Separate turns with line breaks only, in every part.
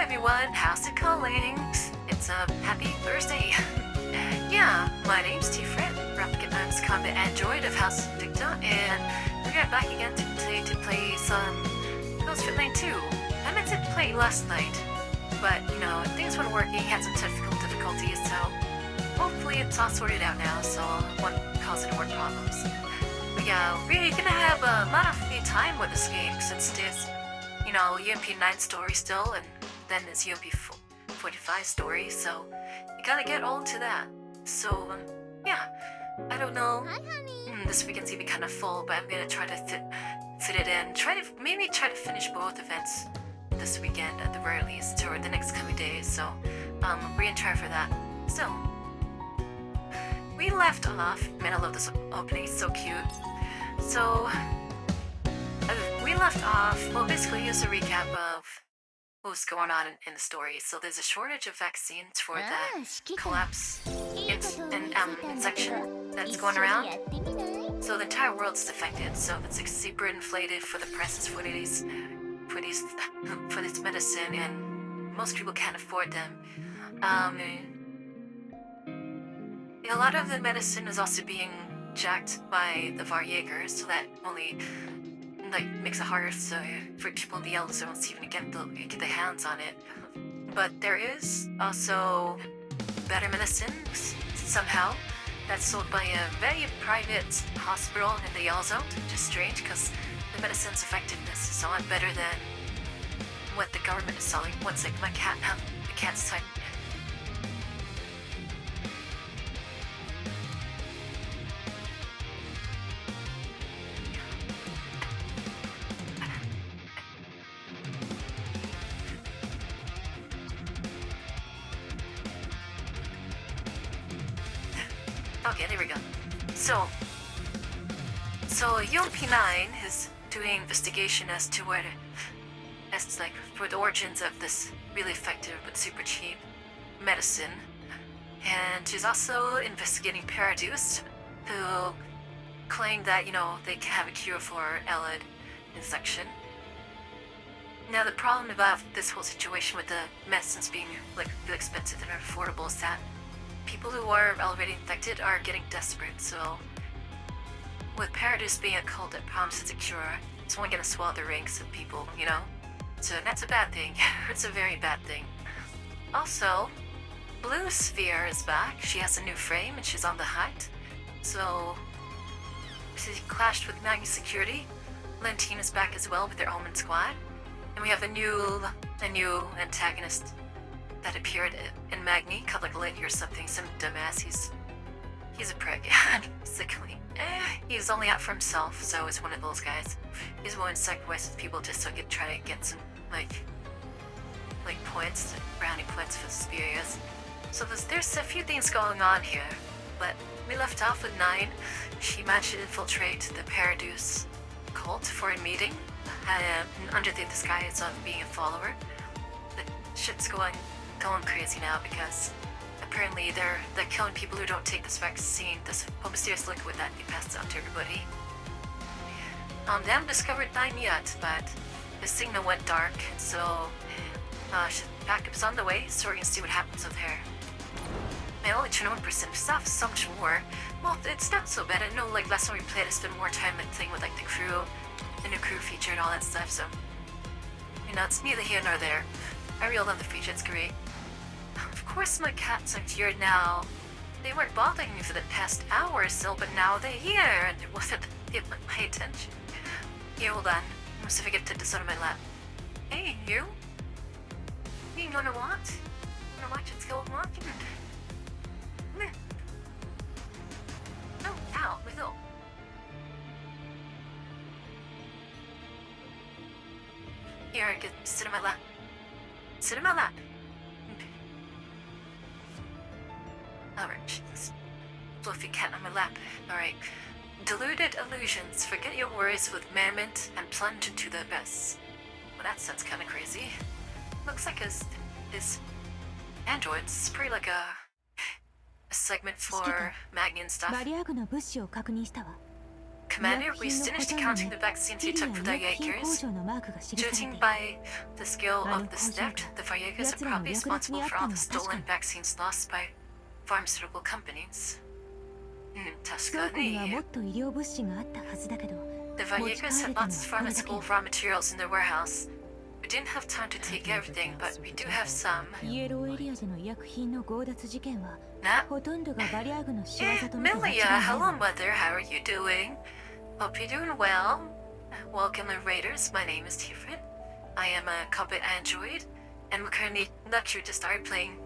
everyone, how's it going? It's a happy Thursday. Yeah, my name's TiferetEvocatus Combat Android of House Dicta, and we got back again today to play some GFL2. I meant to play last night, but things weren't working, had some technical difficulties, so hopefully it's all sorted out now, so it won't cause any more problems. But yeah, we're gonna have a lot of free time with this game since it is, UMP 9 story still, and then it's UMP 45 story, so you gotta get all into that. So, yeah, I don't know. This weekend's gonna be kind of full, but I'm gonna try to fit it in. Maybe try to finish both events this weekend at the very least, or the next coming days. So, we're gonna try for that. So, we left off. Man, I love this opening. It's so cute. So, we left off. Well, basically, here's a recap of what was going on in the story. So there's a shortage of vaccines for the collapse infection that's going around. So the entire world's affected. So it's like super inflated for the prices for this medicine, and most people can't afford them. A lot of the medicine is also being jacked by the Varjäger, so that only makes it harder for people in the yellow zones to even get their hands on it. But there is also better medicine somehow that's sold by a very private hospital in the yellow zone, which is strange because the medicine's effectiveness is a lot better than what the government is selling. One sec, the cat's type. Okay, there we go. So UMP9 is doing investigation as to for the origins of this really effective but super cheap medicine, and she's also investigating Paradus, who claim that they can have a cure for Elid infection. Now the problem about this whole situation with the medicines being really expensive and unaffordable is that people who are already infected are getting desperate, so with Paradus being a cult that promises a cure, it's only gonna swallow the ranks of people, So that's a bad thing. It's a very bad thing. Also, Blue Sphere is back. She has a new frame and she's on the hunt. So she clashed with Magni Security. Lentine is back as well with their Omen squad. And we have a new antagonist that appeared in Magni, called Lady or something, some dumbass. He's a prick, basically. He's only out for himself, so he's one of those guys. He's willing to sacrifice people just so he could try to get some, points, brownie points for the superiors. So there's a few things going on here, but we left off with 9. She managed to infiltrate the Paradus cult for a meeting, under the disguise of being a follower. The shit's going crazy now because apparently they're killing people who don't take this vaccine, this mysterious liquid that they passed out to everybody. They haven't discovered 9 yet, but the signal went dark, so backup's on the way, so we're gonna see what happens with her. Man, only 21% of stuff, so much more. Well, it's not so bad. I know last time we played I spent more time with the crew, the new crew feature and all that stuff, so it's neither here nor there. I really love the feature, it's great. Of course my cats are here now. They weren't bothering me for the past hour or so, but now they're here, and it wasn't my attention. Here, hold on. I must forget to this out of my lap. Hey, you? You wanna watch? Wanna watch what's going on? Come here. No, ow, let go. Here, sit in my lap. Sit in my lap. Alright, fluffy cat on my lap. Alright. Deluded illusions. Forget your worries with merriment and plunge into the abyss. Well, that sounds kind of crazy. Looks like his androids. It's pretty like a segment for Magni and stuff. Commander, we finished counting the vaccines you took for the Jaegers. Judging by the scale of this theft, the Jaegers are probably responsible for all the stolen vaccines lost by pharmaceutical companies. 確かに。The Jaegers had lots of pharmaceutical raw materials in their warehouse. We didn't have time to take everything, but we do have some. Melia, hello mother, how are you doing? Hope you're doing well. Welcome Raiders, my name is Tiferet. I am a combat android, and we're currently lectured to start playing,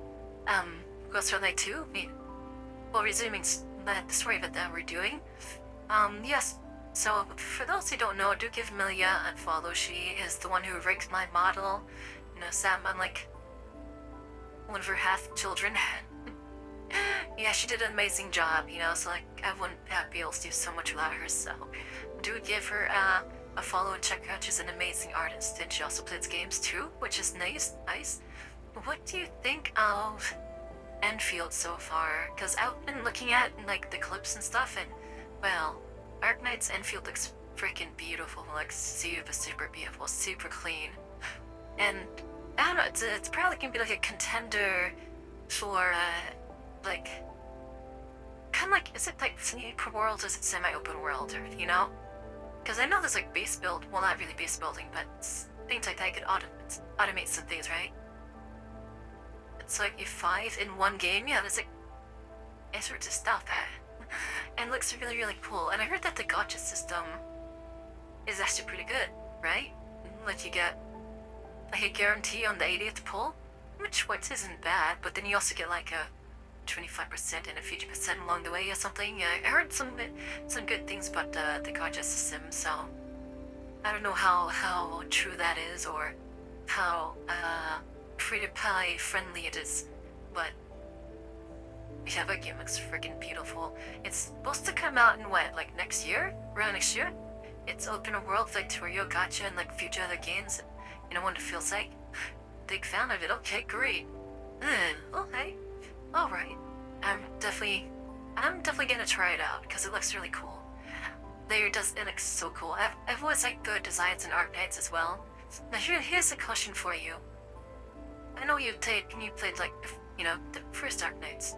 Ghost Recon 2. Well, resuming the story that we're doing. Yes, so for those who don't know, do give Melia a follow. She is the one who rigged my model. You know, Sam, unlike one of her half-children. Yeah, she did an amazing job, you know, so like I wouldn't be able to do so much without her, so do give her a follow and check her out. She's an amazing artist, and she also plays games too, which is nice. What do you think of Enfield so far? Because I've been looking at like the clips and stuff, and well, Arknight's Enfield looks freaking beautiful, like super beautiful, super clean, and I don't know, it's probably gonna be like a contender for like, kind of like, is it like open world or is it semi-open world, or, you know? Because I know there's like base build, well not really base building, but things like that, you could automate some things, right? It's like you 5 in one game, yeah, there's like all sorts of stuff, and it looks really, really cool. And I heard that the gacha system is actually pretty good, right? Let you get like a guarantee on the 80th pull, which isn't bad, but then you also get like a 25% and a 50% along the way or something. Yeah, I heard some good things about the gacha system, so I don't know how true that is or how free-to-play friendly it is, but yeah, that game looks freaking beautiful. It's supposed to come out in what, like next year? Around next year? It's open world like Torio Gacha and like future other games. You know what it feels like? Big fan of it. Okay, great. Okay. Alright. I'm definitely gonna try it out because it looks really cool. It looks so cool. I've always liked good designs in Arknights as well. Now here's a question for you. I know you played like, you know, the first Arknights.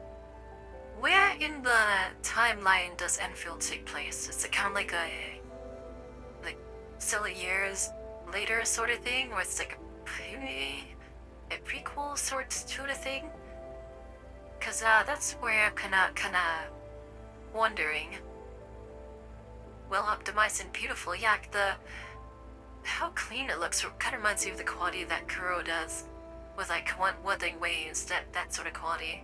Where in the timeline does Enfield take place? Is it kind of like several years later sort of thing, or it's like a prequel sort of thing? Cause that's where I'm kinda wondering. Well optimized and beautiful, yeah. How clean it looks kind of reminds me of the quality that Kuro does, with like weathering waves, that sort of quality.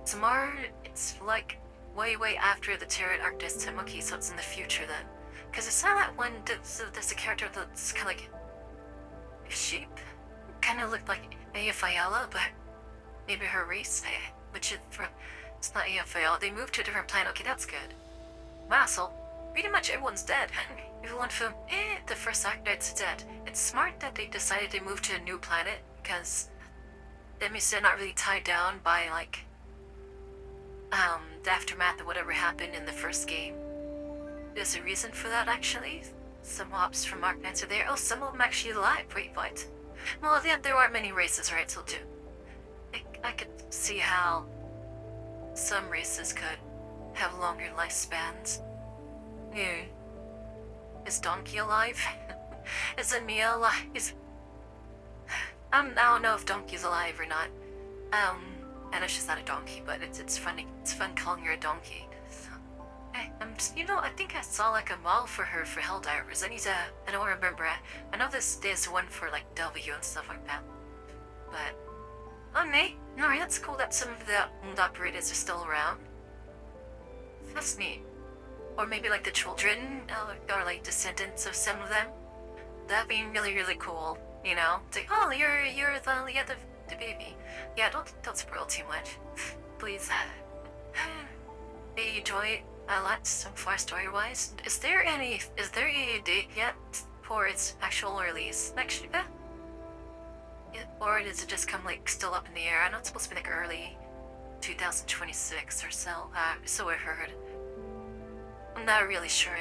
Samar, it's like way after the TiferetEvocatus Temuki, so it's in the future then. Cause it's not that one. There's a character that's kind of like a sheep, kind of looked like Ayafayala, but maybe her race, which is it's not AFL. They moved to a different planet. Okay, that's good. Wow, so pretty much everyone's dead. Everyone from the first Arknight's dead. It's smart that they decided to move to a new planet because that means they're not really tied down by like the aftermath of whatever happened in the first game. There's a reason for that actually. Some mobs from Arknights are there. Oh, some of them actually alive. Wait, what? Well, yeah, there aren't many races, right? So too. I could see how some races could have longer lifespans. Yeah. Is Donkey alive? Is Emil alive? I don't know if Donkey's alive or not. I know she's not a donkey, but it's funny. It's fun calling her a donkey. So, you know, I think I saw like a model for her for Helldivers. I don't remember. I know there's one for like W and stuff like that. But, okay. Alright, that's cool that some of the old operators are still around. That's neat. Or maybe like the children, or like descendants of some of them. That'd be really, really cool, you know? It's like, oh, you're the baby. Yeah, don't spoil too much. Please. I enjoy it a lot so far story-wise. Is there a date yet for its actual release next year? Or does it just come like still up in the air? I know it's supposed to be like early 2026 or so. So I heard. I'm not really sure.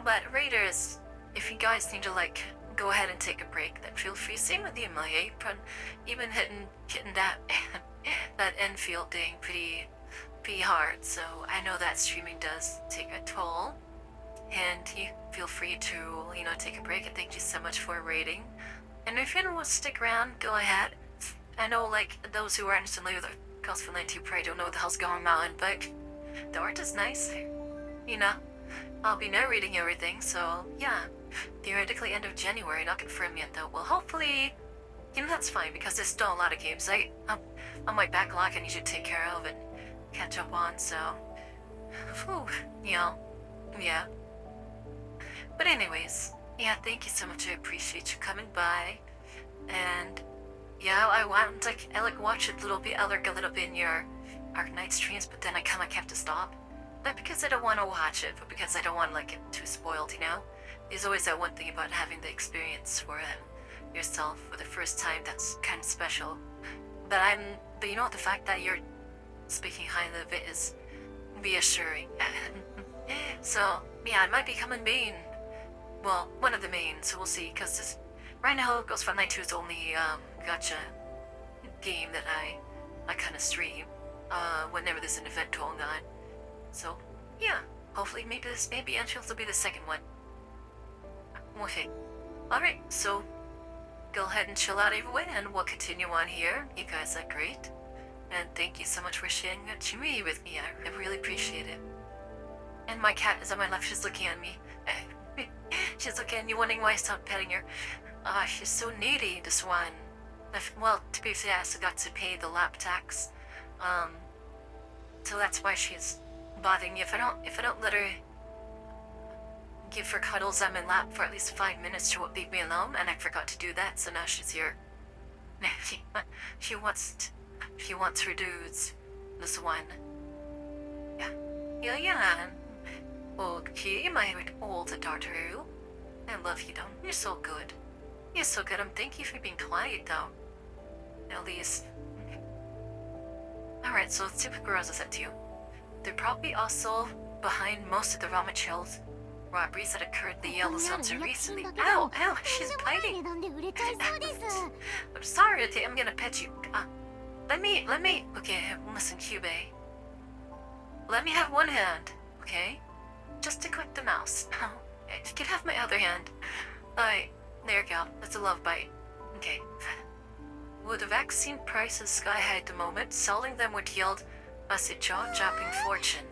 But Raiders, if you guys need to like go ahead and take a break, then feel free. Same with you, my apron. Even hitting that that infield thing pretty hard. So I know that streaming does take a toll. And you feel free to, take a break, and thank you so much for rating. And if anyone wants to stick around, go ahead. I know, like, those who aren't familiar with Gospel 92 probably don't know what the hell's going on, but the art is nice. I'll be narrating everything, so yeah. Theoretically end of January, not confirmed yet though. Well, hopefully, that's fine, because there's still a lot of games on my backlog I need to take care of and catch up on, so... Whew, yeah. But anyways, yeah, thank you so much. I appreciate you coming by. And yeah, I like watch it a little bit. I lurk a little bit in your Arknight streams, but then I kind of have to stop. Not because I don't want to watch it, but because I don't want to like get too spoiled. There's always that one thing about having the experience for yourself for the first time that's kind of special. But the fact that you're speaking highly of it is reassuring. So yeah, I might become a main. Well, one of the mains, so we'll see, because right now Ghost 2 is the only gacha game that I kind of stream whenever there's an event going on. So, yeah, hopefully maybe Anshels will be the second one. Okay, alright, so go ahead and chill out everyone, and we'll continue on here. You guys are great, and thank you so much for sharing that Jimmy with me. I really appreciate it. And my cat is on my left, she's looking at me. She's looking at you, wondering why I stopped petting her. She's so needy, this one. Well, to be fair, I also got to pay the lap tax. So that's why she's bothering me. If I don't let her give her cuddles on my lap for at least 5 minutes, she won't leave me alone, and I forgot to do that, so now she's here. She wants her dudes. This one. Yeah. Okay, my old daughter. I love you, Dom. You're so good. Thank you for being quiet, though. At least. Alright, so let's see what Guerrero said to you. They're probably also behind most of the raw materials robberies that occurred in the Yellow Zone recently. Ow! She's biting! I'm sorry, I'm gonna pet you. Let me... Okay, listen, Cube. Let me have one hand, okay? Just to click the mouse. You can have my other hand. There you go. That's a love bite. Okay. With the vaccine prices sky high at the moment, selling them would yield us a jaw-dropping fortune.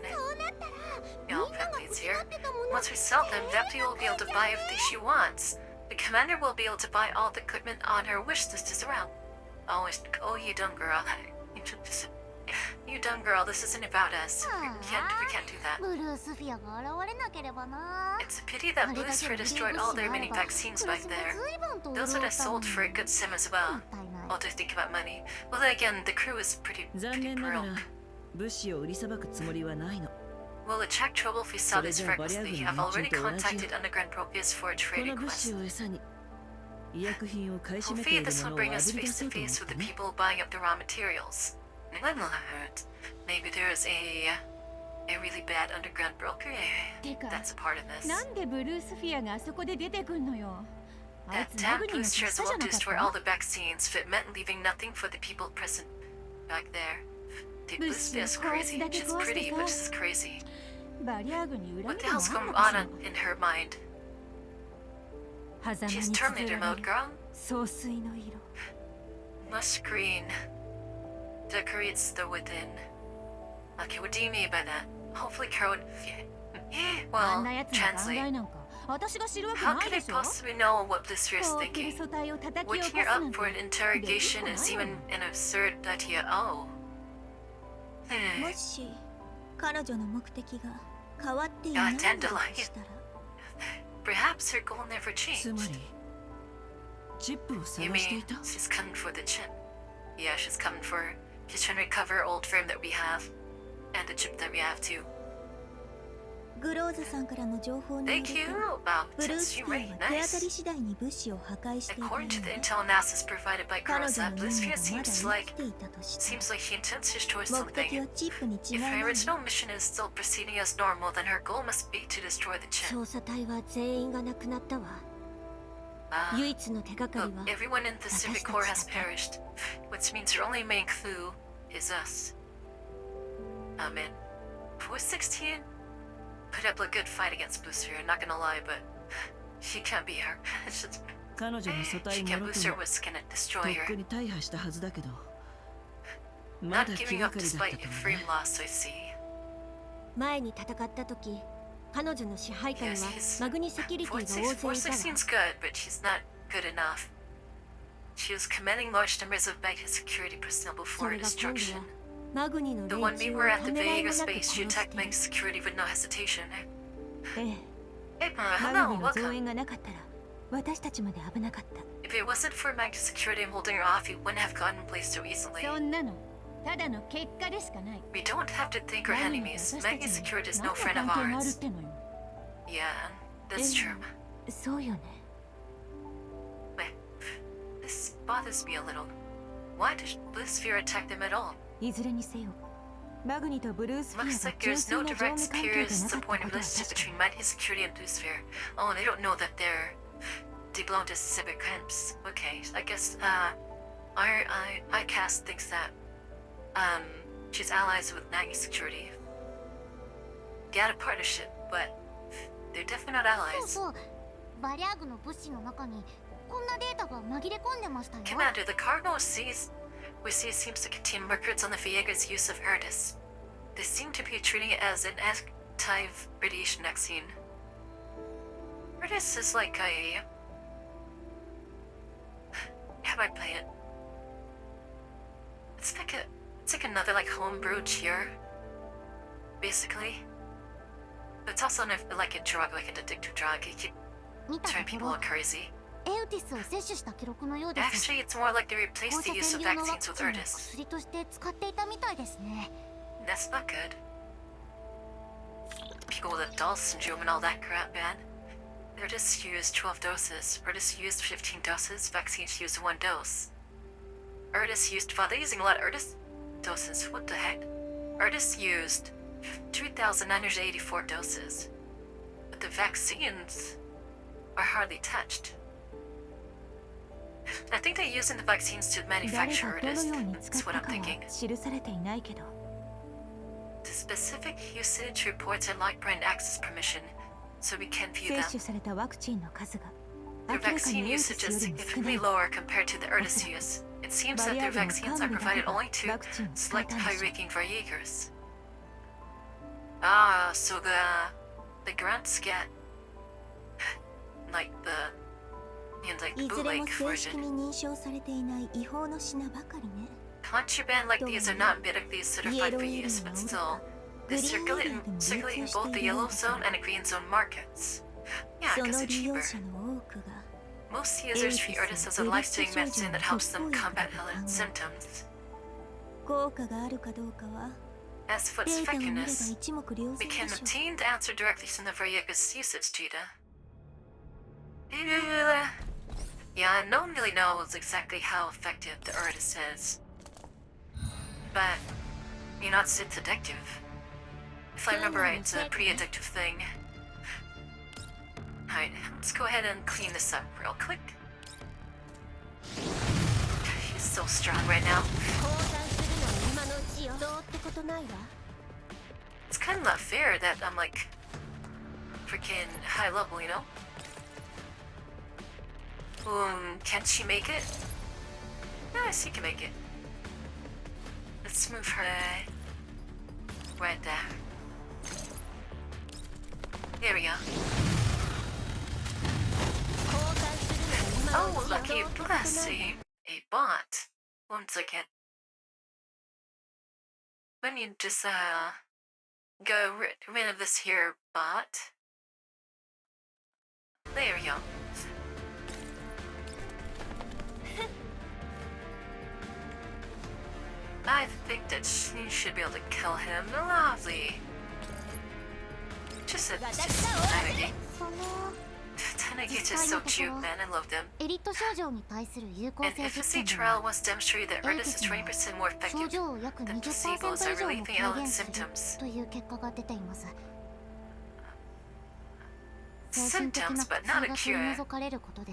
Please here. Once we sell them, Vepti will be able to buy everything she wants. The commander will be able to buy all the equipment on her wish list as well. Oh, you dumb girl. You dumb girl, this isn't about us. We can't do that. It's a pity that Blue Sphere destroyed all their mini vaccines back there. Those would have sold for a good sum as well. All to think about money. Well, then again, the crew is pretty broke. We'll attract trouble if we sell this recklessly. I've already contacted Underground Propius for a trade request. Hopefully this will bring us face to face with the people buying up the raw materials. Maybe there's a really bad underground broker that's a part of this. That damn boosters will destroy all the vaccines, meant leaving nothing for the people present back there. The booster is crazy. She's pretty, but she's crazy. What the hell's going on in her mind? She's Terminator mode, girl. Lush green. Decorates the within. Okay, what do you mean by that? Hopefully Carol... Well, translate. How could I possibly know what Blister is thinking? Waking her up for an interrogation is even an absurd idea. Oh. Dandelion. Perhaps her goal never changed. You mean she's coming for the chip? Yeah, she's coming for... She's trying to recover old frame that we have. And the chip that we have too.
グローズさんからの情報による
Thank you.
と
Wow,
ブルー
that's
ス
you
ティ
right.
アは手当たり
Nice.
次第に物資を破壊していたよう
According to the
で
intel analysis provided by
彼
Groza,
女の任
Bluesphere
務がまだ
seems
生
like
きていたとして
seems like she intends to destroy
目的
something.
はチップに違い
If
な
her
いの
original mission is still proceeding as normal, then her goal must be to destroy the chip.
調査隊は全員が亡くなったわ
Ah,
唯一の手がか
look,
りは
everyone in the Civic
私た
Corps
ち
has
だけ
perished, which means her only main clue is us. Oh man. Who is 16? Put up a good fight against Bluesphere, not gonna lie, but she can't beat her. It's just,
彼女の素
she
体も
can't
ろと
Bluesphere
も
was gonna
と
destroy
っ
her.
くに大破したはずだけどま
Not
だ気
giving
が
up
かりだった
despite
と
frame
ね
loss, I see.
前に戦った時彼女の支配下に
Yes,
は
he's
マグニセキュリティが大勢いたわ
416's good, but she's not good enough. She was commanding large numbers of Baghead security personnel
そ
before
れ
her
が今度
destruction.
はマグニの
The
連
one we
中を
were at
た
the
めらいも
Vegas
なく
base,
殺
she
して
attacked Bank security with no hesitation.
ええ
Hey,
マ
hello,
グニの増
welcome.
援がなかったら私たちまで危なかった
If it wasn't for Magnet security and holding her off, you wouldn't have gotten in place so easily.
そんなのただの結果でしかない。
We don't have to thank our
マグニと
enemies.
私た
Magnet
ちに
security is
何
no
の
friend
関
of
係があるっ
ours.
てのよ。
Yeah, that's true.
そうよね
Wait, this bothers me a little. Why did Bluesphere attack them at all?
いずれにせよマグニとブルースフィア
Looks
が
like
純
there's
粋
no
な上
direct
下関係で
superior
なかった
point
こ
of
とは
relationship
確か
between Magnet security and Bluesphere. Oh, and they don't know that they belong to civic camps. Okay, I guess I cast thinks that she's allies with Magnet security. They had a partnership, but they're definitely not
そう
allies.
そうバリャーグの物資の中にこんなデータが紛れ込んでましたよ
Commander, the cargo we see seems to contain records on the Viega's use of Erdis. They seem to be treating it as an active radiation vaccine. Erdis is like a... How do I play it? It's like another like homebrewed cheer, basically. But it's also like a drug, like an addictive drug. It can
見た
turn
と
people
ころ
all crazy.
エウティスを摂取した記録のようです
Actually, it's more like they
放
replaced
射
the use
線
of
流のワ
vaccines
ク
with
チンを
Erdis.
薬として使っていたみたいですね
That's not good. People with adult syndrome and all that crap, man. Erdis used 12 doses. Erdis used 15 doses. Vaccines used 1 dose. Erdis used... Wow, they're using a lot of Erdis doses. What the heck? Erdis used 3,984 doses. But the vaccines are hardly touched. I think they're using the vaccines to
誰
manufacture
がどの
Erdis.
ように使
That's
った
what
か
I'm
は
thinking.
記されていないけど
The specific usage reports and lock brand access permission, so we can view
摂
them.
取されたワクチンの数が
Their
明らか
vaccine
にエウティス
usage
よ
is
りも少な
significantly
い
lower compared to the Erdis use. It seems that their vaccines are provided only to select high-ranking Varjagers. Ah, so the grunts get like the
いずれも
bootleg
正式
version.
に認証されていない違法の品ばかりね
Contraband like these are not medically certified for use, but still, they circulate in both the yellow zone and the green zone markets. Yeah,
そ
because
の
they're
利用
cheaper.
者の多くが
Most users treat Erdis as a life-saving medicine that helps them combat symptoms.
効果があるかどうかは
As for
デ
its
ータを見れば
effectiveness,
一目瞭
we
然
can
でしょ
obtain the answer directly from the Varjaga's usage data. Yeah, no one really knows exactly how effective the Erdis is. But, you know, it's addictive. If I remember right, it's a pretty addictive thing. Alright, let's go ahead and clean this up real quick. He's so strong right now.
降参するのは今のうちよどうってことないわ
It's kind of not fair that I'm like freaking high level, you know? Can she make it? Yes, she can make it. Let's move her right there. There we go.
降参するのは今の
Oh,
うちよ
lucky
どうってことないわ
blessing. A bot. One second. Let me just go rid of this here bot. There we go. I think that she should be able to kill him. Lovely. just a Tanagi.
その
Tanagi is just so cute, man. I love them.
エリート症状に対する有効
An
性実
efficacy
験で
trial
は
once demonstrated that Erdis is 20% more
症
effective
状を約
than
20%
placebos
以
at
上も
relieving
軽
Alan's
減する
symptoms.
という結果が出ています。精神的
Symptoms,
な
but
苦
not
痛
a
が取
cure.
り除かれることで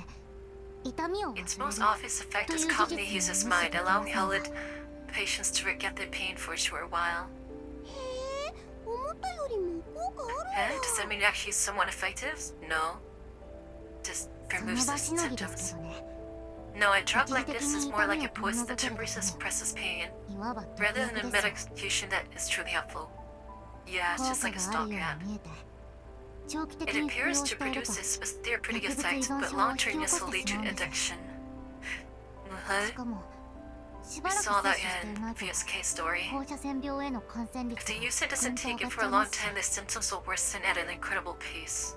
痛みを忘れ
Its
る
most obvious effect
とい
is
う事
calmly
実
uses
に
mind,
無視でき
allowing
ません。
Helen patients to forget their pain for a short while.
へえ、思ったよりも効果ある
And
ん
does
だ。
that mean it actually is somewhat effective? No. Just
その
removes
場
the
しのぎです
symptoms.
けどね。
No, a drug like this is more like a poison that temporarily suppresses pain,
いわば毒
rather than a
薬ですよ。
medication that is truly helpful. Yeah, it's
効
just
果
like a
があるよ
stopgap.
うに見えて長期的
It
に服用
appears
し
to
ている
produce
と
a therapeutic
薬物
effect,
依存
but
症を
long
引き
term
起こ
use
し
will
て
lead
し
to
まうんです。
addiction.
しかもし
We
ばらく
saw
摂
that
取してい
in
ないと
previous case story.
放射線病への感染
If
率
the
が
user
ぐ
doesn't
んと
take
上が
it
っ
for
ちゃ
a
いま
long
すし
time, the symptoms will worsen at an incredible pace.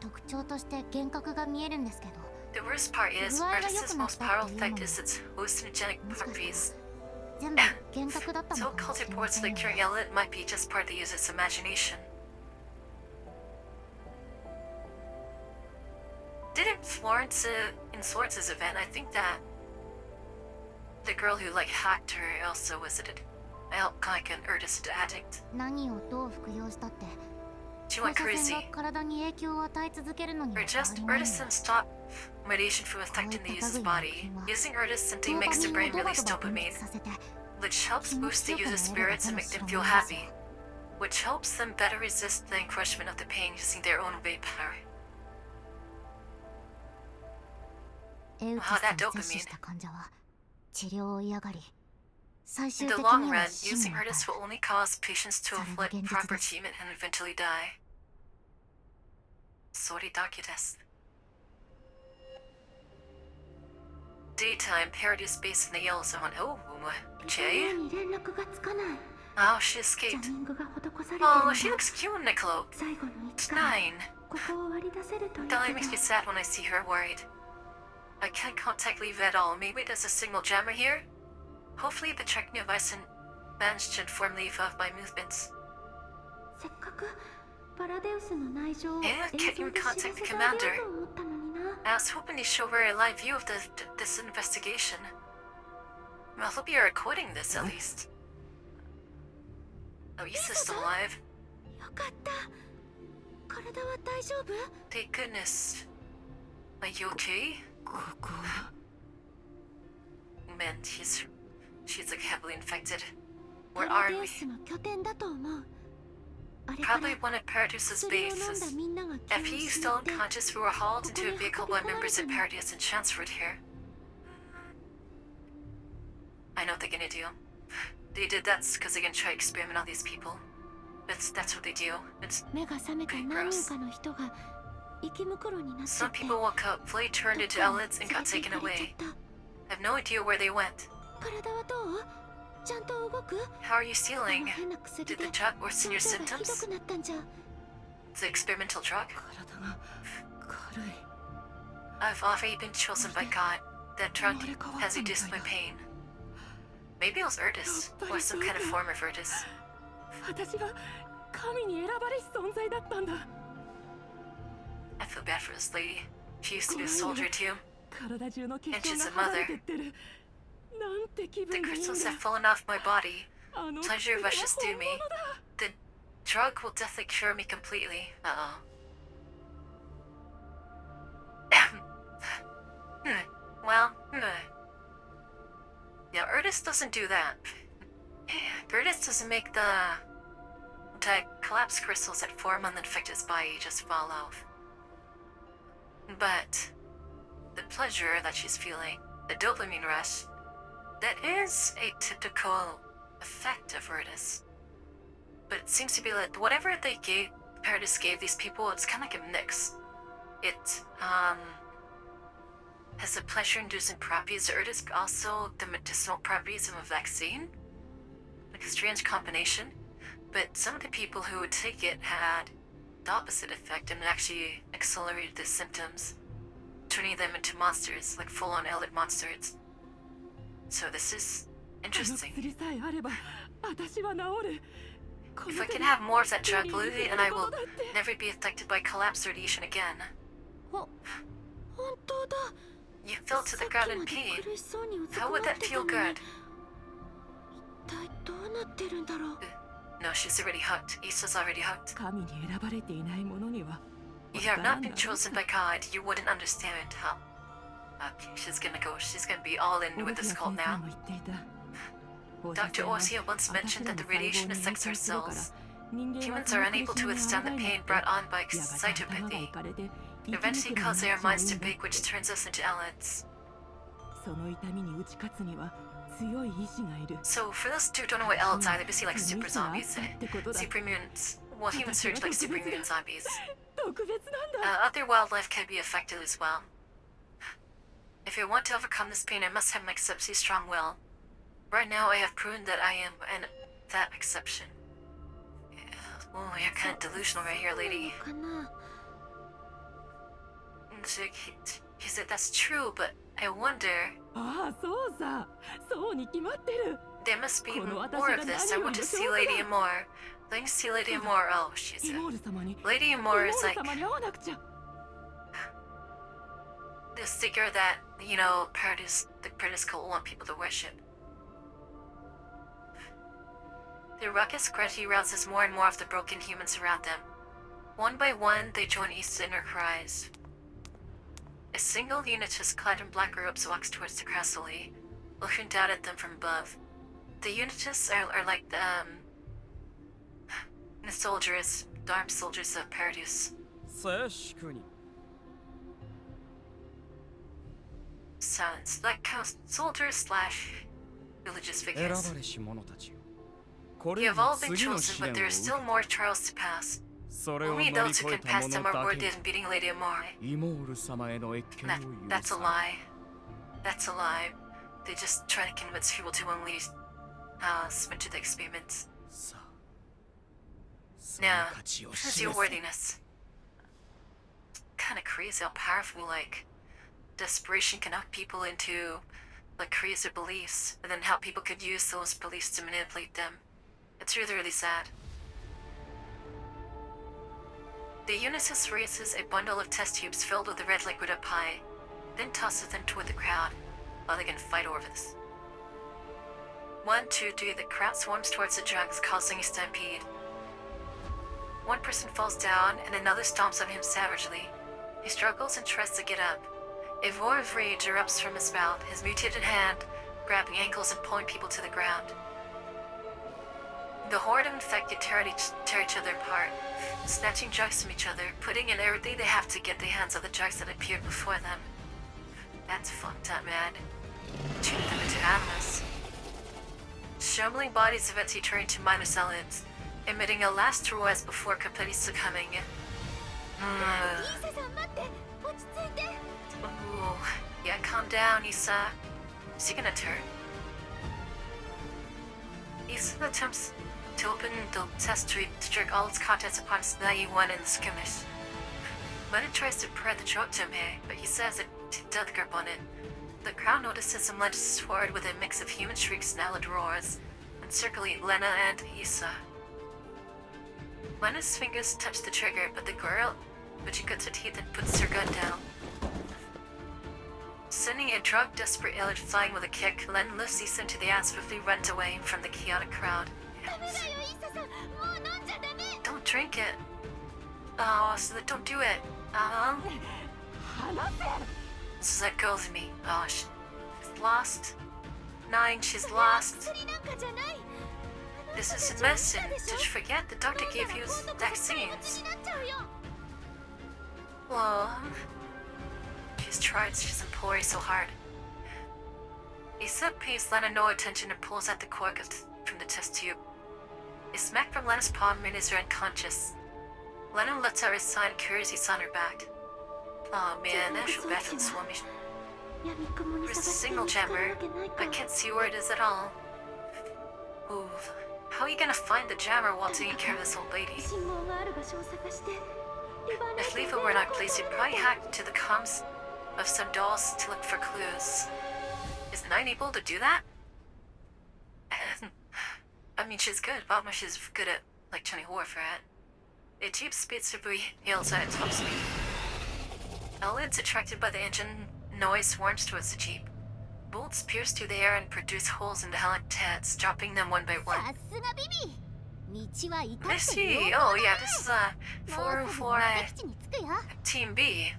特徴として幻覚が見えるんですけど
The worst part is, Erdis's most powerful effect is its hallucinogenic properties.
全部幻覚だったの
So
かも
cult
しれま
reports
せ
that
んよ
curing
ね。
Elliot might be just part of the user's imagination. Didn't Florence, in Florence's event, I think that the girl who hacked her also was like an Erdis addict.
何をどう服用したって
She
放
went
射線
crazy.
が体に影響を与え続けるのには
Or
変わ
just
りないの
Erdis stop meditation from affecting the user's body. Using Erdis simply
ドーパ
makes the
ミン
brain
をドバ
release
ドバ分
dopamine,
泌させて
which helps
気持
boost
ち
the
よく
user's
なれるだ
spirits
け
and
の
make
代
them
物
feel
ですよ
happy, which helps them better resist the encroachment of the pain using their own willpower.
エウテ
Wow, that
ィスを
dopamine.
摂取した患者は治療を嫌がり最
In
終
the
的
long
には
run,
死
using
に至
Erdis
る
will only cause patients to
それが
avoid
現実
proper
です
treatment and eventually die. TiferetEvocatus. Daytime parody is based in the Yellow Zone. Oh, Jay?
に連絡がつかない
Oh, she
ジャ
escaped.
ミングが施されてる
Oh,
ん
she
だ
looks cute in a cloak.
最後の
It's
一から
9.
ここを割り出せるといい
That
け
makes me
ど
sad when I see her worried. I can't contact Leave at all. Maybe there's a signal jammer here? Hopefully the tracking device and managed to inform Leave of my movements.
せっかくパラデウスの内情を
Yeah,
映
can't
像
you
で知らせ
contact
て
the
あげ
commander?
ようと思ったのにな
I was hoping to show her a live view of this investigation. Well, I hope you're recording this at least. Oh, Issa's still alive.
よかった体は大丈夫
Thank goodness. Are you okay?
ここは
Man, she's like heavily infected.
パ
Where
ラ
are
デウ
we?
スの拠点だと思うあれから
Probably one of Paradis's
薬を飲んだ
bases.
みんなが
If
急に
he's
死
still
んで
unconscious, we were hauled into a vehicle by members of Paradis and transferred here. I know what they're gonna do. They did that because they're gonna try to experiment on these people. That's what they do. It's
目が覚めた何人かの人が生き袋になっちゃ
some
って
people woke up, fully turned into
どっかに
outlets, and got
連れて
taken
行かれちゃ
away.
った
I have no idea where they went.
体はどうちゃんと動く
How are you
あ
feeling?
の変な薬
Did
で
the drug worsen your
症状がひど
symptoms?
くなったんじゃ
The experimental drug?
体が軽い
I've already been chosen by God. That drug has reduced my pain. Maybe it was Erdis, or some kind of form of Erdis.
私は神に選ばれし存在だったんだ。
I feel bad for this lady. She used to be a soldier too.
体中の結
And she's
晶
a
が剥がれ
mother.
てってる。なんて気
The
分がいいん
crystals
だ。
have fallen off my body.
あの
Pleasure
薬は
rushes
本
through me.
物だ。
The drug will definitely cure me completely. Uh-oh. Well, yeah, Erdis doesn't do that. Erdis doesn't make the collapse crystals that form on the infected's body just fall off. But the pleasure that she's feeling, the dopamine rush, that is a typical effect of Erdis. But it seems to be like whatever Paradis gave these people, it's kind of like a mix. It has the pleasure-inducing properties. Erdis also the medicinal properties of a vaccine. Like a strange combination. But some of the people who would take it had the opposite effect and actually accelerated the symptoms, turning them into monsters, like full-on elite monsters. So this is
あの
interesting.
薬さえあれば私は治る。
If I can have more of that tranquility, and I will never be affected by collapse radiation again.
本当だ
You fell to the ground in pain. How would that feel good?
一体どうなってるんだろう
No, she's already hooked. Issa's already hooked.
神に選ばれていないものには
You have not been chosen by God. You wouldn't understand how. Okay, she's gonna be all in with this cult now. Dr. Osia once mentioned that the radiation affects our cells. Humans are unable to withstand the pain brought on by cytopathy. It eventually causes our minds to break, which turns us into aliens.
その痛みに打ち勝つには強い意志がいる
So, for those who don't know what aliens are, they're basically like super zombies. Super mutants. Well, humans surge like super mutant zombies.
特別なんだ
Other wildlife can be affected as well. If I want to overcome this pain, I must have an exceptionally strong will. Right now, I have proven that I am that exception. Yeah. Oh, you're kind of delusional right here, lady.
かな
He said that's true, but I wonder...
ああそうさそうに決まってる
There must be more of this. I want to see Lady Amore. Let me see Lady Amore. Oh, she's
イモール様に
Lady
イ
Amore
モー
is
ル
like
様に会わなくちゃ
this figure that, the Paradise cult want people to worship. The ruckus gradually rouses more and more of the broken humans around them. One by one, they join Issa in her cries. A single Unitist clad in black robes walks towards the Crasoli, looking down at them from above. The Unitists are like the soldiers, the armed soldiers of Paradise.
確かに
Sounds like soldiers slash religious
選
figures.
ばれし者たちよこれ
You
よ
have all
り
been
次の
chosen,
試
but
練
there
を
are
受
still
け
more trials to pass.
それを乗
Only
り
those
越
who
え
can
た
pass
者
them are
だけ
worthy of beating Lady Amore.
イモール様への謁見を許
That's a
さ
lie. That's a lie. They just try to convince people to only submit to the experiments.
さあその
Now,
価値を
this
示
is
せ
your worthiness. Kind of crazy how powerful, desperation can knock people into, crazy beliefs, and then how people could use those beliefs to manipulate them. It's really, really sad. The Unisys raises a bundle of test tubes filled with the red liquid up high, then tosses them toward the crowd, while they can fight over this. 1, 2, 3, the crowd swarms towards the drugs, causing a stampede. One person falls down, and another stomps on him savagely. He struggles and tries to get up. A roar of rage erupts from his mouth, his mutated hand grabbing ankles and pulling people to the ground. The horde of infected tear each other apart, snatching drugs from each other, putting in everything they have to get their hands on the drugs that appeared before them. That's fucked up, man. Turning them into animals. Shambling bodies eventually turn into minor aliens, emitting a last roar as before completely succumbing.
イーサさん待って落ち着いて
Ooh. Yeah, calm down, Issa. Is he gonna turn? Issa attempts to open the test tube to jerk all its contents upon its naive one in the skirmish. Mona tries to pry the drug to him, but he says a death grip on it. The crowd notices and lunges forward with a mix of human shrieks and allied roars, encircling Lena and Issa. Lena's fingers touch the trigger, but she cuts her teeth and puts her gun down. Sending a drug-desperate alien flying with a kick, Len lifts Issa into the air and swiftly runs away from the chaotic crowd.
ダメだよイーサさんもう飲んじゃダメ
Don't drink it. Oh, so don't do it.
離せ
This is that girl in me. Oh, she's lost. 9, she's lost.
薬なんかじゃない
This is medicine. Did you forget the doctor gave you
今度こそ絶対
vaccines?
になっちゃうよ
Well, she's imploring so hard. Issa pays Lena no attention and pulls out the cork from the test tube. A smack from Lena's palm renders her unconscious. Lena lets out a sign and carries Issa on her back. Oh man, I feel bad for this woman.
闇雲に
Where's
探
the
して
signal
見つかる
jammer?
わけないか
I can't see where it is at all. Ooh, how are you gonna find the jammer while taking care of this old lady?
信号がある場所を探してリバーナ
If Lefa were not pleased, he'd probably hack to the comms of some dolls to look for clues. Is Nine able to do that? I mean, she's good. She's good at like 24 for it. A jeep speeds to be hails at top speed. Elids attracted by the engine noise swarms towards the jeep. Bolts pierce through the air and produce holes in the helix heads, dropping them one by one.
さすがビビ道は至って
Missy!
良好
Oh yeah, this is
もうすぐ
404
目的地に着くよ
Team B.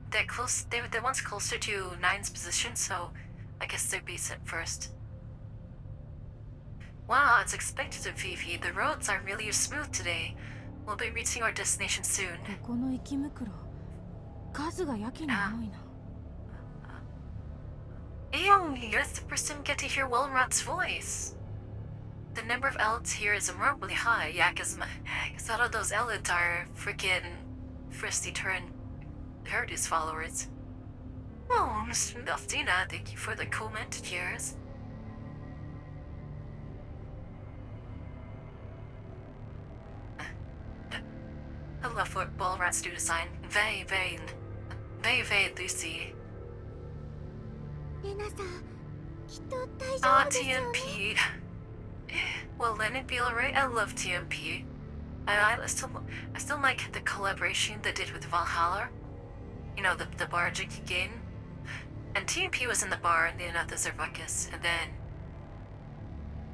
They're ones closer to 9's position, so I guess they'd be sent first. Wow, it's expected of Vivi. The roads are really smooth today. We'll be reaching our destination soon.
ここの池袋数がやけに多いな
Ew, you're the first time get to hear Walrat's voice. The number of elids here is remarkably high. Yeah, cause a lot of those elids are freaking fristy turn Heritage followers. Oh, Miss Melfdina, thank you for the comment, cheers. I love what ball rats do design. Very, Lucy.
レナさんきっと大丈
Ah,
夫ですよね
TMP. Well, then it'd be alright. I love TMP. I still like the collaboration they did with Valhalla. You know, the bar drinking game. And TMP was in the bar and then the Zerbuckus, and then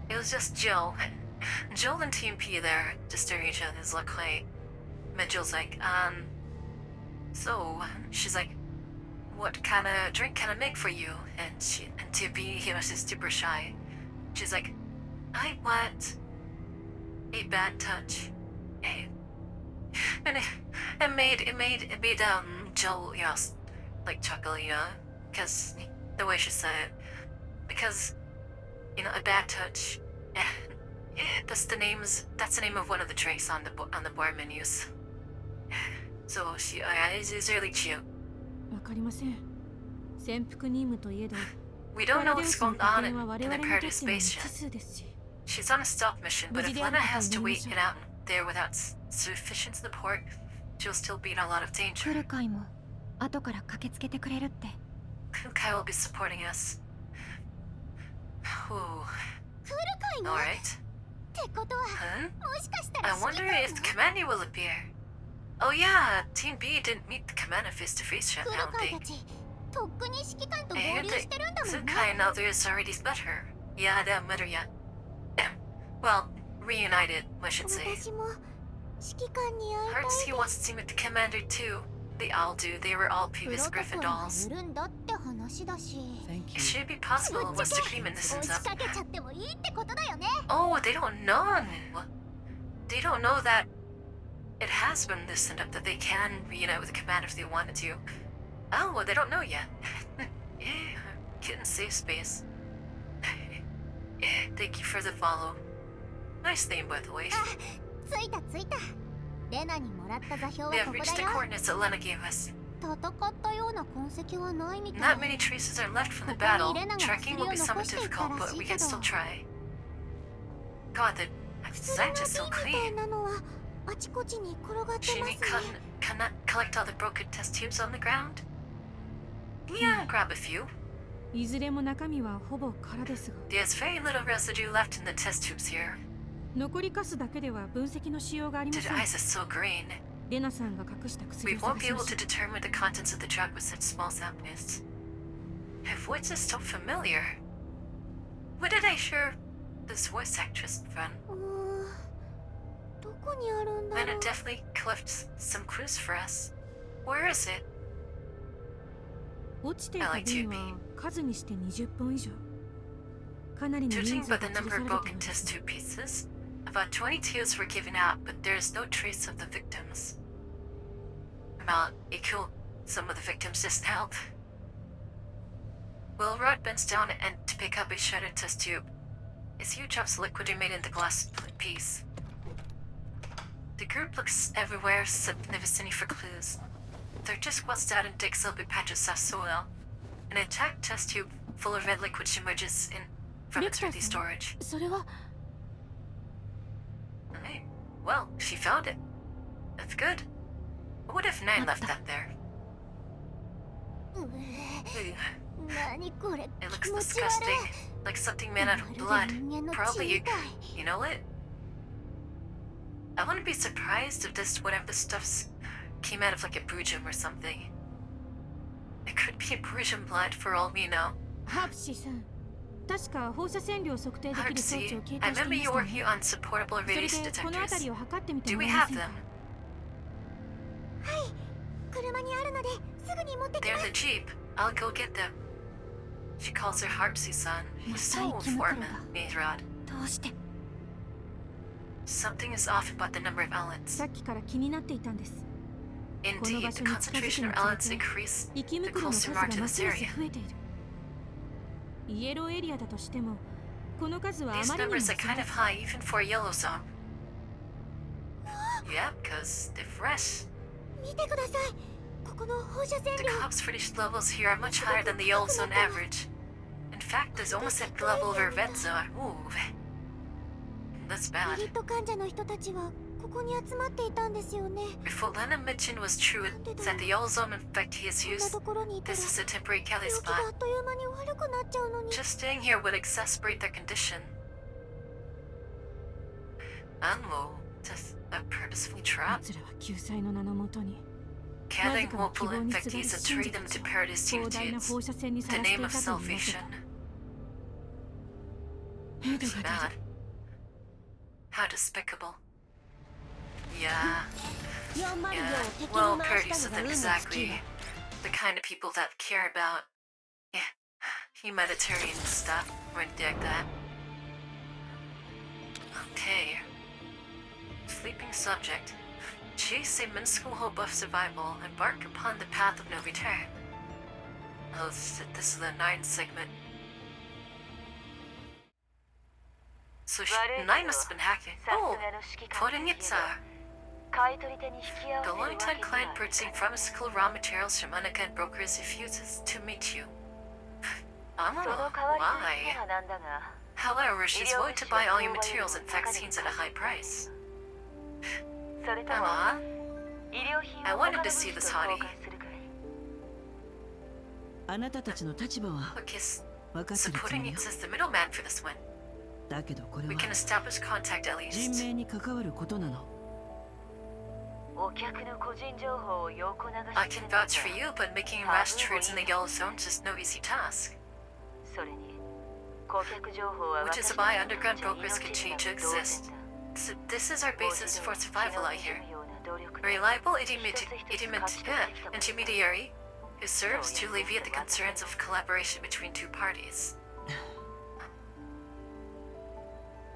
it was just Jill. Jill and TMP there just staring at each other's look like. And Jill's like, so she's like, what kind of drink can I make for you? And TMP, he was just super shy. She's like, I want a bad touch. And it made Jill, like chuckle, because the way she said it, because a bad touch, that's the name of one of the drinks on the bar menus. So it's really cute.
わかりません潜伏任務といえど
We don't know what's going on in
は我
the
々にと
Paradise
っても
spaceship.
未知数ですし
She's on a stealth mission, but if Lena has to wait it out there without sufficient support, she'll still be in a lot of danger.
来る会も後から駆けつけてくれるって
Kukai will be supporting us. Ooh,
来るかいの
alright.
ってことは
Huh?
もしかしたら
I wonder if the commander will appear. Oh yeah, Team B didn't meet the commander face to face yet,
来
I
る
don't
かいた
think.
ちとっくに指揮官と合
And
流してるんだもんね
Tsukai and others already met her. Yeah, they haven't met her yet. Well, reunited, I should say.
私も指揮官に会いたい
Hearts, he wants to meet the commander too. They all do. They were all
プ
previous
ロトコ
Griffin
ルが
dolls.
緩んだって話だし
Thank
It should be possible once the agreement
押
listens
し
up.
かけちゃってもいいってことだよね
Oh, they don't know. They don't know that it has been listened up, that they can reunite with the commander if they wanted to. Oh, well, they don't know yet. Yeah, get in safe space. Yeah, thank you for the follow. Nice name, by the way.
着いた着いたレナにもらった座標
We
は
have
ここ
reached
だ
the
よ
coordinates that Lena gave us.
戦ったような痕跡はないみたい
Not many traces are left from the battle. Tracking will be somewhat difficult, but we can still try. God, the
普通の
site is so
瓶みたい
clean.
なのはあちこちに転がってます
Should
ね
we cannot collect all the broken test tubes on the ground? Yeah, grab a few.
いずれも中身はほぼ空ですが
There's very little residue left in the test tubes here.
残りカスだけでは分析のしようがありま
The
せん
eyes are so green.
レナさんが隠した薬
We
を
won't
探
be
しま
able
し
to
ょ
determine the contents of the drug with such small samples. Her voice is so familiar. Where did I hear this voice actress from?
どこにあるんだろ
Lena
う
definitely left some clues for us. Where is it?
う落ちていた瓶は数にして20本以上かなりの人
Judging
数
by
が
the
記さ
number
れ
of
ていま
broken
す
test tube pieces, about 20 tubes were given out, but there is no trace of the victims. Well, it killed some of the victims just now. Will Rod bends down and to pick up a shattered test tube. As he drops liquid remain in the glass piece. The group looks everywhere, vicinity for clues. They're just squats down and digs up a patch of soft soil. An intact test tube full of red liquid emerges from its earthy storage.
それは
Hey, well, she found it. That's good. What if Nine left that there?
う
Ugh,
何これ
it
気
looks
持ち悪
disgusting, like something made out of
い
blood.
まるで人間の血
Probably
みたい
you know it? I wouldn't be surprised if this whatever the stuff's came out of like a Brujum or something. It could be Brujum blood for all we know.
ハープシーさん、確か放射線量を測定できる装置
Harpsy,
を携
I
帯して
remember
いま
you
したね。
working on supportable
それ
radius
でこの
detectors.
辺りを測ってみて
Do
も
we
らえま
have
せん
them?
か。
車にあるのですぐに持ってき
They're
ま
in
す。
the Jeep. I'll go get them. She calls her Harpsy-san. He's so
また生き残る
informant,
か。
Neithrod.
どうして
Something is off about the number of elements.
さっきから気になっていたんです。この
Indeed,
場
the
所に近づく
concentration
に
of
つれ
elements
て
increase
生き
the
残るの数
closer
が
we are to
ます
this
ます
area.
増えている。イエローエリアだとしてもこの数はあ
These
まりにも
numbers
少
are kind
ない
of high even for a yellow zone. Yeah, because they're fresh.
見てください。ここの放射線
The
量。
cops' British levels here are much higher than the yellow zone average. In fact, there's almost at the level of our red zone. Ooh, that's
メ
bad.
リット患者の人たちはここに集まっていたんですよね。
If what Lena mentioned was true, that the yellow zone infect he has
こんな
used,
ところにいたら
this is a temporary Kelly
病気が
spot.
あっという間に悪くなっちゃうのに。
Just staying here would exacerbate their condition. Unlow, just a purposefully trap.
奴らは救済の名のもとに
Gathering
わずかな希
multiple
望にすがり
infectees and
信
treat
じた
them
ち
to
は
paradise
広大な
mutates.
放射線に
The
さらしてい
name of
たというわけ
salvation.
だ。ヘド
It's
が出
bad.
る。
How despicable. Yeah.
404 を
Yeah.
敵
Well,
に回
Purdy's
したのが
isn't
運の尽
exactly
き。
the kind of people that care about, yeah, humanitarian stuff or anything like that. Okay. Sleeping subject. Chase a minuscule hope of survival. Embark upon the path of no return. Oh, this is the 9th segment. So 9 must have been hacking. Oh, putting it The long-time client purchasing pharmaceutical raw materials from unaccountable brokers refuses to meet you. Why? However, she's willing to buy all your materials and vaccines at a high price. I wanted to see this hottie.
あなたたちの立場は
Okay,
分かってるつも
supporting
り
it
よ。
as the middleman for this one.
だけどこれ
We
は
can establish contact at
人
least.
命に関わることなの。
I can vouch for you, but making rash trades in the yellow zones is no easy task. Which is why underground brokers continue to exist. So this is our basis for survival out here. A reliable intermediary who serves to alleviate the concerns of collaboration between two parties.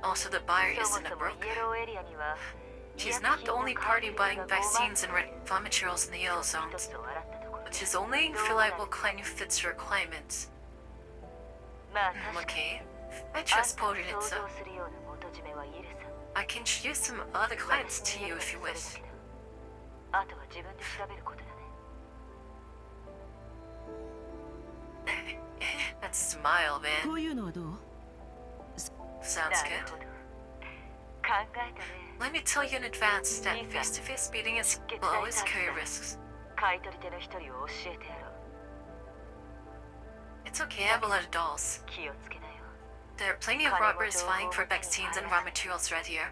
Also, the buyer isn't a broker. She's not the only party buying vaccines and raw materials in the yellow zones, but she's only a reliable client who fits her requirements. Okay, I trust Poryritsu. I can introduce some other clients to you if you wish. That smile,
こ
man.
ういうのはどう？
Sounds good. Let me tell you in advance that face-to-face meeting will always carry risks. It's okay, I have a lot of dolls. There are plenty of robbers vying for vaccines and raw materials right here.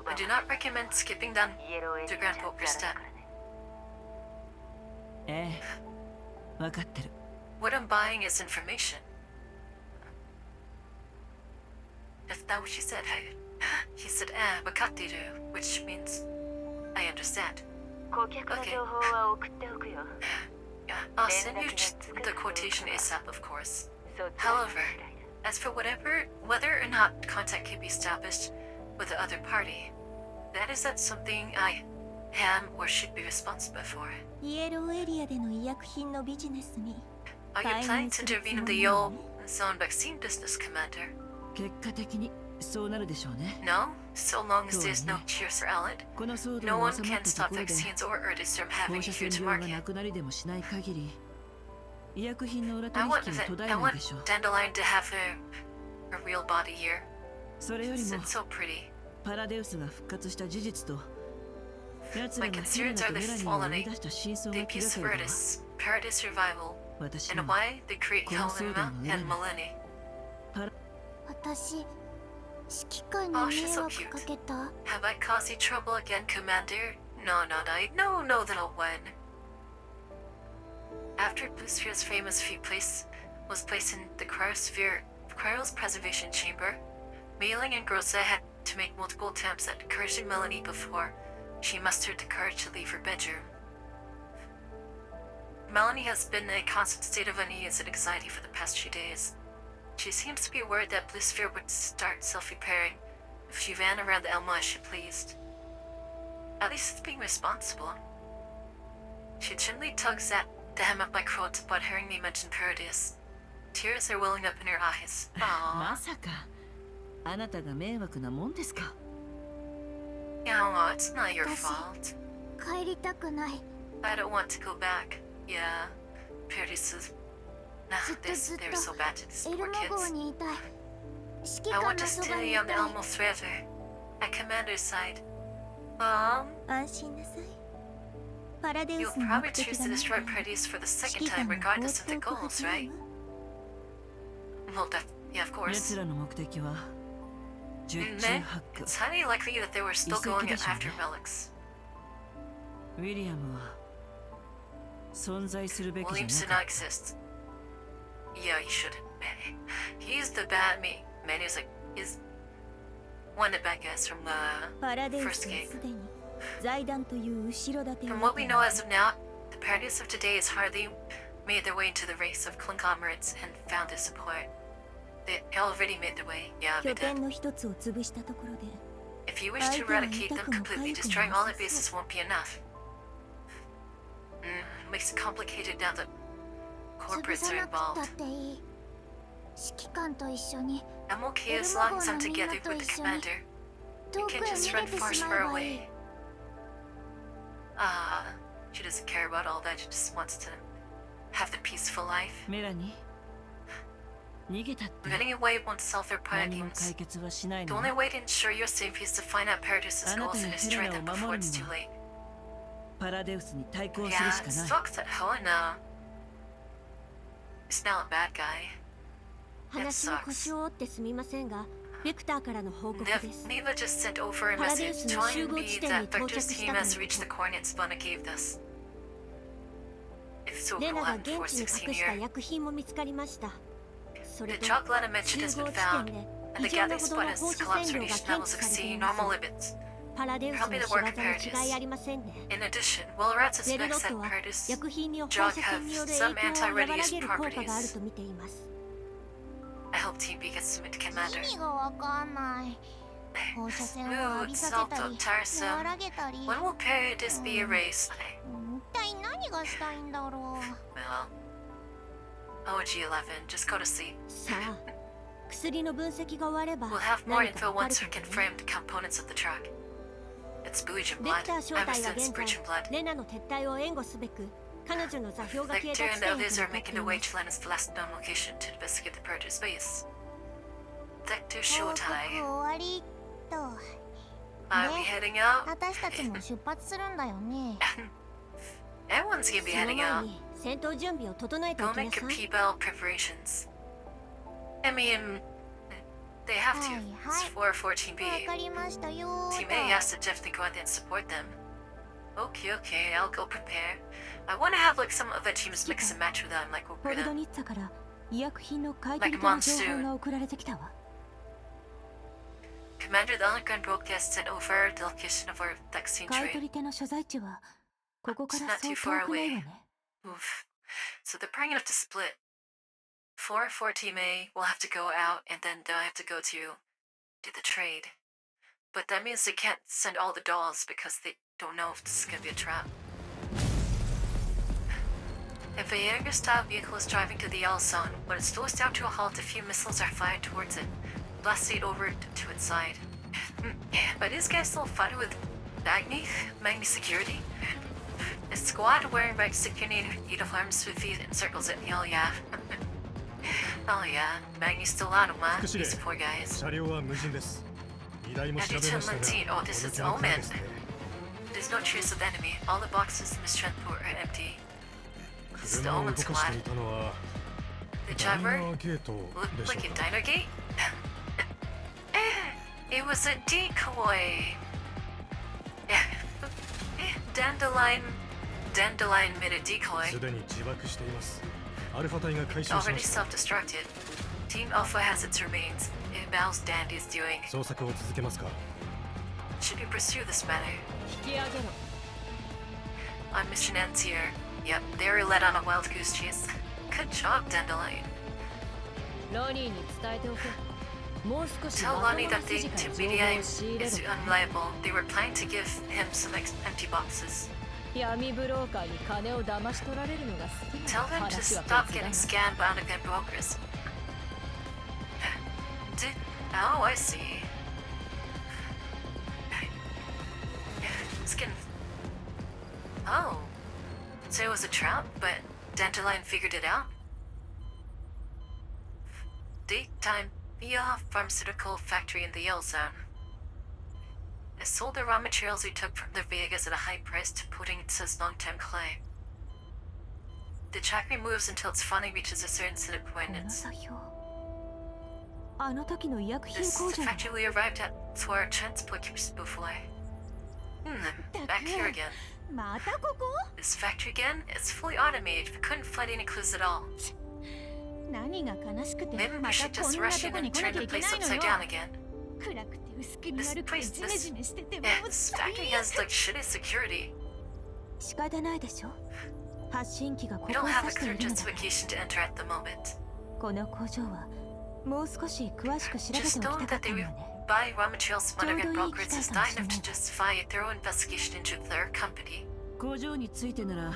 I do not recommend skipping down the Grand Poker step.
ええ、分かってる。
What I'm buying is information. Is that what she said? He said, wakattiru, which means I understand. Okay. I'll send you the quotation ASAP, of course. However, as for whether or not contact can be established with the other party, that is not something I am or should be responsible for.
イエローエリアでの医薬品のビジネスに
Are you planning to intervene in the Yellow Zone vaccine business, Commander?
結果的にそうなるでしょうね。
No, so long as there's no cheers for Allen.
この騒動
No
が
one
収まっ
can
たと
stop
ころで
vaccines or artists from having
放
a
射
huge
線量がな
market.
くなりでもしない限り医薬品の裏
I
取
want
引は途絶
I
えない
want
でしょう。
Dandelion to have a real body here.
それより
It's
も
so pretty.
パラデウスが復活した事実と奴ら
My
がヘレ
concerns
ナ
are
と
the
メラニンを生み
following:
出した真相
the
が気
abuse
が
of
かりだわ。
Paradise survival,
私
and
も
why they create
この騒動
Helena
の裏
and
に
Melanie.
私指揮官に
Oh,
迷
she's so
惑
cute.
かけた。
Have I caused you trouble again, Commander? No, not I. No, no, little one. After Blue Sphere's famous place was placed in the Cryo's preservation chamber, Mei-Ling and Grossa had to make multiple attempts at encouraging Melanie before she mustered the courage to leave her bedroom. Melanie has been in a constant state of unease and anxiety for the past few days. She seems to be worried that Blue Sphere would start self-repairing if she ran around the Elmo as she pleased. At least it's being responsible. She gently tugs at the hem of my coat upon hearing me mention Paradies. Tears are welling up in her eyes.
ま
Aww.
さかあなたが迷惑なもんですか。
Yeah, it's not your
Does
fault.
帰りたくない。
I don't want to go back. Yeah. Paradies is... Nah,
ずっとずっ
they're so bad to these
とエル
poor
モ号
kids.
にいたい。指揮
I
官
want
の
to
そばに
stay
いた
on the
い。
Elmo forever. At Commander's side. Mom,
安心なさい。パラデウ
you'll
スの
probably
目的
choose
が
to
な
destroy
ければ
Paradies for the
指
second
揮官
time
が放
regardless
って
of the
おくは
goals,
ずな
right?
の。
Well, yeah, of
奴
course.
らの目的は十中
Meh,
八九。
it's highly likely that they were still going
Iseki
after
でしょうね。
relics.
ウィリアムは存在するべき
William
じ
should
ゃな
not
かっ
exist. Yeah, he should. He's the bad man. He's like, he's one of the bad guys from
パラデウ
first
スは
game.
すでに財団という後ろ盾を
From
得
what
て
we
い
know
る
as of now, the Paradies of today has hardly made their way into the race of conglomerates and found their support. They already made their way. Yeah,
拠
they
点
did.
の一つを潰したところで
If you wish to eradicate them completely, destroying all their bases won't be enough. Makes it complicated now that
潰
corporates
さ
are
なくた
involved.
っていい。指揮官と一緒に
I'm okay as long as I'm together with the commander.
遠
We
く
can
へ
just
逃
run
げて
far,
しま
far
えばいい。
away. She doesn't care about all that. She just wants to have the peaceful life.
メラニー逃げたって
Running away won't solve their
何も
problems.
解決はしない
The
の
only way to ensure your safety is to find out Paradis's goals and destroy them before it's too late.
パラデウスに対抗する
Yeah,
しか
it's
ない
fucked at Helena. He's now a bad guy.
話の腰を折ってすみませんがベクターからの報告です
Neva just sent over a message telling me that Vector's team has reached the coordinates Vana gave us. If so,
レ
we'll
ナが
have
現地に
Force
隠
16
した
here.
薬品も見つかりましたそれ
The
と
chocolate mentioned
集
has
合
been
地
found,
点で
and
異
the
常な
gathering
ほど
spot
の
has
放射
collapse
線量が
reached
検
levels
知されて
exceeding
います
normal limits.
パラデウスの
Probably the
仕
work
業
of
に違いありませんね
In addition, Willrat
レルロ
suspects
ッ
that
トは
Paradis
薬品に放
drug
射線によ
have
る
some
影響を和らげ
anti-radiation
る効果がある
properties.
と見ています
I hope Team B gets to meet the commander.
意味がわかんない。放射線を浴びさせたり、
tiresome.
和らげたり。
When will Paradis be erased?
一体何がしたいんだろ
Well, OG11, just go to sleep.
さあ薬の分析が終われば
We'll have more
何か
info
わかる
once
か
we
もね
confirm the components of the truck. It's Bouge and
ベク
blood.
ター正
Ever
体は
since
現在
Bouge and blood.
レナの撤退を援護すべく彼女の座標が消え
Victor
た地
and
点へ
others
と
are
向かって
making
い
their way
ます
to Lena's last known location to investigate the Predator's base. Vector
う。報告
Showtime.
終わりと。
Are we heading out?
私たちも出発するんだよね。
Everyone's gonna be
その
heading
前
out.
に戦闘準備を整えてお
Go
きな
make
さ
your
い
P-Bell preparations. I mean, they have to. It's for 14B.
わかりましたよー
Team A has to definitely go out there and support them. Okay, okay, I'll go prepare. I want to have like some other teams mix and match with them, like
ポ
we're
ルド
gonna.
ニッツァから医薬品の買い取
Like
り
a
との
month
情報
soon.
が送られてきたわ
Commander, the underground broadcast sent over the location of our vaccine
買い取
trade.
り手の所在地はここか
It's
ら
not
そう
too
遠
far
くない
away.
わね
Oof. So they're probably gonna have to split. For Team A, we'll have to go out, and then they'll have to go to do the trade. But that means they can't send all the dolls because they don't know if this is gonna be a trap. If a Jaeger-style vehicle is driving to the Yellow Zone, when it slows down to a halt, a few missiles are fired towards it, blasting it over to its side. But is guy still fighting with Magni security? A squad wearing Magni security uniforms with feet in circles it. Oh yeah. Oh yeah, Magni's still out of my these poor guys.
車両は無人です。荷台も調べましたが、
Oh, this is
このキャンプ
Omen.
ですね。
There's no trace of the enemy. All the boxes in this transport are empty. This is the
車を
Omen
動かして
squad.
いたのは
The
ダイナ
driver
ーゲート
looked
でしょ
like
う
a
か。
diner gate. It was a decoy. Dandelion made a decoy.
すでに自爆しています。アルファ隊が回収し
Already
ました。
self-destructed. Team Alpha has its remains. It bows Dandy's doing.
捜索を続けますか。
Should we pursue this matter?
引き上げろ
Our mission ends here. Yep, they were led on a wild goose chase. Good job, Dandelion.
ロニーに伝えておけもう少し
Tell
まと
Lonnie
もな
that
筋
the
から情報
TiferetEvocatus
を仕入れ
is
ろ
unreliable. They were planning to give him some empty boxes.
闇ブローカーに金を騙し取られるのが好きな
Tell them to
話は
stop
別だ
getting
な
scammed by underground brokers. Oh, I see. It's getting... Oh. So it was a trap, but Dandelion figured it out? Daytime via pharmaceutical factory in the Yale Zone. It sold the raw materials we took from the Vegas at a high price to putting it to its long-term claim. The tracker moves until its funding reaches a certain set of
この
coordinates.
座標あの時の医薬品
This
工
is the
場
factory we arrived at to our transport keeps before. Back here again.
またここ
This factory again? It's fully automated. We couldn't find any clues at all.
何が悲しくて
Maybe
ま
we
た
should
こ
just
んな
rush
と
in
こに
and
来な
turn
きゃ
the
いけ
place
ないの
upside
よ
down again.
暗くて薄気味
This
悪くて
place,
ジメジメしてても
Yeah,
う
this factory has like shitty security.
仕方ないでしょ発信機がこ
We
こ
don't
を
have
指
a
してい
clear
るのだから
justification to enter at the moment.
この工場はもう少し詳しく調べて
Just
おき
know
たか
that
った
they
の
would
よね
buy raw materials from underground
ちょうどいい
brokers
機会
is
かも
not
しれ
enough
ない
to justify a thorough investigation into their company.
工場についてなら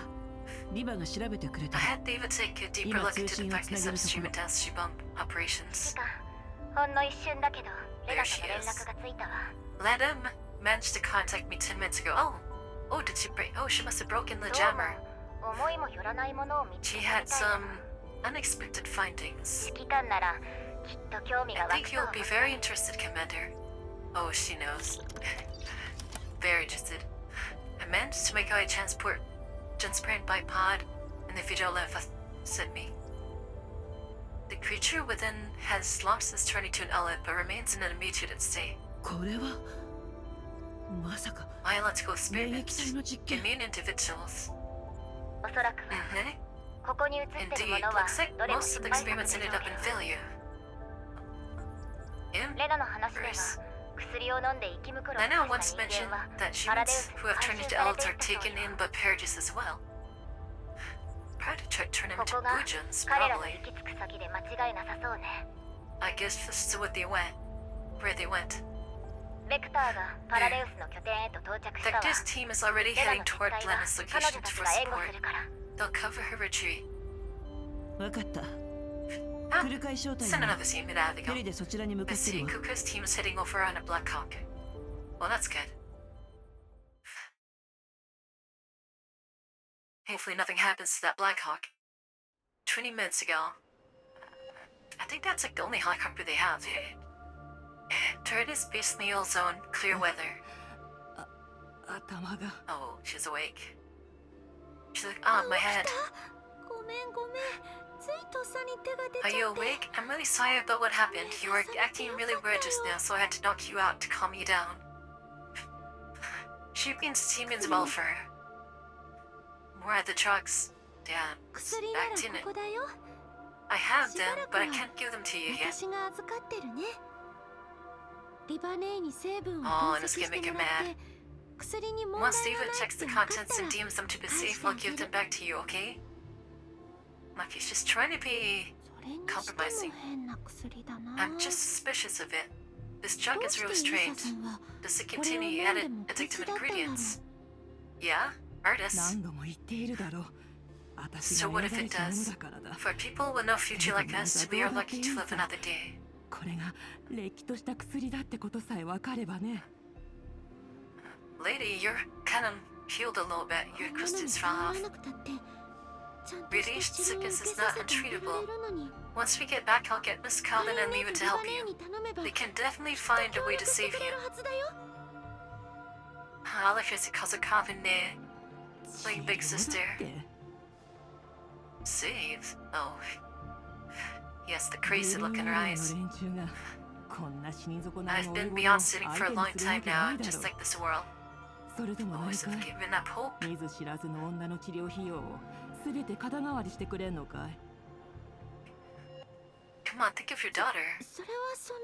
リバが調べてくれ
I
た
had David take a deeper look into the factory's upstream and downstream operations.
ほんの一瞬だけどレ
There
ナと
she
の連
is.
絡がついたわ
Leda managed to contact me 10 minutes ago. Oh, did she break? Oh, she must have broken the
どう
jammer.
も思いもよらないものを見つ
She
けた
had
みたいだ
some unexpected findings.
指揮官ならきっと興味が
I
湧
think
くと
you'll
思
be
う
very interested, Commander. Oh, she knows. Very interested. I managed to make out a transparent bipod, and the video left sent me. The creature within has long since turned into an owlet, but remains in an mutated state.
これはまさか
Biological
免疫
experiments.
体の実験
Immune individuals.
おそらくは
Mm-hmm.
ここに映ってる
Indeed,
ものは
looks like
どれも
most
失
of the
敗作
experiments
でしょ
ended
う
up in
けど
failure.
レナの話では
Embers.
薬を飲んで生きむくろを
Lena
起こ
once
した
mentioned
人間は
that
パラ
humans
デウス
who have
回
turned
収
into
され
owlets
てい
are
ったそう
taken
よ
in by Parages as well. Probably turn them
こ
into
こが
Bujans,
彼らの
probably.
行き着く先で間違いなさそうね
I guess this is what they went. Where they went.
ベクターがパラデウスの拠点へと到着したわ
Vector's team is already
レナ
heading
の実
toward
態は
Lena's
彼女
location
たち
for
が援護
support.
するから
They'll cover her retreat.
分かった
Ah,
フルカイ招待
send
が
another team it out
ヘ
they
リ
go.
でそちらに向か
I
ってる
see
わ
Kuka's team is heading over on a Black Hawk. Well, that's good. Hopefully nothing happens to that Black Hawk. 20 minutes ago. I think that's like the only helicopter they have. Turret is based in the old zone, clear weather.
頭が
Oh, she's awake. She's like, oh, my head.
ごめんごめんついとっさに手が出
Are
ち
you
ゃって
awake? I'm really sorry about what happened. You were acting really weird just now, so I had to knock you out to calm you down. She means Siemens welfare. More at the trucks. Damn,
薬なら
back in it.
ここだよ
I have them, but I can't give them to you yet.
私が預かってるねリバネーに成分を
Oh,
分
and it's
析し
gonna
て
make you
もらっ
mad.
て薬に問
Once
題が
David
ない
checks
っ
the
て分かっ
contents
た
and
ら
deems them to be safe, I'll give them back to you, okay? Like he's just trying to be...
それにしても
compromising.
変な薬だな
I'm just suspicious of it. This drug
どう
is
し
really
てユー
strange.
サさんは
Does it
これを
continue
飲んで
added
も手伝
addictive
ったんだろう
ingredients? Yeah, artists.
何度も言っているだろう私
So
が
what
選
if
ばれ
it
たもの
does?
だからだ
For people with no future like us, we are lucky to live another day.
これがれっきとした薬だってことさえ分かればね
Lady, you're kind of healed a little bit.
こ
Your
んなのに
crystals
触
fell
ら
off.
なくたってちゃんと
Released
した治療を受
sickness
け
is
さ
not
せてあげられ
untreatable.
るのに
Once we get back, I'll get Miss Calvin and Leave it to help you.
リバネーに頼めば
They can definitely find a way to
協力して
save
くれ
you.
るはずだよ
I'll let you cause a Calvin there. Like big
治療
sister.
だって
Save? Oh. Yes, the
グリ
crazy
ーン
look in her
ライン
eyes.
の連中がこんな死に損ない
I've
の俺
been
を
beyond sitting for a
相
long
手にするわ
time
けな
now,
いだ
just
ろ
like this world.
それとも何
Always
か
have
い
given up hope.
見ず知らずの女の治療費用を全て肩代わりしてくれんのかい
Come on, think of your daughter.
それはその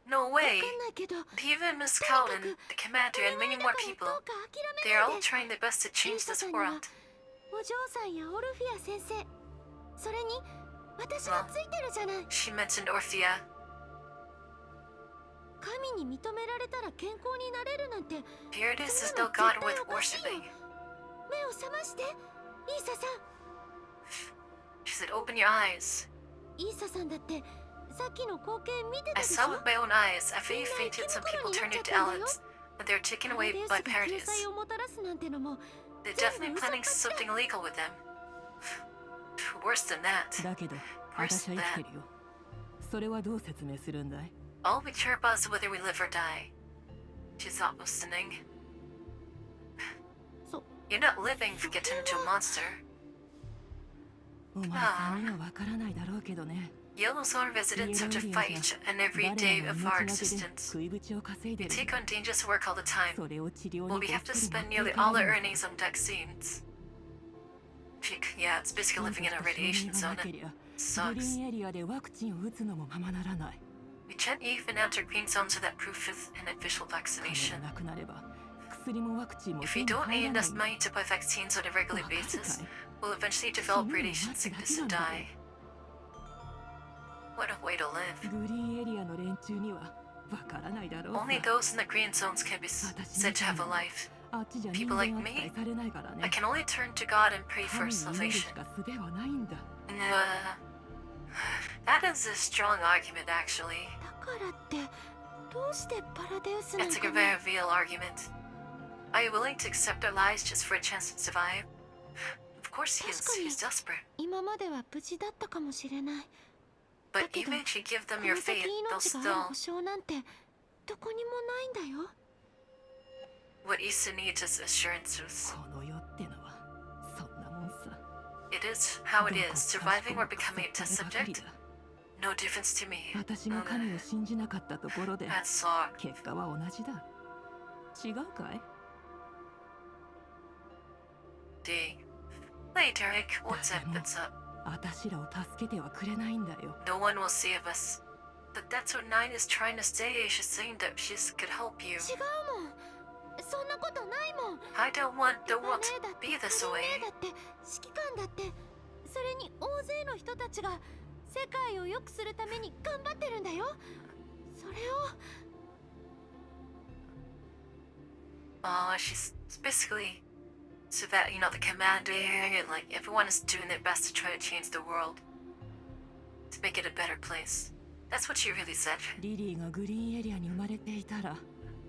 No
わ
way.
かんないけど
Even Miss Cowden, the commander, and many more people.
どうか諦
They
め
are
ない
all
で
trying their best to
イー
change
サ
this
さんには
world.
お嬢さんやオルフィア先生それに私がついてるじゃない
She mentioned Orphea.
神に認められたら健康になれるなんて
Paradise is
そんな
no
の
god
絶対
worth
おかしいよ
worshipping.
目を覚ましてイーサさん
She said, open your eyes.
イーサさんだってさっきの光景見てた
I
でし
saw
ょ
with my own eyes. After you fainted, some people turned into elephants, but they were taken
パラ
away
デウス
by
が救
Paradise.
済をもたらすなんてのも
They're definitely planning something illegal with them. Worse than that.
だけど
Worse
私は
than
生き
that.
てるよそれはどう説明するんだい
All we care about is whether we live or die. She thought, listening.
そ
You're not living if you get turned into a monster.
お前さんには分からないだろうけどね
Yellowstone residents have to fight each and every
誰
day
も
of
命
our
がけで
existence.
食いぶちを稼いで
We
る
take on dangerous work all the time.
それを治療
Well,
に
we have to
こっそ
spend
り持って
nearly
いか
all
な
our
いの
earnings on vaccines. Yeah, it's basically
なん
living
と
in a
か承
radiation
認が
zone.
なけりゃ
It
グリ
sucks.
ーンエリアでワクチンを打つのもままならない
We can't even enter green zones without proof of an official
金
vaccination.
がなくなれば薬もワクチンも
If
手
we
に
don't
入ら
need
ない
enough money to buy vaccines on a regular
わかる
basis,
かい
we'll eventually develop radiation sickness and die. What a way to live.
グリーンエリアの連中にはわからないだろうさ
Only those in the green zones can be said to have a life.
あっちじゃ人
People
間
like
扱い
me?
されないからね
I can only turn to God and pray for
神に祈るし
salvation.
か術はないんだ
That is a strong argument, actually.
だからってどうしてパラデウスなん
That's
か
a
に
very real argument. Are you willing to accept our lies just for a chance to survive? Of course he is. He's desperate.
今までは無事だったかもしれない
But even if you give them
こ
your
の先
faith, they'll
命がある
still...
保証なんてどこにもないんだよ
What Issa needs is assurances.
この世ってのはそんなもんさ
It is how it
どこ
is,
かし
surviving
こ
or
く
becoming a
腐
test
ったればかり
subject.
だ
No difference to me.
私が神を信じなかったところで
That sucked.
結果は同じだ違うかい
D. Hey, Derek, what's up? What's up?
私らを助けてはくれないんだよ
No one will save us. But that's what Nine is trying to say. She's saying that she could help you.
違うもんそんなことないもん
I don't want the
エヴァ
world
姉だ
to
って
be this
カリ
way.
ン姉だって指揮官だってそれに大勢の人たちが世界を良くするために頑張ってるんだよそれを
She's basically so that the commander, like everyone is doing their best to try to change the world, to make it a better place. That's what she really said.
リリーがグリーンエリアに生まれていたら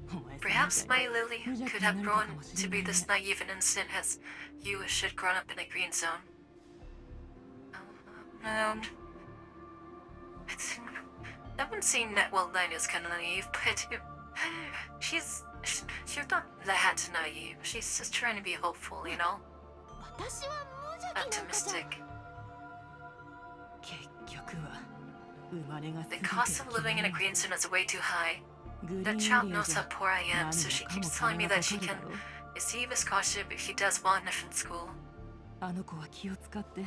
お前さんみたい
Perhaps
に
my Lily could have grown to be this naive and innocent as you should grown up in a green zone. I haven't seen that. Well, Nine is kind of naive, but she's not that naive. She's just trying to be hopeful,
私は無邪気なんかじゃ
optimistic.
結局は生まれが
The
全て
cost of
を決
living
め
in a
る
green zone is way too high.
グリ
That
ーン
child
エリア
knows
じ
how
ゃ
poor I am,
何
so
も
she
かも
keeps
金
telling me
が
that
か
she
かるだ
can
ろう
receive a scholarship if she does well enough in school.
あの子は気を使って
She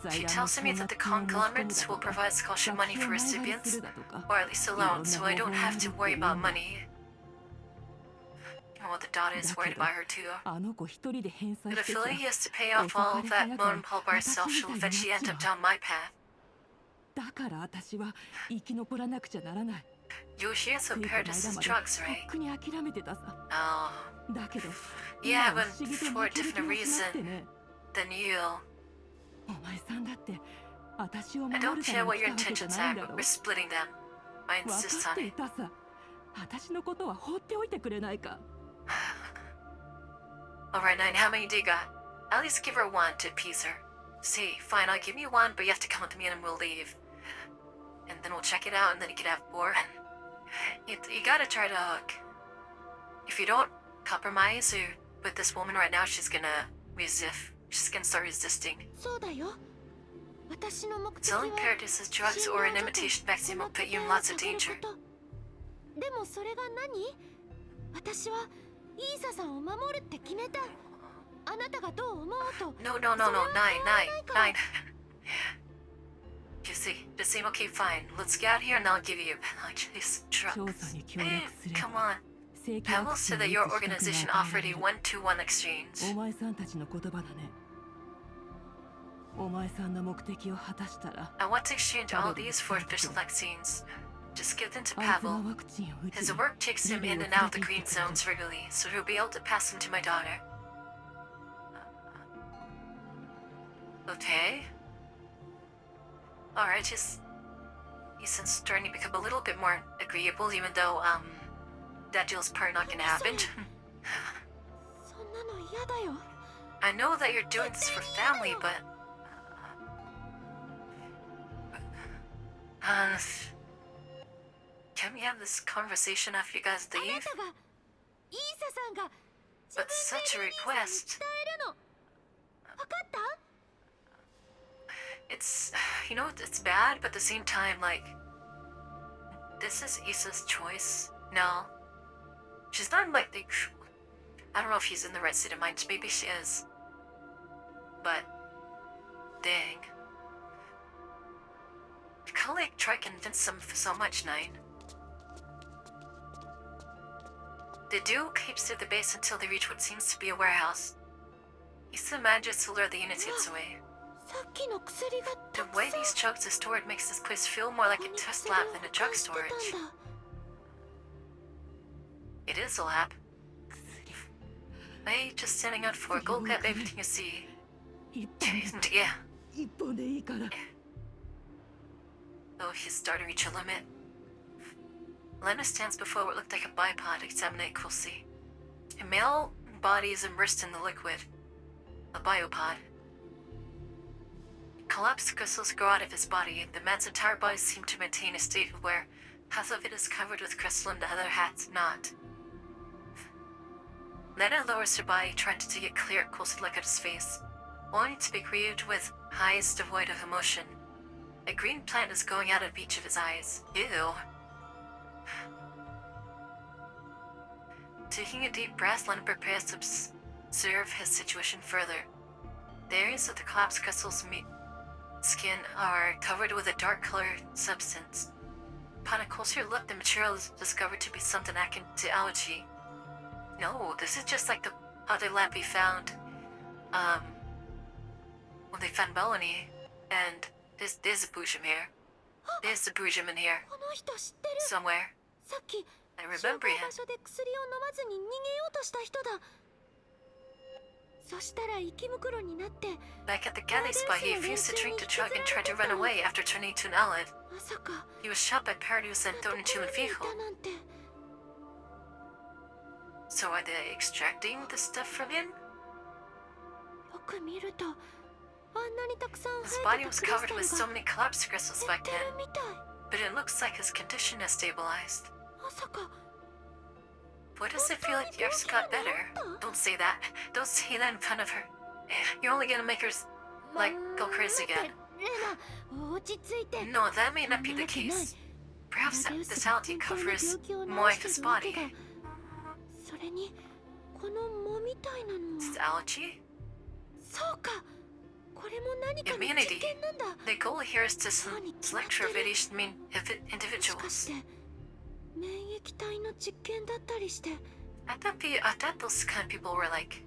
財団の
tells me
奨
that the
学金を持ち込むだ
conglomerates
と
will
か
provide scholarship
学
money
費
for
を前借りす
recipients,
るだとか
or at least a loan, so I don't have to worry about money. Well, the daughter is worried about her too.
あの子一人で返済
But
して
if
ちゃ
Lily has to pay off all of that loan all by herself, she'll eventually end up down my path.
だから私は生き残らなくちゃならない
Yoshi has
つ
some
いこの間
Paradise's
まで
drugs,
と
right?
っくに諦めてたさ
Oh,
だけど
yeah,
今は
but
不思議と
for a
負ける気
different
がしなくて
reason
ね
than you.
お前さんだって私を
I
守
don't
るた
care
め
what
に
your
来たわけじゃ
intentions
ないん
are,
だ
but
ろ
we're splitting them. I
分
insist
かっ
on
てい
it.
たさ私のことは放っておいてくれないか
Alright, Nine, how many do you got? At least give her one to appease her. See, fine, I'll give you one, but you have to come with me and we'll leave. And then we'll check it out, and then you can have more. You gotta try to hook. If you don't compromise with this woman right now, she's gonna resist. She's gonna start resisting.
そうだよ私の目的は
Selling Paradise's drugs or an imitation vaccine will put you in lots of danger.
でもそれが何？私はイーサさんを守るって決めた。あなたがどう思おうと。
No, no, no, no, nine. You see, just say, okay, fine. Let's get out here and I'll give you these
調
drugs.
査に協力すれ
Come
ば
on.
正規ワ
Pavel
クチン
said
を
that
打
your
つ資格が
organization
与え
offered
ら
a
れる。
one-to-one exchange.
お前さんたちの言葉だね。お前さんの目的を果たしたら
I want to exchange all these for official vaccines. Just give them to
あいつが
Pavel.
ワクチンを打ち
His work takes him in and out of the green zones regularly, so he'll be able to pass them to my daughter. Okay. Alright, he's starting to become a little bit more agreeable, even though, that deal's probably not gonna happen.
そんなの嫌だよ。
I know that you're doing this for family, but... Can we have this conversation after you guys
あな
leave?
たがイーサさんが
But such a
伝
request.
えるの。分かった？
It's, you know, it's bad, but at the same time, like, this is Issa's choice. No. She's not like the... I don't know if she's in the right state of mind. Maybe she is. But, dang. You can't, like, try to convince them for so much, Nine. The duo keeps to the base until they reach what seems to be a warehouse. Issa manages to lure the units away.
さっきの薬が
The
たく
way
さん
these drugs are stored makes this place feel more like a
ここに
test
薬
lab
を
than a
保
drug
管して
storage.
たんだ。
It is a lab. Hey, just standing out for go get everything you see.
一本
Yeah.
一本でいいから。
Oh, he's starting to reach a limit. Lena stands before what looked like a bipod, examining it closely. A male body is immersed in the liquid. A biopod. Collapsed crystals grow out of his body. The man's entire body seems to maintain a state where half of it is covered with crystal and the other half's not. Lena lowers her body, trying to take a clear, close look at his face, only to be greeted with eyes devoid of emotion. A green plant is going out of each of his eyes. Ew. Taking a deep breath, Lena prepares to observe his situation further. The areas of the collapsed crystal's skin are covered with a dark-colored substance. Upon a closer look, the material is discovered to be something akin to algae. No, this is just like the other lab we found, when they found Melanie, and there's a Boojum here. There's a Boojum in here,
この人知ってる。
somewhere.
さっき
I
紹
remember
介
him.
場所で薬を飲まずに逃げようとした人だ。そしたら生き袋になって、
Back at the galley spot, he refused to drink the drug and tried to run away after turning into an outlet.
まさか
He was shot by Paradise and thrown into a
ここにい
vehicle.
たなんて。
So are they extracting the stuff from him?
よく見ると、あんなにたくさん
His
生
body
えた
was
クリス
covered
タル
with
が
so many collapsed crystals
減っ
back
てる
then,
みたい。
but it looks like his condition has stabilized.
まさか
What does it feel like yours got better? Don't say that. Don't say that in front of her. You're only gonna make her, like, go crazy
待って
again.
レナ、落ち着いて。
No, that may not be the case. Perhaps that this algae covers more of his body.
それにこの藻みたいなの
It's
は
algae?
そうか、これも何かの
Immunity.
実験なんだ。
The goal here is to select for various individuals.
もしかして免疫体の実験だったりして。
I thought those kind of people were like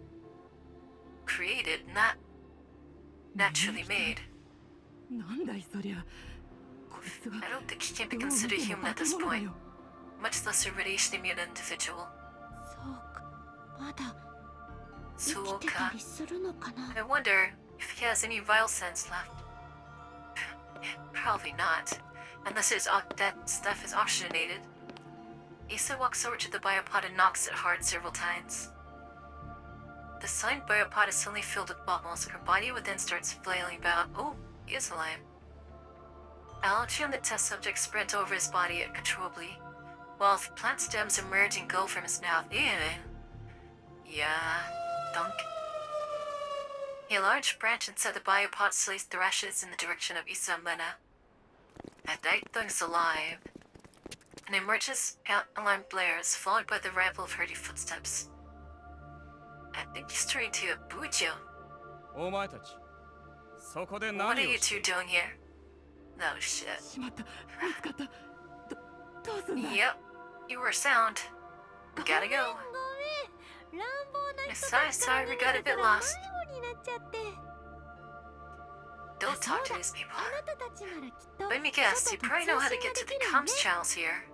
created, not naturally made.
なんだいそりゃ。こいつは
I don't think he can be
どう見
considered
ても
human at
化け
this
物だ
point,
よ。
much less a radiation immune individual.
そうか、まだ生
So,
きてたりするのかな。
I wonder if he has any vital sense left. Probably not, unless that stuff is oxygenated. Issa walks over to the biopod and knocks it hard several times. The signed biopod is suddenly filled with bubbles. Her body within starts flailing about. Oh, he is alive. Allergy on the test subject spreads over his body uncontrollably, while plant stems emerge and go from his mouth. Ew. Yeah, dunk. A large branch inside the biopod slowly thrashes in the direction of Issa and Lena. That thing's alive. and emerges, alarm blares, followed by the ramble of hurried footsteps. I think he's turning to Bujo.
お前たち、そこで
What
何
are
を
you
し
two doing here? No shit.
しまった、見つかった。どうすんだ。
Yep, you were sound. Gotta go.
ごめん、乱暴な人
Sorry,
たちから
sorry,
逃
we
げ
got a
てた
bit
ら
lost.
迷子になっちゃって。
Don't
あ、そう
talk to
だ。
these people.
あなたたちならきっと
Let me guess, you
外と
probably know how to
通信
get
が
to
で
the
きるよ
comms
ね。
channels here.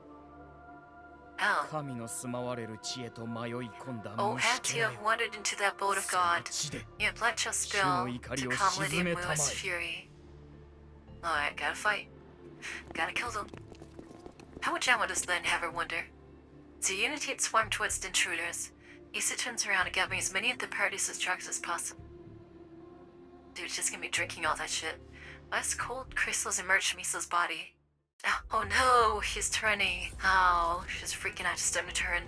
Oh.
神の住まわれる地へと迷い込んだ
Oh,
虫
had
け
to
ら
have wandered into that boat of
その
God.
地で
Yeah, blood shall spill
Shino
to
ikari o
calm Lydia
shizume
Mua's
tamae.
fury. Alright, gotta fight. Gotta kill them. How would Jama just then have her wonder? So Unity had swarmed towards the intruders. Issa turns around and gathering as many of the Paradis's drugs as possible. Dude, she's gonna be drinking all that shit. Ice cold crystals emerge from Issa's body. Oh no, he's turning. Oh, she's freaking out, she's starting to turn.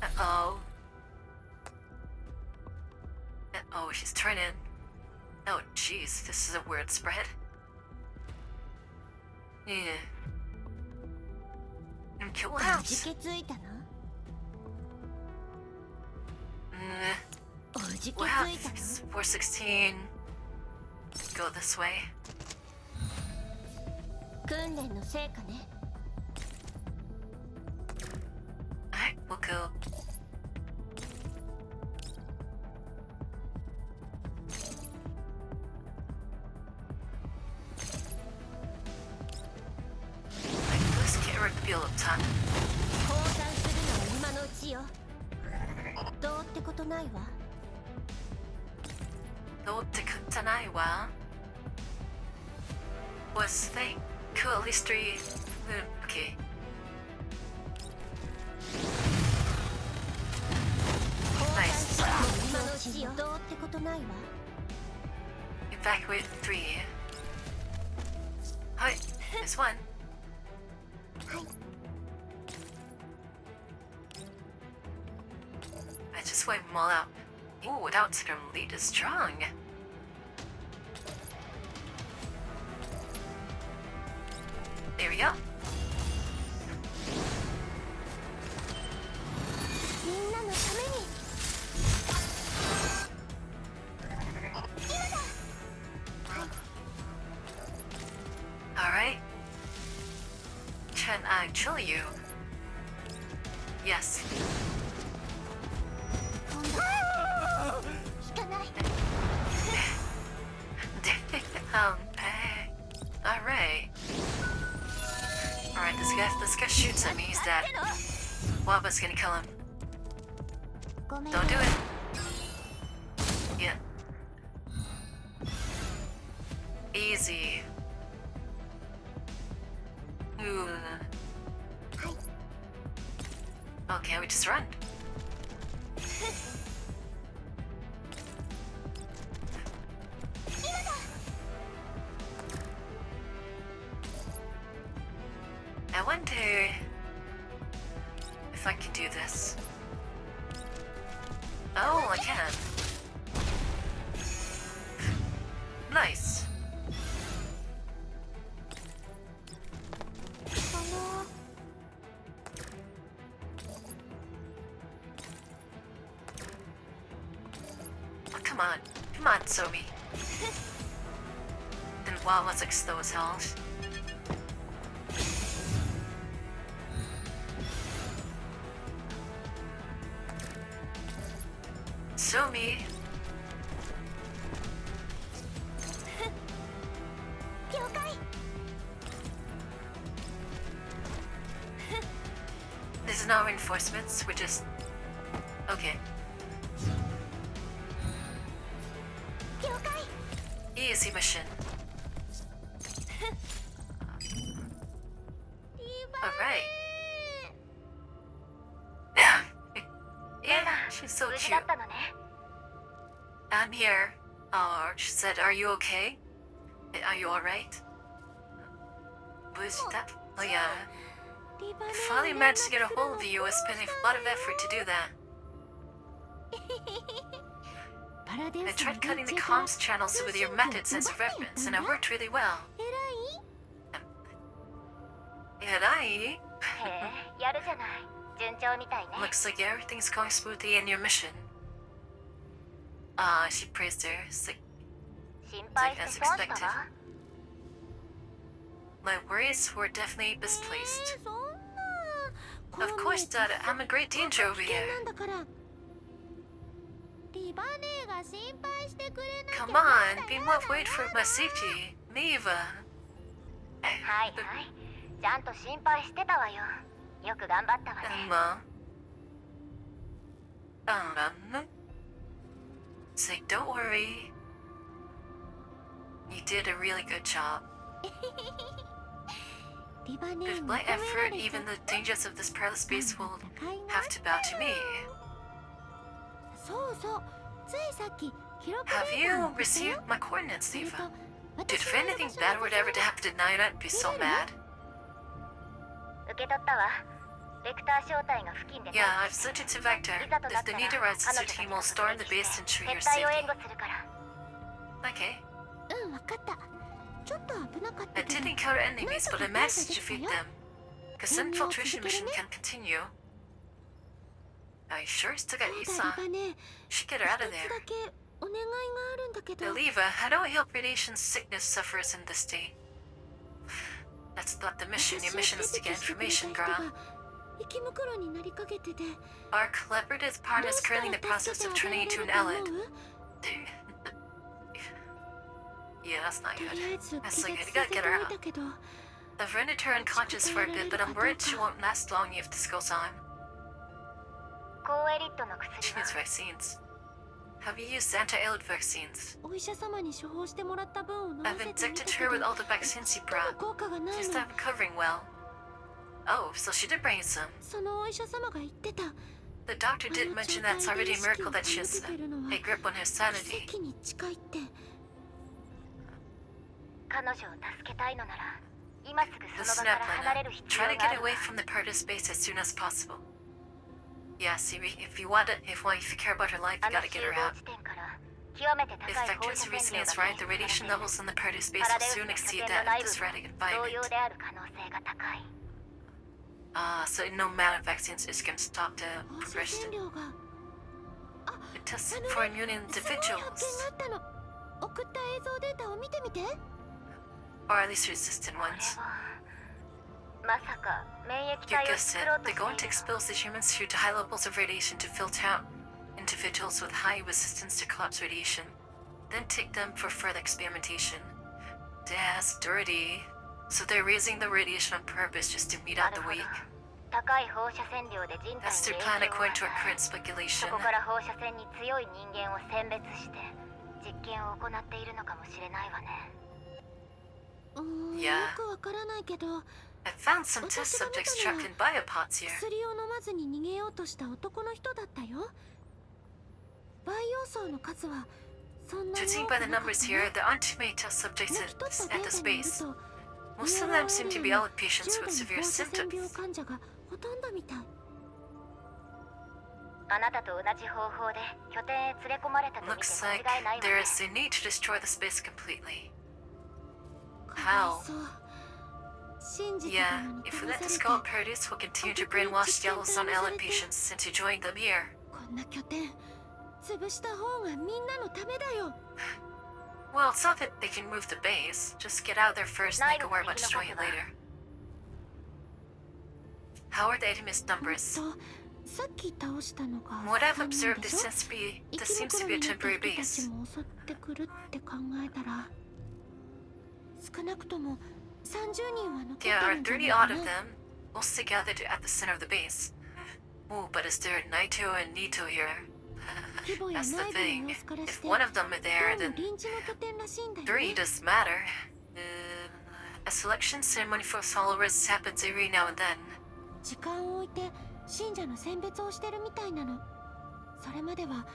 Uh-oh. Uh-oh, she's turning. Oh jeez, this is a weird spread. Yeah. And kill
お
house.
じけついたの？ おじけつい
Well,
たの？
416. Go this way.
訓練の成果ね。
Alright, we'll go. This can't reveal a ton.
降参するのは今のうちよ。どうってことないわ。
Though to Kutanaiwa was they cool at least 3. Okay.
降参
Nice.
するのは今のうちよ。どうってことないわ。
Evacuate 3. Hi, there's one. I just wipe them all out. Ooh, without their lead is strong. There we go.
みんなのために。
Alright. Can I chill you? Yes.
引かない。
Alright. Alright, this guy shoots at me, he's dead. Waba's gonna kill him.
ごめん。
Don't do it. Yeah. Easy. Ooh. Oh, can't we just run? I wonder if I can do this. Oh, I can. Nice.
あの
Oh, come on. Come on, Somi. Then wow, let's like slow as hell. Somi.
了解。
This is not reinforcements, we're just... Okay.
了解。
Easy mission. Alright. Yeah, she's so
無事
cute.
だったのね。
I'm here. Oh, she said, are you okay? Are you alright? Buzita? Oh yeah.
リバネ
Finally managed to get a hold of you. I was spending a lot of effort to do that.
パラデ
I
ンスの
tried cutting the
連中から
comms channels with your methods as a reference, and it worked really well.
偉い。
Yarai.
へえ、やるじゃない。順調みたいね。
Looks like everything's going smoothly in your mission. She praised her. It's like
心配して
as
損した
expected.
わ。
My worries were definitely misplaced.
そんな。
Of course, Dad, I'm a great danger over
危険
here.
なんだから。リバ姉が心配してくれなきゃ
Come
ま
on,
だ
be
や
more
だ
worried for my safety. Miva.
はいはい。ちゃんと心配してたわよ。よく頑張ったわね。
It's like, don't worry. You did a really good job.
リバ姉
With
に
my
認めら
effort,
れちゃ
even the dangers of this perilous space will
高いな
have to bow to me.
そうそうついさっき記録
Have
データ
you
を送ったよ
received my coordinates,
それと
Eva? Dude,
私
if
がいる
anything
場所
bad
の
were to ever to happen tonight, I'd be so mad.
受け取ったわ。ベクター正体が付近で
Yeah, I've sent it to Vector.
いざとな
If
った
the
ら
need
彼
arises,
女
your
たち
team
の
will
こと
storm
に
the base to ensure
撤
your
退を
safety.
援護するから。
Okay.
うん分かったちょっと危なかっ
I
たけど
did encounter enemies, but I managed to defeat them. Because the infiltration mission can continue. I sure still got
そうだ
Isa.
リバ姉
Should
一
get her out of
つ
there.
だけお願いがあるんだけど
Believe how do I help radiation sickness sufferers in this day? That's not the mission. Your mission is to get information, girl.
生き袋になりかけてて
Our collaborative
ど
partner
う
is
したら
currently in the
助
process
け
of
てあ
turning
げ
into
ら
an
れると
allied.
思う
Yeah, that's not
と
good.
りあえず
That's
気
like
絶
I
さ
gotta
せて
get her
み
out.
たけど
I've rendered her unconscious for a bit, but I'm worried she won't last long if this goes on.
高エリットの薬
She
は
needs vaccines. Have you used anti-ailed vaccines?
お医者様に処方してもらった分を飲ま
I've
せてみた
injected
け
her
ど
with all the vaccines you
でも
brought.
効果がない
She's
の
not recovering well. Oh, so she did bring you some.
そのお医者様が言ってた
The doctor did mention that it's already a miracle that she has a grip on her
奇
sanity.
跡に近いって
彼女を助けたいのなら今すぐ
The
その場か
snap
ら離れ
Lena.
る必
Try
要
to
があ
get
る
away
わ。
from the part of space as soon as possible. Yeah, Siri, if you care about her life,
あ
you
の
gotta
集
get her
合
out.
地点から極めて
If
高い放
Vector's
射線
reasoning
量
is
が
right, the
検出
radiation
されて
levels in the part of space
パラ
will
デウス
soon
の拠
exceed
点の
that
内
of
部
this
が
radiant
同様
environment.
である可能性が高い。
So no amount of vaccines is gonna stop the
放射
progression.
線量が
It tests for immune
すごい発見が
individuals,
あったの送った映像データを見てみて
or at least resistant
これ
ones.
はまさか免疫
You
体を
guessed
作ろう
it.
と
They're
して
going
い
to
るの。
expose the humans through high levels of radiation to filter out individuals with high resistance to collapse radiation, then take them for further experimentation. That's dirty. So they're raising the radiation on purpose just to meet
な
out
る
the
ほど
weak.
高い放射線量で人体に
That's
影
their
響を
plan
与
according to our
え
current speculation.
そこから放射線に強い人間を選別して実験を行っているのかもしれないわね。
いや
よくわからないけど
I found some test subjects trapped in biopods here.
薬を飲まずに逃げようとした男の人だったよ培養層の数はそんなに
Judging
多
by
く
the
なかっ
numbers
た
here,
ね
there aren't too many test subjects
抜き取った
at
デ
the
ータによる
space.
と
Most of them seem to be adult
重
patients
度
with
の
severe
放射線病
symptoms.
患者がほとんどみたい
あなたと同じ方法で拠点へ連れ込まれたと見て
Looks
間
like
違いないわ
there
ね。
is a need to destroy the space completely.
かわいそう信じてた
Yeah,
のに
if
騙
we let
さ
this
れて
go Paradise will continue to brainwash yellows on allied patients into joining them here.
こんな拠点潰した方がみんなのためだよ
Well, it's not that they can move the base. Just get out there first and they can worry about destroying it later. How are the enemy's numbers?
とさっき倒したのが
What I've
3人
observed,
で
this
しょ
seems to be a
生き残
temporary
りになった人た
base.
ちも襲ってくるって考えたら少なくとも30人は残って
There
る
are
んじゃない
30
か
odd
な
of them, mostly gathered at the center of the base. Oh, but is there Naito and Nito here?
規模や
That's the
内部の
thing.
様子から
If
して
one of them are
ど
there,
うも
then
臨時の拠点らしいんだよ
3
ね
doesn't matter. A selection ceremony for followers happens every now and then.
時間を置いて信者の選別をしてるみたいなのそれまでは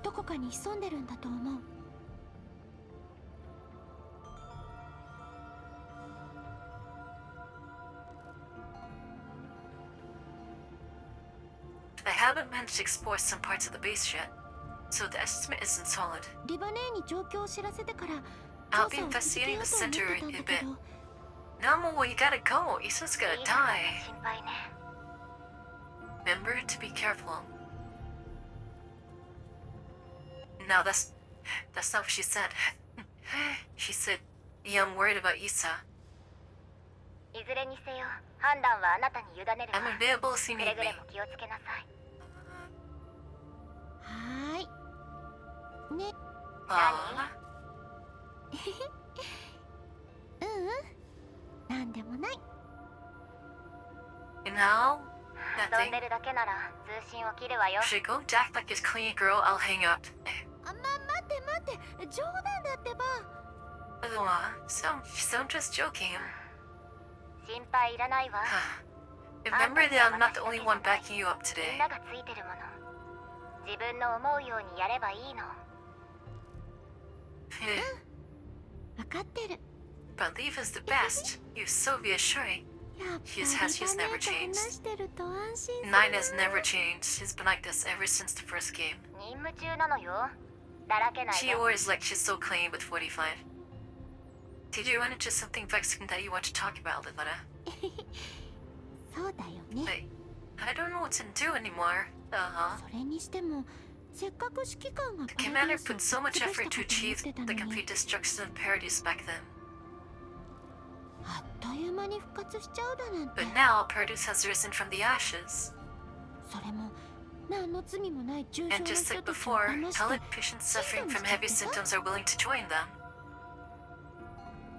どこかに潜んでるんだと思う
I haven't managed to explore some parts of the base yet, so the estimate isn't solid.
リバネーに状況を知らせてから
I'll
調
be
査を続けよ
investigating
う
the
と思っ
center
てたん
in
だ
a
け
bit.
ど
No, well, you gotta go. Isa's
い
gonna
いですね
die.
心配ね
Remember to be careful. No, that's not what she said. She said, yeah, I'm worried about Isa.
いずれにせよ判断はあなたに委ねる
I'm
わ
available if you
くれ
need
ぐれ
me.
も気をつけなさい
はーいね
Aww.
なんでもない
And now,
飛ん
nothing.
でるだけなら通信を切るわよ
Should I go? Jack like his clean girl, I'll hang up.
あ待って冗談だってば
So I'm just joking.
心配いらないわ
Remember that I'm not the only one backing you up
み
today.
んながついてるもの自分の思うようにやればいいの
分かってる
But Leaf is the best. You're so reassuring.
やっぱり
His has
バネ
never
と
changed.
話してると安心する
Nine has never changed. She's been like this ever since the first game.
任務中なのよだらけない
She
で
always like she's so clean with 45. Did you run into something vexing that you want to talk about, Liletta?
そうだよね
I don't know what to do anymore.
それにしてもせっかく指揮官が
The
パラ
commander
ダイスを
put so much
ぶっ潰
effort
した
to
ことに
achieve
ってたの
the
に
complete destruction of Paradise back then.
あっという間に復活しちゃうだなんて
But now, Paradise has risen from the ashes.
それも何の罪もない重傷
And
の
just
人
like
たちを
before,
騙して
Talib patients suffering from heavy symptoms are willing to join them.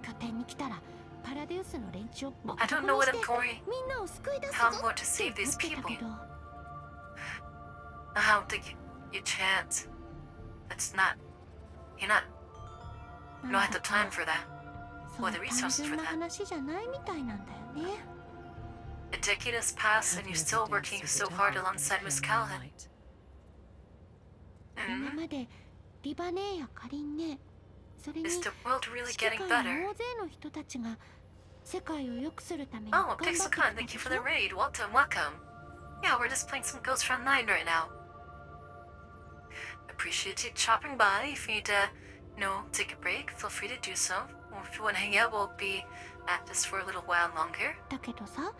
拠点に来たらパラデウスの連中をボコボ
I
コ
don't
に
know what
して
I'm going.
みんなを救い出すぞ
How I'm
って
going to save these
思ってた
people.
けど
I don't think you can't. That's not. You're not. You don't have the time for that.
そう
or the
単
resources
純
for
な
that.
話じゃないみたいなんだよね
A decade has passed and you're still working so hard alongside Miss Callahan.
今までリバネーやカリンネそれに
Is the world really
指揮
getting
官
better?
の大勢の人たちが世界を良くするために
Oh,
頑張ってきた
Pixelcon,
で
thank you
し
for the
ょ
raid. Welcome. Yeah, we're just playing some Ghost Round 9 right now. Appreciate you chopping by. If you need to, take a break, feel free to do so. Or if you want to hang out, we'll be at this for a little while longer.
だけどさ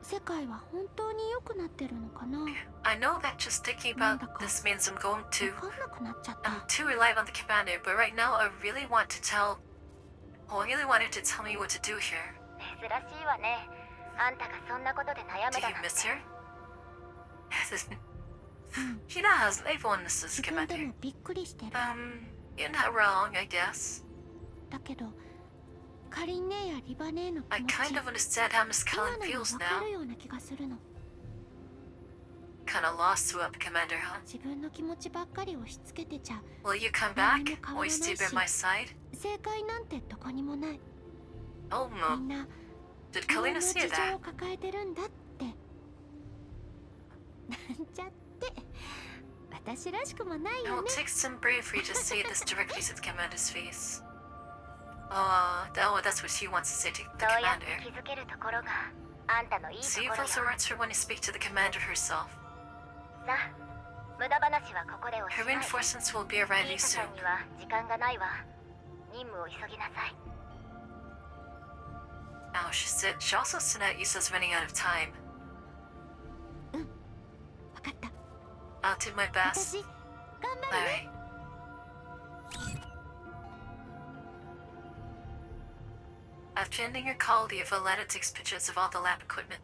世界は本当に良くなってるのかな
I know that just thinking about this means I'm going to.
分かんなくなっちゃった
I'm too reliant on the commander, but right now I really want to tell. Well, I really wanted to tell me what to do here.
珍しいわねあんたがそんなことで悩
Do
むだ
you
なんて
miss her? She does. Everyone misses
自分で
commander.
もびっくりしてる
You're not wrong, I guess.
だけどカリンネやリバネーの
I
気持ち
kind of understand how Miss
今
Callan
なら
feels
分か
now.
るような気がするの
Kinda lost to up, Commander, huh?
自分の気持ちばっかり押し付けてちゃ
Will you come back? Will you stay by my side?
正解なんてどこにもない
Oh
み
no.
んな
Did
いろん
Kalina
な
see
事情
that?
を抱えてるんだってなんちゃって私らしくもないよ
It will
ね
take some bravery to say this directly to the commander's face. That's what she wants to say to the
そうやって
commander.
気づけるところがあんたのいいと
See
こ
if
ろよ
also writes her when you speak to the commander herself.
さあ無駄話はここでおし
Her
まい
reinforcements will be
リ
arriving
ーサさ
soon.
んには時間がないわ任務を急ぎなさい
Now, she also said that Isa's running out of time.
分かった
I'll do my best.
私頑張るね
Alright. After ending her call, the Valetta takes pictures of all the lab equipment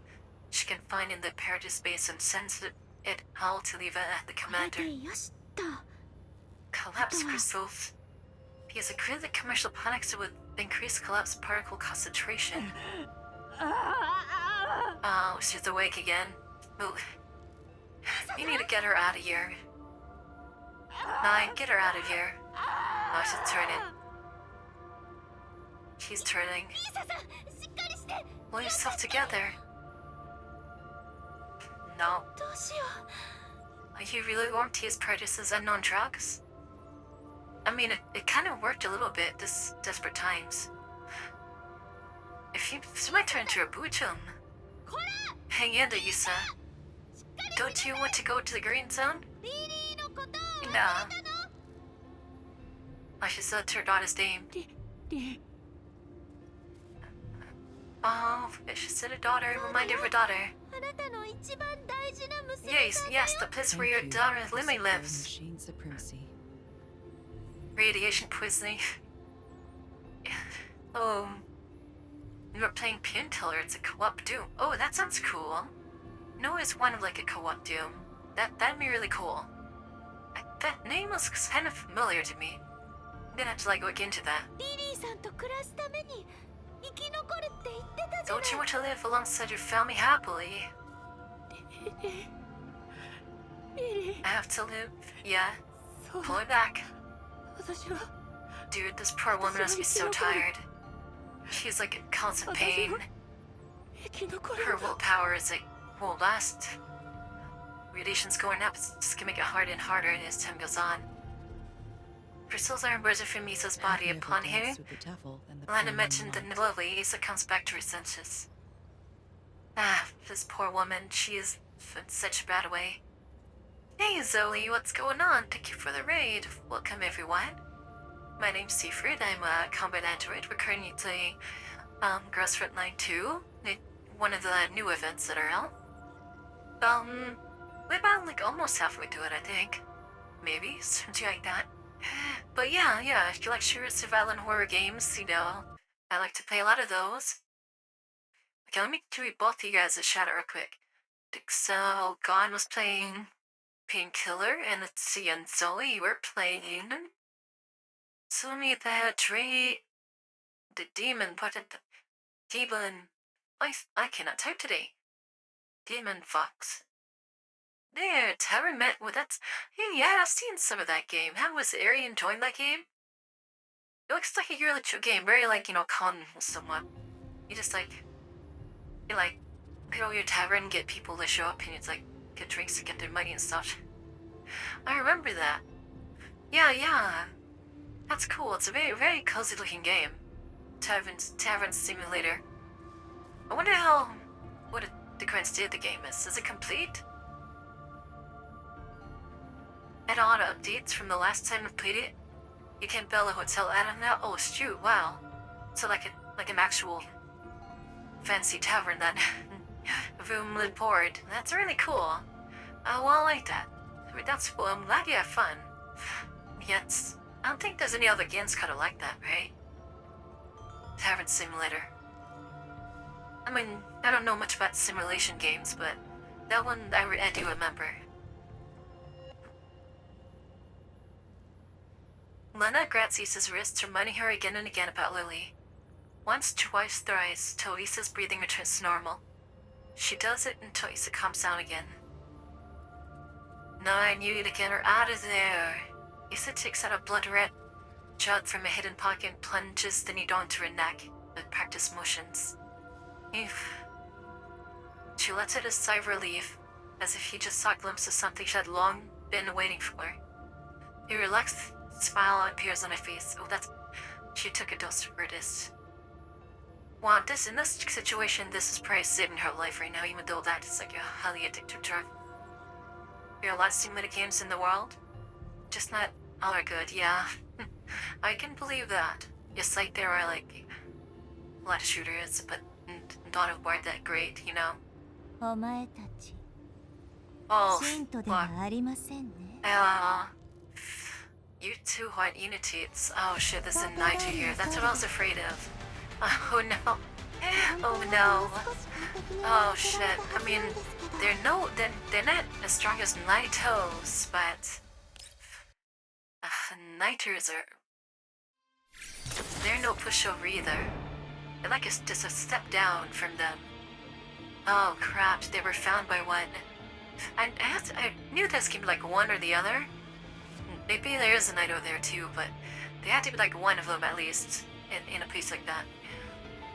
she can find in the Paradise base and sends it all to leave at the
これ
commander.
でよしっと
Collapse crystals. Because it created the commercial panics with increased collapse particle concentration. Oh, she's awake again. Oh, you need to get her out of here. Nine, get her out of here. Oh, she's turning. She's turning.
リーサさんしっかりして
Pull yourself together. No.
どうしよ
Are you really going to use Paradis's unknown drugs? I mean, it kind of worked a little bit this desperate times. If you might turn into a Bujum. Hang in there, Yusa. Don't you want to go to the green zone?
うリリーのことを
Nah. Oh, she said her daughter's name.
リ
Oh, she said a daughter, reminded of her daughter.
あなたの一番大事な娘
Yes, yes, the place where your daughter Lily lives.
Machine supremacy.
Radiation poisoning. Oh, you were playing Painkiller. It's a co-op Doom. Oh, that sounds cool. No, it's one of like a co-op Doom. That'd be really cool. That name was kind of familiar to me. I'm gonna have to like look into that.
リリーさんと暮らすために生き残るって言ってたじゃない
Don't you want to live alongside your family happily? I have to live. Yeah. Pull it back.
私は
Dude, this poor woman must be so tired. She's like in constant pain.
生き残る
Her willpower is like won't last. Radiation's going up. It's just gonna make it harder and harder as time goes on. Crystals are emerging from Misa's body upon hearing. Lana mentioned that Lily, Isa comes back to her senses. Ah, this poor woman. She is in such a bad way. Hey Zoe, what's going on? Thank you for the raid. Welcome everyone. My name's Seafruit. I'm a combat android. We're currently playing Girls Frontline 2, one of the new events that are out. We're about like almost halfway through it, I think. Maybe, something like that. But yeah, if you like shooter survival and horror games, you know, I like to play a lot of those. Okay, let me read both of you guys a shout out real quick. So, Gon was playing Painkiller, and let's see, and Zoe, you were playing... Sumi the demon, what did the... Demon... I cannot type today. Demon Fox. There, Tower met with that's... Hey, yeah, I've seen some of that game. How was it? Are you enjoying that game? It looks like a really true game, very like, you know, calm somewhat. You just like... You like... Go to your tavern, get people to show up, and it's like... Get drinks to get their money and stuff. I remember that. Yeah. That's cool. It's a very, very cozy looking game. Tavern Simulator. I wonder what the current state of the game is. Is it complete? Add on updates from the last time I played it. You can build a hotel add-on now. Oh shoot! Wow. So like an actual fancy tavern then. Room and board. That's really cool. Well, I like that. That's cool. I'm glad you have fun. Yes. I don't think there's any other games kind of like that, right? Tavern Simulator. I mean, I don't know much about simulation games, but that one I do remember. Lena grabs Isa's wrist, reminding her again and again about Lily. Once, twice, thrice, till Isa's breathing returns to normal. She does it until Isa calms down again. No, I knew you to get her out of there. Isa takes out a blood red jug from a hidden pocket and plunges the needle into her neck with practiced motions. She lets out a sigh of relief, as if he just saw a glimpse of something she had long been waiting for. A relaxed smile appears on her face. Oh, that's... She took a dose of Vertis. Wow, in this situation, this is probably saving her life right now, even though that is like a highly addictive drug. There are a lot of simulated games in the world, just not all are good, yeah. I can believe that. Yes, like there are like a lot of shooters, but not of war that great, you know.
お前たち
Oh,
信徒ではありませんね
you two want unity. Oh shit, there's a knight here. That's what I was afraid of. Oh no. Oh no. Oh shit. I mean, they're not as strong as Naitos, but Nighters are... They're no pushover either. They're like just a step down from them. Oh crap, they were found by one. I knew this could be like one or the other. Maybe there is a Naito there too, but they had to be like one of them at least in a place like that.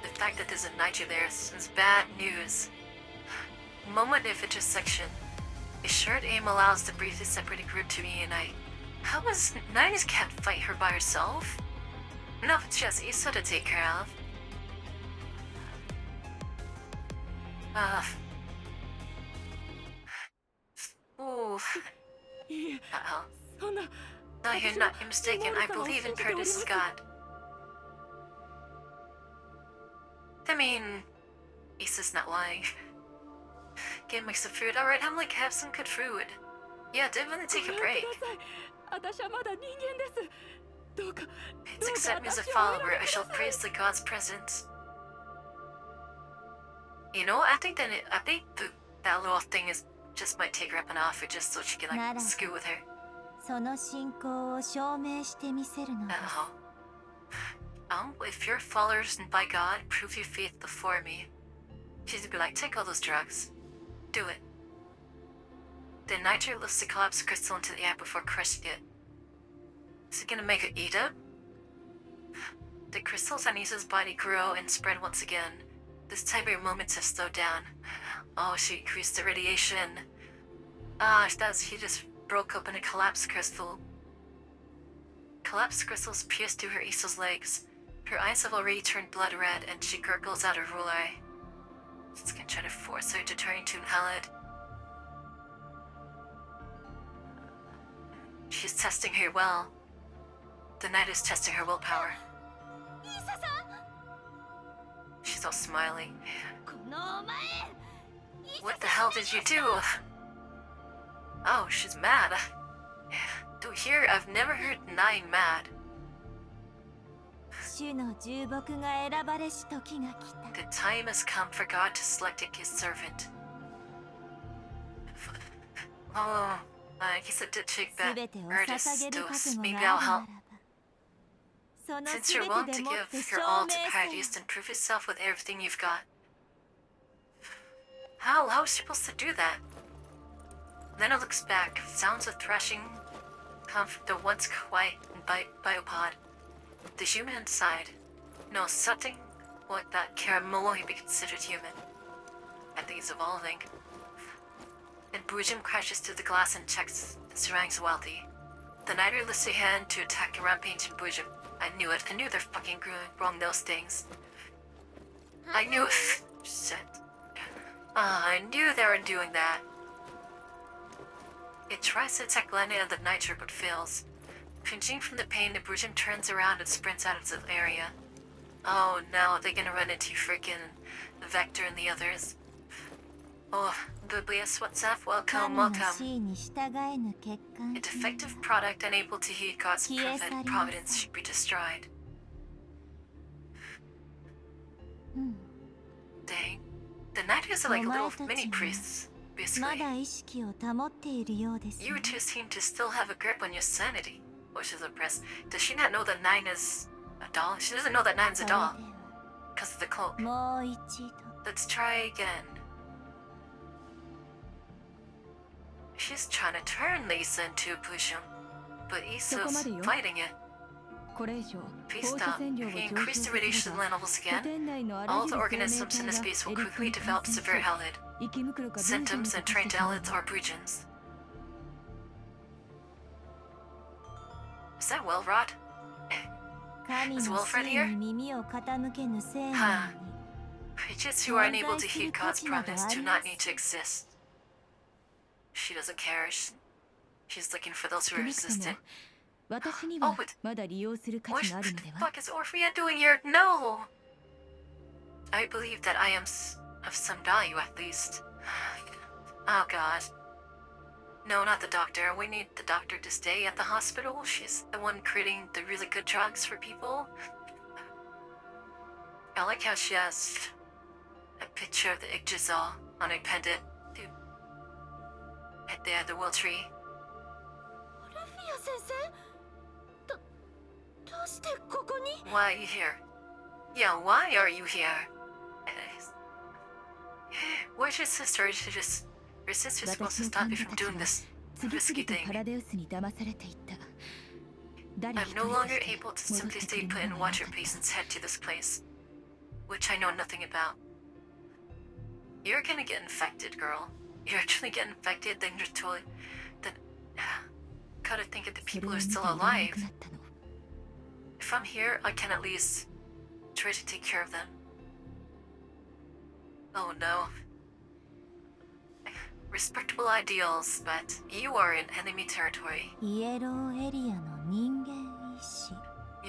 The fact that there's a Naito there is bad news. Moment of intersection. A short aim allows the briefly separated group to reunite. How was Nines can't fight her by herself? No, it's just Issa to take care of. Ooh. Uh-oh. No, you're not mistaken. I believe in Paradis' God. I mean, Issa's not lying. Get me some food. Alright, I'm like, have some good food. Yeah, definitely take a break.
私はまだ人間です。どうか
Please accept me as a follower. I shall praise the God's presence. You know, I think that that little thing is just might take her up an offer just so she can like scoot with her.
その信仰を証明してみせるのです。
If your followers by God prove your faith before me, she'd be like, take all those drugs. Do it. Then Nitro lifts the collapsed crystal into the air before crushing it. Is it gonna make her eat it? The crystals on Issa's body grow and spread once again. This time her moments have slowed down. Oh, she increased the radiation. He just broke open a collapsed crystal. Collapsed crystals pierce through her Issa's legs. Her eyes have already turned blood red and she gurgles out her whole eye. It's gonna try to force her to turn to inhale it. She's testing her well. The knight is testing her willpower. She's all smiling. What the hell did you do? Oh, she's mad. To hear, I've never heard Nine mad.
主の重木が選ばれし時が来た。
The time has come for God to select his servant. Oh, I guess I did take that artist dose. Maybe I'll help. Since you're willing to give your all to Paradise, then prove yourself with everything you've got. How is she supposed to do that? Then it looks back. Sounds of thrashing come from the once quiet biopod. The human inside. No, something like that can no longer be considered human. I think it's evolving. Then Brujim crashes through the glass and checks the surroundings wildly. The Nighter lifts a hand to attack a rampaging Brujim. I knew it. I knew they're fucking wrong those things. I knew it. Shit. I knew they were doing that. It tries to attack Lena and the Nitro but fails. Cringing from the pain, the Brujim turns around and sprints out of the area. Oh no, they're gonna run into freaking Vector and the others. Oh, Publius, what's up? Welcome. A defective product unable to heed God's prevent providence should be destroyed. Dang. The Knights are like little mini priests, basically. You two seem to still have a grip on your sanity, which is impressive. Does she not know that Nine is a doll? She doesn't know that Nine's a doll. Because of the cloak. Let's try again. She's trying to turn Lisa into a Pushum, but Issa's fighting it. Please stop. If you increase the radiation levels again, all the organisms in the space will quickly develop severe halid symptoms and train to halids or Brujins. Is that Welrod? Is Wilfred here? Huh. Creatures who are unable to heed God's providence do not need to exist. She doesn't care. She's looking for those who are resistant. Oh, but what the fuck is Orphea doing here? No! I believe that I am of some value, at least. Oh god. No, not the doctor. We need the doctor to stay at the hospital. She's the one creating the really good drugs for people. I like how she has a picture of the Yggdrasil on a pendant. At the world tree. Why are you here? Yeah, why are you here? Where's your sister? Your sister's supposed to stop you from doing this risky thing. I'm no longer able to simply stay put and watch your patient's head to this place, which I know nothing about. You're gonna get infected, girl. You're actually getting infected, then you're totally... Then... Gotta think of the people who are still alive. If I'm here, I can at least try to take care of them. Oh no. Respectable ideals, but you are in enemy territory. You're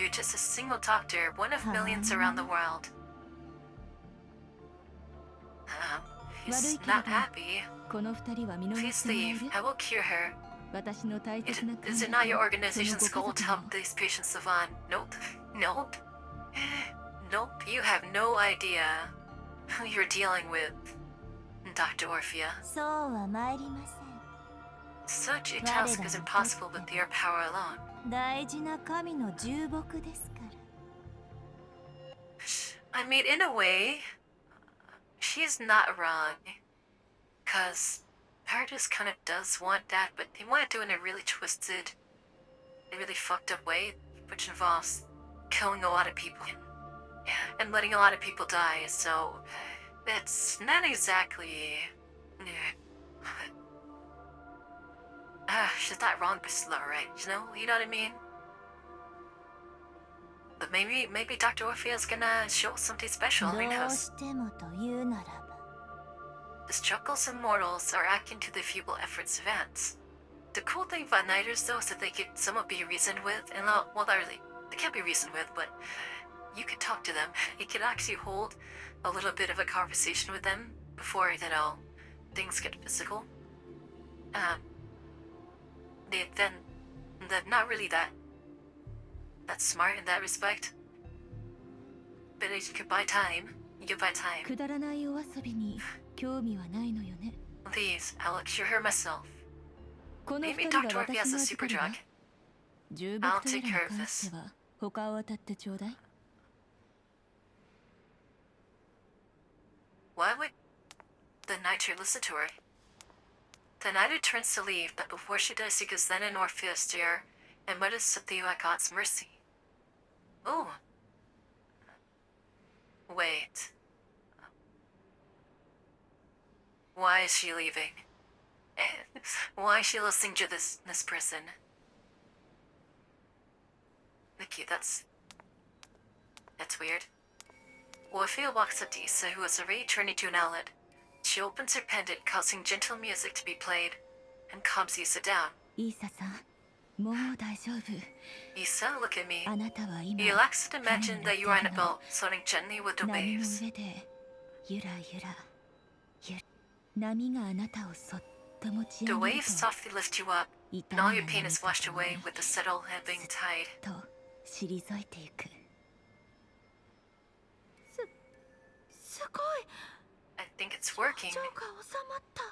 just a single doctor, one of millions around the world. He's not happy.
この二人は見逃
Please
してもらえ
leave.
る
I will cure her.
私の大
Is
切な
it not your organization's goal to help these patients live on? Nope. Nope. Nope. You have no idea who you're dealing with, Dr. Orphea.
そうは参りません。
Such a task is impossible with your power alone.
大事な神の重木ですから。
I mean, in a way, she's not wrong. Cause Paradise kind of does want that, but they want to do it in a really twisted, a really fucked up way, which involves killing a lot of people and letting a lot of people die. So it's not exactly. She's not wrong, but slow, right? You know what I mean? But maybe Dr. Orphea's gonna show something special.
ど
Who
う
knows?
してもというならば。
The struggles of mortals are akin to the feeble efforts of ants. The cool thing about Nighters, though, is that they can somewhat be reasoned with, and well, they can't be reasoned with, but you can talk to them. You can actually hold a little bit of a conversation with them before, things get physical. They're not really that smart in that respect. But you could buy time. You could buy time.
くだらないお遊びに興味はないのよね。
Please, I'll cure her myself.
この二
Maybe
人が
Dr. Orphe
私
has
の
a
預
super
かりは
drug.
重
I'll
木とや
take
ら
care
に
of
関
this.
しては他を渡ってちょうだい。
Why would the Niter listen to her? The Niter turns to leave, but before she does, she gives Zen and Orpheus a stare and mutters something about God's mercy. Oh. Wait. Why is she leaving? Why is she listening to this person? Nikki, that's weird. Orphea walks up to Issa, who is already turning to an outlet. She opens her pendant, causing gentle music to be played, and calms Issa down.
イーサさん、もう大丈夫。
Issa, look at me.
あなたは今、
You relax to imagine that you are on a
船に乗っ
boat, floating gently with the
ているの。波の
waves.
上で、ゆらゆら、波があなたをそっと持ち
The
上げる
waves softly lift you up,
と、
and all your pain is washed away with the subtle ebbing tide.
と退いていく。
すごい。
I think it's working.
症が収まった。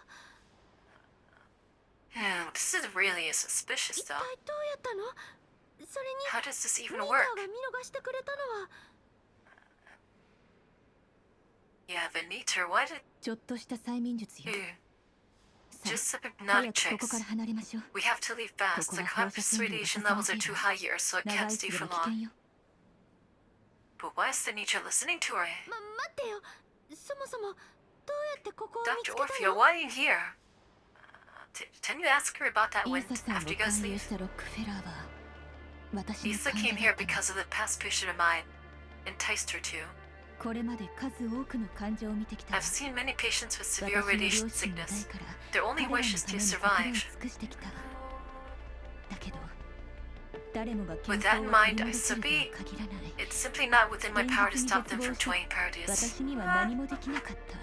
This is really suspicious,
一体
though.
どうやったの？それに
How does this
ミ
even
ーター
work?
が見逃してくれたのは。
Yeah, Veneter, why did
ちょっとした催眠術よ。
you?
さ
Just some
あ、
hypnotic
早くここ
tricks.
から離れましょう。
We have to leave fast. The campus radiation levels are too high here, so it
長
can't
い
stay
す
for
れば危険
long.
よ。
But why is Veneter listening to her?
待ってよ。そもそもどうやってここを見つ
Dr.
けた
Orphea,
の？
why are you here? Can you ask her about that
イ
when
ーサさんを
after you guys
勧誘
leave?
したロックフェラーは、私の
Lisa
患
came
者
here
だったの。
because of the past patient of mine. Enticed her to.
これまで数多くの患者を見てきた
I've seen many patients with
私
severe
の両
radiation
親の代
sickness.
から
Their only
彼らの
wish is
ため
to
に心を
survive.
尽くしてきた。だけど誰もが
With
健
that
康
in
を
mind,
取り
I
戻せると
submit.
は限らない。
It's simply not within my
現
power to
実に
stop
絶
them
望
from
し
joining Paradise.
私には何もできなかった。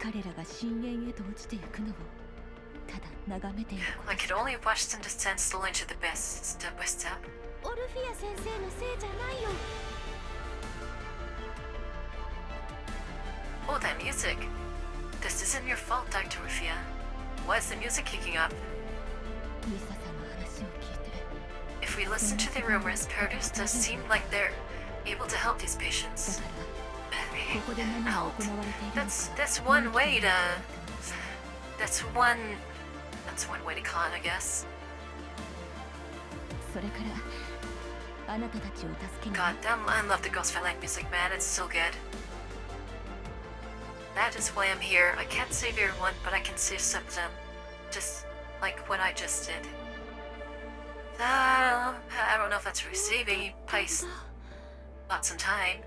彼らが深淵へと落ちていくのをただ眺めていること
I could only watch them descend slowly into the abyss, step by step.
オルフィア先生のせいじゃないよ。
Oh, that music. This isn't your fault, Dr. Orphea. Why is the music kicking up?
イーサさんの話を聞いて
If we listen to the rumors, Paradise does seem like they're able to help these
だ
patients.
からここで何が行わ
Help.
れているのか
That's one way to. That's one way to call it, I guess.
それからあなたたちを助けに
God damn, I love the Ghost Fight music, man. It's so good. That is why I'm here. I can't save everyone, but I can save some of them. Just like what I just did. I don't know if that's really saving. Probably bought some time.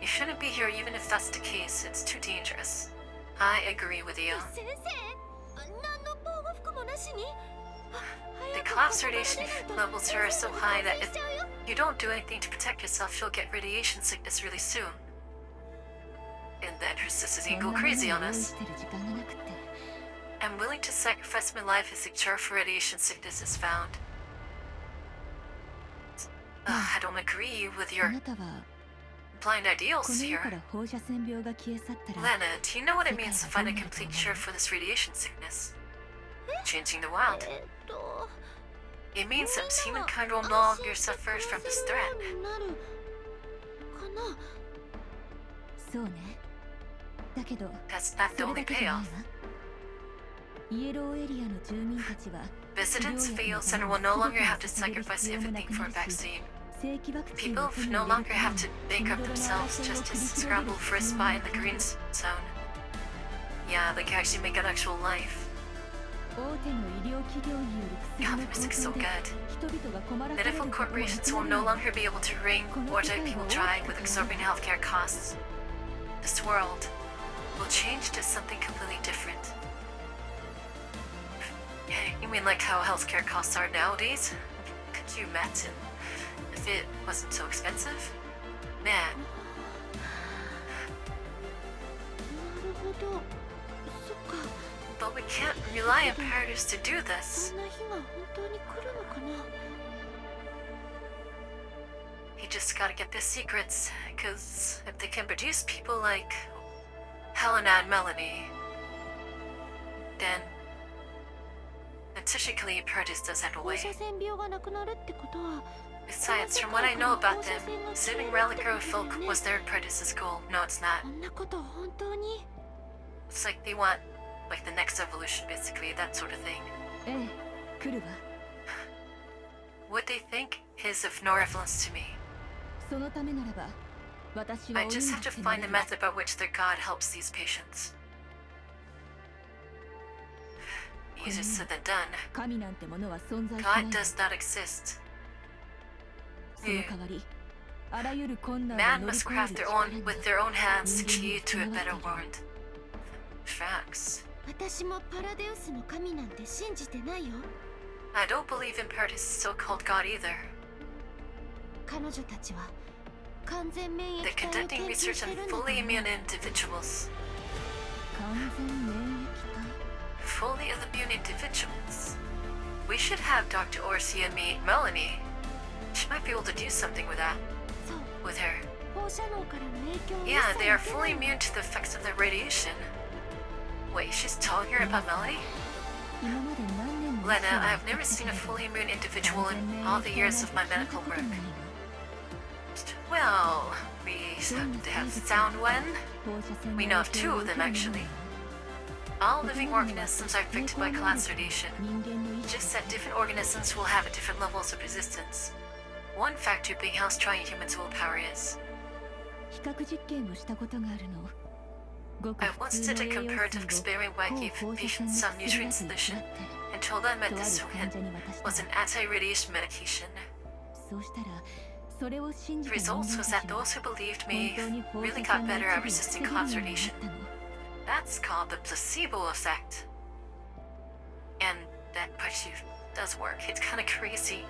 You shouldn't be here even if that's the case. It's too dangerous. I agree with you.
先生、何の防護服もなしに？
The collapse radiation levels here are so high that if you don't do anything to protect yourself, you'll get radiation sickness really soon. and then her sisters can go crazy on us. I'm willing to sacrifice my life if the cure for radiation sickness is found. I don't agree with your blind ideals here. Lena, do you know what it means to find a complete cure for this radiation sickness? Changing the world. It means that humankind will no longer suffer from this threat.
そうね。だけど
That's not the only payoff.
イエローエリアの住民たちは
Residents of Yale Center will no longer have to sacrifice everything for a vaccine. People no longer have to bankrupt themselves just to scramble for a spot in the green zone. Yeah, they can actually make an actual life.
大手の医療企業による
God, the music's so good.
人々が困らせる
Medical corporations will no longer be able to wring ordinary people dry with exorbitant healthcare costs. This world will change to something completely different. You mean like how healthcare costs are nowadays? Could you imagine if it wasn't so expensive? Man.
なるほど。そっか。
But we can't rely on Paradise to do this.
そんな日が本当に来るのかな。
You just gotta get the secrets, cause if they can produce people like Helena and Melanie, then statistically Paradise does have a
放
way.
射線病がなくなるってことは。
Besides, from what I know about them, saving reliquary folk was their Paradise's goal. No, it's not.
こんなこと本当に。
It's like they want, like the next evolution, basically, that sort of thing.
ええ、来るわ。
What they think is of no relevance to me.
そのためならば、私は
I just have to find the method by which their god helps these patients. Easier said than done.
神なんてものは存在し
God
ない。
does not exist.
その代わり、あらゆる困難を
Man
乗り
must
越え
craft
る
their
力
own
に
with their own hands the key to a better world. Facts.
私もパラデウスの神なんて信じてないよ。
I don't believe in Paradise's so-called god either.
彼女たちは完全免疫
They're
体を
conducting
研究
research
してる
on
んだと
fully
思う
immune individuals.
完全免疫体
Fully immune individuals. We should have Dr. Orsia meet Melanie. She might be able to do something with that.
そう
With her.
放射能からの影響を
Yeah,
一切
they are
受け
fully
ないの
immune to the effects of the radiation. Wait, she's telling her about Melanie?
今まで何年も
Lena, I've never seen a fully immune individual in all the years of my medical work. Well, we have found one. We know of two of them, actually. All living organisms are affected by class radiation. Just that different organisms will have different levels of resistance. One factor being how strong a human's willpower is.
比較実験をしたことがあるの。ごく
I
普
once
通
did
の
a
栄養
comparative
水を
experiment where I
高
gave
放射
patients
線
some
に作ら
nutrient
れている
solution
なって
and told them that
とある
this
患者に渡した
was an anti-radiation medication.
そうしたらそれを信じ
The
た人間
results
た
was
ち
that
は
those who believed
本
me
当に放
really
射
got
線の
better at
一部を
resisting
防げる
class
ようになっ
radiation.
たの。
That's called the placebo effect. And that actually does work. It's kind of crazy.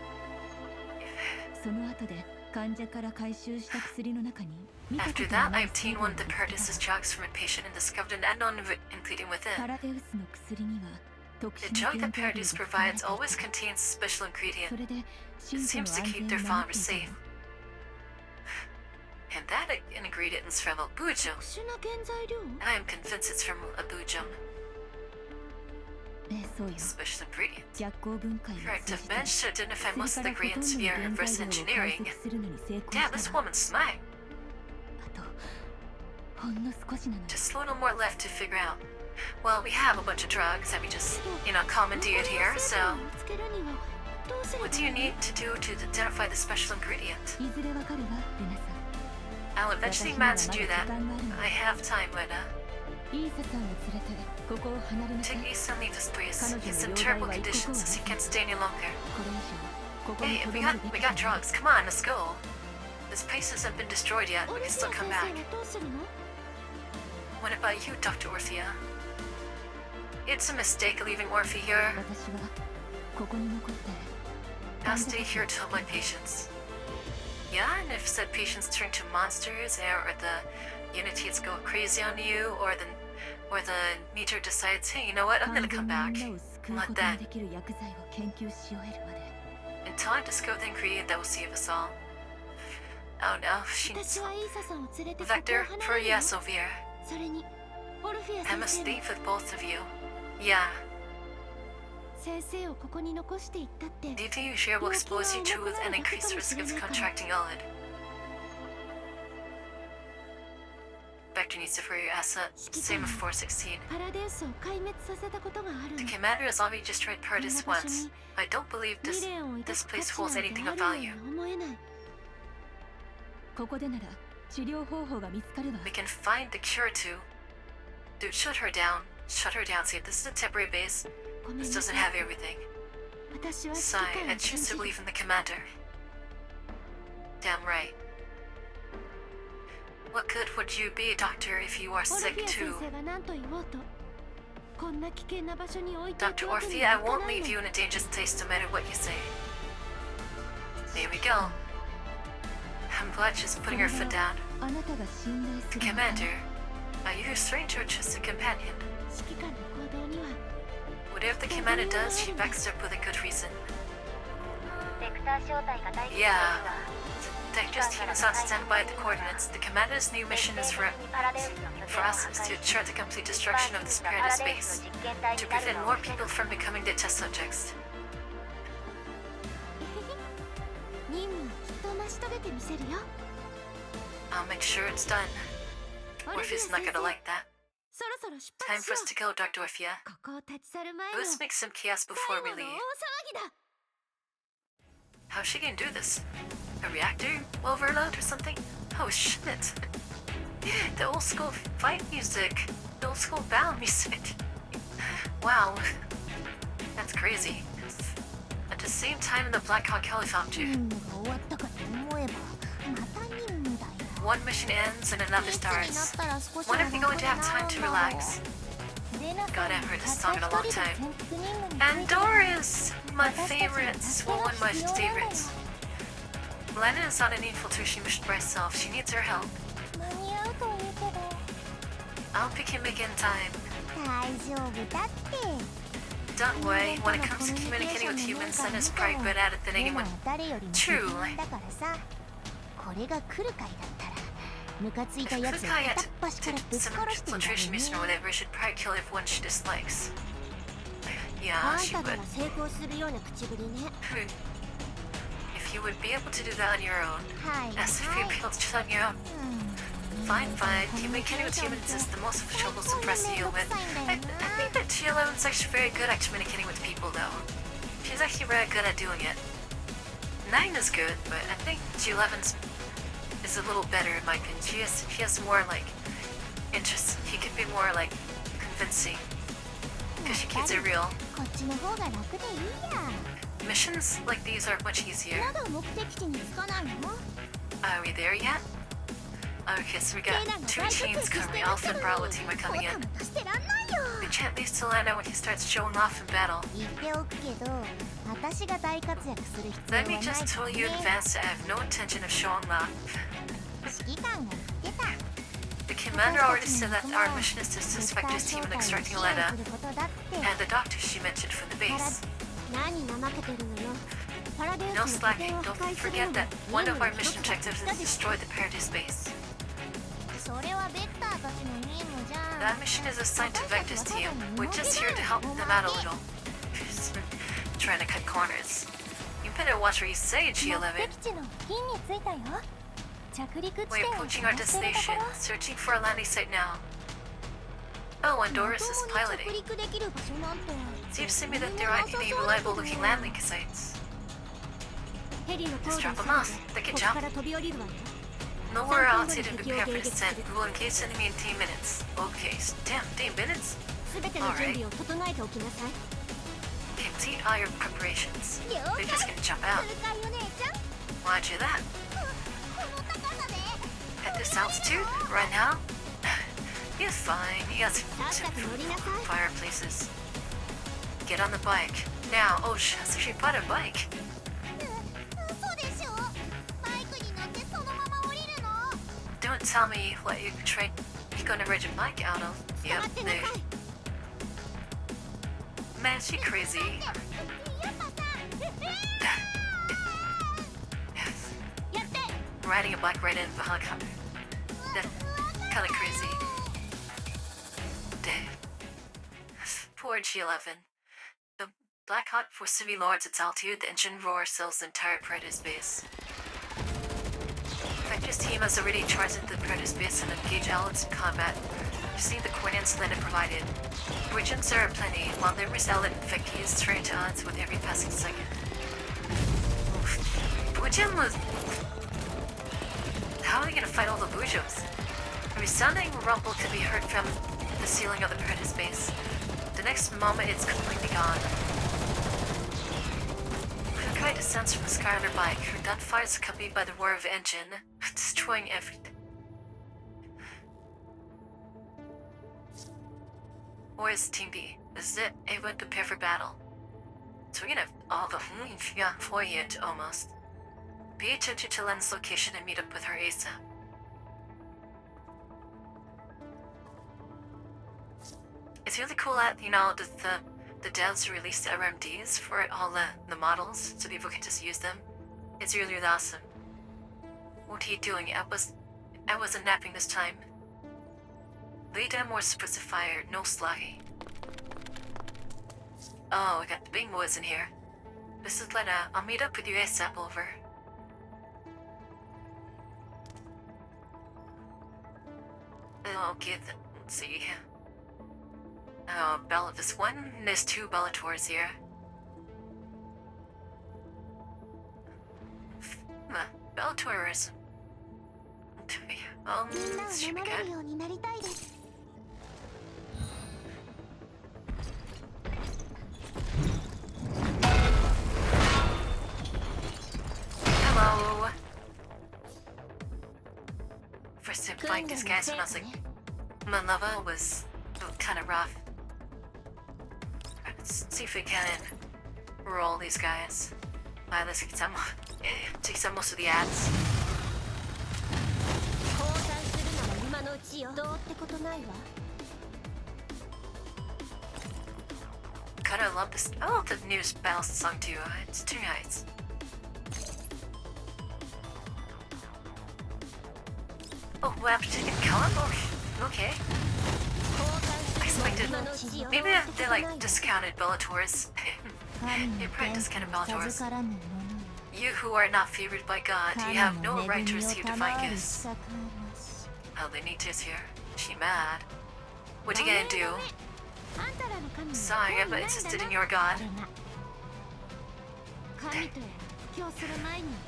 その後で患者から回収した薬の中に見たこ
After
との
that,
な
I
い成
obtained
分
one
を
of the
見つけた
Paradise's drugs from a patient and discovered an unknown ingredient
パ
within.
ラデウスの薬には特
The
殊な
drug
原
that
材料が
Paradise
含まれ
provides
てい
always
た。
contains a special
そ
ingredient.
れで信
It
者の
seems to
安
keep
全を
their
守
followers
っていた
safe.
の。
And that ingredient is from Abujam.
特殊な原材料
I am convinced it's from Abujam.
ええ、そうよ。
Special ingredient.
逆光分解を
Correct.
通
I've
じて
managed to identify
薬
most of
か
the
らほとん
ingredients
どの
via
原
reverse
材料を解
engineering.
析するのに成功
Damn,
し
this
たわ。
woman's smart.
あとほんの少しなの。
Just a little more left to figure out. Well, we have a bunch of drugs that we just, commandeered here, so
見つけるにはどうすれば
what do you need to do to identify the special ingredient?
いずれわかるわ、ルナさん。
I'll eventually manage to do that. I have time, Lena.
イーサさんを連れてここを離れなさい。
Take Issa and leave this place.
彼女の
He's in
容
terrible
体は一刻を
conditions as he
争う。
can't stay any longer.
これ以上ここに
Hey,
と
we
どま
got
るべ
we
きじゃ
got
ない。
drugs. Come on, let's go. This place hasn't been destroyed yet.
オ
We
リ
can
シア
still
先
come
生
back.
はどうするの
What about you, Dr. Orthia? It's a mistake leaving Orphe here.
私はここに残って
I'll stay here to help my patients. Yeah, and if said patients turn to monsters or the unities go crazy on you, or the meter decides, hey, you know what, I'm gonna come back.
完全にみんなを救う
Let
ことが
that
できる薬剤を研究し終えるまで
until I discover the ingredient that will save us all. Oh no, she
私はイーサさんを連れてここを
Vector
離
for
れるよ
yes, Ovir.
それにオルフィア
I must
先生
leave
も
with both of you. Yeah,
先生をここに残していったって
leaving you here will expose you to an increased risk of contracting OLED. Vector needs to for your asset. Same of 416.
パラデウスを壊滅させたことがある
The
の
commander has already destroyed Paradis
こんな場所
once.
に
I don't believe
未
this
練を抱
this
く価
place
値
holds
なんて
anything
あ
of
るよう
value.
に思えない
ここでなら治療方法が見つかるわ
We can find the cure to. Dude, shut her down. Shut her down. See, this is a temporary base.
ごめん
This
な
doesn't
さい
have everything.
私は指揮
Sigh,
官
I
を
choose
信
to
じる
believe in the commander. Damn right. What good would you be, Doctor, if you are
オルフ
sick
ィア先
too?
生が何と言おうとこんな危険な場所に置いてい
Dr.
くわけに
Orphea,
は
I
いか
won't
ない
leave
の
you in a dangerous place no matter what you say. There we go. I'm glad she's putting her foot down.
あなたが信頼するのか
Commander, are you a stranger or just a companion?
指揮官の行動には
Whatever the commander does, she backs it up with a good reason.
ベクター正体が大事
Yeah. Detective's team is on standby at the coordinates. The commander's new mission is for us is to ensure the complete destruction of this Paradis base, to prevent more people from becoming the test subjects.
任務をきっと成し遂げてみせるよ
I'll make sure it's done.
オルフィア
Orpheus
先
not
生
gonna like that.
そろそろ出
Time
発し
for
よ
us to go, Dr. Orphea.
うここを立ち去る前の
Let's make some chaos
最
before
後
we
の大騒
leave.
ぎだ
How's she gonna do this? A reactor overload or something? Oh shit. The old school fight music. The old school battle music. Wow. That's crazy. At the same time in the Black Hawk helicopter.
任務が終わったかと思えばまた任務だよ
One mission ends and another
いつになっ
starts.
たら少し
When are we going to have
は
time to
楽になるんだろう
relax?
レナ
God,
さん
I've
に
heard
た
this
った
song in a long
一人で
time.
潜伏任務に
And
ついてる
Doris! My favorites. Well, one of my favorites. Lena is on an infiltration mission by herself. She needs our help.
間に合うといいけど
I'll pick him again in time.
大丈夫だって
Don't worry, when it comes to communicating with humans, Lena's probably better at it than
レナ
anyone.
は誰よりも
True.
適任だからさこれが来る回だったらムカついた
If
やつを
Kukai
片っ
had
端から
to
ぶっ
some
殺しているだ
infiltration
ろうね
mission or whatever, she'd probably kill everyone she dislikes.
あ
Yeah,
ん
she
たな
would.
ら成功するような口ぶりね
If you would be able to do that on your own,
はい
as if you'd
はい
be able to do that on your own. Fine, fine. Communicating with humans is the most troublesome press to deal with. I think that G11's actually very good at communicating with people, though. She's actually very good at doing it. 9 is good, but I think G11's is a little better in my opinion. She has more, like, interest. He could be more, like, convincing. Because she keeps it real.
こっちの方が楽でいいや
Missions like these are much easier.
まだ目的地に着かないの
Are we there yet? Okay, so we got
レナが
two
大活
chains
躍して
currently.
る
Alpha
け
and
ど
Bravo team are coming
も
in.
たもたしてらんないよ
We can't leave Solana when he starts showing off in battle.
言っておくけど私が大活躍する必要は
Let
な
me
いか
just
ら
tell you in
ね
advance that I have no intention of showing off.
指揮官が言ってた
The commander already said that our mission is to assist Vector's team in extracting Leda,
することだって
and the doctor she mentioned from the base.
何怠けてるのよパラデウ
No
スの拠
slacking.
点を破
Don't
壊する
forget
の
that
も
one
任
of
務
our
の
mission
一つだ
objectives
っ
is
た
to
でしょ
destroy the Paradise base.
それはベクターたちの任務じゃん
That mission is assigned to Vector's team. We're just here to help them out a little. Trying to cut corners. You better watch what you say,
目
G11.
的地の付近に着いたよ着陸地
We're
点を
approaching our
探してると
destination,
ころ
searching for a landing site now. Oh, and Doris is
まともに
piloting.
着陸できる場所なんて
Seems to me that there aren't any reliable looking landing sites.
ヘリの
Just
高
drop
度
them
を
off.
下
They
げ
can
ここ
jump.
から飛び降りるわよ
Nowhere altitude and prepare for descent. We will engage the enemy in 10 minutes. Okay, damn, 10 minutes?
すべての準備を整えておきなさい
Complete all your preparations.
了
They're
解
just gonna jump out.
するかいお姉ちゃん
Why'd you that?
この高さで
At this altitude? Right now? He's fine. He has
さっさと乗りなさい
fireplaces. Get on the bike. Now. Oh, so she bought a bike.
嘘でしょバイクに乗ってそのまま降りるの
Don't tell me what you train. You gonna ride your bike out of? Yep, there. Man, she crazy. Yes. Riding a bike right in a helicopter. That's kinda crazy. Dead. Poor G11. The Black Hawk forcibly lowers its altitude, the engine roar seals the entire Predator's base. Vector's team has already charged into the Predator's base and engaged elements in combat. Using the coordinates Lena provided. Regions are plenty, while numerous allied infectees turn to odds with every passing second. Bujin was... How are they gonna fight all the Bujos? A resounding rumble could be heard from the ceiling of the Predator's base. The next moment, it's completely gone. Kukai descends from the sky on her bike. Her gunfire is accompanied by the roar of the engine, destroying everything. Or is Team B? Is it able to prepare for battle? So we're gonna have all the foliage almost. Pay attention to Len's location and meet up with her ASAP. It's really cool that, the devs released the RMDs for all the models, so people can just use them. It's really awesome. What are you doing? I wasn't napping this time. Lay down more suppressive fire, no sluggy. Oh, we got the big boys in here. This is Lena. I'll meet up with you ASAP over. Okay, let's see. Oh, this one, there's two Bellators here. Bellators. This should be good. Hello. First time fighting these guys when I was like, my level was kind of rough. Let's see if we can roll these guys. Let's take some most of the ads. Kinda love this. I love the new battle song too. It's too nice. Oh, what happened to kill him? Oh, okay. I expected. Maybe they like discounted Bellators. They probably discounted Bellators. You who are not favored by God, you have no right to receive divine gifts. Oh, they need to here. She mad. What you gonna do? Sorry, but insisted in your God.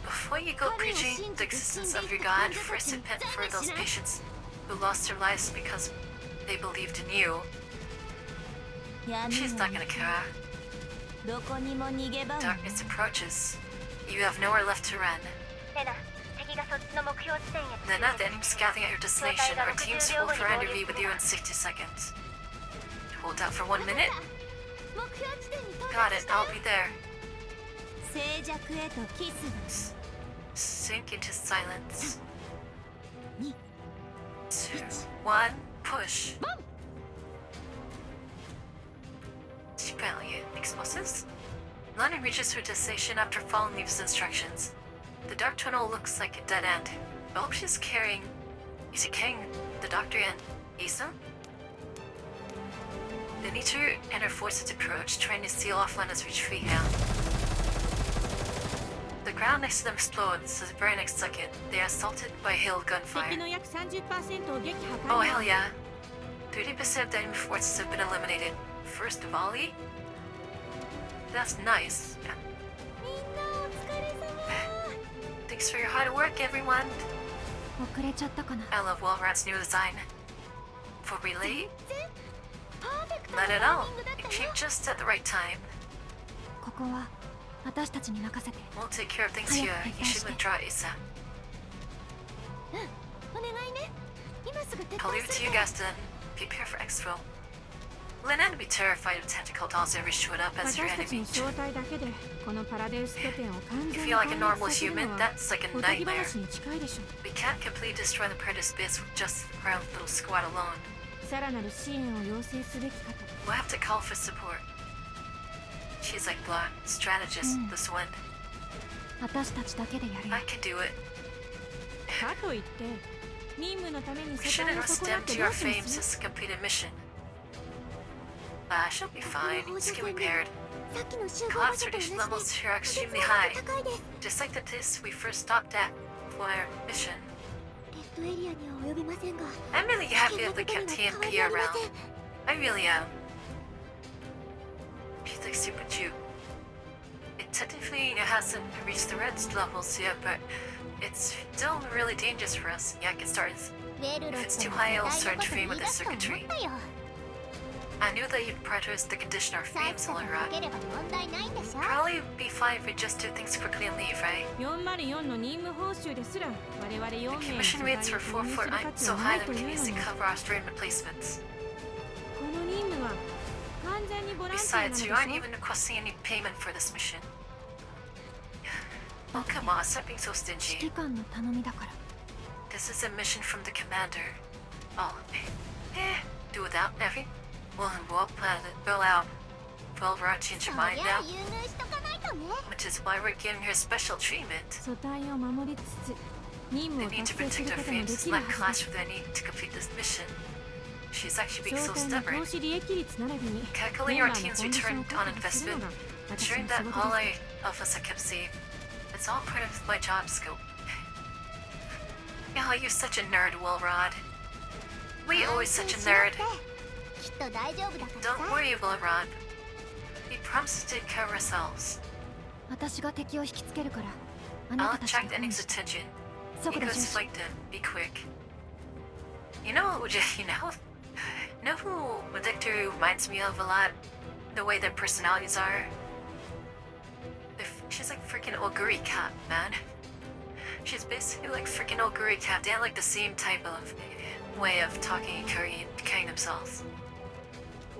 Before you go preaching the existence of your God, first repent for those patients who lost their lives because they believed in you. She's not gonna care. Darkness approaches. You have nowhere left to run. Then at the enemy's gathering at your destination, our teams will rendezvous with you in 60 seconds. Hold out for 1 minute. Got it, I'll be there. Sink into silence. 2, 1, push. She apparently explosives. London reaches her destination after following these instructions. The dark tunnel looks like a dead end. I hope she's carrying... Is he carrying the doctor and Issa? The Niter and her forces approach, trying to seal off Lena's retreat now. The ground next to them explodes, so the very next second, they are assaulted by hail gunfire. Oh hell yeah. 30% of the enemy forces have been eliminated. First volley? That's nice. Thanks for your hard work, everyone. I love Walrat's new design. For relay, let it out. You came just at the right time. We'll take care of things here. You should withdraw ASAP. I'll leave it to you guys then. Prepare for exfil. Lynette would be terrified if tentacle dolls ever showed up as your
私たち
enemy.
の正体だけでこのパラデウス拠点を完
If
全
you
に
feel like a
壊
normal
滅させるの
human,
は
that's like a
おとぎ
nightmare.
話に近いでしょ
We can't completely destroy the Predator base with just our little squad alone.
さらなる支援を要請すべきかと
We'll have to call for support. She's like the strategist, this one.
私たちだけでやるよ
I can do it.
かといって任務のために
We
世
shouldn't
界を損な
rest
って
to
ど
our
うしま
fame
す
since complete a mission. She'll be fine. Just get prepared.
さっきの集合場
Collapse
所と同じ
radiation
で
levels here are
確率
extremely
が
high.
高いです
Just like the test we first stopped at for our mission.
レッドエリアには及びませんが
I'm really happy that they kept TMP around. I really am. She's like super cute. It technically hasn't reached the red levels yet, but it's still really dangerous for us. Yeah, I can start.
ウェルロッ
If it's
ト
too
の
high,
世
I'll
代
start
のこと
to
言
train
い
with
出
the
すと思
circuitry.
ったよ
I knew that you'd prioritize the condition our
さっ
fame
さと
solar
か
rod.
ければ問題ないんでしょ
Probably be fine if we just do things quickly and leave, right?
404の任務報酬ですら我々4
The
名の
commission
世代を
rates for
投
4
入する
Fortnite
価値
so
はな
high
い
that
と
we
い
can
うの
easily
に
cover our stream replacements.
この任務は完全にボランティアなの
Besides,
で
you aren't
しょ
even requesting any payment for this mission. Oh, come on, stop being so
指
stingy.
揮官の頼みだから
This is a mission from the commander. Oh, do without every. Well, roll out. Well, we're on change
そ
your
り
mind
ゃ
now,
優遇しとかないとね
which is why we're giving her special treatment.
組対を守りつつ任
The
務を
need to
達成す
protect
る
our
ことも
fame
で
does
きるは
not
ずで
clash
す
with their need to complete this mission. She's actually being
招
so
待の
stubborn.
投資利益率並びに
Calculating
メン
our
バーの
team's
コンディション
return
を
on
確保するの
investment,
が私
ensuring
の
that
仕事
all
です
of us are kept safe. It's all part of my job scope. Oh, you're such a nerd, Wilrod. We always such a nerd.
きっと大丈夫だから
Don't
さ
worry, Wilrod. We promise to take care of ourselves.
私が敵を引きつけるからあな
I'll
たたち
attract
が本
Enning's
して
attention.
速
He
度重
goes
視
like to be quick. You know, you know who Victor reminds me of a lot? The way their personalities are. She's like freaking Oguri Cat, man. She's basically like freaking Oguri Cat. They have like the same type of way of talking and carrying themselves.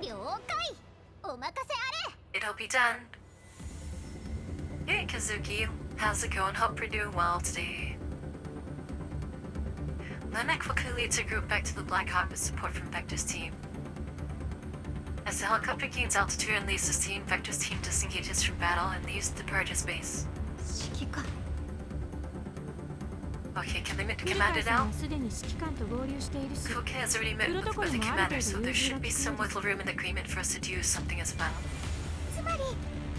了解お任せあれ
It'll be done. Hey, Kazuki, how's it going? Hope you're doing well today. Lenek quickly leads her group back to the Black Hawk with support from Vector's team. As the helicopter gains altitude and leaves the scene, Vector's team disengages from battle and leaves the Purge's base.
指揮官
Okay, can they meet the
ミリカ
commander
さん
now?
はすでに指揮官と合流しているし
Fuke has already met with the commander, so there should be some wiggle room in the agreement for us to do something as well.
つまり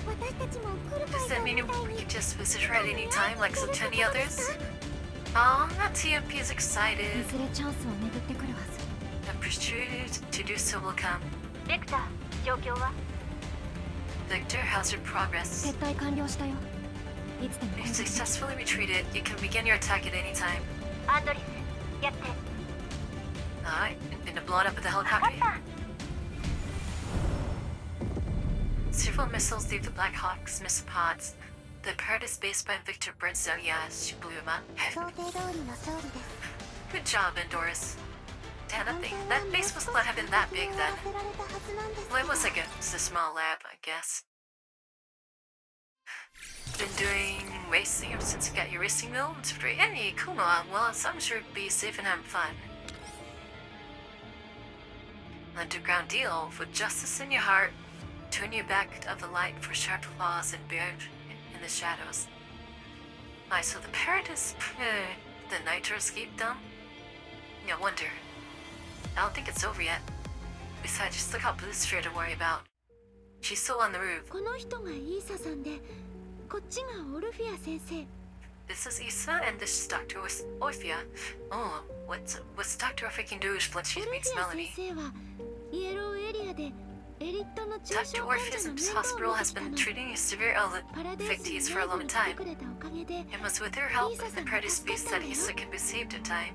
私たちも来る
Does
会
that
場
mean
みたい
we
に
can just visit her at any time like so many others? Aw, TMP is
い
excited.
ずれチャンスは巡ってくるはず
The opportunity to do so will come.
ベクター状況は
Victor, how's your progress?
撤退完了したよいつでも
If
攻
you
撃で
successfully retreated, you can begin your attack at any time.
アンドリスやって
Alright, been blown up with the
分か
helicopter.
った
Several missiles leave the Black Hawk's missile pods. The parrot is based by Victor burns down Yas, Shibluma.
想定通りの勝利です
Good job, Endoris. Damn, that base must not have been that big then.
焦られたはずなんです
Well, it was like a small lab, I guess. Been doing racing ever since you got your racing wheel? It's pretty any cool. Well, I'm sure it'd be safe and having fun. Underground deal with justice in your heart. Turn your back of the light for sharp claws and buried in the shadows. I so the parrot is the nitro escape dump? No wonder. I don't think it's over yet. Besides, just look how Blue's fair to worry about. She's still on the roof.
この人がイーサさんでこっちがオルフィア先生
This is Issa and this is Dr. Orphea. Oh, what's Dr. Orphea can do once
オ
she
ルフ
meets
ィア
Melanie?
先生はイエローエリアでエリットの重
Dr.
症患者
Orphea's
の面倒
hospital
を見
has
てきた
been
の
treating severe
パラデースに
infectees
背
for a
後
long
に来て
time.
くれたおかげで
It was with her help and the Paradise Beast that Issa could be saved in time.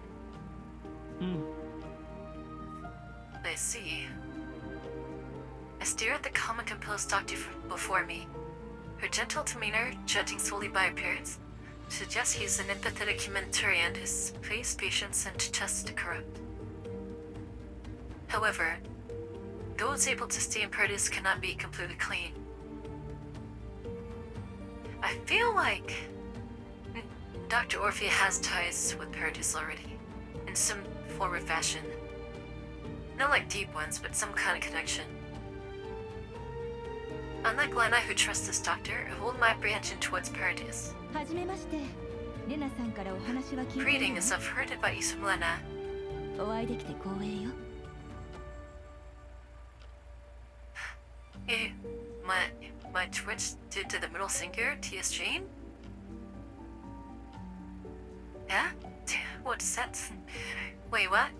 I see. I stare at the calm and composed doctor before me. Her gentle demeanor, judging solely by appearance, suggests he's an empathetic humanitarian whose face patience and chest to corrupt. However, those able to stay in paradise cannot be completely clean. I feel like Dr. Orphea has ties with paradise already, in some form or fashion. Not like deep ones, but some kind of connection. Unlike Lena, who trusts this doctor, I hold my apprehension towards paradise.
はじめまして。レナさんからお話は聞いてるよ。
Greetings, I've heard about you from Lena.
お会いできて光栄よ。
My twitch did to the middle singer, T.S. Jane? Yeah? What's that? Wait, what?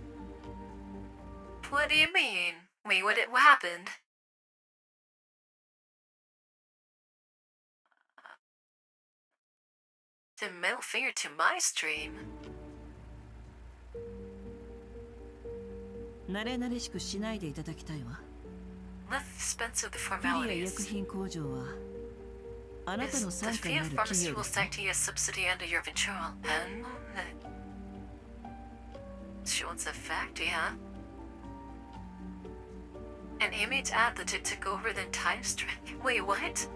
What do you mean? Wait, what happened? The middle finger to my stream?
慣れ慣れしくしないでいただきたいわ。
Let's dispense with the
クリア医薬
formalities.
品工場はあなた
Is
の
the
傘下に
Fiat
ある企業
Pharmaceutical
ですね。
acting as subsidy under your control? She wants a factory, huh? An image athlete took over the time stream. Wait, what?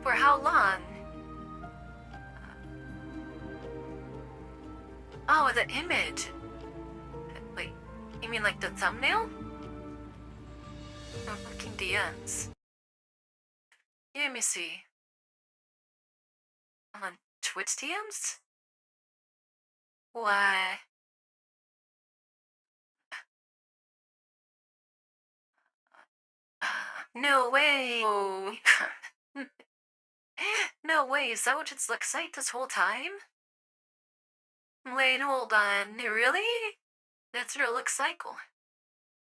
For how long? Oh, the image. Wait, you mean like the thumbnail? I'm looking DMs. Let me see. On Twitch DMs? Why? No way! No way, is that what it looks like this whole time? Wait, hold on, really? That's what it looks like?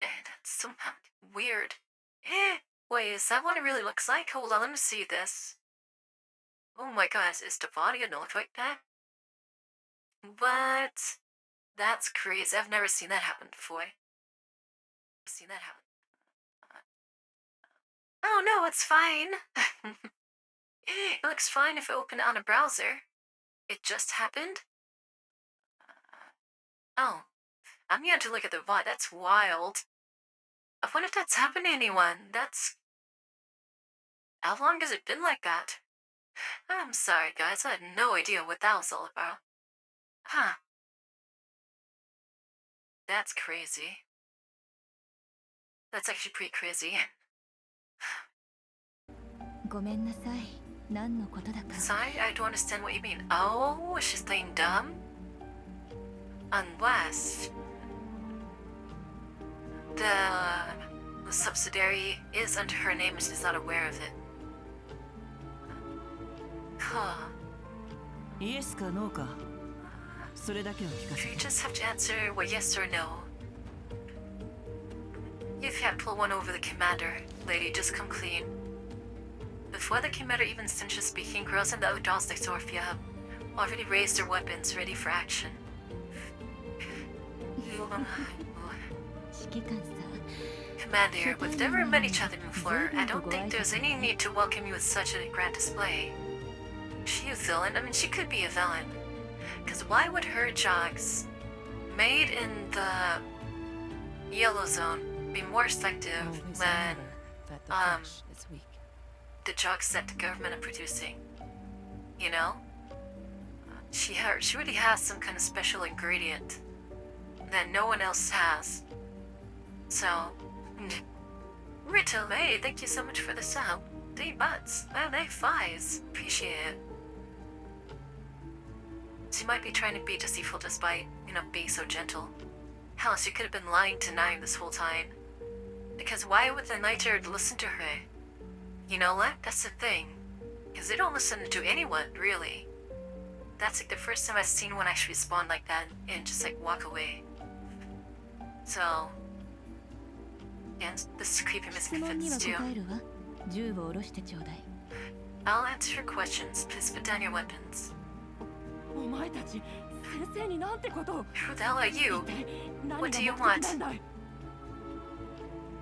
That's so weird. Wait, is that what it really looks like? Hold on, let me see this. Oh my gosh, is the body gonna look like that? What? That's crazy. I've never seen that happen before. Oh no, it's fine. It looks fine if I open it on a browser. It just happened? Oh, I'm going to look at the VOD. That's wild. I wonder if that's happened to anyone. How long has it been like that? I'm sorry, guys. I had no idea what that was all about. Huh. That's crazy. That's actually pretty crazy.
ごめんなさい。何のことだか。
Sorry, I don't understand what you mean. Oh, she's playing dumb? Unless the subsidiary is under her name and she's not aware of it. Huh.
イエスかノーかそれだけを聞かせ
You
て。
just have to answer with yes or no. If you had pull one over the commander, lady, just come clean. Before the commander even finishes speaking, girls in the outdoors next to Orphea have already raised their weapons, ready for action.
指揮官さん。
Commander, we've never met each other before. I don't think there's any need to welcome you with such a grand display. She a villain? I mean, she could be a villain. Because why would her jogs, made in the yellow zone, be more effective than the jogs that the government are producing? You know? She really has some kind of special ingredient that no one else has. So, Rito, hey, thank you so much for the sub. 3 butts. Well, they fives. Appreciate it. She might be trying to be deceitful just by, being so gentle. Hell, she could have been lying to Nine this whole time. Because why would the Nighter listen to her? You know what? That's the thing. Because they don't listen to anyone, really. That's like the first time I've seen one actually spawn like that and just like walk away. So, yeah, this is creepy
質問には
misfits too.
答えるわ。銃を下ろしてちょうだい。
I'll answer your questions. Please put down your weapons.
お前たち先生になんてことを。
Who the hell are you?
一体何が
What do
目
you
的
want?
なんだい。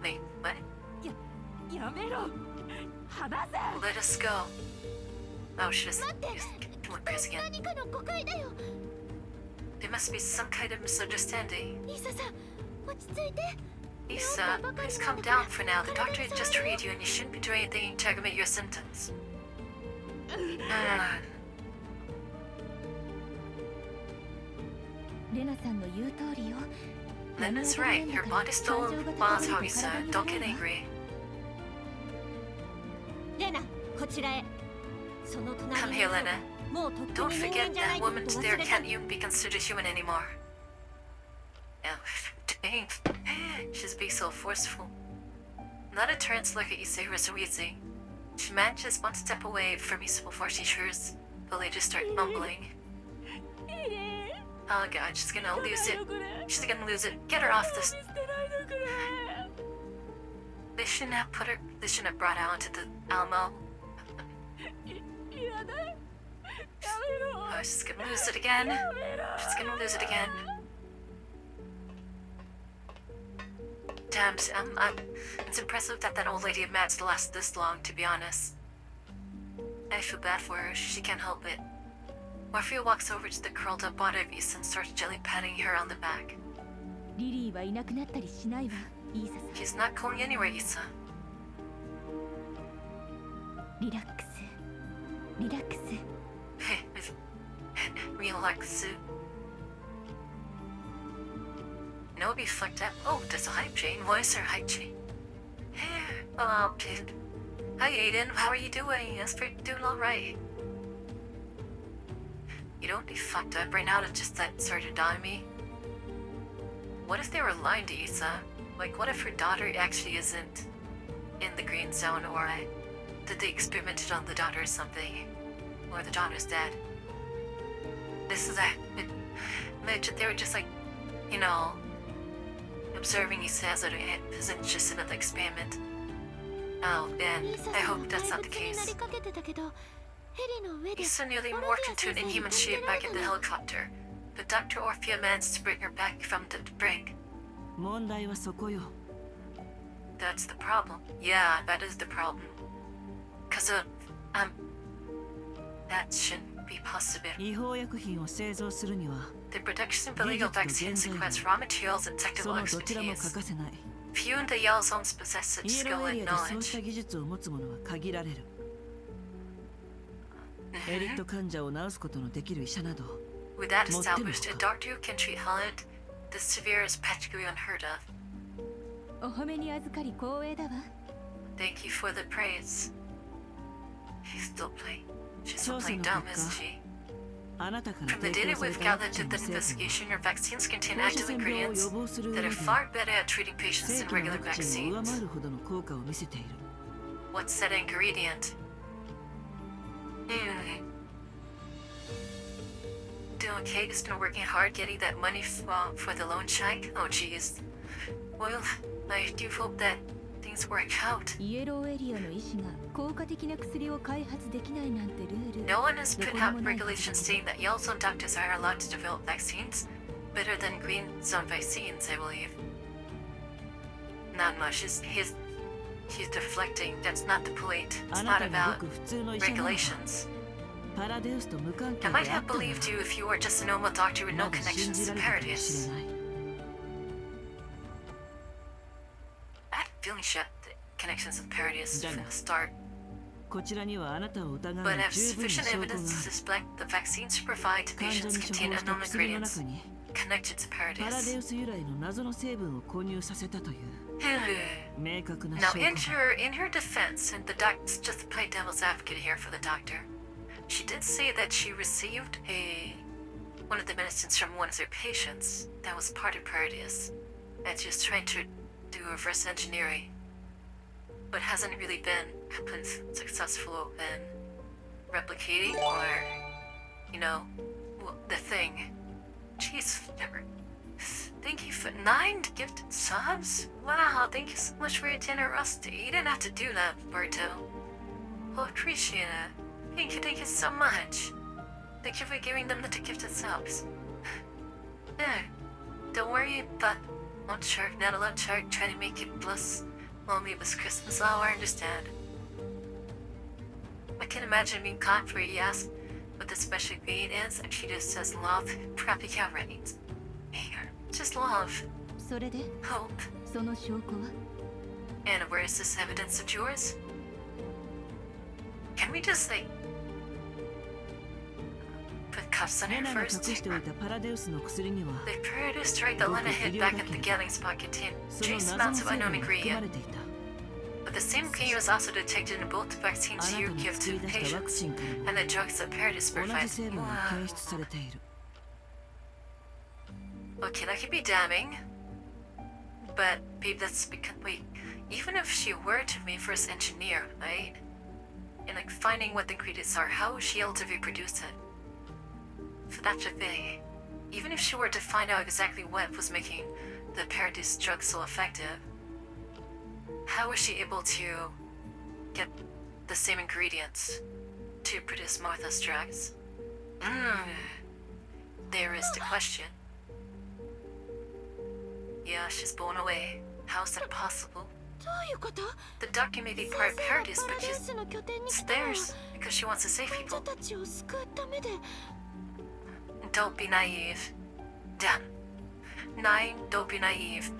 Wait, what?
やめろ。離せ。
Let us go. Oh, should have come on, Chris again.
何かの誤解だよ。
There must be some kind of misunderstanding.
リサさん、落ち着いて。
Lisa, please calm down for now. The doctor just treated you and you shouldn't be doing anything to aggravate your symptoms. Lena's right. Your body's still responds how you said. Don't get angry.
レナ、こちらへ。その
Come
隣
here,
の
Lena.
もうとっく
Don't
に人
forget
間じゃな
that
いこと
woman
忘
there
れた。
can't even be considered human anymore. Oh, dang. She's being so forceful. Not a turn to look at you, say her so easy. She manages one step away from you before she turns, but they just start mumbling. Oh god, she's gonna lose it. She's gonna lose it. Get her off this. They shouldn't have brought her onto the Alamo. Oh, she's gonna lose it again. She's gonna lose it again. Damn, it's impressive that old lady managed to last this long, to be honest. I feel bad for her, she can't help it. Morphea walks over to the curled up body of Issa and starts gently patting her on the back. She's not going anywhere, Issa. Relax. No, be fucked up. Oh, there's a hype chain. Voice or hype chain? Oh, kid. Hi, Aiden. How are you doing? Yes, we're doing alright. You don't be fucked up right now to just that started on me. What if they were lying to Issa? Like, what if her daughter actually isn't in the green zone, or did they experimented on the daughter or something? Or the daughter's dead? This is they were just like, you know, observing Issa as it isn't just another experiment. Oh, man, I hope that's not the case. Issa nearly morphed into an inhuman shape back in the helicopter, but Dr. Orphea managed to bring her back from the brink. That's the problem. Yeah, that is the problem. Cause that shouldn't be possible. The production of illegal vaccines requires raw materials and technical expertise. Few in the Yale zones possess such skill and knowledge. With that established, a doctor who can treat Holland this severe is practically unheard of. Thank you for the praise. She's still playing dumb, isn't she? From the data we've gathered to the investigation, your vaccines contain active ingredients that are far better at treating patients than regular vaccines. What's that ingredient? Doing okay, just been working hard getting that money for the loan check? Oh jeez. Well, I do hope that things work out. No one has put out regulations stating that yellow zone doctors are allowed to develop vaccines better than green zone vaccines, I believe. Not much. He's deflecting. That's not the point. It's not about regulations. I might have believed you if you were just a normal doctor with no connections to Paradise. I had a feeling she had connections with Paradise from the start. But I have sufficient evidence to suspect the vaccines you provide to patients contain unknown ingredients connected to Paradise. Now, in her defense, and the doctor's just to play devil's advocate here for the doctor, she did say that she received one of the medicines from one of her patients that was part of Paradise, and she was trying to do reverse engineering, but hasn't really been successful in replicating or, the thing. Jeez, thank you for 9 gifted subs? Wow, thank you so much for your generosity. You didn't have to do that, Berto. Well, appreciate it. Thank you so much. Thank you for giving them the 2 gifted subs. Yeah, don't worry about not a lot shark trying to make it plus mommy was Christmas. Oh, I understand. I can imagine being caught for you ask what the special ingredient is, and she just says love. Probably right. Just love. Hope.
その証拠は
And where is this evidence of yours? Can we just like put cuffs on
レ
her
ナが
first?
隠しておいたパラデウスの薬には
The Paradise tried to Lena hid back at the Galling's spot contained
その
trace
謎の
amounts
成
of
分
unknown
が含ま
ingredient.
れていた
But the same ingredient was also detected in both the
あ
vaccines
なた
you
の
give
作り
to
出したワク
patients
チンからも
and the drugs that Paradise
同じ
provides.
成分が
Wow.
検出されている
Okay, that could be damning. But, babe, that's because. Wait, even if she were to reverse engineer, right? And like finding what the ingredients are, how was she able to reproduce it? So that's the thing. Even if she were to find out exactly what was making the Paradise drug so effective, how was she able to get the same ingredients to produce Martha's drugs? There is the question. Yeah, she's blown away. How's that possible?
どういうこと？
The doctor may be part
先生は
Paradise,
パラ
but
デウ
she's
スの拠点に来たのは
theirs because she wants to save
患
people.
者たちを救うためで。
Don't be naive. Dan. 9, don't be naive.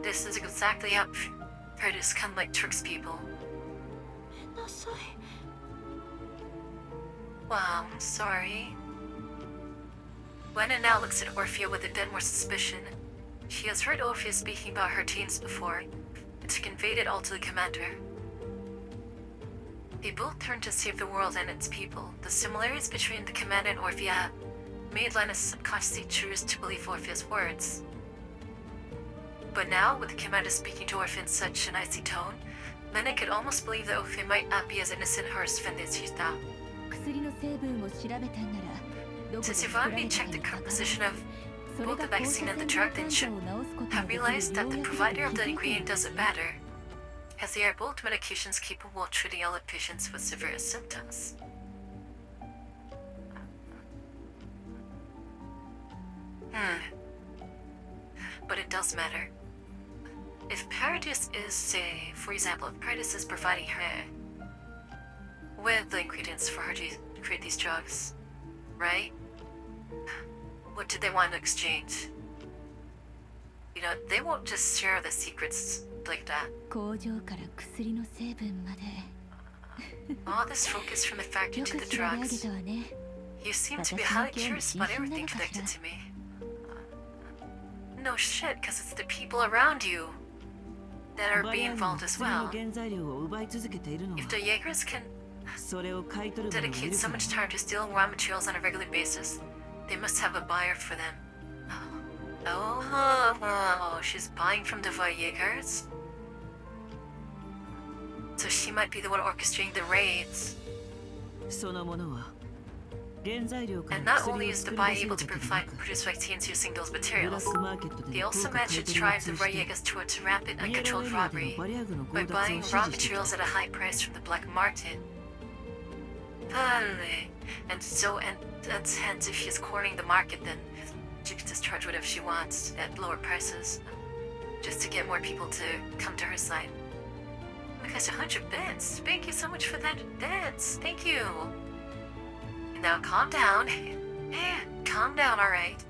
This is exactly how Paradise kind of like tricks people.
ごめんなさい。
Wow, I'm sorry. Lena now looks at Orphea with a bit more suspicion. She has heard Orphea speaking about her teams before, and she conveyed it all to the commander. They both turned to save the world and its people. The similarities between the commander and Orphea made Lena subconsciously choose to believe Orphea's words. But now, with the commander speaking to Orphea in such an icy tone, Lena could almost believe that Orphea might not be as innocent as she thought.
薬の成分を調べたんならどこで
Since you've
作られ
already
たか
checked the
にかかわらず
composition of
それ
both
が
the
放射
vaccine
線
and the
病
drug,
患
then
者
should
を治すことが
have
できる
realized that
よう
the
やく
provider of the
気づいてい
ingredient
る
doesn't matter, as they are both medications capable of treating all patients with severe symptoms. But it does matter. If Paradise is, say, for example, if Paradise is providing her with the ingredients for her to create these drugs, right? What do they want to exchange? You know, they won't just share the secrets like that.
工場から薬の成分まで
All this focus from the factory
よ
to
く
the
調べ上げ
drugs.
たわね
You seem to be
私の
highly
興味
curious
津
about
々な
everything
のかし
connected
ら
to me. No shit, because it's the people around you that are
バリ
being
アームの
involved as
薬の
well.
原材料を奪い続けているのは
If the Jaegers can
それを買い取る者がい
dedicate
る
so
から
much time to stealing raw materials on a regular basis, they must have a buyer for them. Oh, she's buying from the Jaegers? So she might be the one orchestrating the raids.
そのものは原材料か
And
ら
not
薬
only
を
is the
作り
buy
出せる
able
だ
to
けでなく
produce vaccines using those
ブラ
materials,
ックマーケットで
they
の
also
高価買
managed
い
to
取りを
drive the
通じて
Jaegers towards rapid
ミエロ
uncontrolled
エリアで
robbery
のバリア軍の
by
強奪を
buying
指
raw
示して
materials
き
at
た
a high price from the black market. And so, and that's hence if she's cornering the market, then she can just charge whatever she wants at lower prices, just to get more people to come to her side. Oh my gosh, 100 bits! Thank you so much for that bits! Thank you! Now calm down. Calm down, alright?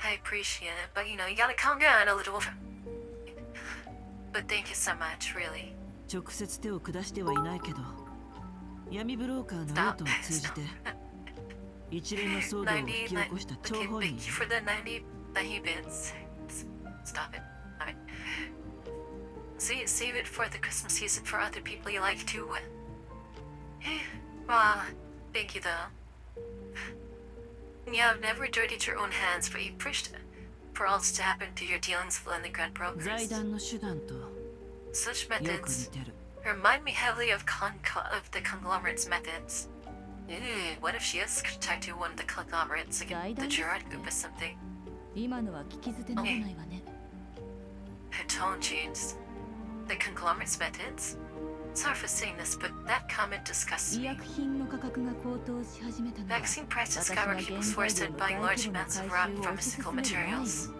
I appreciate it, but you know, you gotta calm down a little. But thank you so much, really.
直接手を下してはいないけど闇ブローカーのルートを通じて一連の騒動を引き起こした張
Okay,
本
thank
人
you for the 90 bits. Stop it. Alright. Save it for the Christmas season for other people you like too. Well, thank you though. You have never dirtied your own hands, but you pushed for all to happen to your dealings with the Grand
財
Brokers.
団の手段と
Such
よく似
methods
てる
remind me heavily of the conglomerate's methods. What if she is tied to one of the conglomerates, like the Gerard group or something?
今のは聞き捨てならないわね
Her tone changed. The conglomerate's methods? Sorry for saying this, but that comment disgusts
医
me.
薬品の価格が高騰し始めたのは
Vaccine prices
私は
skyrocket
原
before I
材料
started
の
buying
大
large
規模な
amounts of
回
raw
収を推し
pharmaceutical
進める前
materials.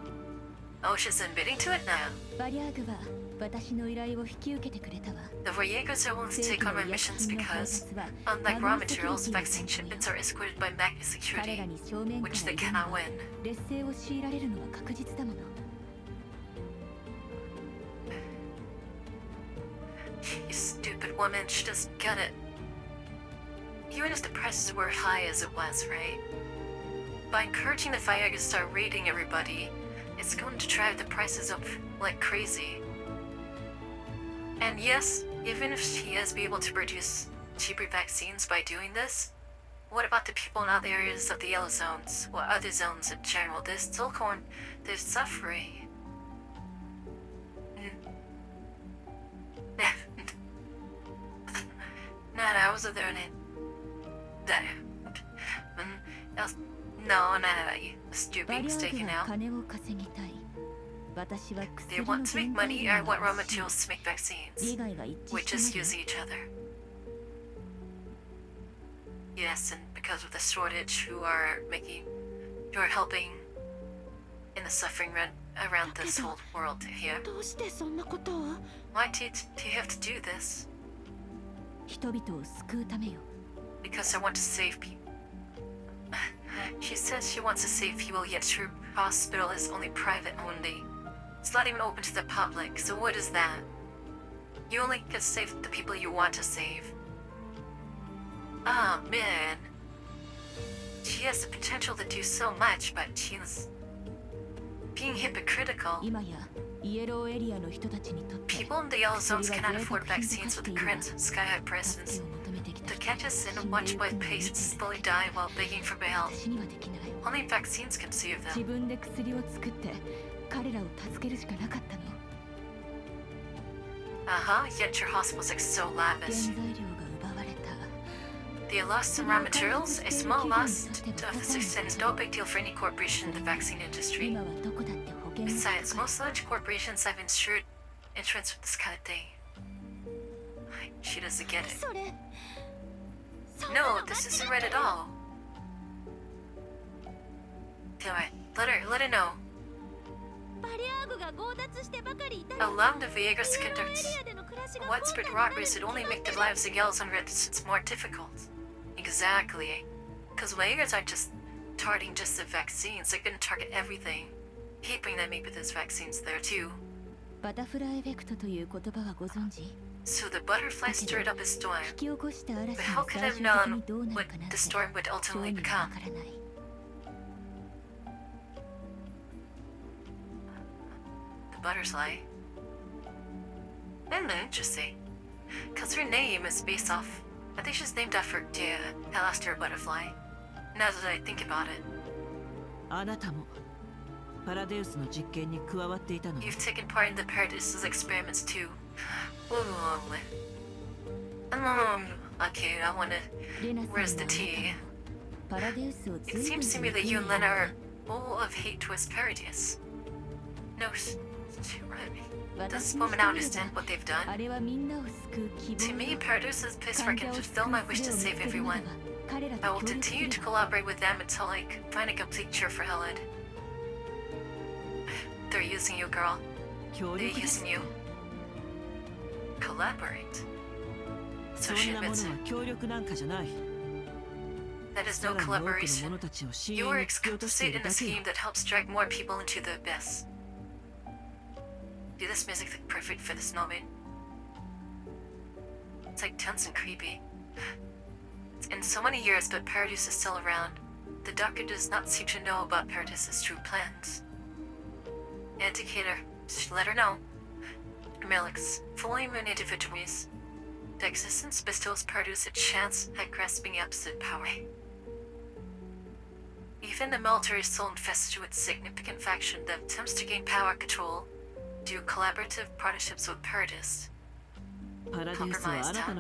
Oh, she's admitting to it now.
バリアーグは私の依頼を引き受けてくれたわ
The Voyagers are willing to
正
take
規
on
の
my
医薬
missions
品の配
because,
達は
unlike
マ
raw
グナセキュリテ
materials,
ィの
vaccine
会社に
shipments are escorted by Magna
彼ら
security,
に正面か
which
ら
they
挑めば
cannot win.
劣勢を強いられるのは確実だもの
woman, she doesn't get it. Even if the prices were high as it was, right? By encouraging the Viagra to start raiding everybody, it's going to drive the prices up like crazy. And yes, even if she is able to produce cheaper vaccines by doing this, what about the people in other areas of the yellow zones, or other zones in general? They're still they're suffering. I was there and no, stupid mistake now. They want to make money, I want raw materials to make vaccines. We just use each other. Yes, and because of the shortage, who are helping in the suffering around this whole world here. Why do you have to do this? Because I want to save people. She says she wants to save people, yet her hospital is only private only. It's not even open to the public, so what is that? You only can save the people you want to save. Ah, man. She has the potential to do so much, but she's being hypocritical. People in the yellow zones cannot afford vaccines with the current sky-high prices. The catches and watch boy patients slowly die while begging for bail. Only vaccines can save them. Yet your hospital's like so lavish. They lost some raw materials. A small loss of this extent is no big deal for any corporation in the vaccine industry. Besides, most large corporations have insurance with this kind of thing. She doesn't get it. No, this isn't right at all. Alright, let her know. Allowing the Viegras to conduct widespread robberies would only make the lives of Yells on residents more difficult. Exactly. Because Viegras aren't just targeting just the vaccines, they're gonna target everything. Hoping that maybe there's vaccines there too. So the butterfly stirred up a storm. But how could I have known what the storm would ultimately become? The butterfly? Interesting. Because her name is based off... I think she's named after the Alastair butterfly. Now that I think about it. You've taken part in the Paradis's experiments too. Okay, I wanna... Where's the tea? It seems to me that you and Lena are full of hate towards Paradis. No, right. Does this woman understand what they've done? To me, Paradis is a place where I can fulfill my wish to save everyone. I will continue to collaborate with them until I find a complete cure for Helen. They're using you, girl. They're using you. Collaborate. So she admits it. That is no collaboration. You are complicit in a scheme that helps drag more people into the abyss. Do this music look perfect for this moment? It's like tense and creepy. It's in so many years, but Paradis is still around. The doctor does not seem to know about Paradis's true plans. Indicator, let her know. Melix, fully immune individuals. The existence bestows Paradis a chance at grasping absolute power. Even the military is still infested with significant faction that attempts to gain power control due collaborative partnerships with Paradis. Compromised, huh?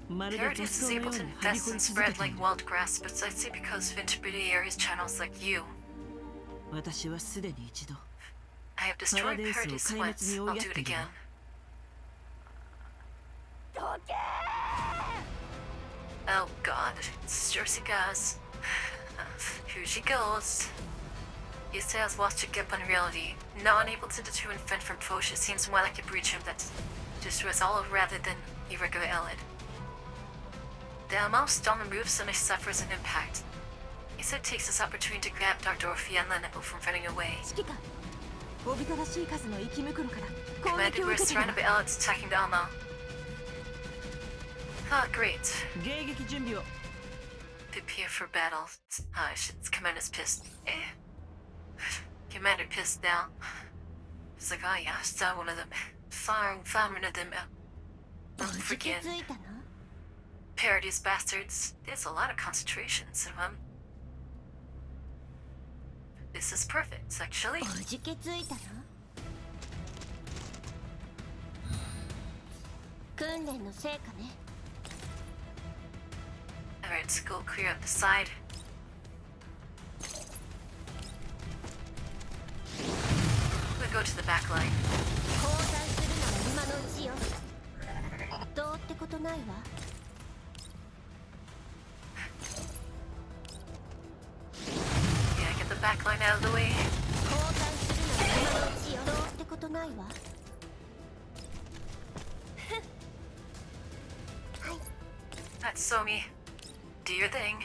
Paradis is able to invest and spread like wild grass precisely because of intermediary channels like you. I have destroyed Paradis once, I'll do it again. Oh god, sure she goes. Here she goes. You say I was lost to grip on reality. Now unable to determine friend from foe, she seems more like a breach of that destroys all rather than a regular allied. The amount of storm moves and suffers an impact. He said takes this opportunity to grab Dr. Orphea and Lena from running away.
おびただしい数の生き袋から攻
Commander,
撃を
we're
受けてる
surrounded by aliens attacking down now. Ah, great.
迎撃準備を。
Prepare for battle. Ah, shit, Commander's pissed. Commander pissed now. He's like, oh yeah, saw one of them. Found one of them. Freaking
ついたの
parodies bastards. There's a lot of concentrations of them. This is perfect, actually.
おじけついたの訓練の成果ね
Alright, let's go clear up the side. We go to the back line.
交代するなら今のうちよどうってことないわ
Yeah, get the back line out of the way.
交代するなら今のうちよどうってことないわ
That's Somi. Do your thing.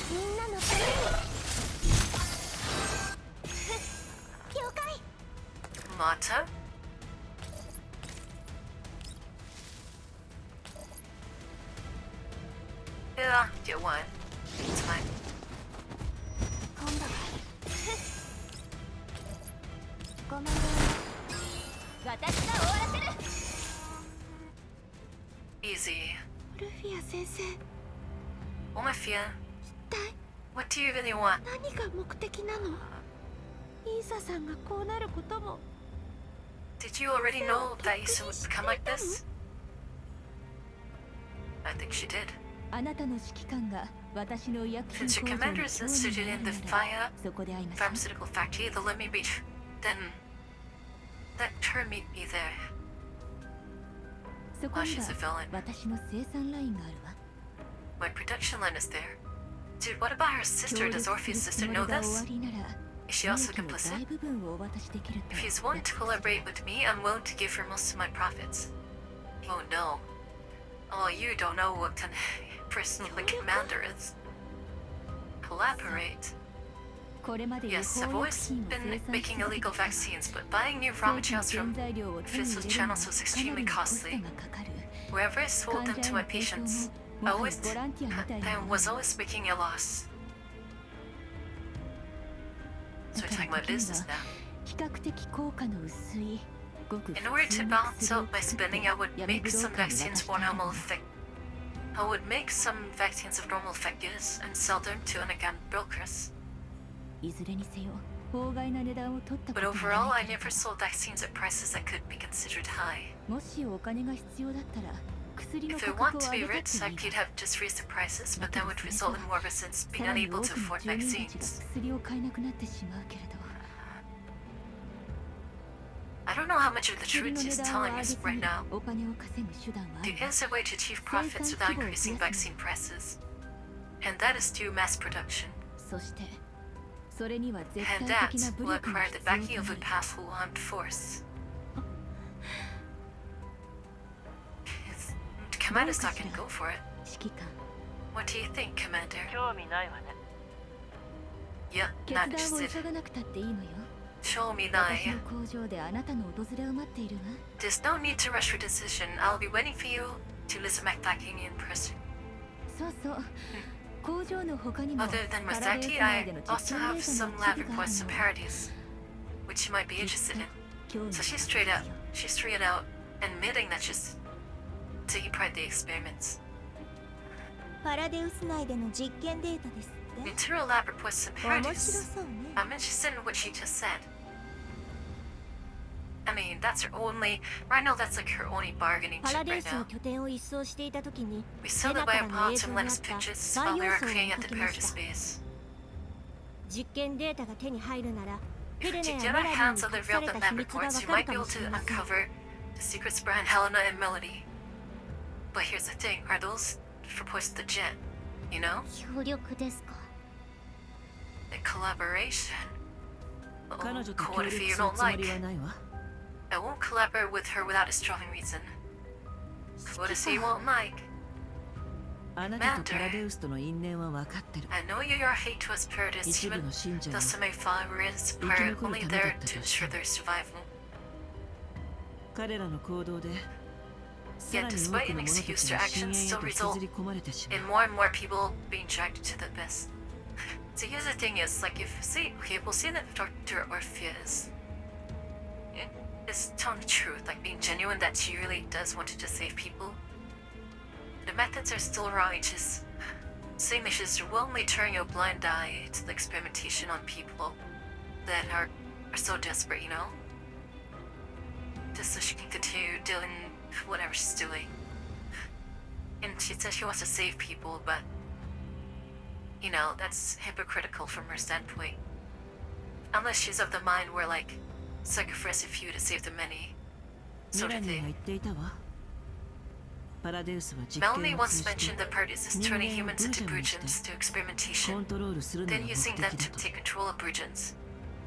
みんなのために了解
Motto. Yeah, get one. It's fine.
今度はごめんね私が終わらせる
Easy.
ルフィア先生
Omafia,
一体
what do you really want?
何が目的なのイーサさんがこうなることも
Did you already know that Issa would become like this? I think she did.
あなたの指揮官が私の医薬品
Since
工
your
場
commander
に
is
興味
instituted
があ
in
る
the
なら
Fire
そこで会いましょう
pharmaceutical factory, they'll let me reach. Then let her meet me there.
そこ
Oh,
に
she's a
は
villain.
私の生産ラインがあるわ
My production line is there. Dude, what about her sister?
協
Does
力す
Orpheus'
る
sister
つも
know
りが終
this?
わりなら
Is she
利
also
益の大
complicit?
部分をお渡しできると
If he's willing to collaborate with me, I'm willing to give her most of my profits. Oh no. Oh, you don't know what kind of person the commander is. Collaborate.
これまで違
Yes, I've
法薬
always
品を
been
生産
making
し続け
illegal
てきた
vaccines, but buying new raw
正規
materials
の原
from
材料を手に
Fizzle's
入れるの
channels
は
was
かな
extremely
りのコスト
costly.
がかかる
Wherever I sold
患
them
者
to
へ
my
の提供
patients,
も
I
もは
always
ボランティアみたいな
I
もの
was always making a loss. So
だ
we're
か
talking
ら
about
時に
business
は
now.
比較的効果の薄いごく
In
普
order
通
to
の
balance
薬を
out my
作って
spending, I would
闇
make
ブロ
some
ーカーに渡
vaccines
して
for
あげる
normal
の
effect. I would make some vaccines of normal effect use and sell them to unaccountable brokers.
いずれにせよ法外な値段を取ったこ
But
と
overall,
は
I
ないけ
never
れ
sold vaccines at prices that could be considered high.
どもしお金が必要だったら薬の
If I
価
want
格を
to
上
be
げたっ
rich,
て
I
いい
could
わ
have just raised the prices,
だ
but
け
that
ど
would
それ
result
じ
in
ゃ
more residents
さ
being
らに
unable
多
to
くの
afford
住民たちが
vaccines.
薬を買えなくなってしまうけれど
I don't know how much of the
薬
truth
の値
he's
段を
telling
上げ
us
ず
right
に
now.
お金を稼ぐ手段はある
There
わ
is a way to achieve profits without increasing vaccine prices, and that is through mass production.
そしてそれには絶
And
対
that
的な武
will
力が
require the
必
backing
要
of
と
a
なる
powerful armed force. Commander's not gonna go for it.
指揮官
What do you think, Commander?
興味ないわね
Yeah,
決
not
断を
interested.
急がなくたっていいのよ
Show me
私
nine.
の工場であなたの訪れを待っているわ
There's no need to rush your decision. I'll be waiting for you to listen back in person.
そうそう工場の他にも
Other than
パラデース
Masaki,
内
I
での実
also
験デ
have
ー
some
タの
lab
一部があ
reports
る
of
の
parodies, which you might be
きっ
interested in.
と興味
So
が
she's
あ
straight
る
out.
よ
She's straight out admitting that she's taking part in the experiments.
パラデウス内での実験データですって
Internal lab reports some
面白
parodies.
そうね
I'm interested in what she just said. I mean, that's her only. Right now, that's like her only bargaining
パ
chip
ラデウ
right
スの
now.
拠点を一掃していた時に
We
セ
sell
ナ
the
からの
biopods
映
and
像
let
があ
us
った
pictures
培
while we
養
were
層を
creating
見
at
か
the
けまし
parody
た
space.
実験データが手に入るなら
If
ヘレ
we
ネ
could
や
get
メ
our
ラリン
hands
に
on the
隠さ
real
れ
lab
た秘密が
reports,
わ
we
かる
might
か
be
も
able
し
to
れません
uncover the secrets behind Helena and Melody. But here's the thing: are those reports legit? You know,
協力ですか
the collaboration.
彼
Oh,
女と協
what
力
if
す
you
る
don't
つも
like?
りはないわ
I won't collaborate with her without a strong reason. What if you won't like?
あなたとパラデウスとの因縁は分かってる。
I know your hate towards Paradise,
一部
even
の信者
though
は
some may followers
生き
are
残る
only
ためだ
there
ったと
to
して
ensure their survival.
彼らの行動でさ
Yet
らに多
despite
く
an
の者た
excuse,
ち
their
が深
actions
淵へ
still
と
result
引きずり込まれてしま
in
う。
more and more people being dragged to the abyss. So here's the thing is, like, if, say, okay, we'll say that Dr. Orpheus is telling the truth, like being genuine that she really does want to just save people. The methods are still wrong, it's just saying that she's willingly turning a blind eye to the experimentation on people that are so desperate, you know? Just so she can continue doing whatever she's doing. And she says she wants to save people, but you know, that's hypocritical from her standpoint. Unless she's of the mind where, like, sacrifice a few to save the many,
ミ
sort
ラ
of
ニーが
thing.
言っていたわ。パラデウスは実
Melanie
験を
once
通じ
mentioned
て
that Paradise is
人
turning
間を
humans
ブ
into
ージャムにして
Brujans to
コ
experimentation,
ントロールするのが
then
目
using
的
them
だ
to
と。
take control of Brujans.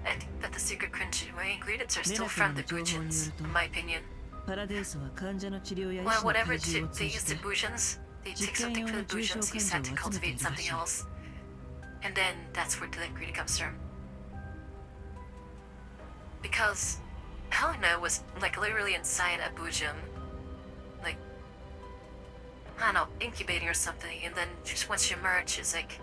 I think that the secret ingredients are
メ
still
ラさん
from
の
the
情報によ
Brujans,
ると
in my opinion.
パラデウスは患者の治療や医
Well,
師の
whatever
怪獣を
they
通
use
じ
the
て
Brujans, they take
実験
something
用
from
の
the
重症
Brujans,
患
use
者を
that to
集めてい
cultivate
るら
something
しい。
else. And then that's where the ingredient comes from. Because Helena was, like, literally inside a Brujum. Like, I don't know, incubating or something, and then just once she emerged, she's like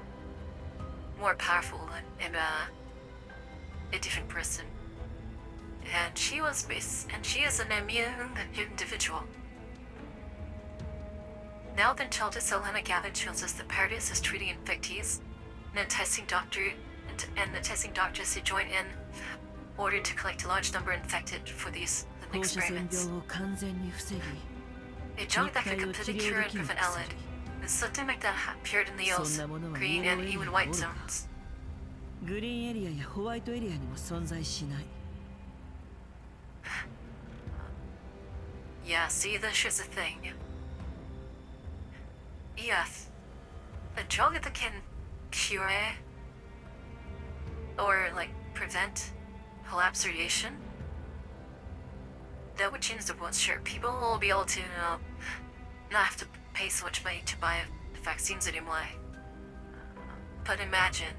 more powerful and a different person. And she is an immune individual. Now then, Childess Helena Gavin shows us that Paradise is treating infectees and enticing doctors to join in, order to collect a large number infected for these
放射線
experiments.
病を完全に防ぎ
A drug that could completely cure and prevent Elid. Is something like that appeared in the Eels, green and even white zones.
グリーンエリアやホワイトエリアにも存在しない。
Yeah, see, this is a thing. Yeah, a drug that can cure or, like, prevent collapsation, that would change the world. Sure, people will be able to, not have to pay so much money to buy the vaccines anymore. But imagine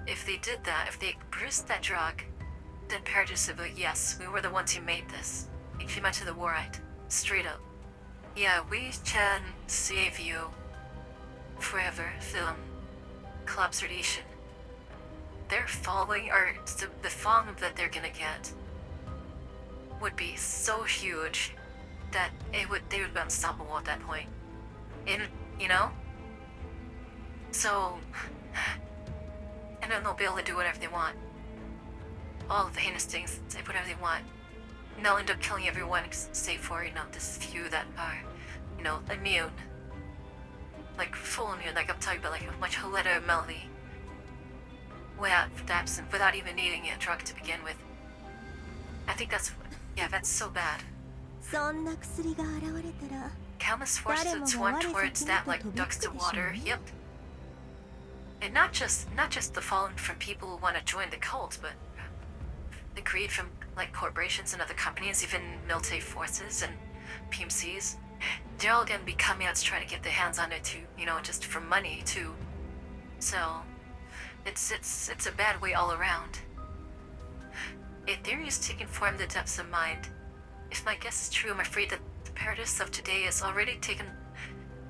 if they did that, if they produced that drug, then Paradise would be like, yes, we were the ones who made this. It came out to the war, right? Straight up. Yeah, we can save you forever from collapsation. Their following, or the following that they're gonna get, would be so huge that they would be unstoppable at that point. And, you know? So, and then they'll be able to do whatever they want. All of the heinous things, say whatever they want. And they'll end up killing everyone save for, you know, this few that are, you know, immune. Like full immune, like I'm talking about like a much Helena Melody. Without even needing a drug to begin with. I think that's so bad.
そんな薬が現れたら
Countless forces its one towards that like ducks to water, yep. And not just the fallen from people who want to join the cult, but the greed from like corporations and other companies, even military forces and PMCs. They're all gonna be coming out to try to get their hands on it too, you know, just for money too. So it's a bad way all around. A theory is taking form in the depths of mind. If my guess is true, I'm afraid that the Paradise of today has already taken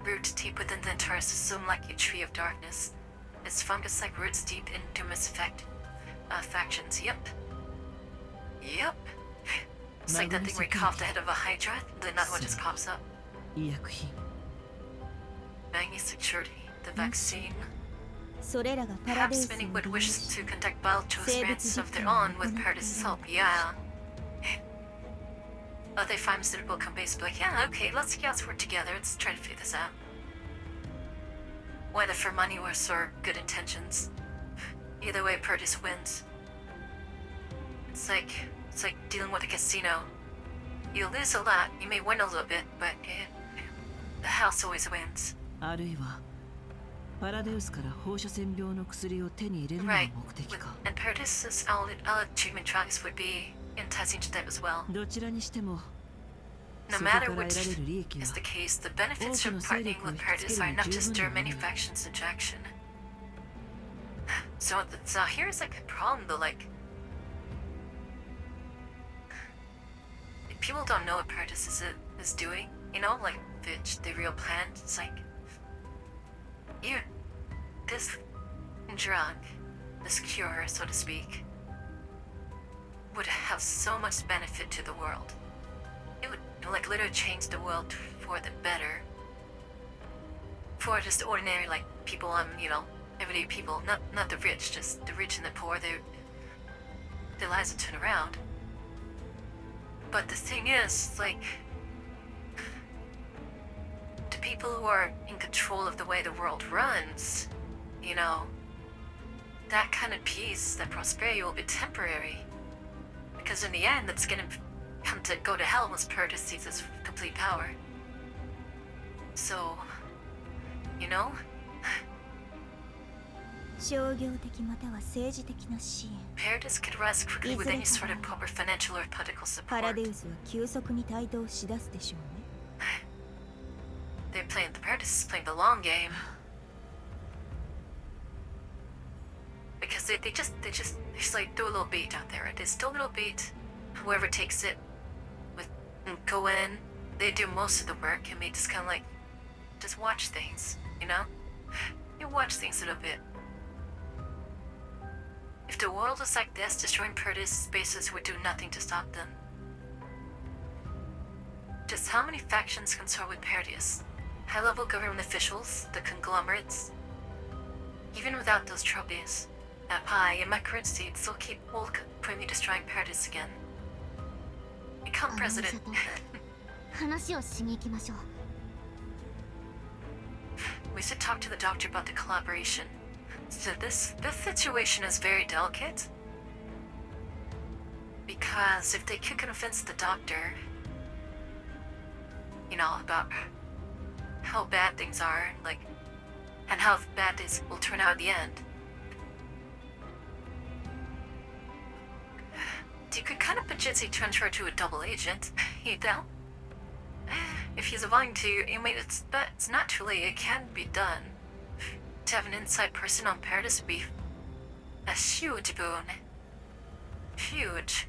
root deep within the entire system like a tree of darkness. Its fungus-like roots deep into factions. Yep. It's like that thing where you cough the head of a Hydra, then another one just pops up.
医薬品
Magni security, the vaccine.
それらがパラデウ
Perhaps
スを
many
利
would
用
wish
し
to conduct bio-choice experiments of their
生物実験を
own
行
with
ってい
Paradise'
る
help, yeah. They find pharmaceutical companies be like, yeah, okay, let's work together, let's try to figure this out. Whether for money or for good intentions. Either way, Paradise wins. It's like dealing with a casino. You lose a lot, you may win a little bit, but the house always wins.
あるいはパラデウスから放射線病の薬を手に入れるのが
Right.
目的か。
And Paradise's all treatment drugs would be enticing to them as well.
どちらにしても
No matter which is the case, the benefits of partnering with Paradise are enough to stir many factions into action. So here's like a problem though, like if people don't know what Paradise is doing, you know, like the real plan. It's like this drug, this cure, so to speak, would have so much benefit to the world. It would like literally change the world for the better. For just ordinary like people, you know, everyday people, not the rich, just the rich and the poor. Their lives would turn around. But the thing is, like, the people who are in control of the way the world runs, you know, that kind of peace, that prosperity will be temporary. Because in the end, it's gonna come to go to hell once Paradise sees its complete power. So, you know?
商業的または政治的な支援。
Paradise could rise quickly with any sort of proper financial or political
パラ
support.
デウスは急速に台頭しだすでしょうね。
The Paradise is playing the long game. Because they just like do a little bait out there, right? They still a little bait. Whoever takes it go in, they do most of the work, and they just kind of like just watch things, you know? You watch things a little bit. If the world was like this, destroying Paradise spaces would do nothing to stop them. Just how many factions consort with Paradise? High-level government officials, the conglomerates. Even without those trophies, at Pi and my current state still keep quickly destroying Paradise again. Become president.
話をしに行きましょう。
We should talk to the doctor about the collaboration. So this situation is very delicate. Because if they could convince the doctor, you know, about how bad things are, like, and how bad this will turn out in the end, you could kind of potentially transfer her to a double agent, you know? If he's willing to, I mean, it's not too late, it can be done. To have an inside person on Paradise would be a huge boon. Huge.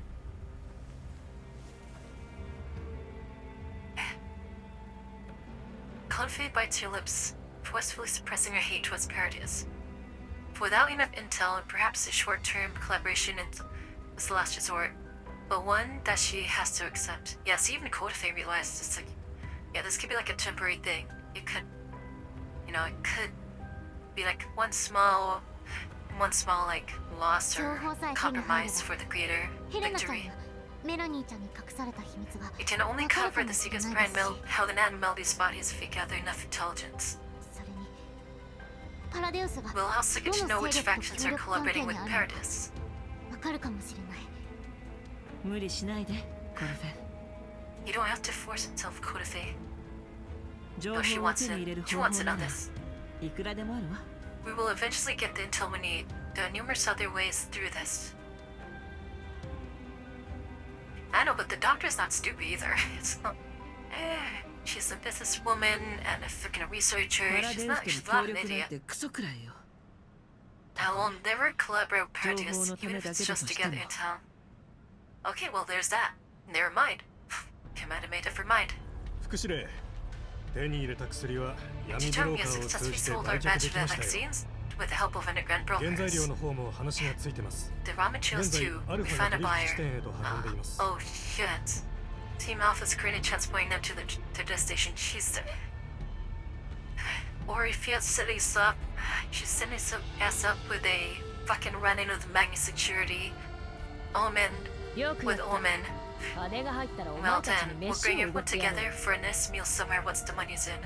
Confident bites your lips, forcefully suppressing her hate towards Paradise. Without enough intel and perhaps a short-term collaboration is the last resort, but one that she has to accept. Yes, even Kodafe realized it's like, yeah, this could be like a temporary thing. It could, you know, it could be like one small like loss or compromise for the greater victory.
メラニーちゃんに隠された秘密が
It can only cover the secret's brand mill, how the Nanomelodies bodies if we gather enough intelligence.
それにパラデウスが
We'll also get to
ど
know
の
which
勢力と
factions
協
are
力関係
collaborating
に
with
ある
Paradise.
わかるかもしれない。
無理しないでコルフェ。
You don't have to force itself, Kodafe.
情
No, she
報を
wants
手に入れ
it.
る
She
方法
wants it
な
on
ら
this.
いくらでもあるわ。
We will eventually get the intel we need. There are numerous other ways through this. I know, but the doctor's not stupid either. It's not. She's a businesswoman and a freaking researcher.
パラ
She's
デウ
not.
スと
She's
の
not
協
an
力なん
idiot.
てクソくらいよ。
I will never collaborate with Paradise,
情報のた
even
め
if
だ
it's
けだ
just
と
to
して
get
も
intel. Okay, well, there's that. Never mind. Command made up her mind.
副司令、手に入れた薬は闇
She
ブ
told
ロ
me
ー
I
カーを
successfully
通じて
sold
売
our
却
batch
で
of
きましたよ。
vaccines with the help of underground
原材
brokers.
料の方も話がついてます。
The raw
現
materials
在
too.
アル
We
ファ
found
が
a
取引
buyer.
地点へと運んでいます。
Oh shit. Team Alpha's currently transporting them to their destination. She's there. Or if you set us up, she's setting us up with a fucking run-in with Magna Security. Omen
よくや
with
った
Omen.
金が入ったらお
Well
前たち
then,
に
we'll
飯
bring
をおご
everyone
ってやる
together for a nice meal somewhere once the money's in.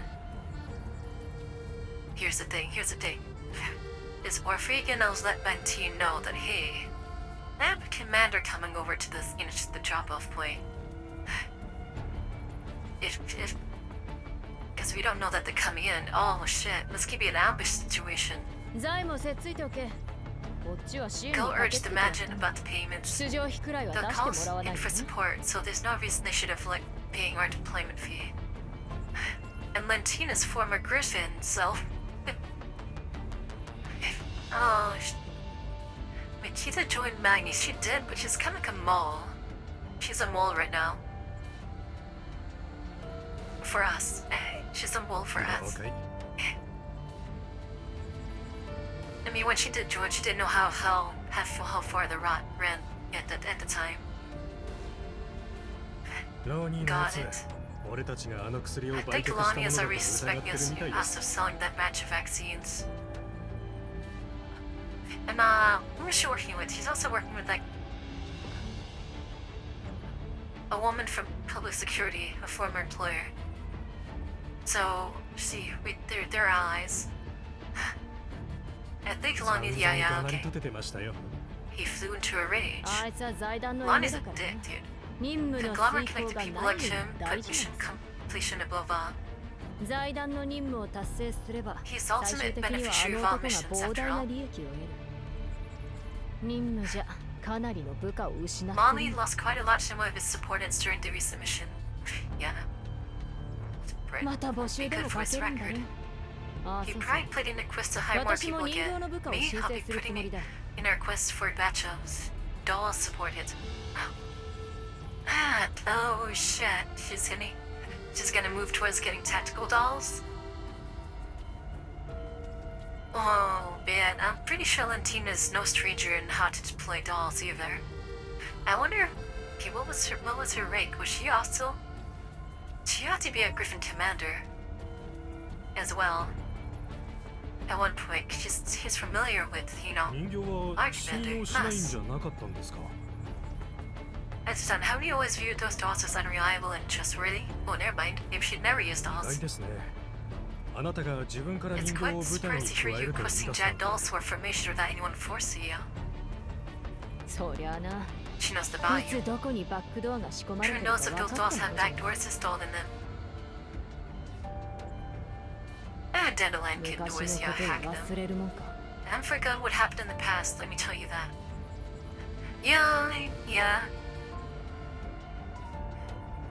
Here's the thing. Is Orphegan knows let Bantine know that, hey, I have a commander coming over to this, you know, just the drop-off point. Because we don't know that they're coming in. Oh shit, this could be an ambush situation.
財もせっついておけ。こっちは支援に
Go
駆
urge
け
the
つけてやっ
Magin
た。
about the payments.
出場費くらいは出
They'll
して
call
も
us
らわな
in
いと
for
ね。
support, so there's no reason they should have paying our deployment fee. And Lentina's former Griffin, so... oh, Makita joined Magni. She did, but she's kind of like a mole. She's a mole right now. For us. She's a mole for us.
Okay.
I mean, when she did join, she didn't know how far the rot ran at the time. Got it. I think Lonnie is already suspecting us of selling that batch of vaccines. And who is she working with? She's also working with like a woman from public security, a former employer. So, see, they're allies. I think Lonnie, yeah, okay. He flew into a rage. Lonnie's a dick, dude. Conglomerate connected people like him put mission completion above all. He's the ultimate beneficiary of all missions, after all. Molly lost quite a lot to one of his subordinates during the recent mission. Yeah. Be good for his record. He probably put in a quest to hire more people again. Me, I'll be putting in our quest for a batch of dolls supported. Oh shit, she's gonna move towards getting tactical dolls? Oh man, I'm pretty sure Lentina's no stranger in how to deploy dolls either. I wonder, okay, what was her rank? Was she also? She ought to be a Griffin commander as well. At one point, he's familiar with, you know, Archbender, Mas. I understand, how do you always view those dolls as unreliable and trustworthy? Oh, never mind. Maybe she'd never use dolls. It's quite surprising to hear you requesting Jet dolls for information without anyone forcing you. She knows the value. True knows if those dolls have back doors installed in them. Dandelion kid knows you hacked them. I forgot what happened in the past, let me tell you that. Yeah.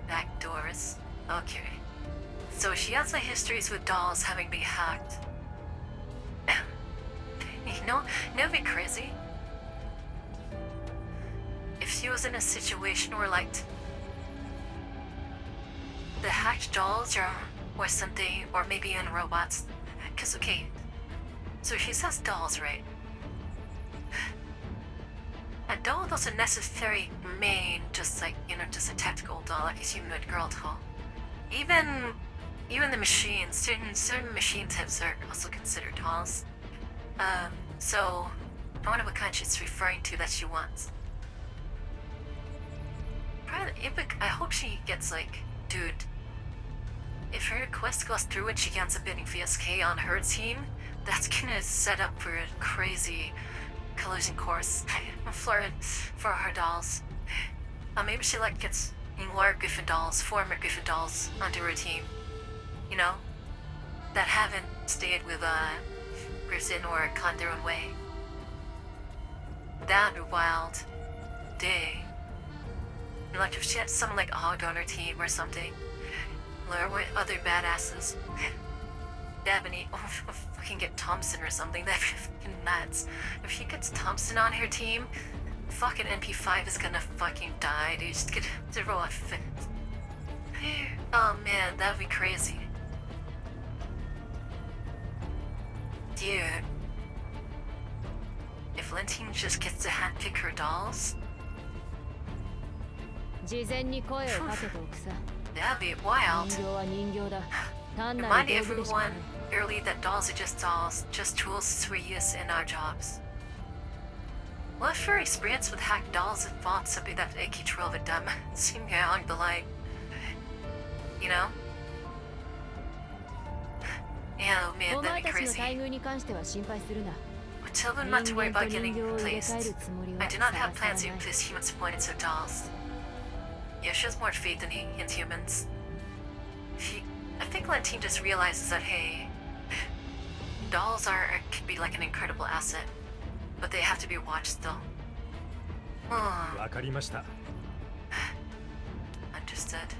Back doors. Okay. So she has like histories with dolls having been hacked. You know, that'd be crazy. If she was in a situation where like the hacked dolls or something, or maybe in robots. Cause okay, so she says dolls, right? A doll doesn't necessarily mean just like, you know, just a tactical doll, like a humanoid girl doll. Even the machines, certain machine types are also considered dolls. So I wonder what kind she's referring to that she wants. Probably, I hope she gets like, dude, if her quest goes through and she ends up getting VSK on her team, that's gonna set up for a crazy collision course for her dolls. Maybe she like gets more Griffin dolls, former Griffin dolls onto her team. You know, that haven't stayed with Griffin or gone their own way. That'd be wild. Day. Like if she had someone like Og on her team or something. Or with other badasses. Dabney, fucking get Thompson or something. That'd be fucking nuts. If she gets Thompson on her team, fucking NP5 is gonna fucking die, dude. Just get to roll a fit. Oh man, that'd be crazy. Dude. If Lentine just gets to handpick her dolls. That'd be wild. Remind everyone early that dolls are just dolls, just tools we use in our jobs. What if her experience with hacked dolls involved something that AK drove a dumb seemed along the line? You know? Yeah, oh man, that'd be crazy. But tell them not to worry about getting replaced. I do not have plans to replace human subordinates with dolls. Yeah, she has more faith in humans. I think Lentine just realizes that, hey, dolls can be like an incredible asset, but they have to be watched though. Understood.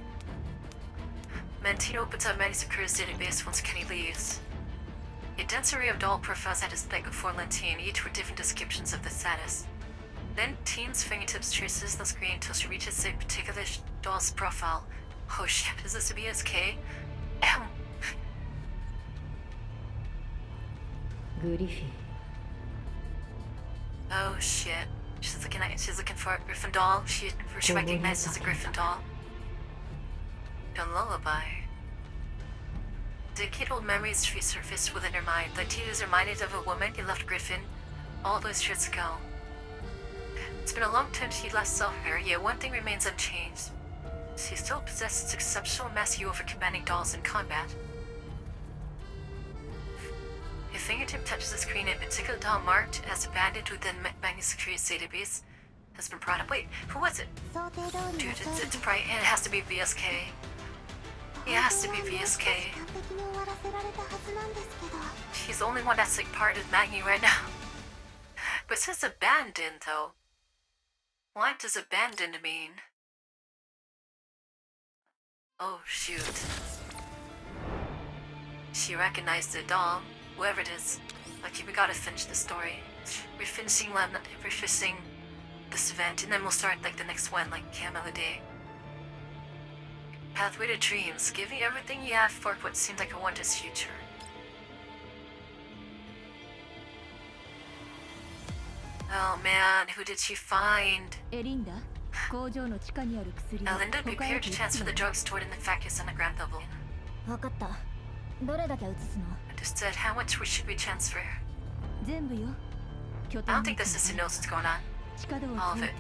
Mentine opens up Manny Sakura's database once Kenny leaves. A dense array of doll profiles at his back before Lentine, each with different descriptions of the status. Then Teen's fingertips traces the screen until she reaches a particular doll's profile. Oh shit, is this a BSK? Oh shit. She's looking for a Griffin doll. She recognizes a Griffin doll. A lullaby. Decade-old memories resurface within her mind. Like Tina is reminded of a woman who left Griffin all those years ago. It's been a long time since she last saw her, yet one thing remains unchanged. She still possesses exceptional mastery over commanding dolls in combat. Your fingertip touches the screen and a particular doll marked as abandoned within Magnus Security's database has been brought up. Wait, who was it? Dude, it's probably, it has to be VSK. It has to be VSK. She's the only one that's like part of Magni right now. But it says abandoned though. What does abandoned mean? Oh shoot. She recognized the doll, whoever it is. Okay, we gotta finish the story. We're finishing this event, and then we'll start like the next one, like Camel Day. Pathway to Dreams, giving everything you have for what seems like a wondrous future. Oh man, who did she find?
Elinda,
prepare to transfer the drugs stored in the factories on the ground level. Understood. How much should we transfer? I don't think the sister knows what's going on. All of it.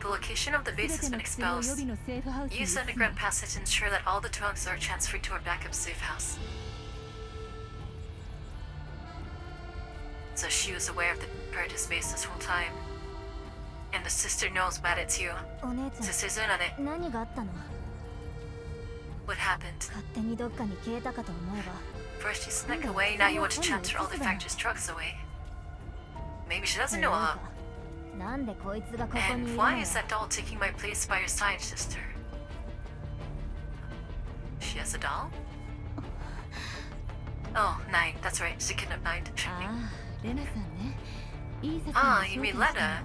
The location of the base has been exposed. Use the underground passage to ensure that all the drugs are transferred to our backup safe house. So she was aware of the Paradise base this whole time. And the sister knows about it too. Sister Zunane. What happened? First you snuck away, now you want to transfer all the factory's drugs away. Maybe she doesn't know how. And why is that doll taking my place by her side, sister? She has a doll? Oh, Nine. That's right. She kidnapped Nine. Ah, you mean Lena?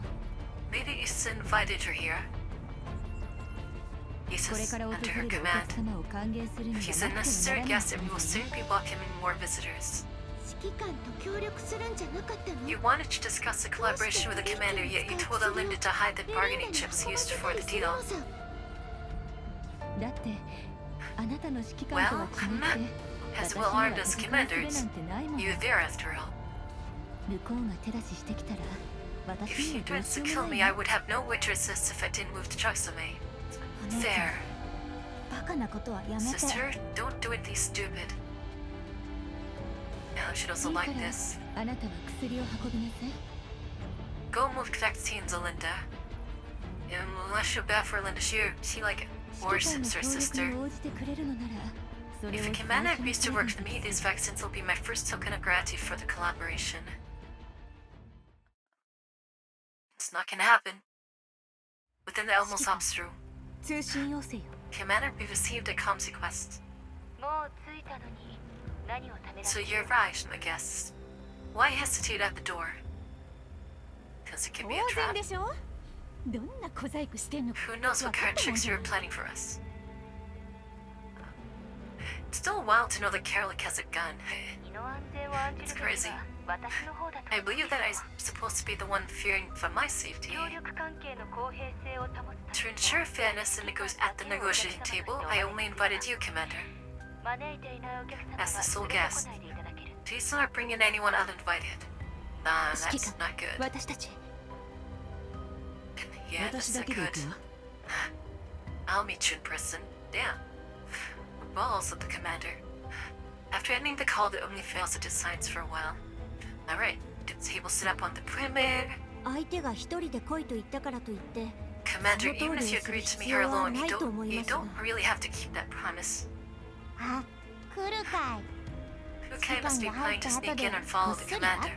Maybe Issa invited her here. Issa's under her command. He's a necessary guest and we will soon be welcoming more visitors. You wanted to discuss a collaboration with the commander, yet you told Linda to hide the bargaining chips used for the deal. Well, I'm not as well armed as commanders. You're there after all. If you tried to kill me, I would have no way to resist if I didn't move the drugs away. Fair. Sister, don't do anything stupid. No, she doesn't like this. Go move vaccines, Linda. Unless you're bad for Linda, she like worsens her sister. If a commander agrees to work with me, these vaccines will be my first token of gratitude for the collaboration. It's not gonna happen. Within the Elmo's hops through. Commander, we received a comms request. So you arrived, I guess. Why hesitate at the door? Because it can be a trap. Who knows what kind of tricks you're planning for us? It's still wild to know that Carolic has a gun. It's crazy. I believe that I'm supposed to be the one fearing for my safety. To ensure fairness at the negotiating table, I only invited you, Commander. As the sole guest. Please do not bring in anyone uninvited. Nah, that's not good. Yeah, that's not good. I'll meet you in person. Damn. Balls of the commander. After ending the call, it only fails to do signs for a while. Alright, the table set up on the perimeter. Commander, even if you agreed to meet her alone, you don't really have to keep that promise. Kukai must be planning to sneak in and follow the commander.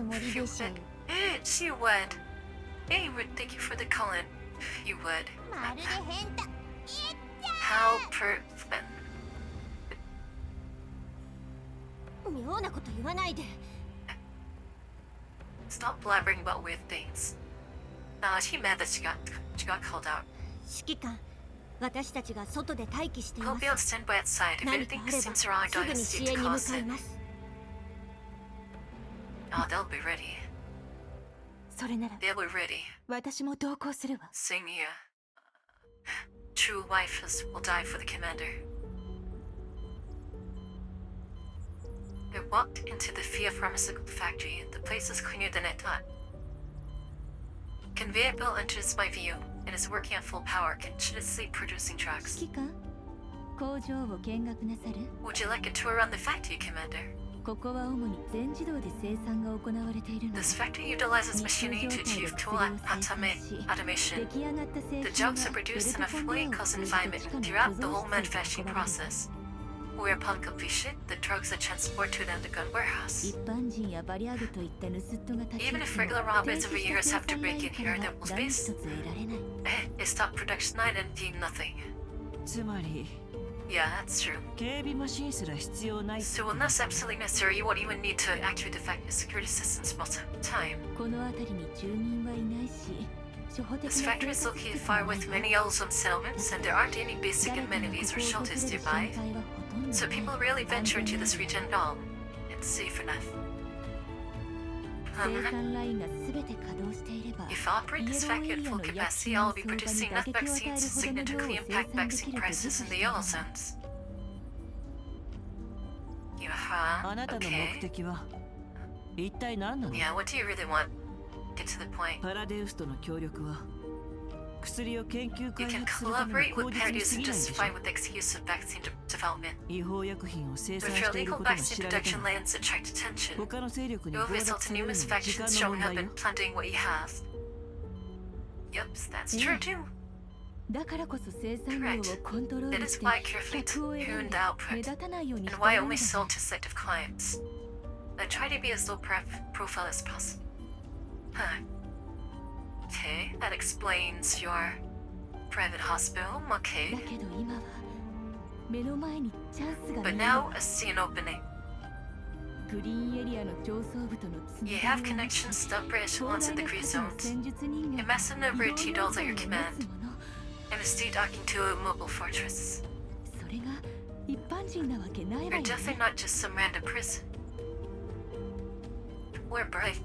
If you would. She would. Hey, thank you for the call-in. You would. How
妙なこと言わないで。
Stop blabbering about weird things. Nah, she mad that she got called out.
指揮官、私たちが外で待機してい
We'll
ます。
be on standby outside if
何か
anything
あれば
seems
す
wrong.
ぐ
Don't
に
hesitate
支
to
援に向
cause
かい
it.
ます。
Oh, they'll be ready.
それなら
They'll be ready.
私も同行するわ。
Same here. True wife will die for the commander. They walked into the Fia pharmaceutical factory. The place is cleaner than I thought. Conveyor belt enters my view. It is working at full power, continuously producing trucks.
指揮官、工場を見学なさる？
Would you like a tour around the factory, Commander?
ここは主に全自動で生産が行われているの。
This factory utilizes machinery to achieve tool automation. The drugs are produced in a fully enclosed environment throughout the whole manufacturing process. Where upon completion, the drugs are transported to the underground warehouse.
一般人やバリアグといった盗人が立ち
Even if regular robbers over years have to break in here in their space,
得られない。
they stop production line and do nothing.
つまり
Yeah, that's true.
警備マシンすら必要ない。
So unless absolutely necessary, you won't even need to activate the factory security systems most of the time.
この辺りに住民はいないし、初歩的
This
な
factory is located far away with many ozone settlements, and there aren't any basic amenities or shelters nearby, so people rarely venture into this region at all. It's safe enough.
生産ラインがすべて稼働していれば、
If I operate this factory at full capacity, I'll be producing enough vaccines to significantly impact vaccine prices in the yellow zones.
あなたの
Okay.
目的は一体何なの？
Yeah, what do you really want? Get to the point.
パラデウスとの協力は薬を研究
You
開
can
発するための
collaborate
口
with
実に
Paradise
過
and
ぎないでしょ。
justify with the excuse of vaccine development.
違法薬品を生産
If
し
your
ている
legal
ことが
vaccine
知られて
production
も
lands attract attention,
他の勢力に
you will
強
result
奪さ
in
れるの
numerous
に時
factions
間の
showing
問
up
題よ。
and plundering what you have. Yep, that's true too.
だからこそ生産量をコントロー
That
ル
is
して
why I carefully
客を選ん
tuned
で
the output,
目立たないように
and
して
why
い
I
るん
only
だ。
sold to selective clients. I try to be as low profile as possible. Huh. Okay, that explains your private hospital.
だ
Okay.
けど今は目の前にチャンスが
But
見える
now I see an opening.
グリーンエリアの上層部とのつな
You
が
have
りを持ち
connections to upper
広
echelons
大
in the
な
green
数の
zones.
戦術人
A
が
massive number of
移
T
動要
dolls
素
at
を
your
持つ
command,
もの。
and a state docking to a mobile fortress.
それが一般人なわけないわ
You're
よ
definitely
ね。
not just some random person. We're bright.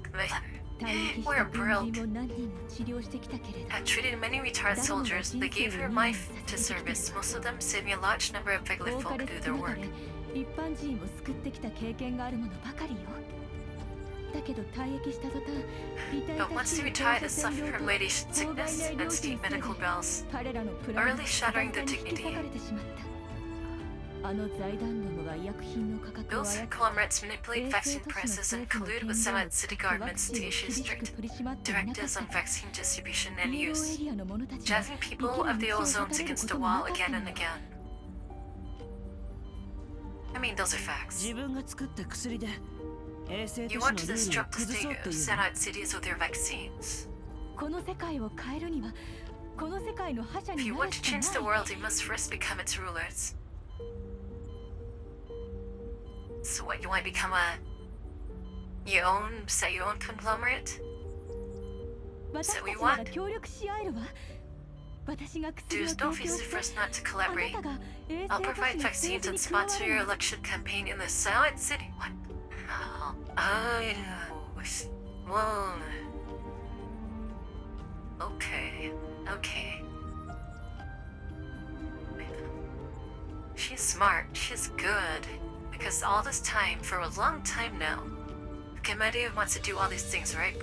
退役し
We're
た軍人を何人も治療してきたけれど
I've treated many retired soldiers. They gave their life to service, most of them saving a large number of regular
多か
folk
れ
through
少
their
なか
work.
れ一般人を救ってきた経験があるものばかりよ。だけど退役した途端痛
But
々
once
し
you
い
retire,
放
they
射線
suffer
量
from
と
radiation
法外
sickness
な医
and
療
state
費のせい
medical
で
bills.
彼らのプラン
Early
が
shattering
簡単
the
に引き
dignity.
裂かれてしまった。あの財団どもが医薬品の価格を
Those
操って
conglomerates manipulate
衛
vaccine
星都市の
prices and
政府の
collude
権
with
限
some
を
city
使ってワク
governments
チ
to
ンを
issue
厳しく
strict
取り締まっていなかった
directives on
ら
vaccine distribution and
イエローエ
use,
リアの者たちが
jazzing
生き
people
る
of the
道を
ozones
断たれる
against
こ
the
ともな
wall
かった
again
ん
and
だ。
again. I mean, those are facts.
自分が作った薬で衛星
You
都
want
市
to
のルールを
disrupt the
崩そう
state
っていう
set
の？
out cities with their vaccines.
この世界を変えるにはこの世界の覇者
If
に
you
な
want
る
to
しか
change the
ない。
world, you must first become its rulers. So what, you want to become set your own conglomerate?
私たち
we
な
want?
ら協力し合えるわ。私が薬を
Dude,
提
don't
供
feel
し
it
て
first not to
あな
collaborate.
たが衛
I'll
星都
provide
市の
vaccines
政
and
治に加わ
sponsor
る
your
の。
election campaign in the Silent City. What? Well, okay, okay. She's smart, she's good. Because all this time, for a long time now, the commander wants to do all these things, right?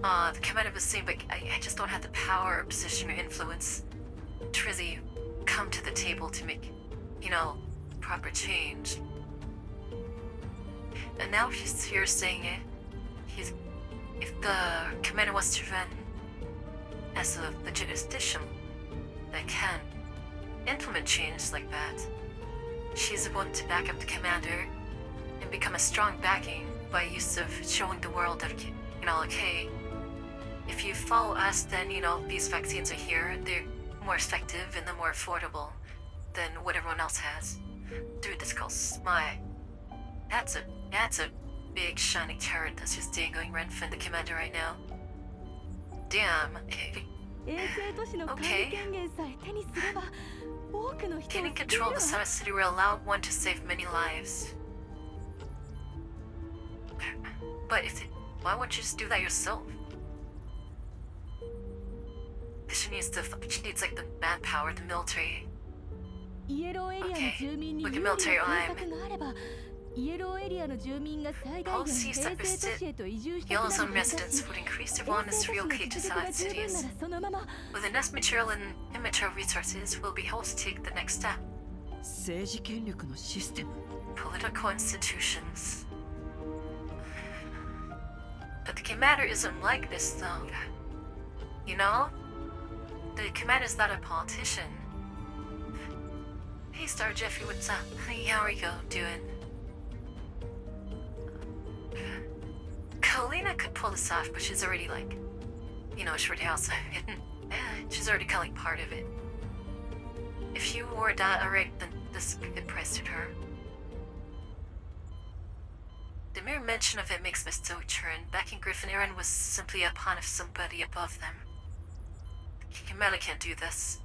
But the commander was saying, but I just don't have the power or position or influence to really come to the table to make, proper change. And now she's here saying it. If the commander wants to run as the jurisdiction that can implement change like that, she's the one to back up the commander and become a strong backing by use of showing the world that, like, hey, if you follow us, then, these vaccines are here, they're more effective and they're more affordable than what everyone else has. Dude, this calls SMI. That's a Yeah, it's a big shiny turret that's just dangling right in front of the commander right now. Damn.
衛星都市の管理
Okay.
権限さえ手にすれば多くの人を
Getting
救え
control
る
of
わ
the Summit City will allow one to save many lives. But why won't you just do that yourself? She needs like the manpower, the military.
イエローエリアの住民に有利
Okay,
な
military
政策があればイエローエリアの住民が最大限衛
Policies
星
that
都市へと移住したく
Yellow
な
Zone
るはずだ
residents
し
would increase their
衛
willingness
星
to
都市の
relocate to
実力が
Summit
十分な
cities.
らそのまま
With enough material and immaterial resources, we'll be able to take the next step.
政治権力のシステム
Political institutions. But the commander isn't like this, though. You know? The commander's not a politician. Hey, Star Jeffrey, what's up? Hey, how are you doing? Kalina could pull this off, but she's already like, you know, short house. She's already kind of like part of it. If you were that alright, then this impressed her. The mere mention of it makes me so churn. Back in Griffin, Aaron was simply a pawn of somebody above them. Kamala can't do this.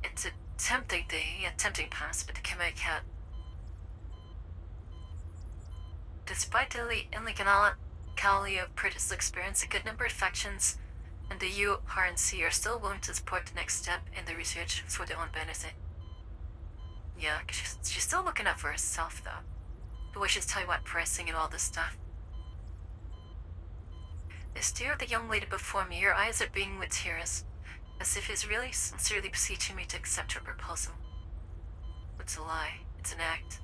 It's a tempting pass, but the Kamala can't. Despite the illegality of British experience, a good number of factions and the URNC are still willing to support the next step in the research for their own benefit. Yeah, she's still looking out for herself, though. The way she's Taiwan pressing and all this stuff. The stare of the young lady before me, her eyes are beaming with tears, as if he's really sincerely beseeching me to accept her proposal. It's a lie. It's an act.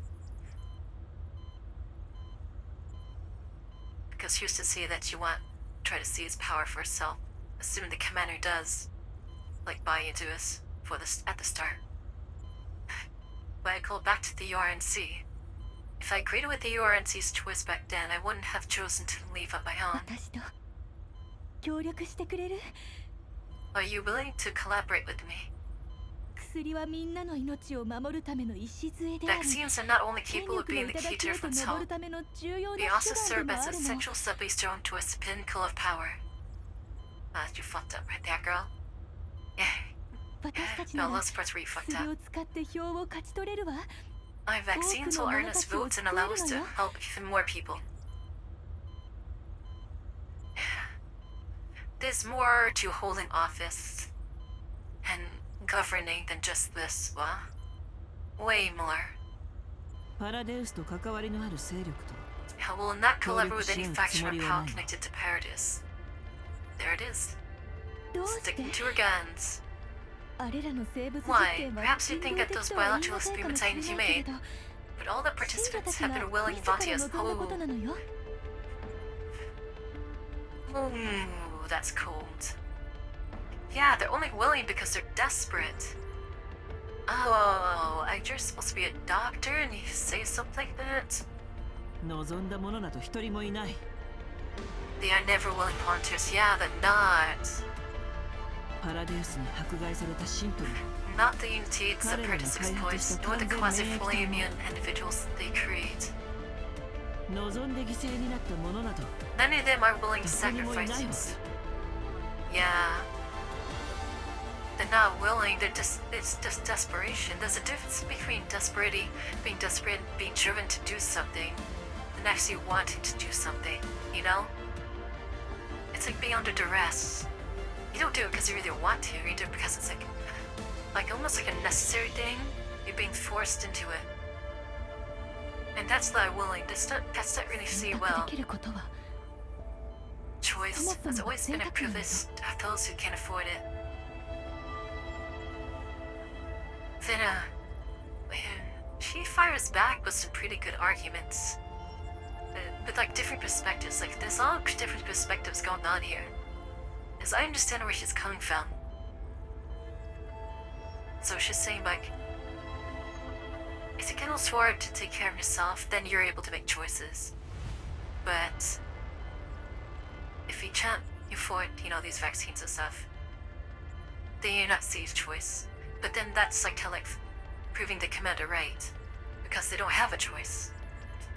Because she used to say that you want try to seize power for herself, assuming the commander does, like buy into us at the start. But I called back to the URNC. If I agreed with the URNC's choice back then, I wouldn't have chosen to leave on my own.
私と協力してくれる
Are you willing to collaborate with me?
薬はみんなの命を守るための礎であり
Vaccines are not only
権
capable of
力の
being the key
頂
to
へと
everyone's
登
health,
るための重要な
they
手
also
段
serve
でも
as
あるの
essential stepping stone towards the pinnacle of power. You fucked up right there, girl. Yeah.
私たち
No,
なら
those parts where you fucked
薬
up.
を使って票を勝ち取れるわ
My vaccines will earn us votes and allow us to help even more people. There's more to holding office and governing than just this, what? Way more.
パラデウスと関わりのある勢力と
I will not collaborate with any faction or power connected to Paradis. There it is.
どうして
Sticking to her guns.
あれらの生物実
Why?
験は
Perhaps you
人
think
道
that
的
those
とは言い
biological
難いかもし
experiments
れ
ain't
ないけれ
humane,
ど
but all the
信者
participants
たち
have
が
been willing
自ら
volunteers.
望んだことなのよ
Ooh, that's cold. Yeah, they're only willing because they're desperate. Oh, you're supposed to be a doctor and you say something like that?
望んだ者など一人もいない
They are never willing volunteers. Yeah, they're not.
パラデウスに迫害された信徒に
Not the unity it's the Paradis exploits, nor the quasi-fully immune individuals they create.
望んで犠牲になった者など
None of them are willing to
どこにもいないわ
sacrifice. Yeah. They're not willing, it's just desperation. There's a difference between being desperate and being driven to do something, and actually wanting to do something, you know? It's like being under duress. You don't do it because you really want to, you do it because it's like almost like a necessary thing. You're being forced into it. And that's not willing, that's not really see
選択
well.
できることは
Choice has always been a privilege of those who can't afford it. Then, she fires back with some pretty good arguments. With like different perspectives, like there's all different perspectives going on here. As I understand where she's coming from. So she's saying like, if you can afford to take care of yourself, then you're able to make choices. But if you can't afford, these vaccines and stuff, then you're not safe choice. But then that's like proving the commander right, because they don't have a choice.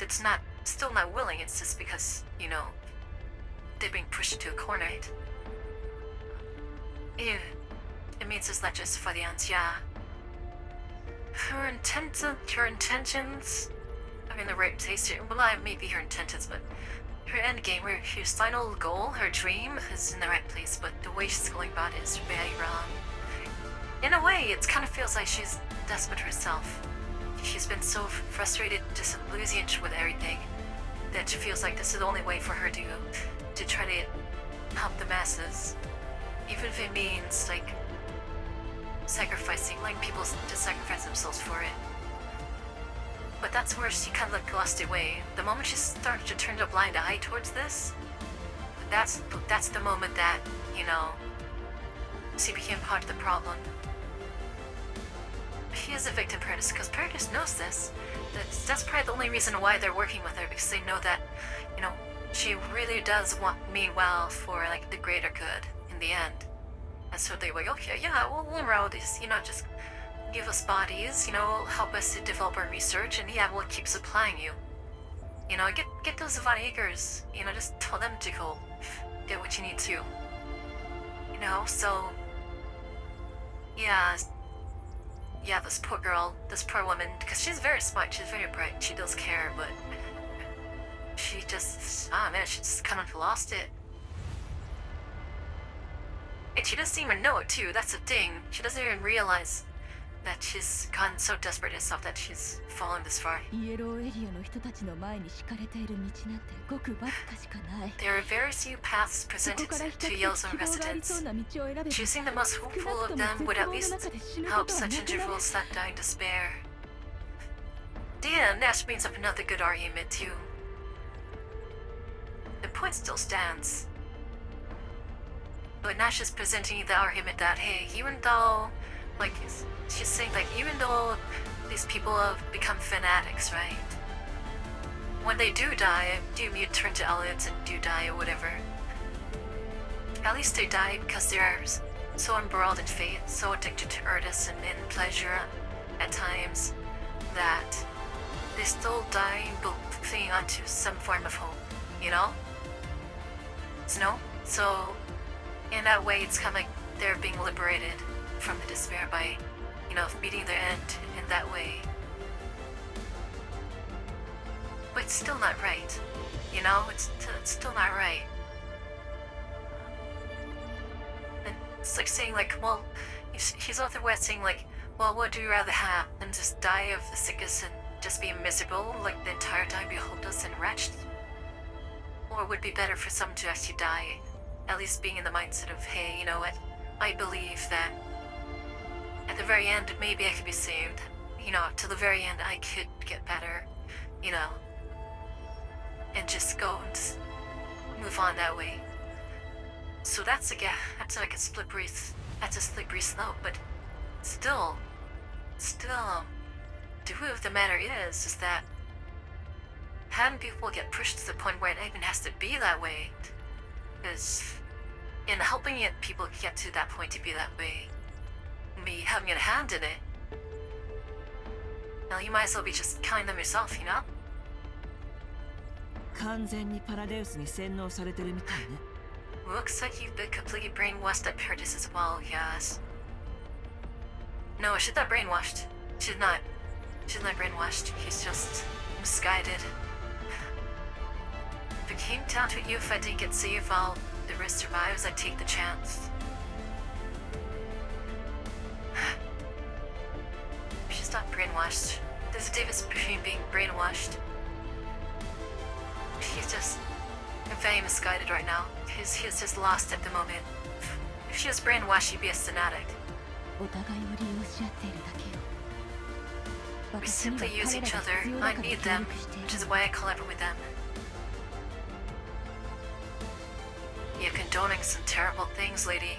that's still not willing. It's just because, you know, they're being pushed into a corner. Ew. It means it's not just for the ants, yeah. Her intentions are in the right place here. Well, maybe her intentions, but her end game, her final goal, her dream is in the right place, but the way she's going about it is very wrong. In a way, it kind of feels like she's desperate herself. She's been so frustrated, disillusioned with everything, that she feels like this is the only way for her to try to help the masses. Even if it means, like, sacrificing, like people to sacrifice themselves for it. But that's where she kind of like lost her way. The moment she started to turn a blind eye towards this, that's the moment that, you know, she became part of the problem. She is a victim, Paradis, because Paradis knows this. That's probably the only reason why they're working with her, because they know that, you know, she really does mean well for like the greater good in the end. And so they were like, okay, yeah, we'll enroll this, you know, just give us bodies, you know, help us to develop our research, and yeah, we'll keep supplying you. You know, get those Von Acres, you know, just tell them to go get what you need to. You know, so yeah, this poor girl, this poor woman, because she's very smart, she's very bright, she does care, but she just, she just kind of lost it. And she doesn't even know it too, that's the thing. She doesn't even realize that she's gotten so desperate herself that she's fallen this far. There are very few paths presented to Yellow Zone residents. Choosing the most hopeful of them would at least help such individuals not die in despair. Damn, Nash brings up another good argument too. The point still stands. But Nash is presenting the argument that, hey, even though, like, she's saying, like, even though these people have become fanatics, right? When they do die, do turn to Elliot and do die or whatever, at least they die because they are so embroiled in fate, so addicted to Erdis and in pleasure at times, that they still die but clinging onto some form of hope, you know? So in that way, it's kind of like they're being liberated from the despair by, you know, meeting their end in that way. But it's still not right, you know? It's still not right. And it's like saying, like, well, he's otherwise saying, like, well, what do you rather have than just die of the sickness and just be miserable, like the entire time, be hopeless and wretched? Or would it be better for someone to actually die, at least being in the mindset of, hey, you know what, I believe that at the very end, maybe I could be saved. You know, to the very end, I could get better, you know, and just go and move on that way. So that's like a slippery slope, but still, the root of the matter is that having people get pushed to the point where it even has to be that way is, in helping people get to that point to be that way, me having a hand in it. Now you might as well be just killing them yourself, you know?
完全にパラデウスに洗脳されてるみたいね。
Looks like you've been completely brainwashed at Paradis as well, yes. No, she's not brainwashed. She's not brainwashed. He's just misguided. If it came down to you, if I didn't get saved while the rest survives, I'd take the chance. She's not brainwashed. There's a difference between being brainwashed. He's just very misguided right now. He's just lost at the moment. If she was brainwashed, she'd be a fanatic. We simply use each other. I need them, which is why I collaborate with them. You're condoning some terrible things, lady.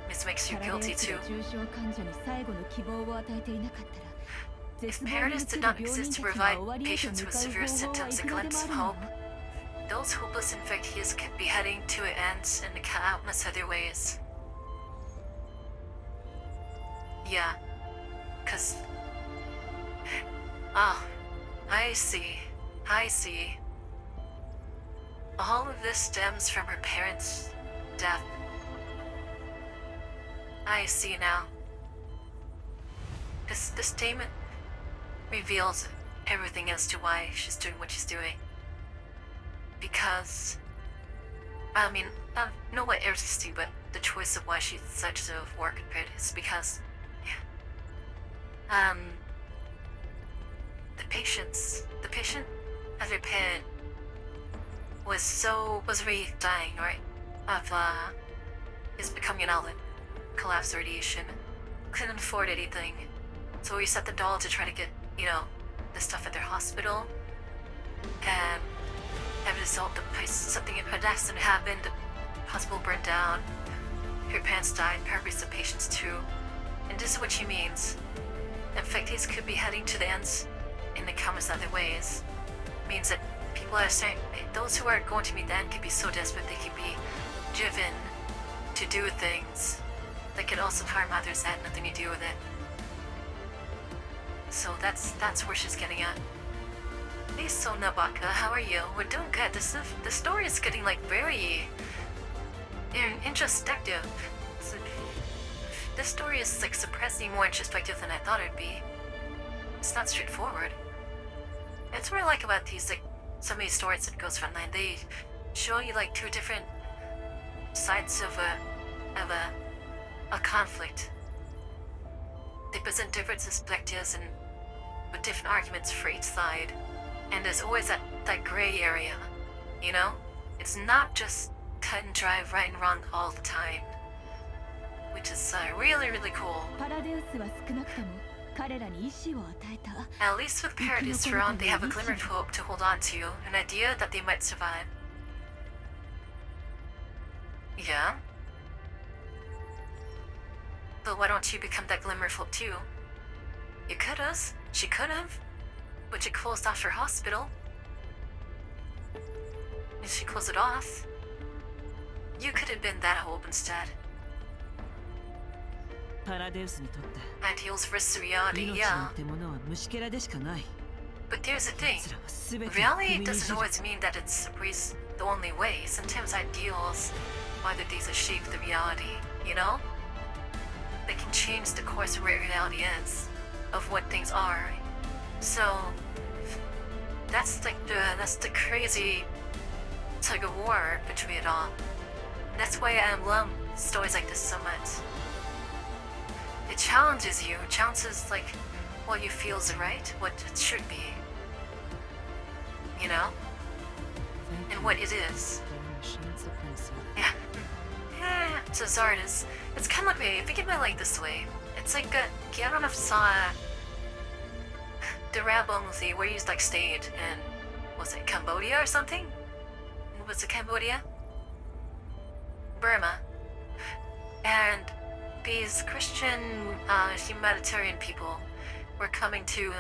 This makes you guilty too. If Paradis did not exist to provide patients with severe symptoms a glimpse of hope, those hopeless infectees could be heading to an end in countless other ways. Yeah, 'cause... Ah, I see. I see. All of this stems from her parents' death. I see now. This statement reveals everything as to why she's doing what she's doing. Because, I mean, not what irritates you, but the choice of why she decided to work in Paradise is because, the patient as her parent was really dying, right? Of, is becoming an outlet, collapse radiation, couldn't afford anything. So we set the doll to try to get, the stuff at their hospital. And as a result, something in her accident happened, the hospital burned down, her parents died, probably some patients too. And this is what she means. Infectees could be heading to the ends in the countless other ways. Means that people are saying, those who are going to meet the end could be so desperate they could be driven to do things that could also harm others that had nothing to do with it. So that's where she's getting at. Hey, so Nabaka, how are you? We're doing good. The story is getting very introspective. This story is surprisingly more introspective than I thought it'd be. It's not straightforward. That's what I like about these, some of these stories that goes frontline. They show you two different sides of a conflict. They present different perspectives and with different arguments for each side. And there's always that gray area, It's not just cut and dry, right and wrong all the time. Which is really, really cool. At least with Paradise around, they have a glimmer of hope to hold on to, an idea that they might survive. Yeah? But why don't you become that glimmer of hope too? You could've. She could've. But she closed off her hospital. And she closed it off. You could have been that hope instead. Ideals versus reality, yeah. But there's the thing. Reality doesn't always mean that it's always the only way. Sometimes ideals, whether these are shape the reality, They can change the course of where reality is, of what things are. So that's the crazy tug of war between it all. That's why I love stories like this so much. It challenges you. It challenges what you feel is right, what it should be. And what it is. Yeah. So Zardes, it's kind of like think about it this way. It's I don't know if you saw the Rambo movie where he's stayed in, was it Cambodia or something? Was it Cambodia? Burma. And these Christian humanitarian people were coming to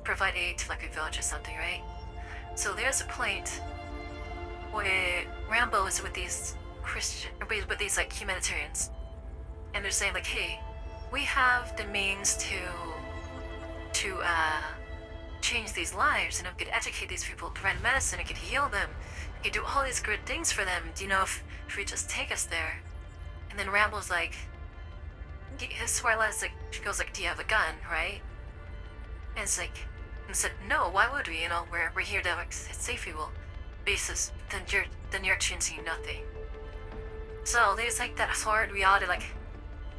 provide aid to a village or something, right? So there's a point where Rambo is with these humanitarians, and they're saying hey, we have the means to change these lives, and we could educate these people, provide medicine, it could heal them, it could do all these good things for them. Do you know if we just take us there? And then Rambo's she goes do you have a gun, right? And it's and said, no, why would we? We're here to save people. Basis, then you're changing nothing. So there's that hard reality,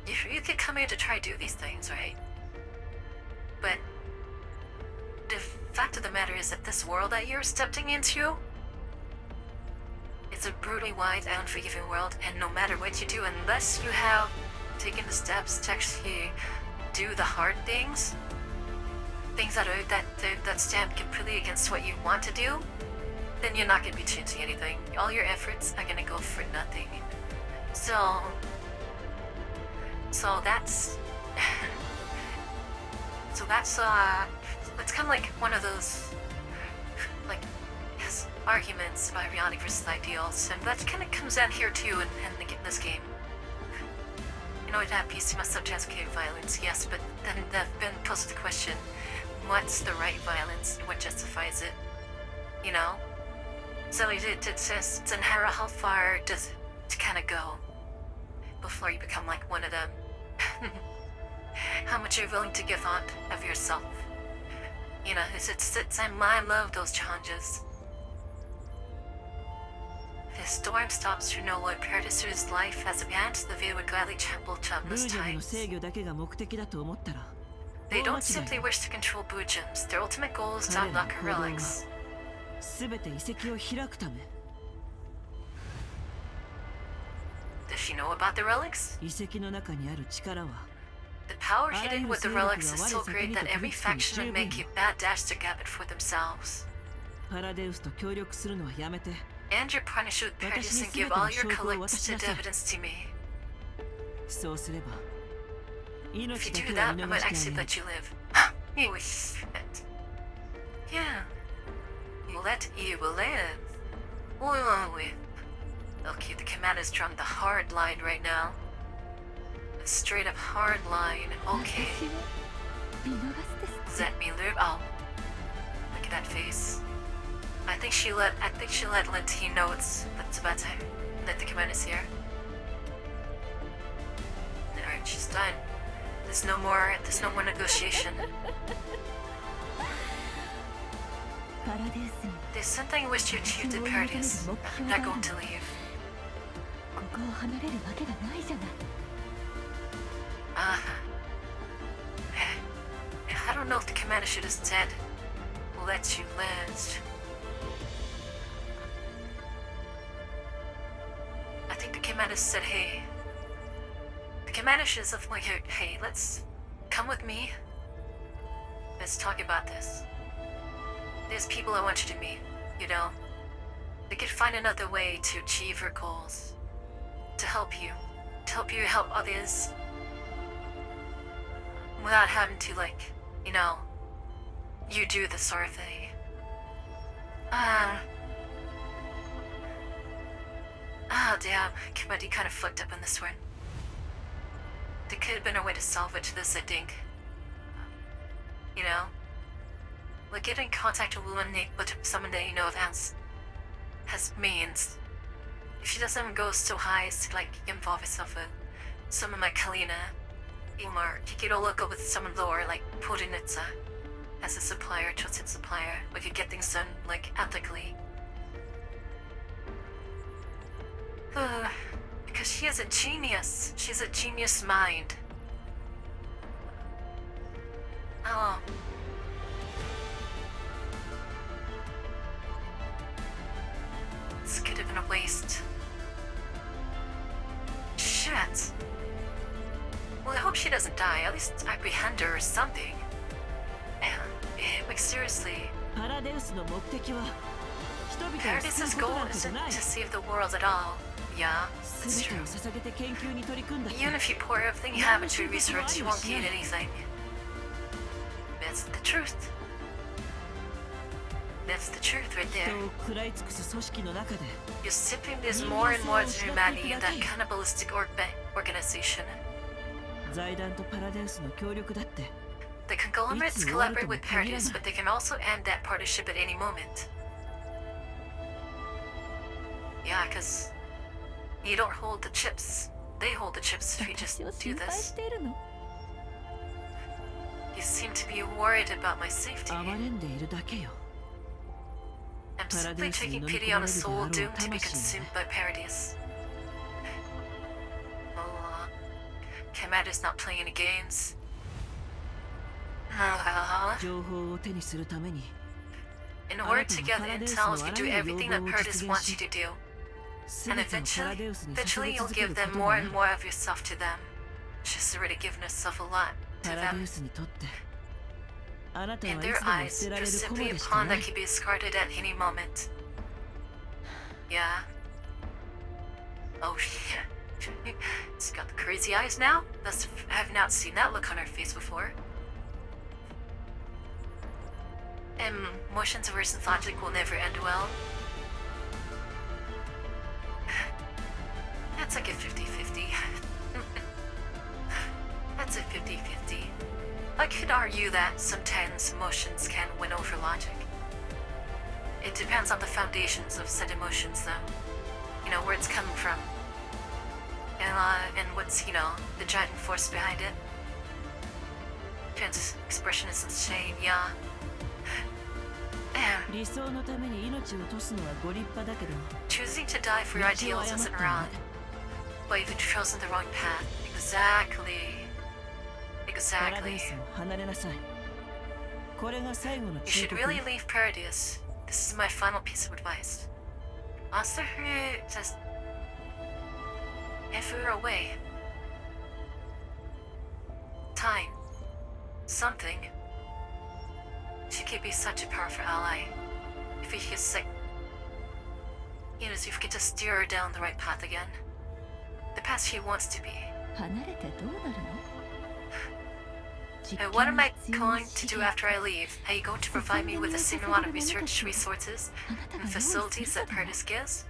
you could come here to try to do these things, right? But the fact of the matter is that this world that you're stepping into, it's a brutally wide and unforgiving world, and no matter what you do, unless you have taken the steps to actually do the hard things that stand completely against what you want to do, then you're not going to be changing anything. All your efforts are going to go for nothing. So that's it's kind of one of those arguments about reality versus ideals, and that kind of comes out here too in this game. That PC must sometimes create violence, yes, but then they've been posed the question, what's the right violence, what justifies it, you know? So it says, Zanhara, how far does it kind of go before you become like one of them? How much are you willing to give up of yourself? You know, it's I love those challenges. If storm stops to know what Paradisu's life has been, the view would gladly trample countless times. They don't simply wish to control Bujums. Their ultimate goal is to unlock her relics. Does she know about the relics? The power hidden with the relics is so great that every faction would make a bad dash to grab it for themselves. And your punish with Paradis and give all your collected evidence to me. If you do that, I might actually let you live. You wish it. Yeah. You will live. Okay, the commander's drawn the hard line right now. A straight up hard line. Okay. Does that mean live? Oh. Look at that face. I think she let Lentine know it's about time that the commander's here. Alright, she's done. There's no more negotiation. There's something I wish you achieved at Paradis. I'm not going to leave. I don't know if the commander should have said, let you live. I think the commander said, hey. The commander should have like, hey, let's come with me. Let's talk about this. There's people I want you to meet, you know. They could find another way to achieve her goals. To help you help others. Without having to, like, you know, you do the sort of thing. Damn, Committee kind of fucked up on this one. There could have been a way to salvage this, I think. You know? Like getting in contact with a woman but someone that you know has means. If she doesn't go so high as to like involve herself with someone like Kalina, or you could all look up with someone lower like Podinitsa as a supplier, trusted supplier. We could get things done like ethically. Because she is a genius. She's a genius mind. Oh. This could have been a waste. Shit. Well, I hope she doesn't die. At least apprehend her or something. Like, seriously. Paradis's goal isn't to save the world at all. Yeah, that's true. Even if you pour everything you have into research, you won't gain anything. That's the truth. That's the truth right there. You're sipping there's more and more humanity in that cannibalistic organization. The conglomerates collaborate with Paradis, but they can also end that partnership at any moment. Yeah, because you don't hold the chips. They hold the chips if you just do this. You seem to be worried about my safety. I'm simply taking pity on a soul doomed to be consumed by Paradis. Oh, Commander's not playing any games. In order to get the intel, you do everything that Paradis wants you to do. And eventually you'll give them more and more of yourself to them. She's already given herself a lot to them. In their eyes, you're simply a pawn that can be discarded at any moment. Yeah. Oh shit. She's got the crazy eyes now? I have not seen that look on her face before. Motions versus logic will never end well. That's like a 50-50. That's a 50-50. I I could argue that sometimes emotions can win over logic. It depends on the foundations of said emotions, though. You know, where it's coming from. And what's, you know, the driving force behind it. Trans expression is shame, yeah. Choosing to die for your ideals isn't wrong, but you've chosen the wrong path. Exactly. Exactly. You should really leave Paradise. This is my final piece of advice. Ask her just if we were away. Time. Something. She could be such a powerful ally. If we could if we could just steer her down the right path again. The path she wants to be. What am I going to do after I leave? Are you going to provide me with the same amount of research resources and facilities that Paradise gives?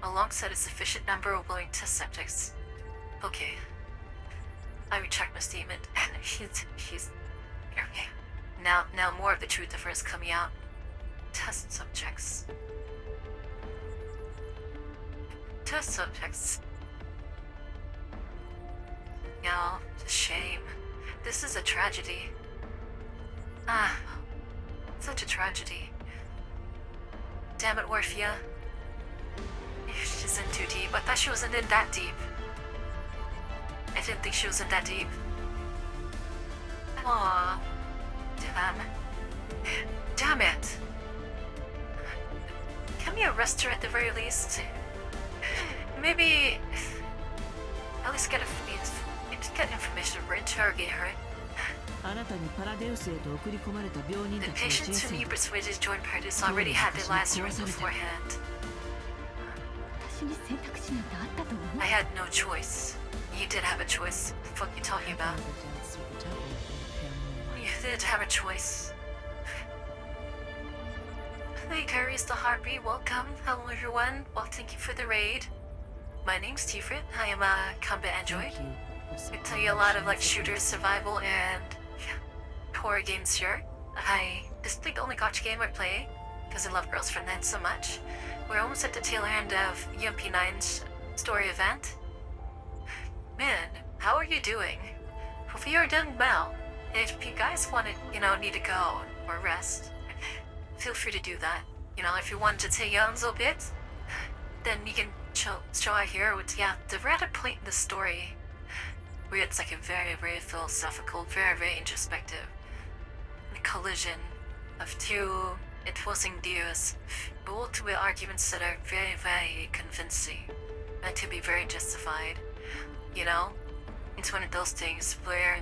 Alongside a sufficient number of willing test subjects. Okay. I retract my statement, and he's okay. Now more of the truth of her is coming out. Test subjects. Test subjects. No, it's a shame. This is a tragedy. Such a tragedy. Damn it, Orphea. She's in too deep. I thought she wasn't in that deep. I didn't think she was in that deep. Aww. Damn it. Can we arrest her at the very least? Maybe at least get information or interrogate her. The patients whom you persuaded to join Paradise already had their lives ruined beforehand. I had no choice. You did have a choice. What the fuck are you talking about? You did have a choice. Hey, Curry's the Heartbeat. Welcome. Hello, everyone. Well, thank you for the raid. My name's Tiferet. I am a combat android. I tell you a lot of like shooters, survival, and horror games here. This is the only gacha game I play because I love Girls from Then so much. We're almost at the tail end of UMP9's story event. Man, how are you doing? Hopefully you're doing well. If you guys want to, need to go or rest, feel free to do that. If you want to take on a little bit, then you can show out here with, we're at a point in the story where it's like a very, very philosophical, very, very introspective collision of two opposing views, both with arguments that are very, very convincing and to be very justified. It's one of those things where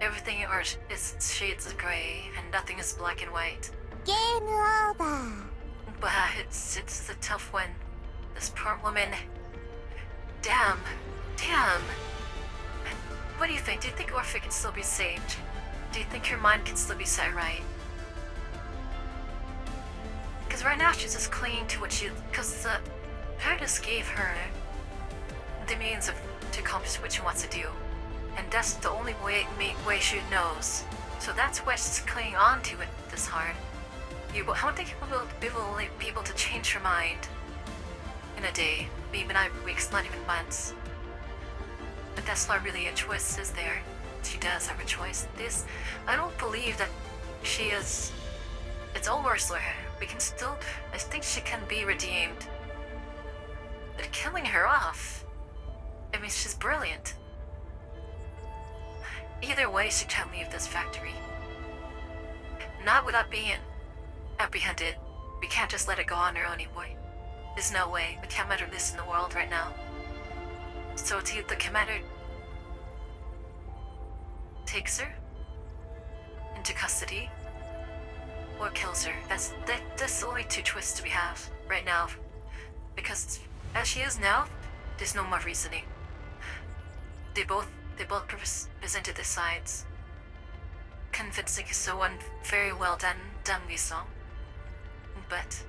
everything is shades of gray and nothing is black and white.
Game over.
But it's a tough one. This poor woman. Damn. What do you think? Do you think Orphe can still be saved? Do you think her mind can still be set right? Because right now she's just clinging to because the Paradise gave her the means to accomplish what she wants to do. And that's the only way she knows. So that's why she's clinging on to it this hard. I don't think people will be able to change her mind in a day, maybe not weeks, not even months. But that's not really a choice, is there? She does have a choice. I don't believe that she is. It's over for her. I think she can be redeemed. But killing her off, she's brilliant. Either way, she can't leave this factory. Not without being apprehended. We can't just let it go on her own anymore. There's no way. We can't let her loose in the world right now. So the commander takes her into custody or kills her. That's the only two choices we have right now. Because as she is now, there's no more reasoning. They both presented their sides. Convincing, so one very well done song. But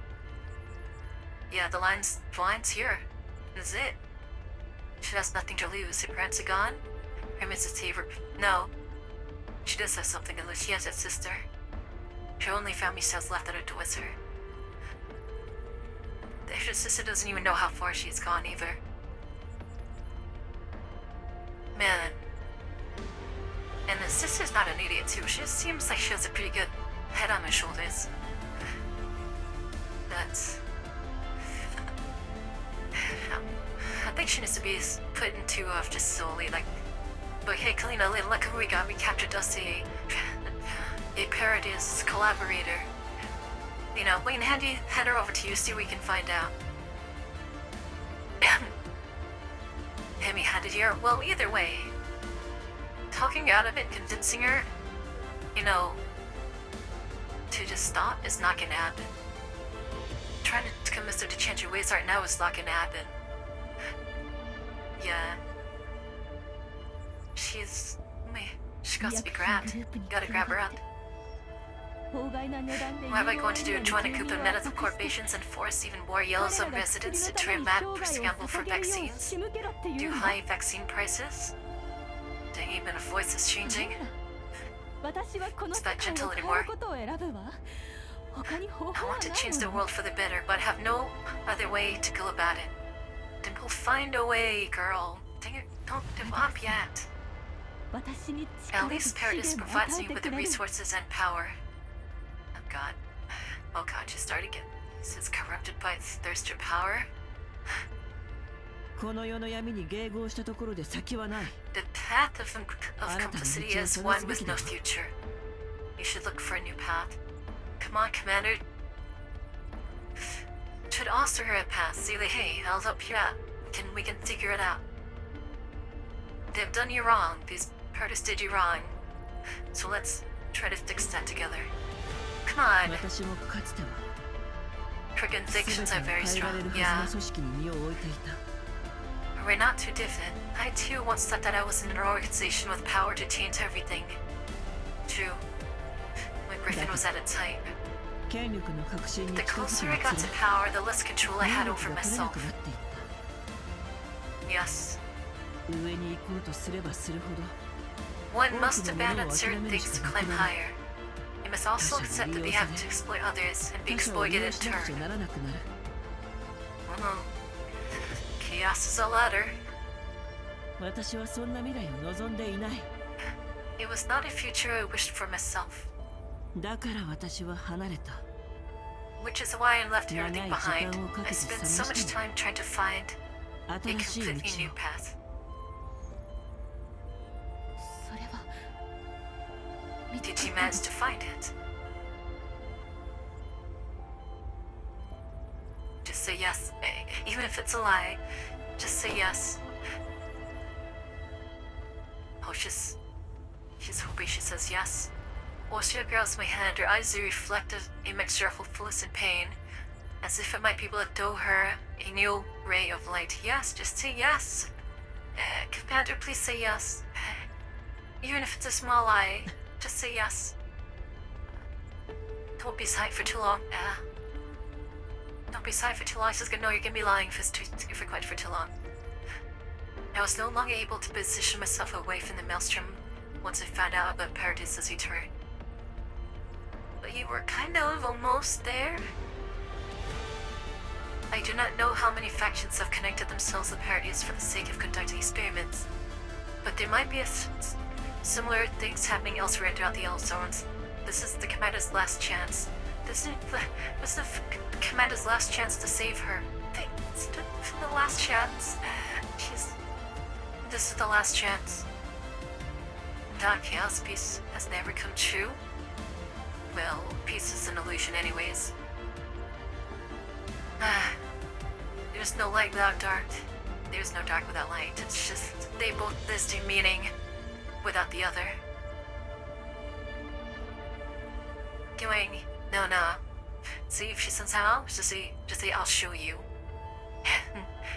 the line's here. That's it. She has nothing to lose. Her parents are gone. Her Mrs. Taver. No. She does have something, unless she has a sister. Her only family still left that adores her. Her sister doesn't even know how far she's gone either. Man. And the sister's not an idiot too. She just seems like she has a pretty good head on her shoulders. That's... I think she needs to be put into just solely like, but hey Kalina, look who we got. We captured us a Paradise collaborator. You know, we can hand her over to you, see what we can find out. Heavy-handed here. Well, either way, talking out of it, convincing her, you know, to just stop is not gonna happen. Trying to convince her to change her ways right now is not gonna happen. Yeah. She got to be grabbed. Gotta grab her up. What am I going to do? Join a group of medical corporations and force even more Yellowzone residents to turn mad scramble for vaccines? Do high vaccine prices? Dang, even a voice is changing. It's not gentle anymore. I want to change the world for the better, but have no other way to go about it. Then we'll find a way, girl. Dang it, don't give up yet. At least Paradise provides me with the resources and power. Oh god, she's starting to get... This is corrupted by its thirst for power. The path of complicity is one with no future. You should look for a new path. Come on, Commander. Should also her a path. Say like, hey, I'll help you out. We can figure it out. They've done you wrong. These Paradise did you wrong. So let's try to fix that together. Come on. Her convictions are very strong, yeah. We're not too different. I too once thought that I was in an organization with power to change everything. True. When Griffin was at its height. The closer I got to power, the less control I had over myself. Yes. One must abandon certain things to climb higher. You must also accept that we have to exploit others and be exploited in turn. Chaos is a ladder. It was not a future I wished for myself. Which is why I left everything behind. I spent so much time trying to find a completely new path. Did you manage to find it? Just say yes. Even if it's a lie, just say yes. Oh, she's hoping she says yes. While she grabs my hand, her eyes reflect a mixture of hopefulness and pain, as if it might be able to throw her a new ray of light. Yes, just say yes. Commander, please say yes. Even if it's a small lie, just say yes. Don't be silent for too long. Don't be silent for too long. She's gonna know you're gonna be lying for quite for too long. I was no longer able to position myself away from the maelstrom once I found out about Paradise's return. But you were kind of almost there. I do not know how many factions have connected themselves to Paradise for the sake of conducting experiments, but there might be similar things happening elsewhere throughout the Yellowzones. This is the Commander's last chance. This is the Commander's last chance to save her. It's the last chance. This is the last chance. That chaos piece has never come true. Well, peace is an illusion anyways. There's no light without dark. There's no dark without light. It's just they both exist in meaning without the other. Going, no. See if she says how? Just say I'll show you.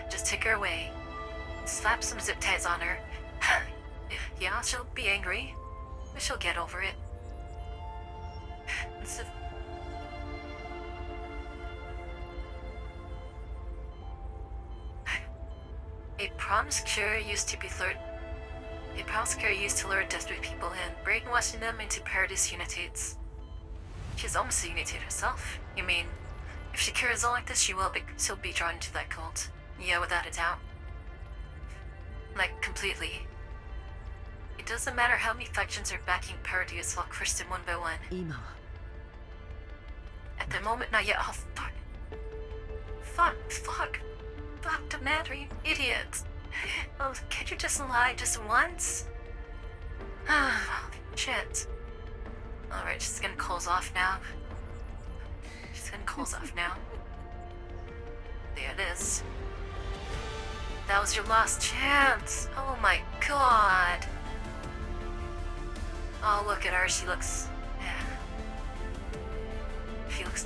Just take her away. Slap some zip ties on her. Yeah, she'll be angry, but she'll get over it. A promised cure used to be The apothecary used to lure desperate people in, brainwashing them into paradise unitates. She's almost a unitate herself. You mean, if she carries on like this, she'll be drawn into that cult. Yeah, without a doubt. Like, completely. It doesn't matter how many factions are backing Paradise while crushed in one by one.
今は
At the moment, not yet. Oh, fuck. Fuck the matter, you idiot. Oh, can't you just lie just once? Ah, shit. Alright, she's gonna close off now. There it is. That was your last chance. Oh my god. Oh, look at her. She looks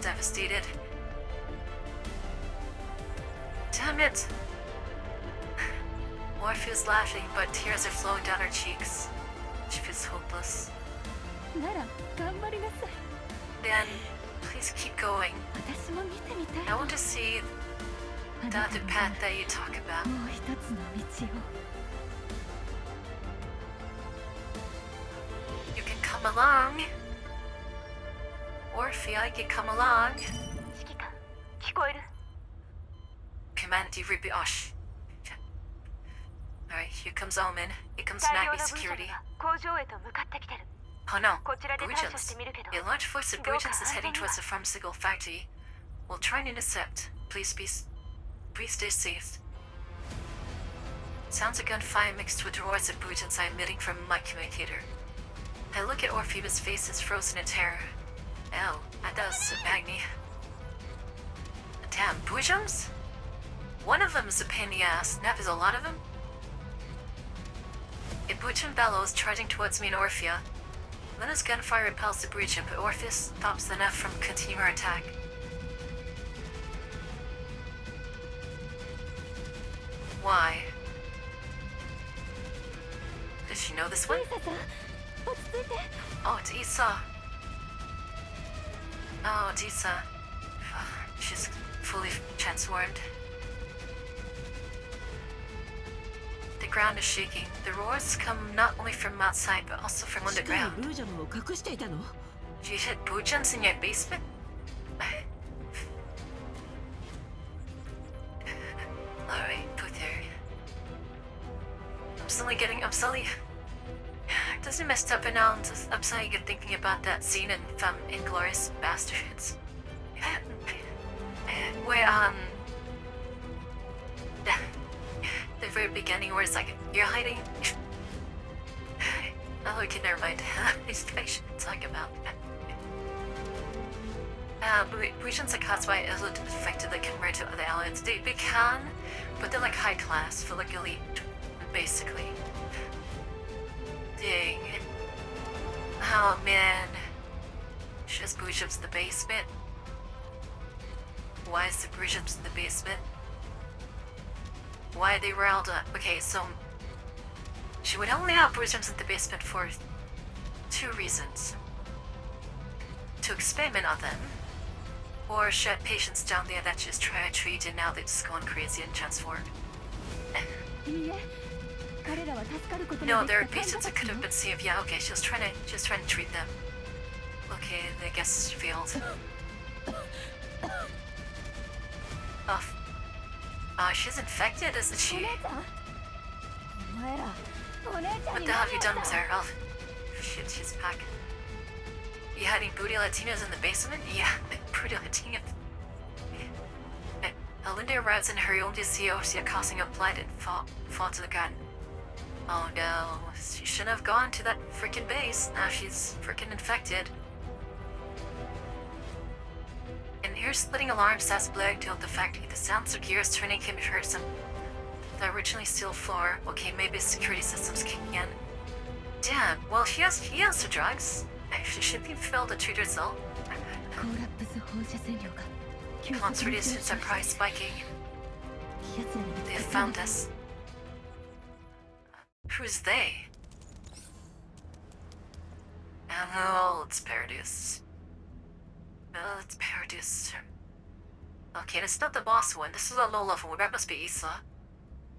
devastated. Damn it. Morpheus laughing, but tears are flowing down her cheeks. She feels hopeless.
なら頑張りなさい。
Then, please keep going.
私も見てみたい。
I want to see the other path that you talk about.
もう一つの道を。
You can come along. Orphea, I can come along.
指揮官、聞こえる？
Command Ruby-Osh. Alright, here comes Omen. Here comes
大量
Magby
の文書
security.
が工場へと向かってきてる。
Oh no,
こちらで対処
Brujans.
してみるけど。
A large force of
どうか
Brujans is
安全
heading
には
towards the pharmaceutical factory. We'll try and intercept. Please stay safe. Sounds of gunfire mixed with roars of Brujans are emitting from my communicator. I look at Orpheus' face is frozen in terror. Oh, that does Magni. Damn, Brujans? One of them is a pain in the ass. Nap is a lot of them? A Bujan bellows, charging towards me and Orphea. Then his gunfire repels the Bujan, but Orpheus stops the Nef from continuing her attack. Why? Does she know this one?
リサさん、落ち着いて。
Oh, it's Issa. Oh, it's Issa. She's fully transformed. The ground is shaking. The roars come not only from outside, but also from
しっかり
underground.
ブージャムを隠していたの？
You hid Bujans in your basement? Alright, put there. I'm suddenly doesn't messed up and now I'm suddenly thinking about that scene in Inglourious Bastards. Where the very beginning where it's like, you're hiding. Oh, okay, never mind. I shouldn't talk about that. Brujans are caused by illicit effectively compared to other aliens. They can, but they're like high class, for like elite, basically. Dang. Oh man. Just Brujans in the basement. Why is the Brujans in the basement? Why are they riled up? Okay, so she would only have Brujans in the basement for two reasons. To experiment on them, or she had patients down there that just try to treat and now they're just going crazy and transformed.
いいえ、彼らは助かること
No,
がで
there are
きた患者
patients
た
that
ち
could
よ
have been saved. Yeah, okay, she was trying to treat them. Okay, I guess she failed. She's infected, isn't
お
she?
姉ちゃん、お前ら、お姉ちゃん
What
に
the hell
何
have you
を
done with
した？
her? Oh, shit, she's back. You hiding booty Latinas in the basement? Yeah, booty Latinas. Linda arrives in her own DCOC, causing a blight and fall to the ground. Oh no, she shouldn't have gone to that freaking base. Now she's freaking infected. An ear-splitting alarm starts blaring throughout the factory. The sounds of gears turning can be heard some the originally steel floor. Okay, maybe security systems kicking in. Damn, well he has the drugs. She should be failed to treat herself.
コーラップス放射線量が急速
Concert
に
is
上昇して
price spiking.
奴らに見
They
つかったの
found us. Who's they? Oh, it's Paradise. Oh, it's Paradise. Okay, it's not the boss one. This is a low level one. That must be Issa.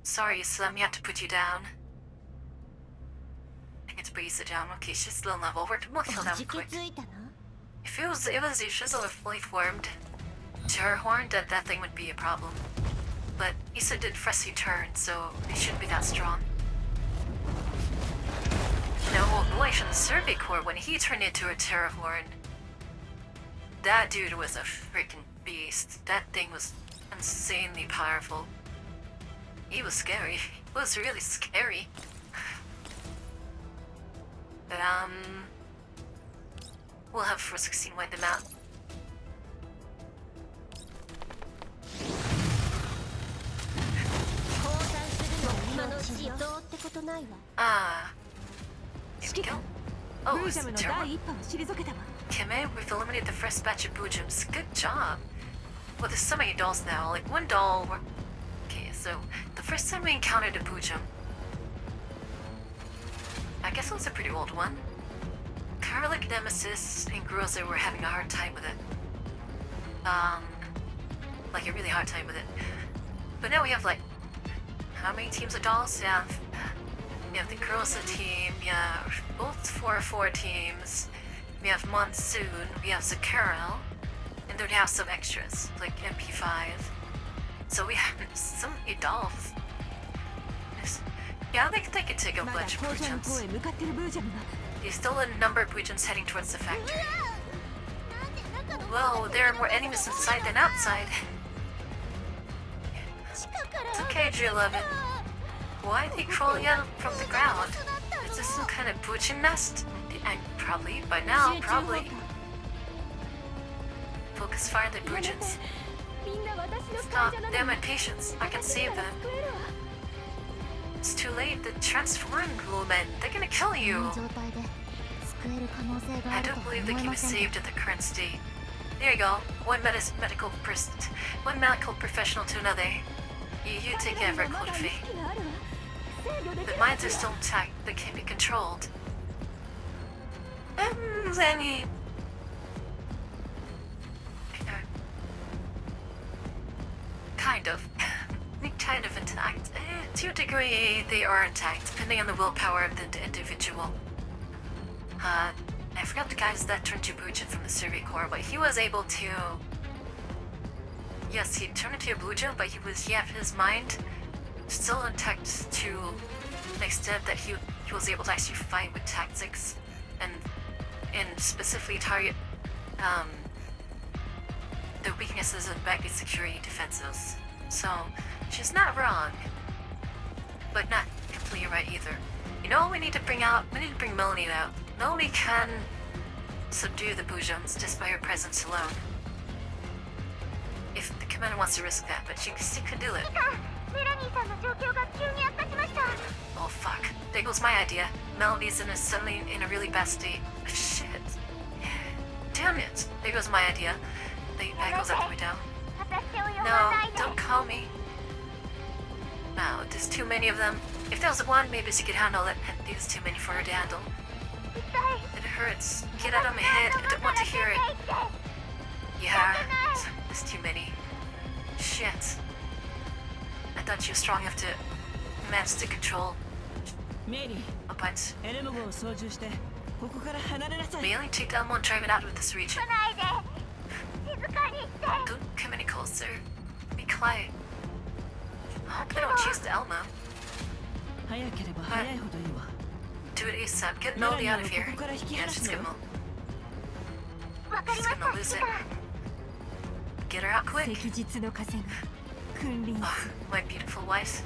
Sorry, Issa, I'm gonna have to put you down. to breeze it down. Okay, she's still level. We'll kill that
じ
quick.
きついたな
If it was Ishizu fully formed to her horn, that thing would be a problem. But Issa did Fressy turn, so it shouldn't be that strong. Now, Relation Cervicore, when he turned into a Terrahorn, that dude was a freaking beast. That thing was insanely powerful. He was scary. He was really scary. But, we'll have 416 wind them out. Ah. Here we go. Oh, it's terrible. Kime, we've eliminated the first batch of Bujums. Good job. Well, there's so many dolls now. Like, one doll... Okay, so the first time we encountered a Bujum, I guess it was a pretty old one. Karlik, Nemesis, and Groza were having a hard time with it. Like a really hard time with it. But now we have like, how many teams of dolls? We have the Groza team, we have both 4-4 teams, we have Monsoon, we have Zakarel, and then we have some extras, like MP5. So we have so many dolls. Yeah, they could take a bunch of Bujums. There's still a number of Bujums heading towards the factory. Well, there are more enemies inside than outside. It's okay, G11. Why are they crawling out from the ground? Is this some kind of Bujum nest? Probably, by now, probably. Focus fire the Bujums. Stop, they have my patience. I can save them. It's too late, the transformed woman. They're gonna kill you. I don't believe they can be saved in the current state. There you go. One medical professional to another. You take care of her, Kodafi. The minds are still intact, they can't be controlled. Zanny. Kind of. Kind of intact. To a degree, they are intact, depending on the willpower of the individual. I forgot the guys that turned to Bujin from the Survey Corps, but he was able to... Yes, he turned into a Bujin, but he had his mind still intact to an extent that he was able to actually fight with tactics and specifically target the weaknesses of baggage security defenses. So, she's not wrong, but not completely right either. You know what we need to bring out? We need to bring Melanie out. Melanie can subdue the Bujums just by her presence alone. If the commander wants to risk that, but she could do it. Oh fuck. There goes my idea. Melanie's suddenly in a really bad state. Shit. Damn it. There goes my idea. That goes out the window. No, don't call me. No, there's too many of them. If there was one, maybe she could handle it. There's too many for her to handle. It hurts. Get out of my head. I don't want to hear it. Yeah, there's too many. Shit. I thought you were strong enough to manage to control a bunch. We only take down one, drive it out with this region. Don't come any closer. Be quiet. I hope they don't choose the Elmo. Do it ASAP. Get Melody out of here. Yeah, she's gonna lose it. Get her out quick. Oh, my beautiful wife.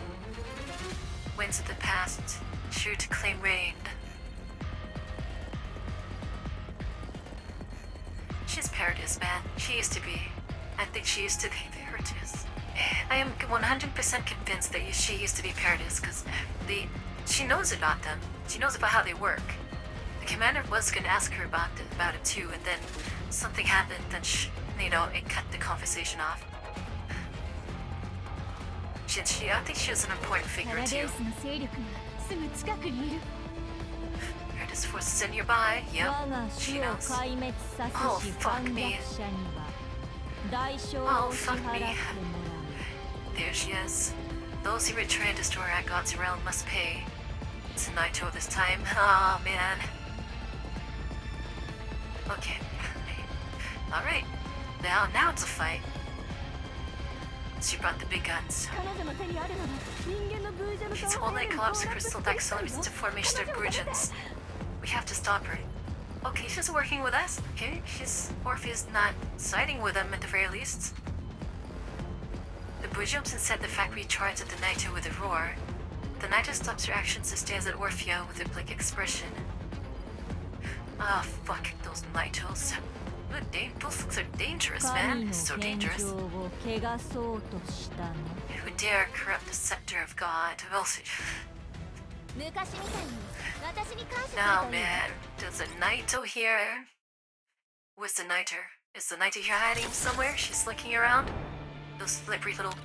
Winds of the past, sure to claim reign. She's Paradis, man. She used to be. I think she used to be Paradis. I am 100% convinced that she used to be Paradis because she knows about them. She knows about how they work. The commander was going to ask her about it too, and then something happened, and it cut the conversation off. I think she was an important figure too. Paradis forces are nearby. Yep, she knows. Oh, fuck me. Oh, fuck me. There she is. Those who return to destroy at God's realm must pay. It's a Naito this time. Oh man. Okay. Alright. Now it's a fight. She brought the big guns. She's holding a collapsed crystal deck cylinders to formation of Brujans. We have to stop her. Okay, she's working with us. Okay, Orpheus not siding with them at the very least. The Buu jumps inside the factory charge at the Naito with a roar. The Naito stops her actions and stares at Orphea with a blank expression. Ah, fuck those Naitos. Those are dangerous, man. So dangerous. Who dare corrupt the scepter of God? Well, now, man, there's a Naito here. Where's the Naito? Is the Naito here hiding somewhere? She's looking around. Those slippery little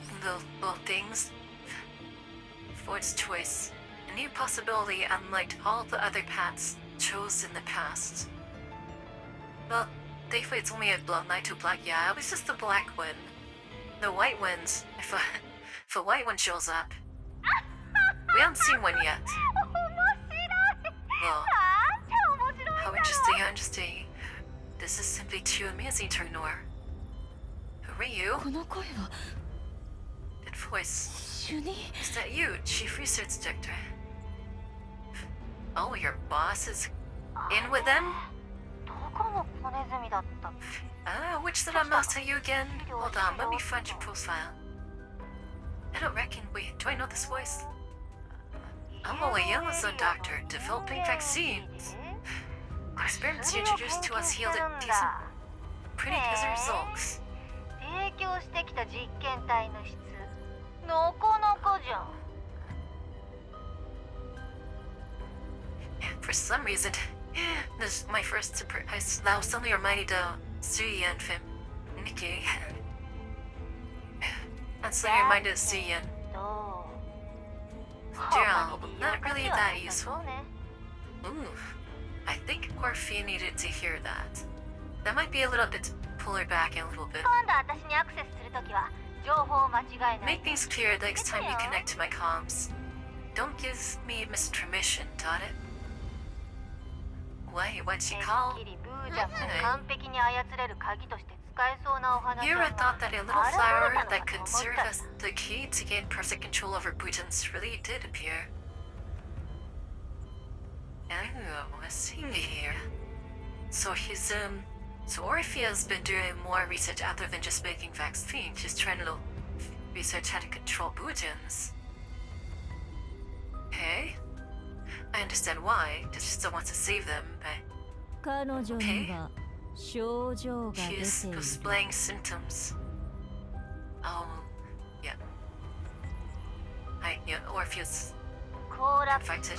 things. Ford's choice. A new possibility unlike all the other paths chose in the past. Well, thankfully it's only a Naito black. Yeah, it was just the black one. The white ones, if a white one shows up. We haven't seen one yet. Well, how interesting. This is simply too amazing to ignore. Who are you? That voice. Is that you, Chief Research Director? Oh, your boss is in with them? Which little mouse are you again? Hold on, let me find your profile. I don't reckon. Wait, do I know this voice? I'm a Yellowstone doctor developing vaccines. The experiments you introduced to us yielded decent, pretty good results. For some reason, this is my first I now suddenly reminded Suyen from Nikki. And suddenly reminded of Suyen. Daryl, not really that useful. Ooh, I think Orphea needed to hear that. That might be a little bit to pull her back in a little bit. Make things clear the next time you connect to my comms. Don't give me misinformation, got it? What'd she call? Here I thought that a little flower that could serve as the key to gain perfect control over Bujans really did appear. Oh, I see here. So Orphea's been doing more research other than just making vaccines. She's trying to research how to control Bujans. Okay. I understand why. She still wants to save them, but... Okay. She's displaying symptoms. Oh, yeah. Orpheus infected.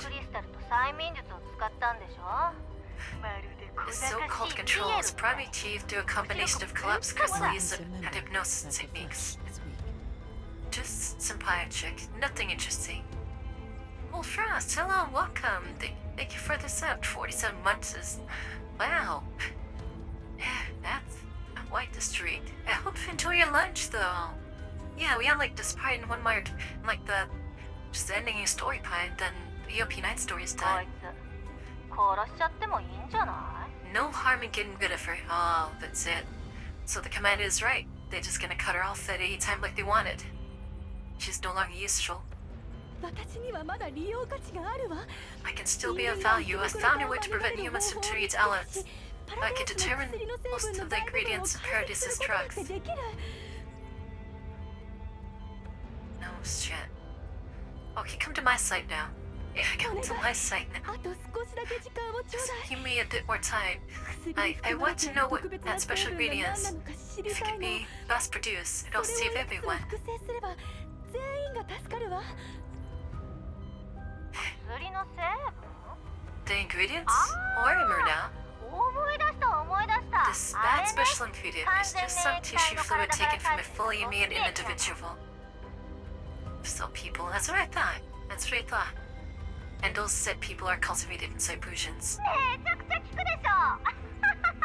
This so-called control is primarily achieved through a combination of collapsed crystals and hypnosis techniques. Just some pie check, nothing interesting. Well, Frost, hello, welcome. Thank you for this up. 47 months is... Wow. That's quite the streak. I hope you enjoy your lunch, though. Yeah, we had like this pie and one more, like the... Just ending your story pie, and then the EOP 9 story is done. No harm in getting rid of her. Oh, that's it. So the commander is right. They're just gonna cut her off at any time like they wanted. She's no longer useful. I can still be of value. I found a way to prevent humans from treating its allies. I can determine most of the ingredients of Paradis's drugs. No shit. Okay, come to my site now. Yeah, come to my site now. Just give me a bit more time. I want to know what that special ingredients. If it can be mass produced, it'll save everyone. The ingredients? I remember now. This bad special ingredient is just some tissue fluid taken from a fully immune individual. So people, that's what I thought. And those said people are cultivated inside Brujans.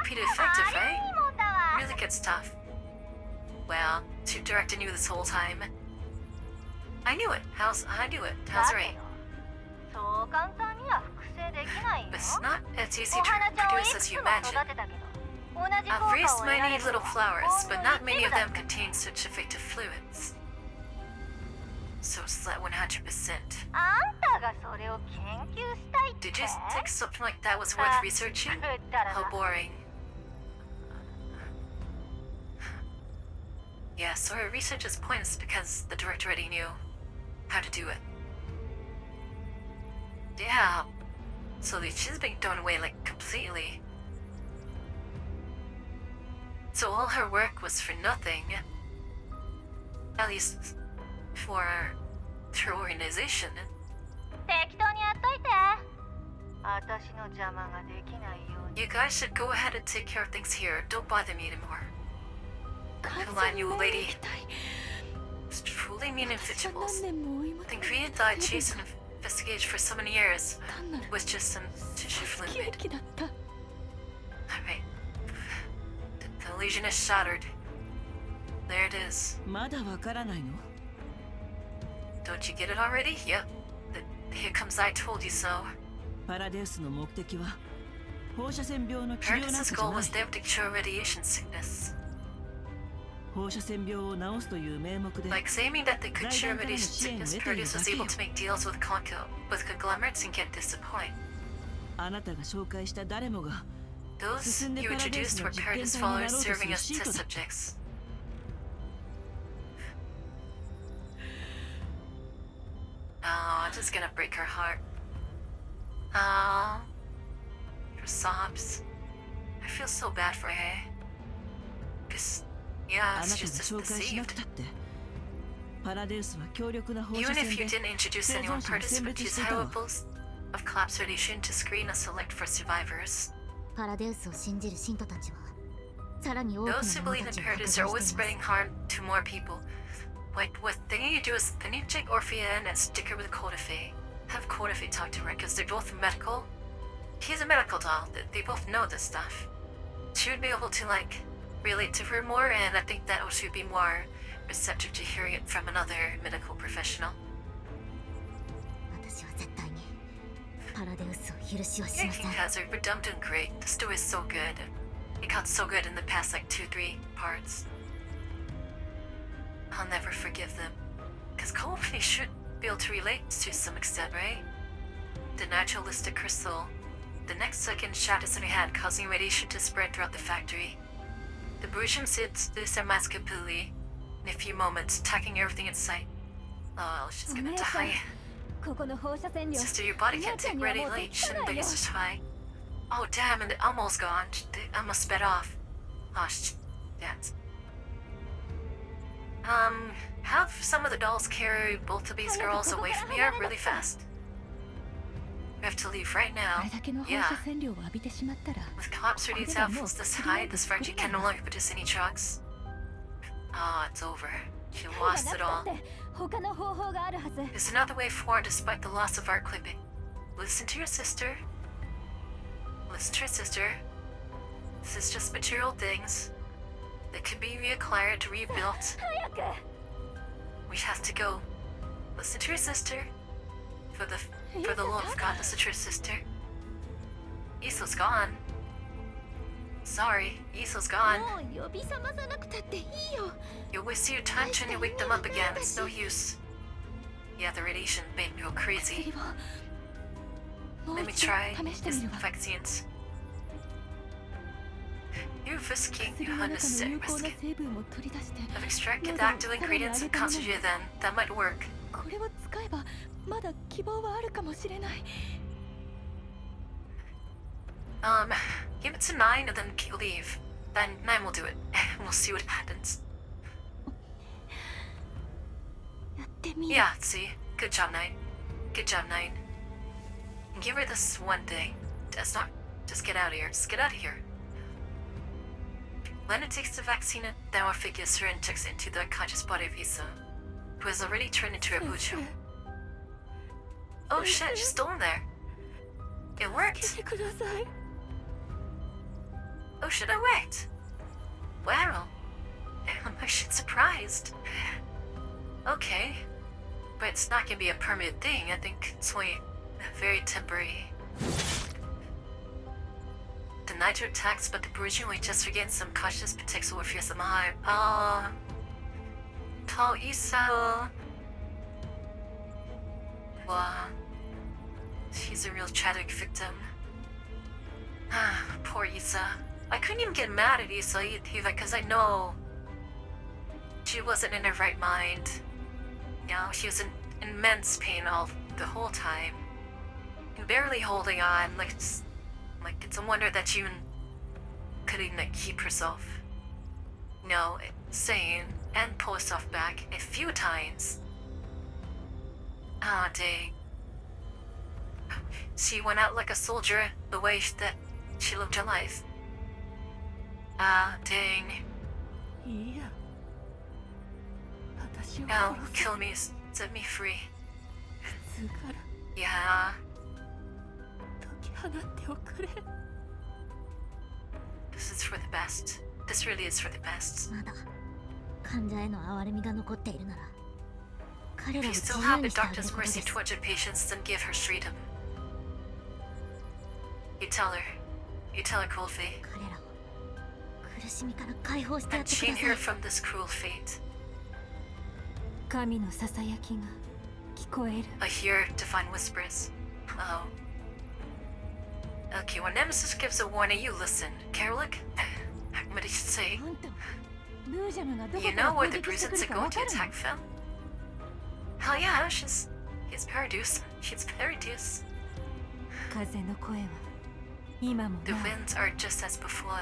Pretty effective, right? Really good stuff. Well, Chief Director knew this whole time. I knew it. How's right?
そう簡単には複製できないよ。
But it's not as easy
お
to
花ちゃんをい
produce
く
as
つ
you
も
imagine.
育てたけど、同じ
I've
効果
raised
を得ら
many
れるの
little
は
flowers,
ほ
but
んの
not
一
many
部
of
だ
them
った。
contain such effective fluids. So it's like 100%.
あんたがそれを研究したいって？
Did you think something like that was worth researching?
くったら
How
な。
boring. Yeah, so her research is pointless because the director already knew how to do it. Yeah. So she's being thrown away like completely. So all her work was for nothing. At least for her organization.
適当にやっといて。私の邪魔ができないように。
You guys should go ahead and take care of things here. Don't bother me anymore. Come on, you lady. It's truly mean and vegetables. The Korean died chasing an investigation for so many years. It was just some tissue fluid. Alright. The illusion is shattered. There it is.
まだわからないの？
Don't you get it already? Yep. Here comes I told you so.
パラデウスの目的は放射線病の治療なんか
Paradis's
じゃ
goal
ない
was。never to cure radiation sickness.
放射線病を治すという名目で
Like claiming that they could cure radiation sickness, Paradis was able to make deals with conglomerates and get this point.
あなたが紹介した誰もが
Those you introduced were Paradis followers serving as test subjects. Oh, it's just gonna break her heart. Oh, her sobs. I feel so bad for her. Cause, yeah,
あなたが
she's just
紹介しなく
deceived.
たってパラデウスは強力な放射
Even
線
if you
で
didn't introduce
生
anyone,
存者を
Paradis
選
would
別
use
していたわ。
high levels of collapse radiation to screen and select for survivors.
パラデウスを信じる信徒たちはさらに多くの
Those who
者
believe
た
in
ちを迫害
Paradis
し
are
てい
always
ます
spreading harm to more people. What thing you do is then you take Orphea and stick her with Kodafe. Have Kodafe talk to her because they're both medical. He's a medical doll. They both know this stuff. She would be able to like relate to her more, and I think that she would be more receptive to hearing it from another medical professional.
私は絶対にパラデウスを許しはし
Yeah,
ません。
Hazard, we're dumb doing great. The story is so good. It got so good in the past like 2-3 parts. I'll never forgive them. Because Kobe should be able to relate to some extent, right? The naturalistic crystal. The next second shot is in her hand, causing radiation to spread throughout the factory. The Brucian sits this Amaskapuli in a few moments, attacking everything in sight. Oh, she's gonna die.
ここの放射線量
Sister, your body can't take radiation, but it's just high. Oh, damn, and almost gone. They almost sped off. Oh, that's... Have some of the dolls carry both of these girls away from here really fast. We have to leave right
あ
now.
れだけの放
Yeah.
射線量を浴びてしまったら
With collapse radius outfalls this high, this factory can no longer produce any trucks. Ah, it's over. She
が
lost
な
it
くた
all.
って他の方法があるはず。
There's another way forward despite the loss of art clipping. Listen to your sister. Listen to your sister. This is just material things that can be reacquired, rebuilt.
早く
We have to go. Listen to your sister. For the love of God, listen to your sister. Iso's gone. Sorry, Iso's gone.
もう呼び覚まさなくたっていいよ。
You'll waste your time trying to wake them up again. It's no use. Yeah, the radiation made me go crazy.
薬をもう
Let me
一度
try
試してみ
this
るわ。
vaccines. You're risking
薬の中の
unnecessary
有効な
risk
成分を取り出して
of extracted the active ingredients and concentrated them. That might work.
これを使えばまだ希望はあるかもしれない。
Give it to 9 and then leave. Then 9 will do it. We'll see what happens.
やってみよう。
Yeah, see? Good job, 9. Good job, 9. Give her this one thing. That's not... Just get out of here. Just get out of here. Lena takes the vaccine and now figures her injects into the conscious body of Isa, who has already turned into a Bucho. Oh shit, she's still in there. It worked.
来てください。
Oh shit, it worked. Wow. I'm actually surprised. Okay. But it's not gonna be a permanent thing. I think it's only Very temporary. The Nitro attacks, but the Bruiser will just regain some cautious protects Orpheus and Mahar. Paul Isa. Wow. She's a real tragic victim. Poor Isa. I couldn't even get mad at Isa either because I know she wasn't in her right mind. You know, she was in immense pain the whole time. And barely holding on, it's a wonder that she even could even keep herself. No, sane and pull herself back a few times. Ah, dang. She went out like a soldier the way that she lived her life. Ah, dang. Oh, kill me, set me free. Yeah. This is for the best. This really is for the best.
まだ患者への憐れみが残っているなら、彼
If
ら
you
を
still
自
have
由
the
にしてあげる
doctor's
ことで
mercy
す。
towards your patients, then give her freedom. You tell her. You tell her, cold fate.
彼らを苦しみから解放してや
And
ってく
chain
ださ
her
い。
from this cruel fate.
神のささやきが聞こえる。
I hear divine whispers. Oh. Okay, when Nemesis gives a warning, you listen. Carolic? What did she say?
あんた、ブージャムがどこ
You
から
know where
攻
the
撃してく
Bruisens
る
are
か
going
わ
to
かるの？
attack Phil? Hell yeah, she's Paradise. She's Paradise.
風の声は今も
The
なお
winds are just as before.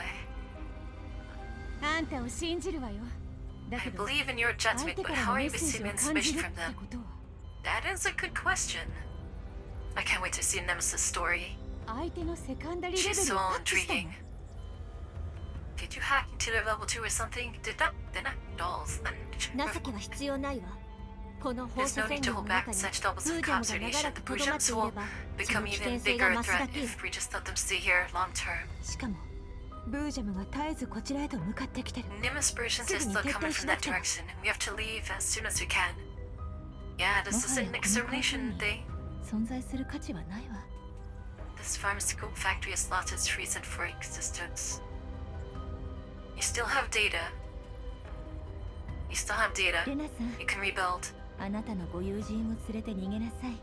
あんたを信じるわよ。だ
I
けど、
believe in your
相
judgment,
手
but
から
how
の
are
メ
you
ッセージ
receiving
を感じ
information
るっ
from
て
them?
ことは、
That is a good question. I can't wait to see Nemesis' story.
相手のセカンダリーレベ
She's
ル
so
をハックしたの。
intriguing. Did you hack into their level 2 or something? They're not dolls.
情けは必要ないわ。この放
There's
射
no
線
need
量
to
の
hold
中
back
に
such
ブ
levels
ー
of
ジャム
cops
が
radiation.
長ら
The
くとどまって
Bruisens
いれ
will
ば、その
become
危
even
険性
bigger
が
a
増す
threat
だけ。
if we just let them stay here long term.
しかもブージャムが絶えずこちらへと向かってきてる。
Nimbus versions are
すぐに
still
撤
coming
退し
from
な
that
くては。
direction, and we have to leave as soon as we can. Yeah, this is an extermination thing.
存在する価値はないわ。
This pharmaceutical factory has lost its reason for existence. You still have data. You still have data.
レナさん、
You can rebuild.
あなたのご友人を連れて逃げなさい。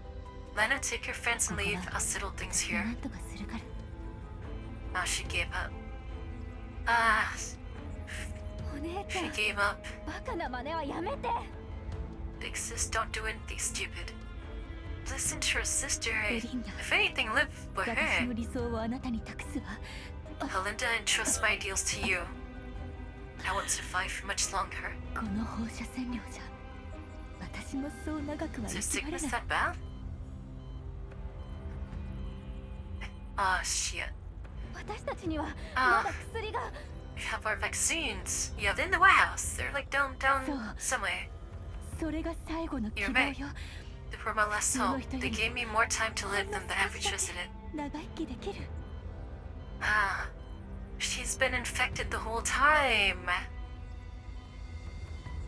Lena, take your friends and leave. I'll settle things
な
here.
んとかするから。
Oh, she gave up. Ah,
お姉ちゃ
she
ん、
gave up.
バカな真似はやめて。
Big sis, don't do anything stupid. Listen to her sister.
エリンダ、
If anything, live with
私
her.
の理想をあなたに託すわ。
Helinda entrusts my ideals to you. I won't survive for much longer.
この放射線量じゃ、私もそう長くは
Is
生
the
きられ
sickness
ない。
that bad? Ah, shit.
私たちにはま
Ah,
だ薬が。
we have our vaccines. Yeah, they're in the warehouse. They're like down
So-
somewhere.
それが最後の希望
You're
よ。
They were my last hope. They gave me more time to live than the average resident.
長生きできる。
Ah, she's been infected the whole time.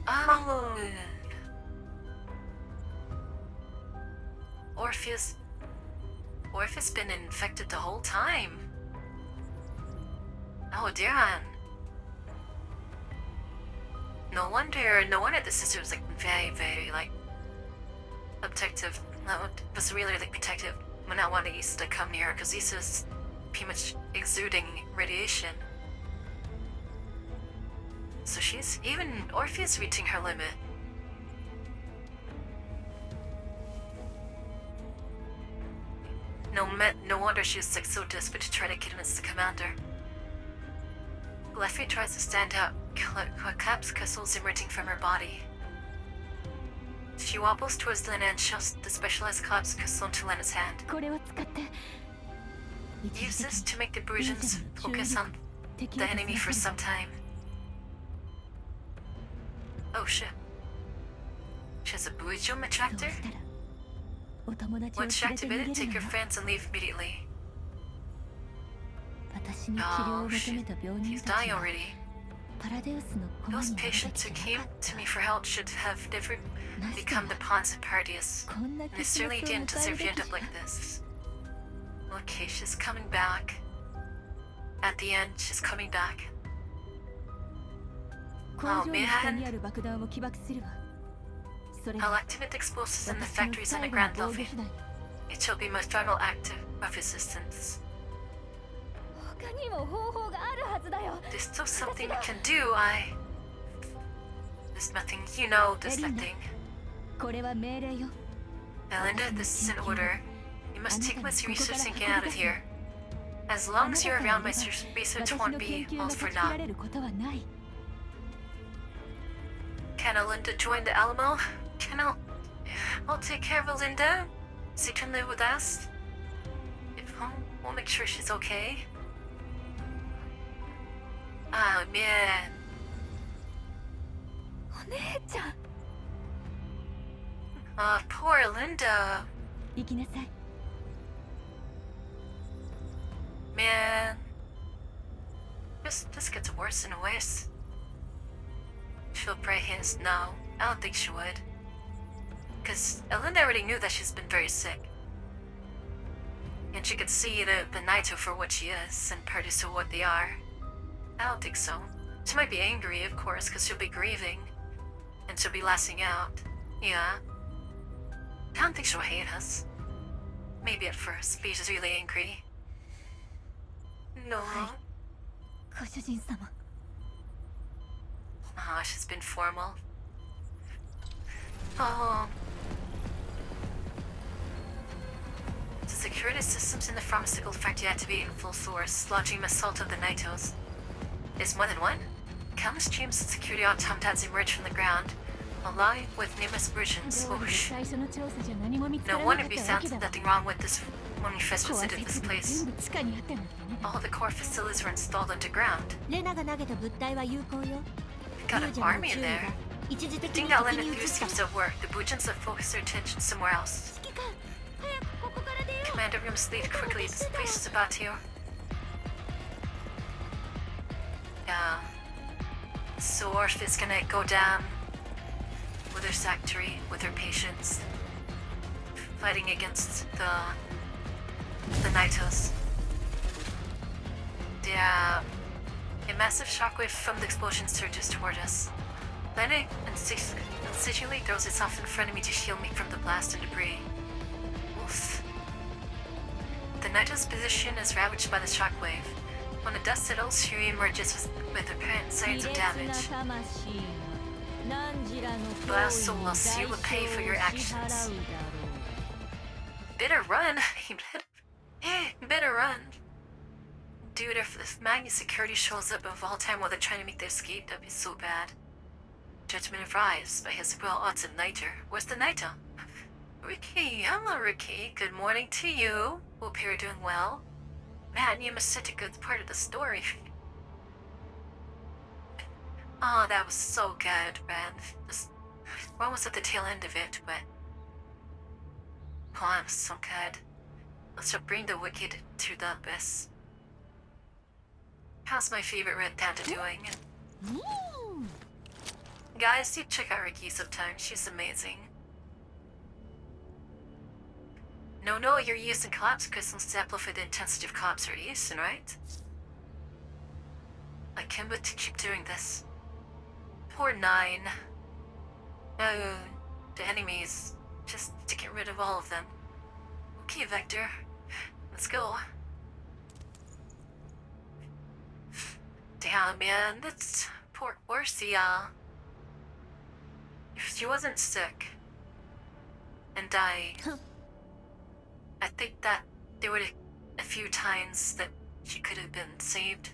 Oh. Orpheus been infected the whole time. Oh, Darren. No wonder the sister was like very like protective. Was really like protective when not wanting Issa to come near her because Issa's pretty much exuding radiation. So she's even Orpheus reaching her limit. No wonder she was like so desperate to try to convince the commander. Leffy tries to stand up, collapse crystals emerging from her body. She wobbles towards Lena and shoves the specialized collapse crystal into Lena's hand.
これを使って。
Use this to make the Bruisens focus on the enemy for some time. Oh shit. She has a Bruision
そう
attractor?
したら、お友達を連
Once
れて逃
activated,
げ
take
る
your
のよ。
friends and leave immediately.
私に治療を求めた病
He's
人たち
dying
は
already. Those patients who came to me for help should have never become the pawns of Pardius. They certainly didn't deserve to end up like this. Okay, she's coming back. At the end, she's coming back. Oh man. I'll activate the explosives in the factories on the ground level. It shall be my final act of resistance. There's still something we can do. There's nothing, you know, there's nothing. Melinda, this is an order. You must take my research and get out of here. As long as you're around, my research won't be all for naught. Can Linda join the Alamo? I'll take care of Linda. She can live with us. We'll make sure she's okay. Oh man. Oh, poor Linda. Man. This gets worse and worse. She'll pray hands? No, I don't think she would. Because Linda already knew that she's been very sick. And she could see the Naito for what she is and Pardius for what they are. I don't think so. She might be angry, of course, because she'll be grieving. And she'll be lashing out. Yeah. I don't think she'll hate us. Maybe at first, but she's really angry. No. Oh, she's been formal. Oh. The security systems in the pharmaceutical factory activate in full force, launching an assault of the Naitos. There's more than one? Countless streams of security automatons emerge from the ground, alive with numerous versions. Whoosh. No wonder we found nothing wrong with this when we first visited this place. All the core facilities were installed underground. Got an army in there. The thing that Lena used seems to work. The Bujins have focused their attention somewhere else. Commander, we must leave quickly. This place is about to... Yeah. So Orph is gonna go down with her factory, with her patients, fighting against the Naitos. Yeah. A massive shockwave from the explosion surges toward us. Lena instinctively throws itself in front of me to shield me from the blast and debris. Oof. The Naitos' position is ravaged by the shockwave. When the dust settles, she emerges with apparent signs of damage. Blast souls, you will pay for your actions. Better run! Better run! Dude, if Magni security shows up of all time while they're trying to make their escape, that'd be so bad. Judgment arrives by his well odds of Niter. Where's the Naito? Ricky, hello Ricky. Good morning to you. Hope you're doing well. Man, you missed such a good part of the story. Oh, that was so good, man. We're almost at the tail end of it, but... Oh, that was so good. Let's bring the wicked to the abyss. How's my favorite red panda doing? Guys, do check out Ricky sometime. She's amazing. No, you're using collapse crystals to amplify the intensity of collapse radiation, right? I can't wait to keep doing this. Poor 9. No, the enemies. Just to get rid of all of them. Okay, Vector. Let's go. Damn, man, that's poor Orsi, if she wasn't sick and died, I think that there were a few times that she could have been saved.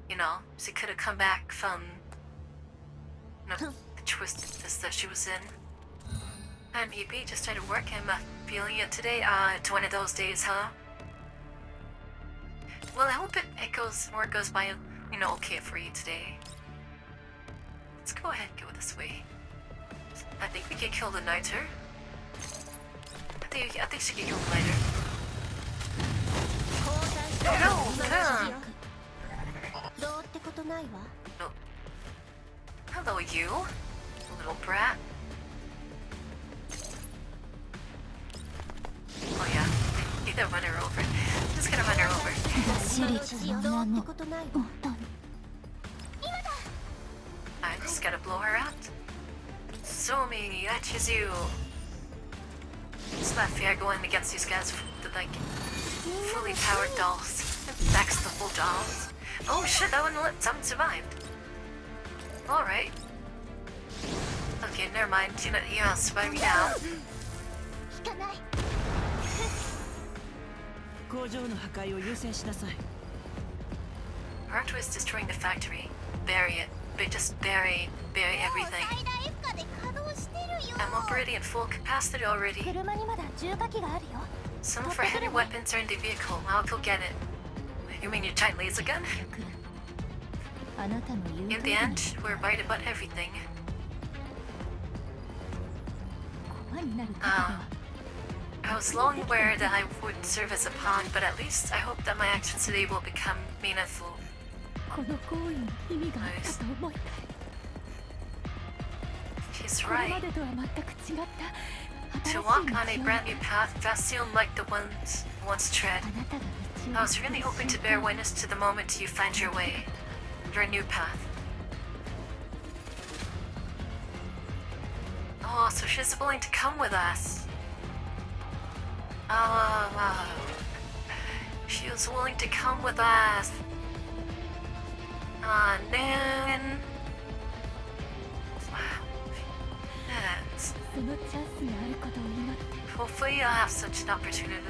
You know, she could have come back from the twists that she was in. And maybe just started work. I'm feeling it today. It's one of those days, huh? Well, I hope it goes by, okay for you today. Let's go ahead and go this way. I think we can kill the Niter. I think she can kill the Niter. No, come!
ことないわ。
Oh. Hello, you, little brat. Oh yeah, you can run her over. I'm just gonna run her over.
私立の名も本当に
I'm just gonna blow her out. So me, I choose you. It's not fair going against these guys with like fully powered dolls. Max the full dolls. Oh shit, that one survived. Alright. Okay, never mind. You don't survive me now.
引かない
工場の破壊を優先しなさい。
Part was destroying the factory. Bury it. Just bury everything.
最大負荷で稼働してるよ
I'm operating at full capacity already.
車にまだ重火器があるよ
Some of our heavy weapons are in the vehicle. I'll go get it. You mean your giant laser gun?
あなたの言う
In the end, we're right about everything.
駒になる方では
I was long aware that I would serve as a pawn, but at least I hope that my actions today will become meaningful.
この行為に意味があったと思いたい
She's
これま
right.
でとは全く違った新しい
To
道
walk
を
on a brand new path fast like the ones once tread.
あなたが道
I
を
was really hoping to bear witness to the moment you find your way, your new path. Oh, so she's willing to come with us. Oh, wow. She was willing to come with us. Ah, man. Yes.
そのチャンスがあることを祈って
Hopefully I'll have such an opportunity.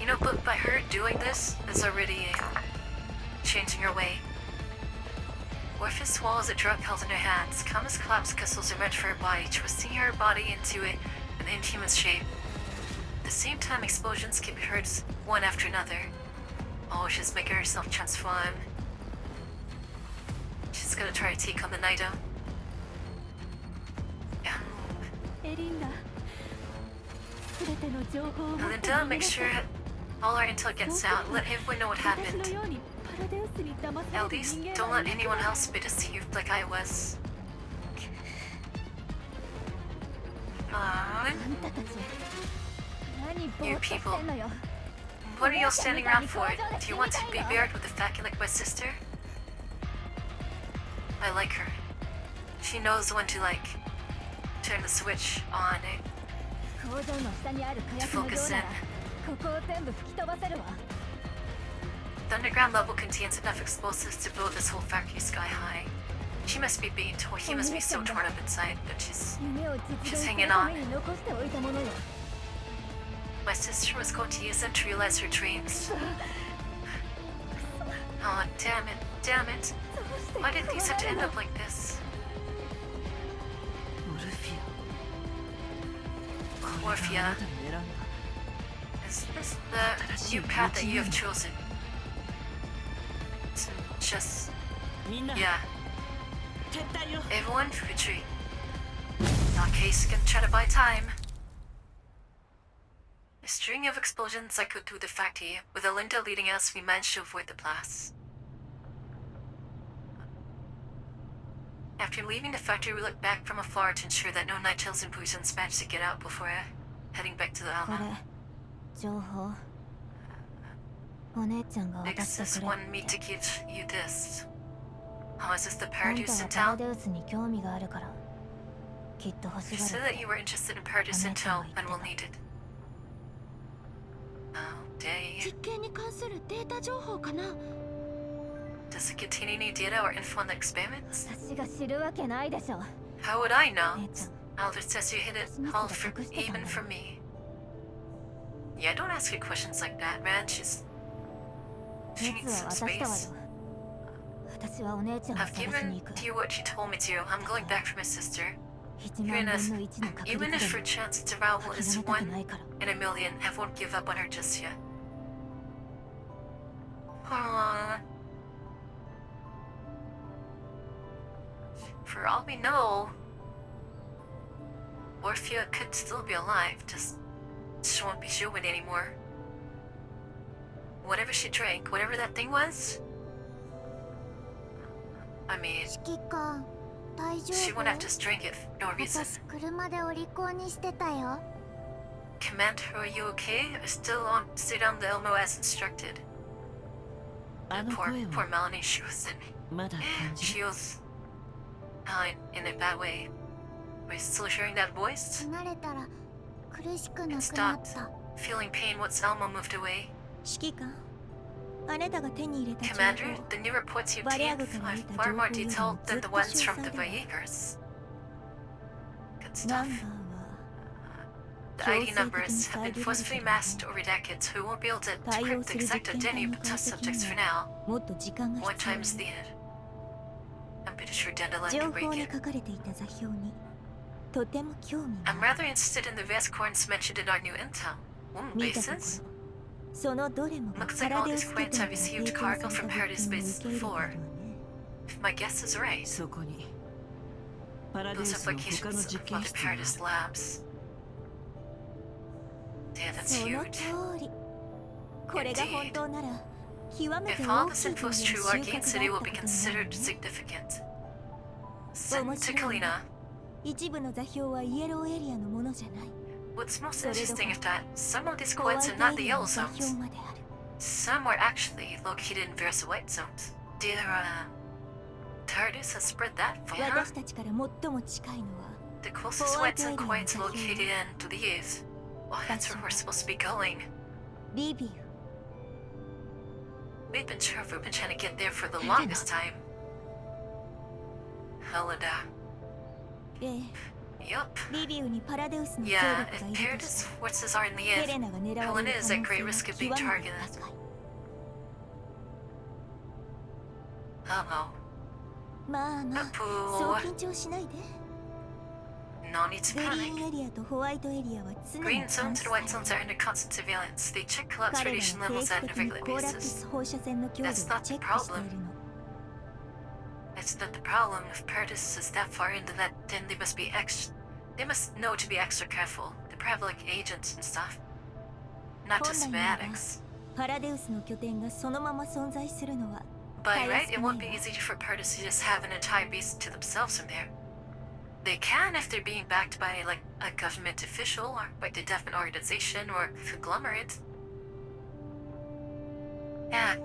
You know, but by her doing this, it's already changing her way. Orpheus swallows a drug held in her hands. Countless collapsed crystals are meant for her body, twisting her body into an inhuman shape. At the same time, explosions can be heard one after another. Oh, she's making herself transform. She's gonna try to take on the Nido. Yeah.
エリンダ全ての情報を持って
Linda, make sure all our intel gets out. Let everyone know what
私
happened.
のようにパラデウスに騙さ
At
れる
least
人
don't
間は
let
いない
anyone else be deceived like I was. Fine.
あんたたち何ぼ
You
ーっとして
people.
んのよ
What are you all standing around for? Do you want to be buried with a fat like my sister? I like her. She knows when to turn the switch on.
工場の下にある火薬の量ならここを全部吹き飛ばせるわ
The underground level contains enough explosives to blow this whole factory sky high. She must be he must be so torn up inside, but she's
夢を実現す
hanging
るために残しておいたものよ
my sister was going to use them to realize her dreams. Oh, damn it. Why did things have to end up like this?
オルフィ
Orphea,
アあなたの選んだ
is this the new path that you have chosen? It's just,
みんな
yeah,
撤退よ
everyone retreat. Not case can try to buy time. A string of explosions echoed through the factory. With Alinda leading us, we managed to avoid the blast. After leaving the factory, we looked back from afar to ensure that no nightshades and poisons managed to get out before heading back to the
これ
Alma.
情報お姉ちゃんが渡
Nix
して
just
くれ
wanted me to give you this. Oh, is this the
あん
Paradise
たがパラ
Intel?
デウスに興味があるからきっと欲
You
し
said
がる
that you were interested in Paradise Intel and will need it. Oh, dang.
実験に関するデータ情報かな
Does it contain any data or info on the experiments?
私が知るわけないでしょ
How would I know?
姉ちゃん
Alder says you hid it all from even from me. Yeah, don't ask her questions like that, man. She
熱
needs
は
some
渡したわ
space.
よ私はお姉ちゃんを
I've
探し
given
に行く
you what she told me to. I'm going back for my sister.
1万分の1の確
Even
率
if
で
her chance of survival is
諦めたく
one
ないから
in a million, I won't give up on her just yet. Aww. For all we know, Orphea could still be alive, just she won't be human anymore. Whatever she drank, whatever that thing was, I mean,
指揮官大丈
she
夫
went out to drink it for no reason.
私車でお利口にしてたよ
Commander, are you okay? I still on stay down the Elmo as instructed.
あの
Poor
声
poor
は
Melanie, she was in
まだ感じ
she
る
was in a bad way. Are you still hearing that voice?
離れたら苦しく
It
なくなっ
stopped
た
feeling pain once Elmo moved away.
指揮官あなたが手に入れた情
Commander,
報
the new reports you
Variago
obtained
から
are
得た
far
情報
more
よりも
detailed
ず
than
っ
the
と
ones
詳
from the
細だわ
Vayakers. Good
ナン
stuff.
バ
The
ー
ID
は
numbers have been forcefully masked or redacted, so we won't be able to
対応
decrypt
す
the
る
exact
実験体
identity
の
of
解
test
析
subjects
に
for
は
now.
もっと時間が
One
必要
time's
よ
needed. I'm pretty sure Dandelion
情
can
報
break
に
it.
書かれていた座標にとても興味
I'm
がある
rather interested in the vast coins mentioned in our new intel. Moon
見たとこ
bases?
ろそのどれもが
Looks
パ
like
ラ
all
デウ
these
ス拠
coins
点
have
から
received
提供
cargo
され
from
た
Paradise
物件を
Base
受け入れているわ
before.
ね
If my guess is right,
そこにパラデウ
those
スの
are
他の
locations
実
of
験
other
室がある
Paradise labs. Damn, that's
その
huge.
通りこれが本当なら極めて
If all
大
this
きい
info
という
is
収
true, our
穫
gain
があ
city
っ
will
た
be
ことになる
considered
ね
significant.
面白い
Sentinelina,
一部の座標はイエローエリアのものじゃない
what's most
それど
interesting
こ
is that some of these
ホワイ
coins
ト
are not
エ
the
リア
yellow
の座標
zones.
まである
Some were actually located in various white zones. Dear, TARDIS has spread that for you, huh?
私たちから最も近いのは
The closest white zone coins located in Leave. Well, that's where we're supposed to be going.
リビウ
We've been sure we've been trying to get there for the longest time. Helena.
ええ
Yup.
リビウにパラデウスの勢
Yeah,
力
if
がいると
Paradis
したら
forces are in the
ヘ
air,
レナが狙われ
Helena
る
is
可
at
能
great
性
risk
は
of
極
being
めて
targeted.
高い
Oh
まあまあ
no.
そう
Poo.
緊張しないで
No need to
グリ
panic.
ーンエリアとホワイトエリアは常に
Green
監
zones
視
and
さ
white
れる
zones are under constant surveillance. They check collapse
彼ら
radiation
は
levels
定
at
期
a
的に
regular
コーラプ
basis.
ス放射線の強度を
That's not
チ
the
ェックしてい
problem.
るの
That's not the problem. If Paradis is that far into that, then they must be They must know to be extra careful. They probably have like agents and stuff. Not
本
just
来ならば
fanatics.
パラデウスの拠点がそのまま存在するのは
By
たや
right,
す
it
くな
won't
い
be
わ
easy for Paradis to just have an entire base to themselves from there. They can if they're being backed by like a government official or by the definite organization or conglomerate. Yeah.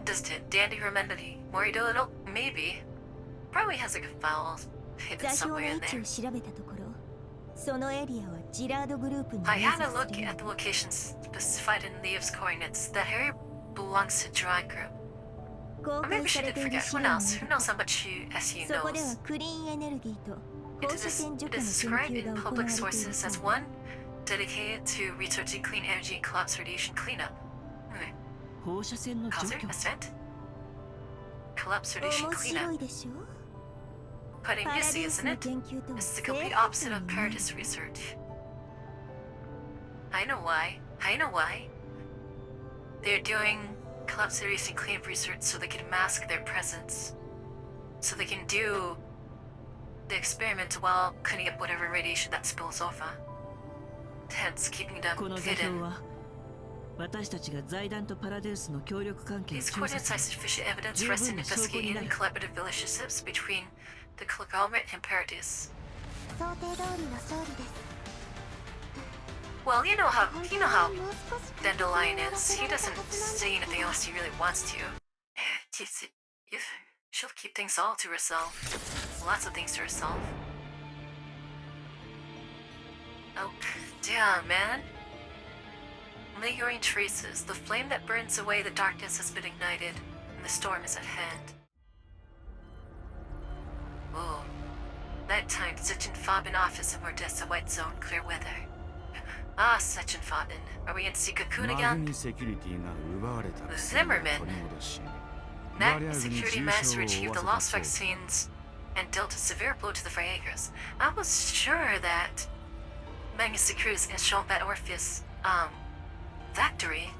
Does Dandy remember the Morido at all? Maybe. Probably has like a file
座
hidden
標の
somewhere
位
in
置
there.
を調べたところそのエリアはジラードグループに
I
連
had a
属
look
する
at the locations specified in Leaves coordinates. That area belongs to Dry Group.
公
Or
開
maybe
さ
she
れ
did
ている
forget.
資
Who
料
knows?
に
Who
よる
knows how much SU
そこでは
knows?
クリーンエネルギーと
It
放
is,
射線除
it
去
is
の
described
研究
in
が行わ
public
れている
sources
そ
as
う
one dedicated to researching clean energy and collapse radiation cleanup.
放射線の除
Causer,
去
ascent? Collapse radiation
面白
cleanup.
いでしょ
Quite
パラデ
amusing,
ウス
isn't
の
it?
研究とは
It's the
正
complete
反
opposite
対
of
になる
Paradis research. I know why. I know why. They're doing collapse radiation cleanup research so they can mask their presence. So they can do the experiment while cleaning up whatever radiation that spills over. Hence, keeping them
この座
hidden.
標は私たちが財団とパラデウスの協力関係を
These
調査
coordinates
す
are
る
sufficient evidence for us in investigating collaborative relationships between the conglomerate and Paradis.
想定通りの勝利です
Well, you know how
もう少し
Dandelion is. He doesn't say anything else he really wants to. She'll keep things all to herself. Lots of things to herself. Oh, damn, man. Lingering traces. The flame that burns away the darkness has been ignited, and the storm is at hand. Oh. Nighttime, Sitchin-Fabin office in Mordessa White Zone, clear weather. Ah, Sitchin-Fabin. Are we in Sikakun
マグ
again?
ニセキュリティが奪われた
Zimmerman.
取り戻し
Magni security managed to retrieve the lost vaccines and dealt a severe blow to the Freyagers. I was sure that Magni Security's installed that Orpheus, factory.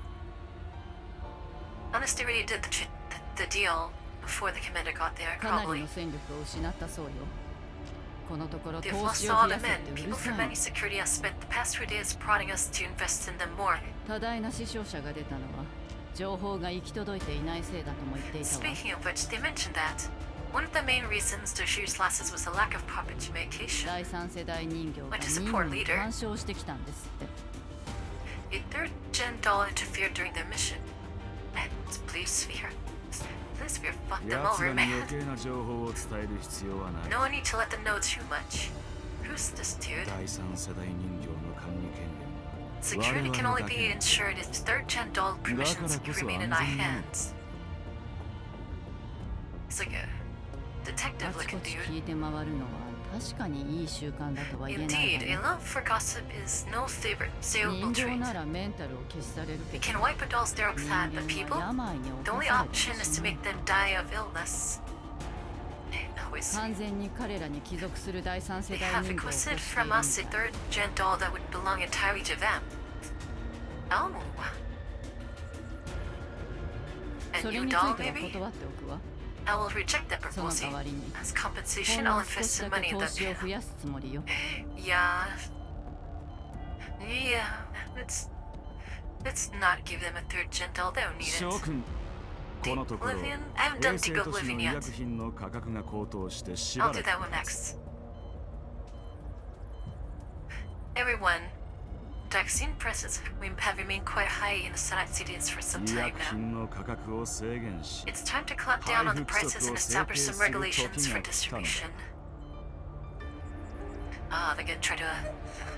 Unless they already did the deal before the commander got there,
かなり
probably.
の戦力を失ったそうよ。このところ
They've
投
lost
資を
all
増
the
やせ
men.
ってうる
People
さ
from
い
Magni Security have spent the past 2 days prodding us to invest in them more.
多大な死傷者が出たのは情報が行き届いていないせいだとも言っていたわ。
Speaking of which, they mentioned that one of the main reasons their shoes losses was a lack of proper communication.
第三世代人形が
Went to
任
support
務に
leader.
干渉してきたんですって。
A third gen doll interfered during their mission. And Blue Sphere fucked them
奴
over,
らに
man.
余計な情報を伝える必要はない
No need to let them know too much. Who's this dude?
第三世代人形の管理権限
Security can only be ensured if third gen doll permissions remain in our hands. It's like a
あ
detective
ち
looking
こち
dude.
聞いて回るのは確かにいい習慣だとは言えない
Indeed, a
わね。
love for gossip is no favorite
人
saleable
形
trait.
ならメンタルを消し去れるけ
It
ど
can wipe a doll's stereotype,
人
but
間
people,
は病に
the
侵
only
されて
option is to
しまう
make them die of illness. Always.
完全に彼らに帰属する第三
They
世代
have
人形を欲してい
requested
る
from
んだ。
us a third gen doll that would belong entirely to them. Oh.
そ
A
れ
new
につい
doll,
ては
maybe?
断っておくわ。
I will reject that
その
proposal.
代わりに
As
ほ
compensation,
ん
I'll
の少
invest
し
some
だ
money
け
in
投
the
資を増やすつもりよ。
Yeah. Yeah. Let's not give them a third gen doll. They don't need
翔
it.
くんこのところ
Oblivion? I haven't done
衛星
Deep
都市の
Oblivion
医
yet.
薬品の価格が高騰してし
I'll
ば
do
らく
that one next. Everyone, vaccine prices have remained quite high in the Senate cities for some
医
time
薬
now.
品の価格を制限し
It's time to clamp down on the prices and establish some regulations for distribution. Ah, they're gonna try to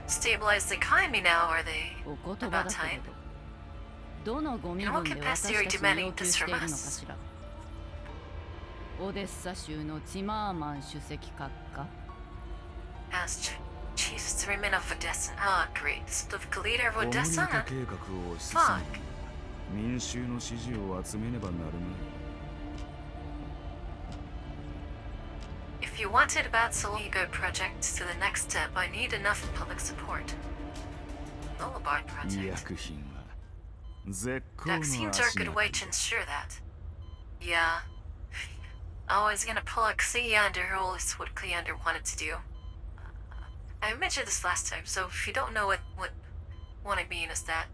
stabilize the economy now, are they?
お言葉
About
だけ
time.
れど、どのゴミ
In
分
what
で
capacity
私
are you
たちに
demanding
要求
this
して
from
いるのか
us?
しら。オデッサ州のチマーマン主席閣下。
As Chief Streaming of Odessa. Ah, great. The leader of
コムリー
Odessa?
タ計画を推し進
Fuck.
め民衆の支持を集めねばなるまい
If you wanted about Soligo project to the next step, I need enough public support. Lullaby
医
project.
薬品は絶好の
Vaccines are a
足
good
が
way to ensure that. Yeah. I was gonna pull a Cleander role is what Cleander wanted to do. I mentioned this last time, so if you don't know what I mean is that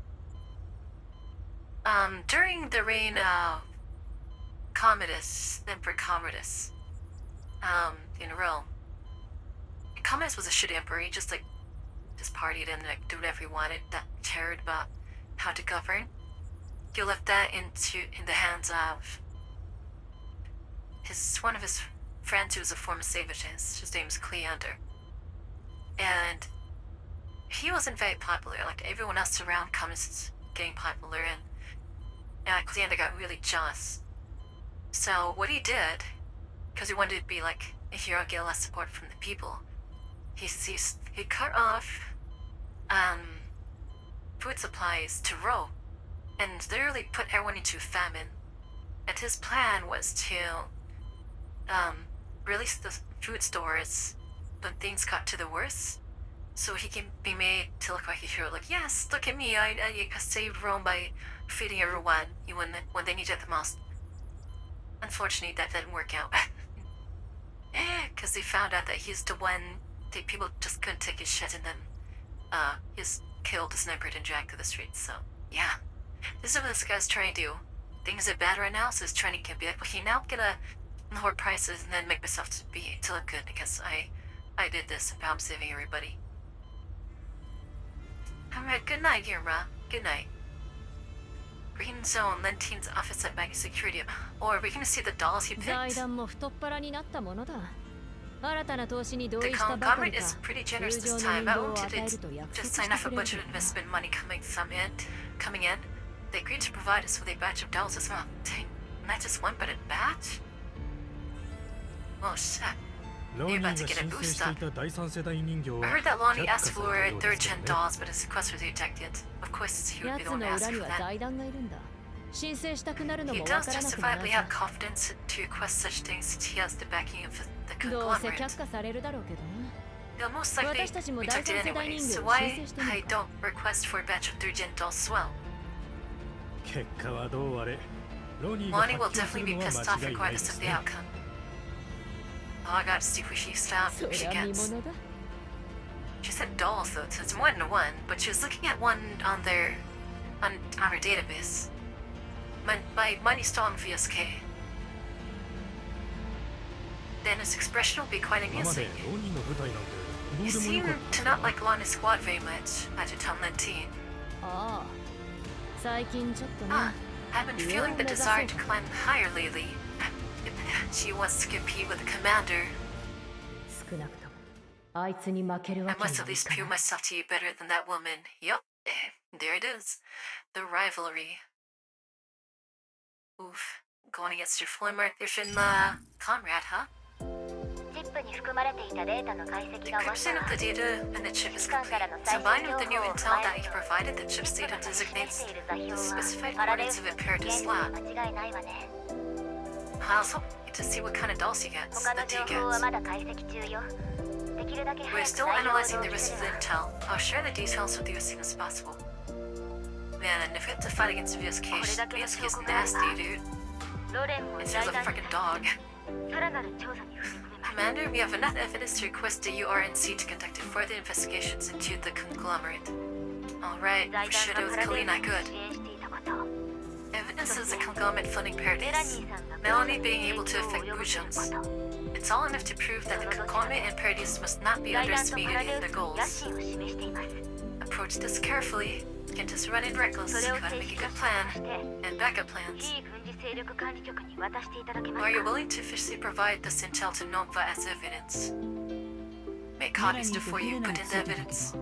during the reign of Commodus, Emperor Commodus, in Rome, Commodus was a shit emperor. He just partied and do whatever he wanted, not cared about how to govern. He left that in the hands of one of his friends who was a former slave of his. His name's Cleander. And he wasn't very popular. Like everyone else around Commodus is getting popular, and Cleander got really jealous. So what he did, because he wanted to be like a hero, get less support from the people, he cut off food supplies to Rome, and literally put everyone into famine. And his plan was to release the food stores when things got to the worst, so he can be made to look like a hero. Like, yes, look at me, I saved Rome by feeding everyone when they needed it the most. Unfortunately, that didn't work out. Because they found out that he's the one that people just couldn't take his shit, and then he's killed the sniper and dragged to the streets. So, yeah. This is what this guy's trying to do. Things are bad right now, so he's trying to get back. But he now gonna lower prices and then make myself to look good, because I did this and I'm saving everybody. Alright, good night, Irma. Good night. Green Zone, Lentine's office at Bank Security. Or we're gonna see the dolls he
財
picked.
団も太っ腹になったものだ。新たな投資に同
The
意したばかり
conglomerate
か、
is pretty
通
generous
常
this
の
time.
人
I
形を
wanted
与え
to
ると約
just
束
sign
して
up
く
a
れる
bunch of investment money coming in. They agreed to provide us with a batch of dolls as well. Dang, not just one, but a batch? Oh shit.
ロニー
You're
が
about to
申
get a
請
boost
して
up.
いた第三世代人形
I
は
heard that Lonnie
却下
asked
さ
for
れた
a
よう
third
ですよ
gen
ね
dolls, but his request was rejected. Of course, he would
や
be
つ
the one
の
to
裏
ask
に
for
は
that.
財団がいるんだ。申請したくなるの
He
もわ
does
からなくもない
justifiably
さ
have。confidence to request such things since he has the backing of the
どうせ
conglomerate.
却下されるだろうけどな。
They'll most likely
私たちも
reject
第
it
三世代
anyway,
人形
so
を
why
申請してみ
I
るか。
don't request for a batch of third gen dolls as well.
結果はどうあれロニーが
Lonnie will
発狂す
definitely
る
be
のは
pissed off
間違いないで
regardless
す
of the
ね
outcome. Oh, I gotta see who she's found,
そ
who she
りゃ見
gets.
物だ。
She said dolls though, so it's more than one, but she was looking at one on her database. my money strong VSK. Then his expression will be quite amusing. You seem to not like Lana's squad very much, Adjutant Lentine. I've been feeling the desire to climb higher lately. She wants to compete with the commander. I must at least prove myself to you better than that woman. Yup, there it is. The rivalry. Oof, going against your former comrade, huh? The encryption of the data and the chip is complete. Combined with the new intel that he provided, the chip's data designates the specified coordinates of Imperator's lab. I also need to see what kind of dolls he gets, that he gets. We're still analyzing the rest of the intel. I'll share the details with you as soon as possible. Man, and if we have to fight against VSK, VSK's nasty, dude. It sounds like a freaking dog. Commander, we have enough evidence to request the URNC to conduct further investigations into the conglomerate. Alright, we should have with Kalina, good. Evidence is a conglomerate funding Paradise. Melanie being able to affect Bujans. It's all enough to prove that the conglomerate and Paradise must not be underestimated in their goals. Approach this carefully. Can't just run in reckless. Gotta make a good plan. And backup plans. Are you willing to officially provide this intel to Nova as evidence? Make copies before you put in the evidence.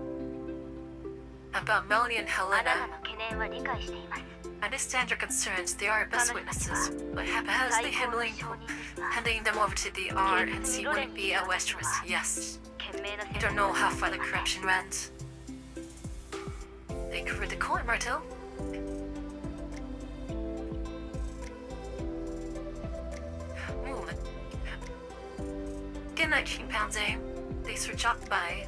About Melanie and Helena. I understand your concerns. They are our best witnesses. But haphazardly handing them over to the RNC wouldn't be a West risk. Yes. You don't know how far the corruption runs. They covered the coin, Martel. Ooh. Good night, chimpanzee. Thanks for dropping by.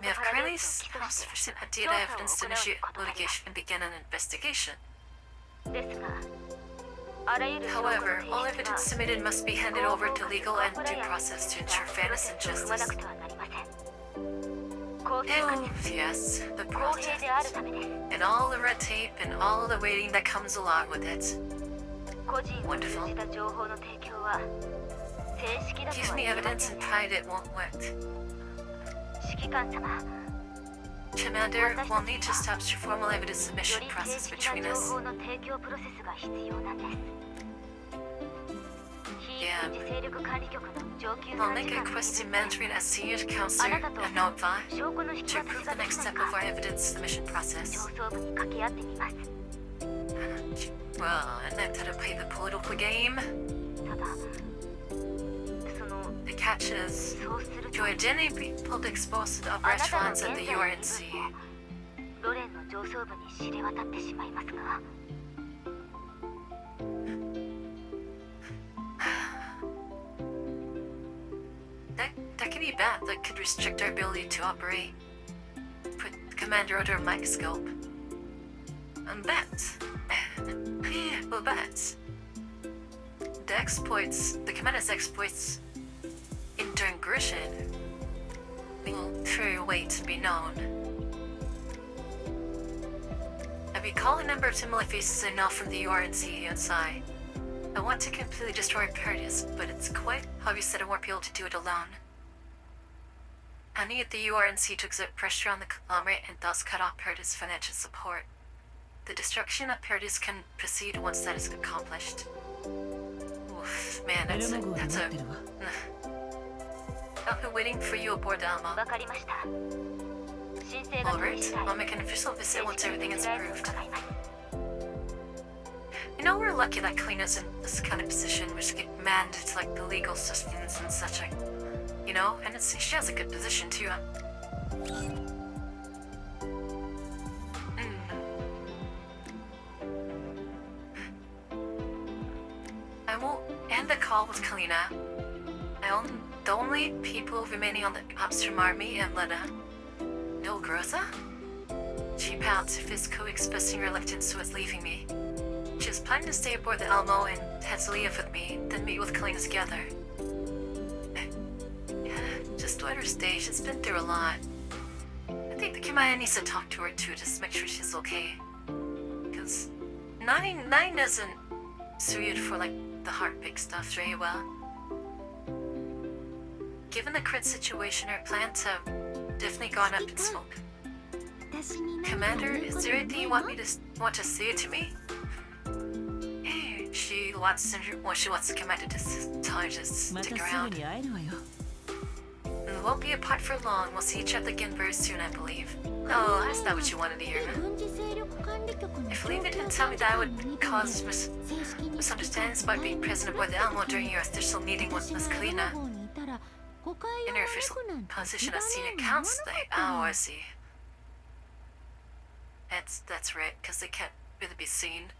We have currently sufficient data evidence to initiate litigation and begin an investigation. However, all evidence submitted must be handed over to legal and due process to ensure fairness and justice. Oh, yes, the process. And all the red tape and all the waiting that comes along with it. Wonderful. Give me evidence and pride it won't work. Commander, we'll need to stop your formal evidence submission process between us. Yeah. I'll make a request to Mandarin as senior counselor and Nova to approve the next step of our evidence submission process. Well, and then to play the political game. The catch is, your identity will be exposed to the upper echelons at the URNC. That could be bad. That could restrict our ability to operate. Put the commander under a microscope. And bet. Yeah, well, bet. The commander's exploits during Grishin will through wait to be known. I recall a number of similar faces I know from the URNC outside. I want to completely destroy Paradise, but it's quite obvious that I won't be able to do it alone. I need the URNC to exert pressure on the conglomerate and thus cut off Paradise's financial support. The destruction of Paradise can proceed once that is accomplished. Oof, man, that's a I'll be waiting for you aboard Alma. Alright, I'll make an official visit once everything is approved. You know, we're lucky that Kalina's in this kind of position where she can manage like the legal systems and such. You know, and she has a good position too. I won't end the call with Kalina. The only people remaining on the Obstrom army and Lena. No Groza? She pouts, physically expressing reluctance towards leaving me. She was planning to stay aboard the Elmo and head to leave with me, then meet with Kalina together. Just let her stay, she's been through a lot. I think the Kimaya needs to talk to her too, just make sure she's okay. Because nine isn't suited for like the heartbreak stuff very well. Given the crit situation, her plans have definitely gone up in smoke. Commander, is there anything you want to say to me? Hey, she wants Commander to tell her to stick around. We won't be apart for long. We'll see each other again very soon, I believe. Oh, that's not what you wanted to hear. If Levi didn't tell me that would cause misunderstandings by being present aboard the Alamo during your official meeting with Miss Kalina. In her official position as senior counselor. Oh, I see. That's right, because they can't really be seen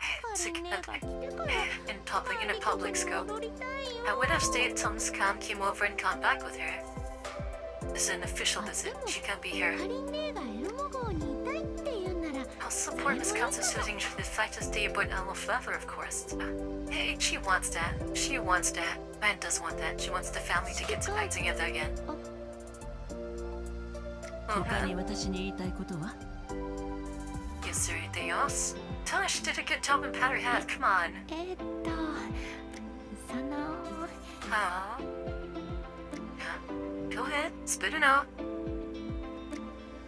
in a public scope. I would have stayed until Miss Khan came over and gone back with her. This is an official visit. She can't be here. I'll support Miss Khan's decision to decide to stay aboard Alamo forever, of course. Hey, she wants that. She wants that. Man does want that. She wants the family to get back together again. Is there anything else? Tell her she did a good job and pat her head. Come on. Oh. Go ahead, spit it out.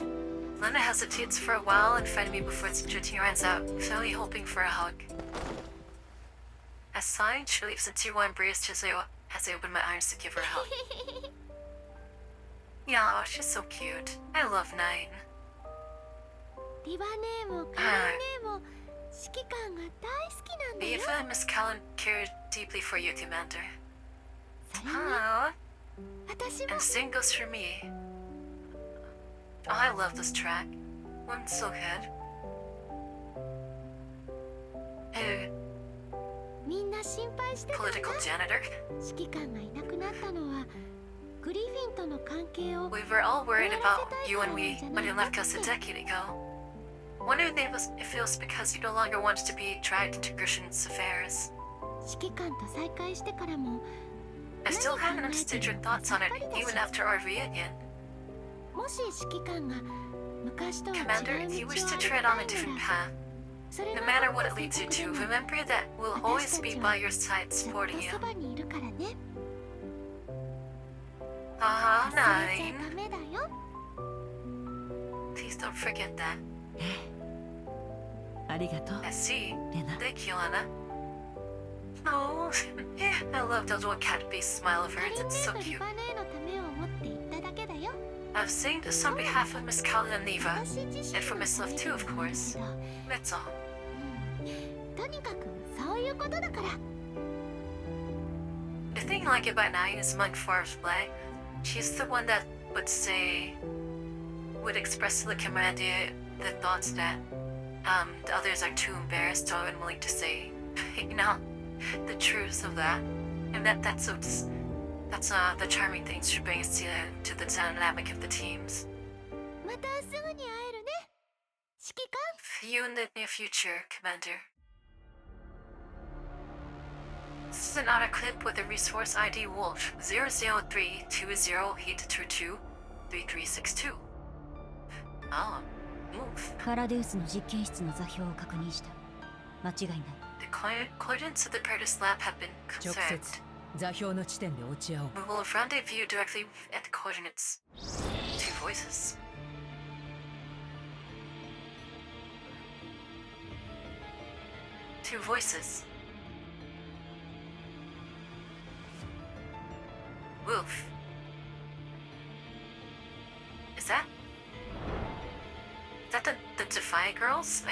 Lena hesitates for a while in front of me before stretching her hands out, clearly hoping for a hug. As signed, she leaves into one embrace as I open my arms to give her a hug. Yeah, she's so cute. I love Nine. Eva and Miss Callan care deeply for you, Commander. Oh. And same goes for me. Oh, I love this track. One's so good. Political janitor. We were all worried about you and me when you left us a decade ago. Wondered if it was because you no longer wanted to be dragged into Grishim's affairs. I still haven't understood your thoughts on it, even after our reunion. Commander, if you wish to tread on a different path, no matter what it leads you to, remember that we'll always be by your side supporting you. Nine. Please don't forget that. I see. Thank you, Lena. Oh, I love that little cat-based smile of hers. It's so cute. I'm saying this on behalf of Miss Callan and Neva, and for myself too, of course. That's all. The thing I like about Nine is among Far's play, she's the one that would express to the commander the thoughts that the others are too embarrassed or unwilling to say. You know, the truth of that, and that's the charming things she brings to the dynamic of the teams. See you in the near future, Commander. This is another clip with the resource ID Wolf 00320823362. Oh, move.
カラデウスの実験室の座標を確認した。間違いない。
The coordinates of the Paradise lab have been confirmed.
座標の地点で落ち合おう。
We will rendezvous directly at the coordinates. Two voices. Two voices. Wolf. Is that the Defiant girls?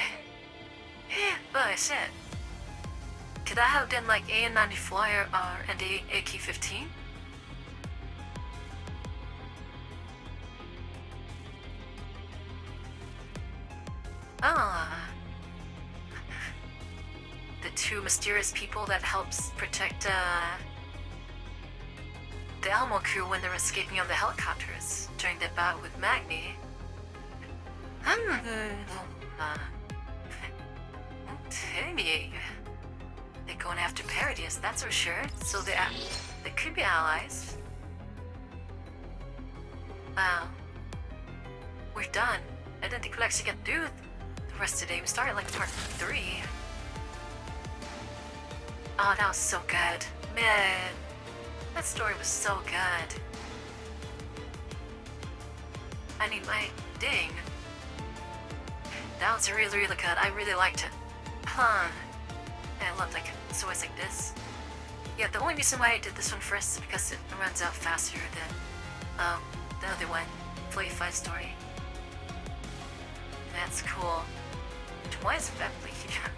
Oh shit. Could that have been like AN-94 and AK-15? Ah. The two mysterious people that helps protect the Alamo crew when they're escaping on the helicopters during the bout with Magni. They're going after Paradise, that's for sure. So they could be allies. Wow. We're done. I didn't think we'd actually get through the rest of the day. We started like part 3. Oh, that was so good. Man, that story was so good. I need my ding. That was really, really good. I really liked it. Huh. I love like stories like this. Yeah, the only reason why I did this one first is because it runs out faster than the other one, 45 story. That's cool. Why is Fetfleet here?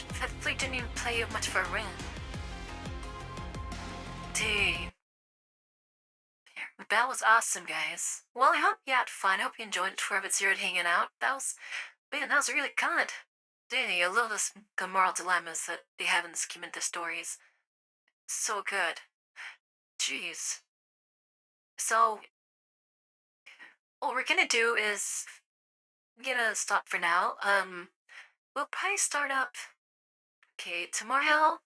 Fetfleet didn't even play much for a ring. Dang. That was awesome, guys. Well, I hope you had fun. I hope you enjoyed it. Whoever it's here hanging out. That was really good. Dang, I love this moral dilemmas that they have in the scheme of the stories. So good. Jeez. So, what we're gonna do is gonna stop for now. We'll probably start up. Okay, tomorrow.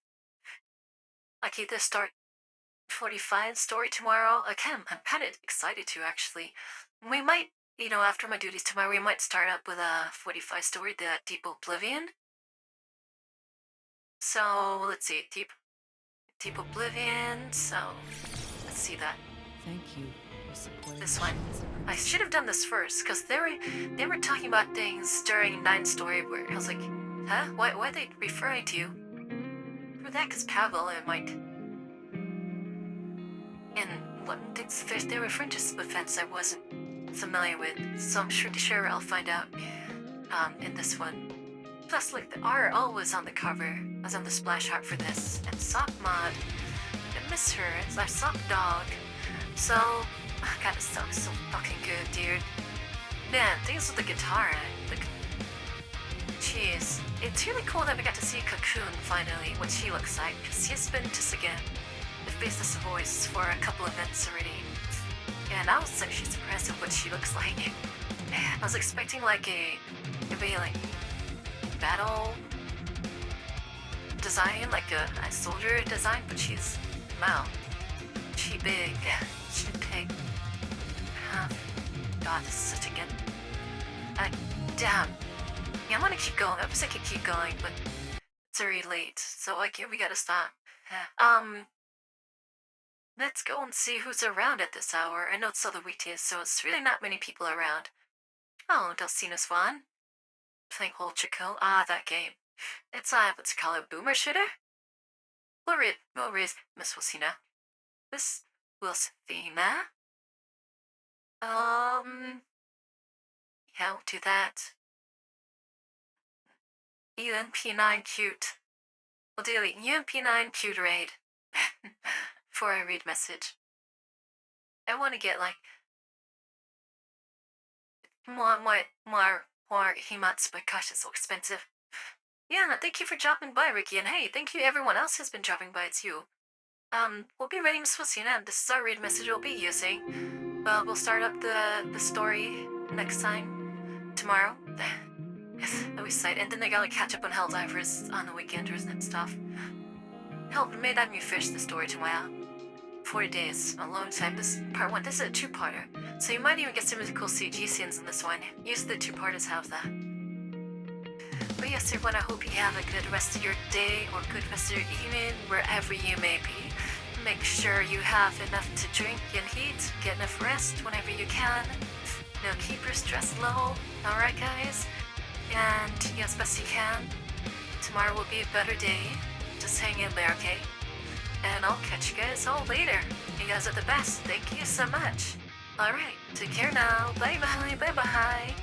Okay, this start 45 story tomorrow. Again, I'm kind of excited to actually. We might, after my duties tomorrow, we might start up with a 45 story, the Deep Oblivion. So let's see, Deep Oblivion. So let's see that.
Thank you for supporting
This one. I should have done this first, because they were talking about things during 9 story where I was like, huh? Why are they referring to you? For that, because Pavel and Mike. And what things they were referring to some events I wasn't familiar with, so I'm sure I'll find out in this one. Plus, like, the art always on the cover. I was on the splash art for this. And Sock Mod. I miss her. It's our Sock Dog. So, God, this song's so fucking good, dude. Man, things with the guitar. Jeez. It's really cool that we got to see Cocoon finally, what she looks like, because she's been just again the faceless voice for a couple events already. And I was actually surprised at what she looks like. I was expecting like a battle design, like a soldier design, but she's, wow, she big. God, this is such a good. Damn. Yeah, I'm gonna keep going. I wish I could keep going, but it's already late, so like, we gotta stop. Let's go and see who's around at this hour. I know it's other weekdays, so it's really not many people around. Oh, Dulcina's one. Playing Holchico. Ah, that game. It's what's it called, a boomer shooter? Well, read, Miss Wilsina. Miss Wilsina? Yeah, we'll do that. UNP9 cute. We'll do a UNP9 cute raid. Before I read message. I want to get like more Hemats, but gosh, it's so expensive. Yeah, thank you for dropping by, Ricky, and hey, thank you everyone else who's been dropping by too. We'll be reading Miss Wilsina, and this is our read message we'll be using. Well, we'll start up the story next time, tomorrow. That was sight, and then I gotta catch up on Helldivers on the weekenders and stuff. Hell, we made me finish the story tomorrow. 40 days, a long time. This part 1, this is a 2-parter, so you might even get some really cool CG scenes in this one. Usually the 2-parters have that. But yes, everyone, I hope you have a good rest of your day or good rest of your evening, wherever you may be. Make sure you have enough to drink and eat, get enough rest whenever you can. Keep your stress low, alright guys? And as best you can. Tomorrow will be a better day. Just hang in there, okay? And I'll catch you guys all later. You guys are the best. Thank you so much. Alright, take care now. Bye bye, bye bye.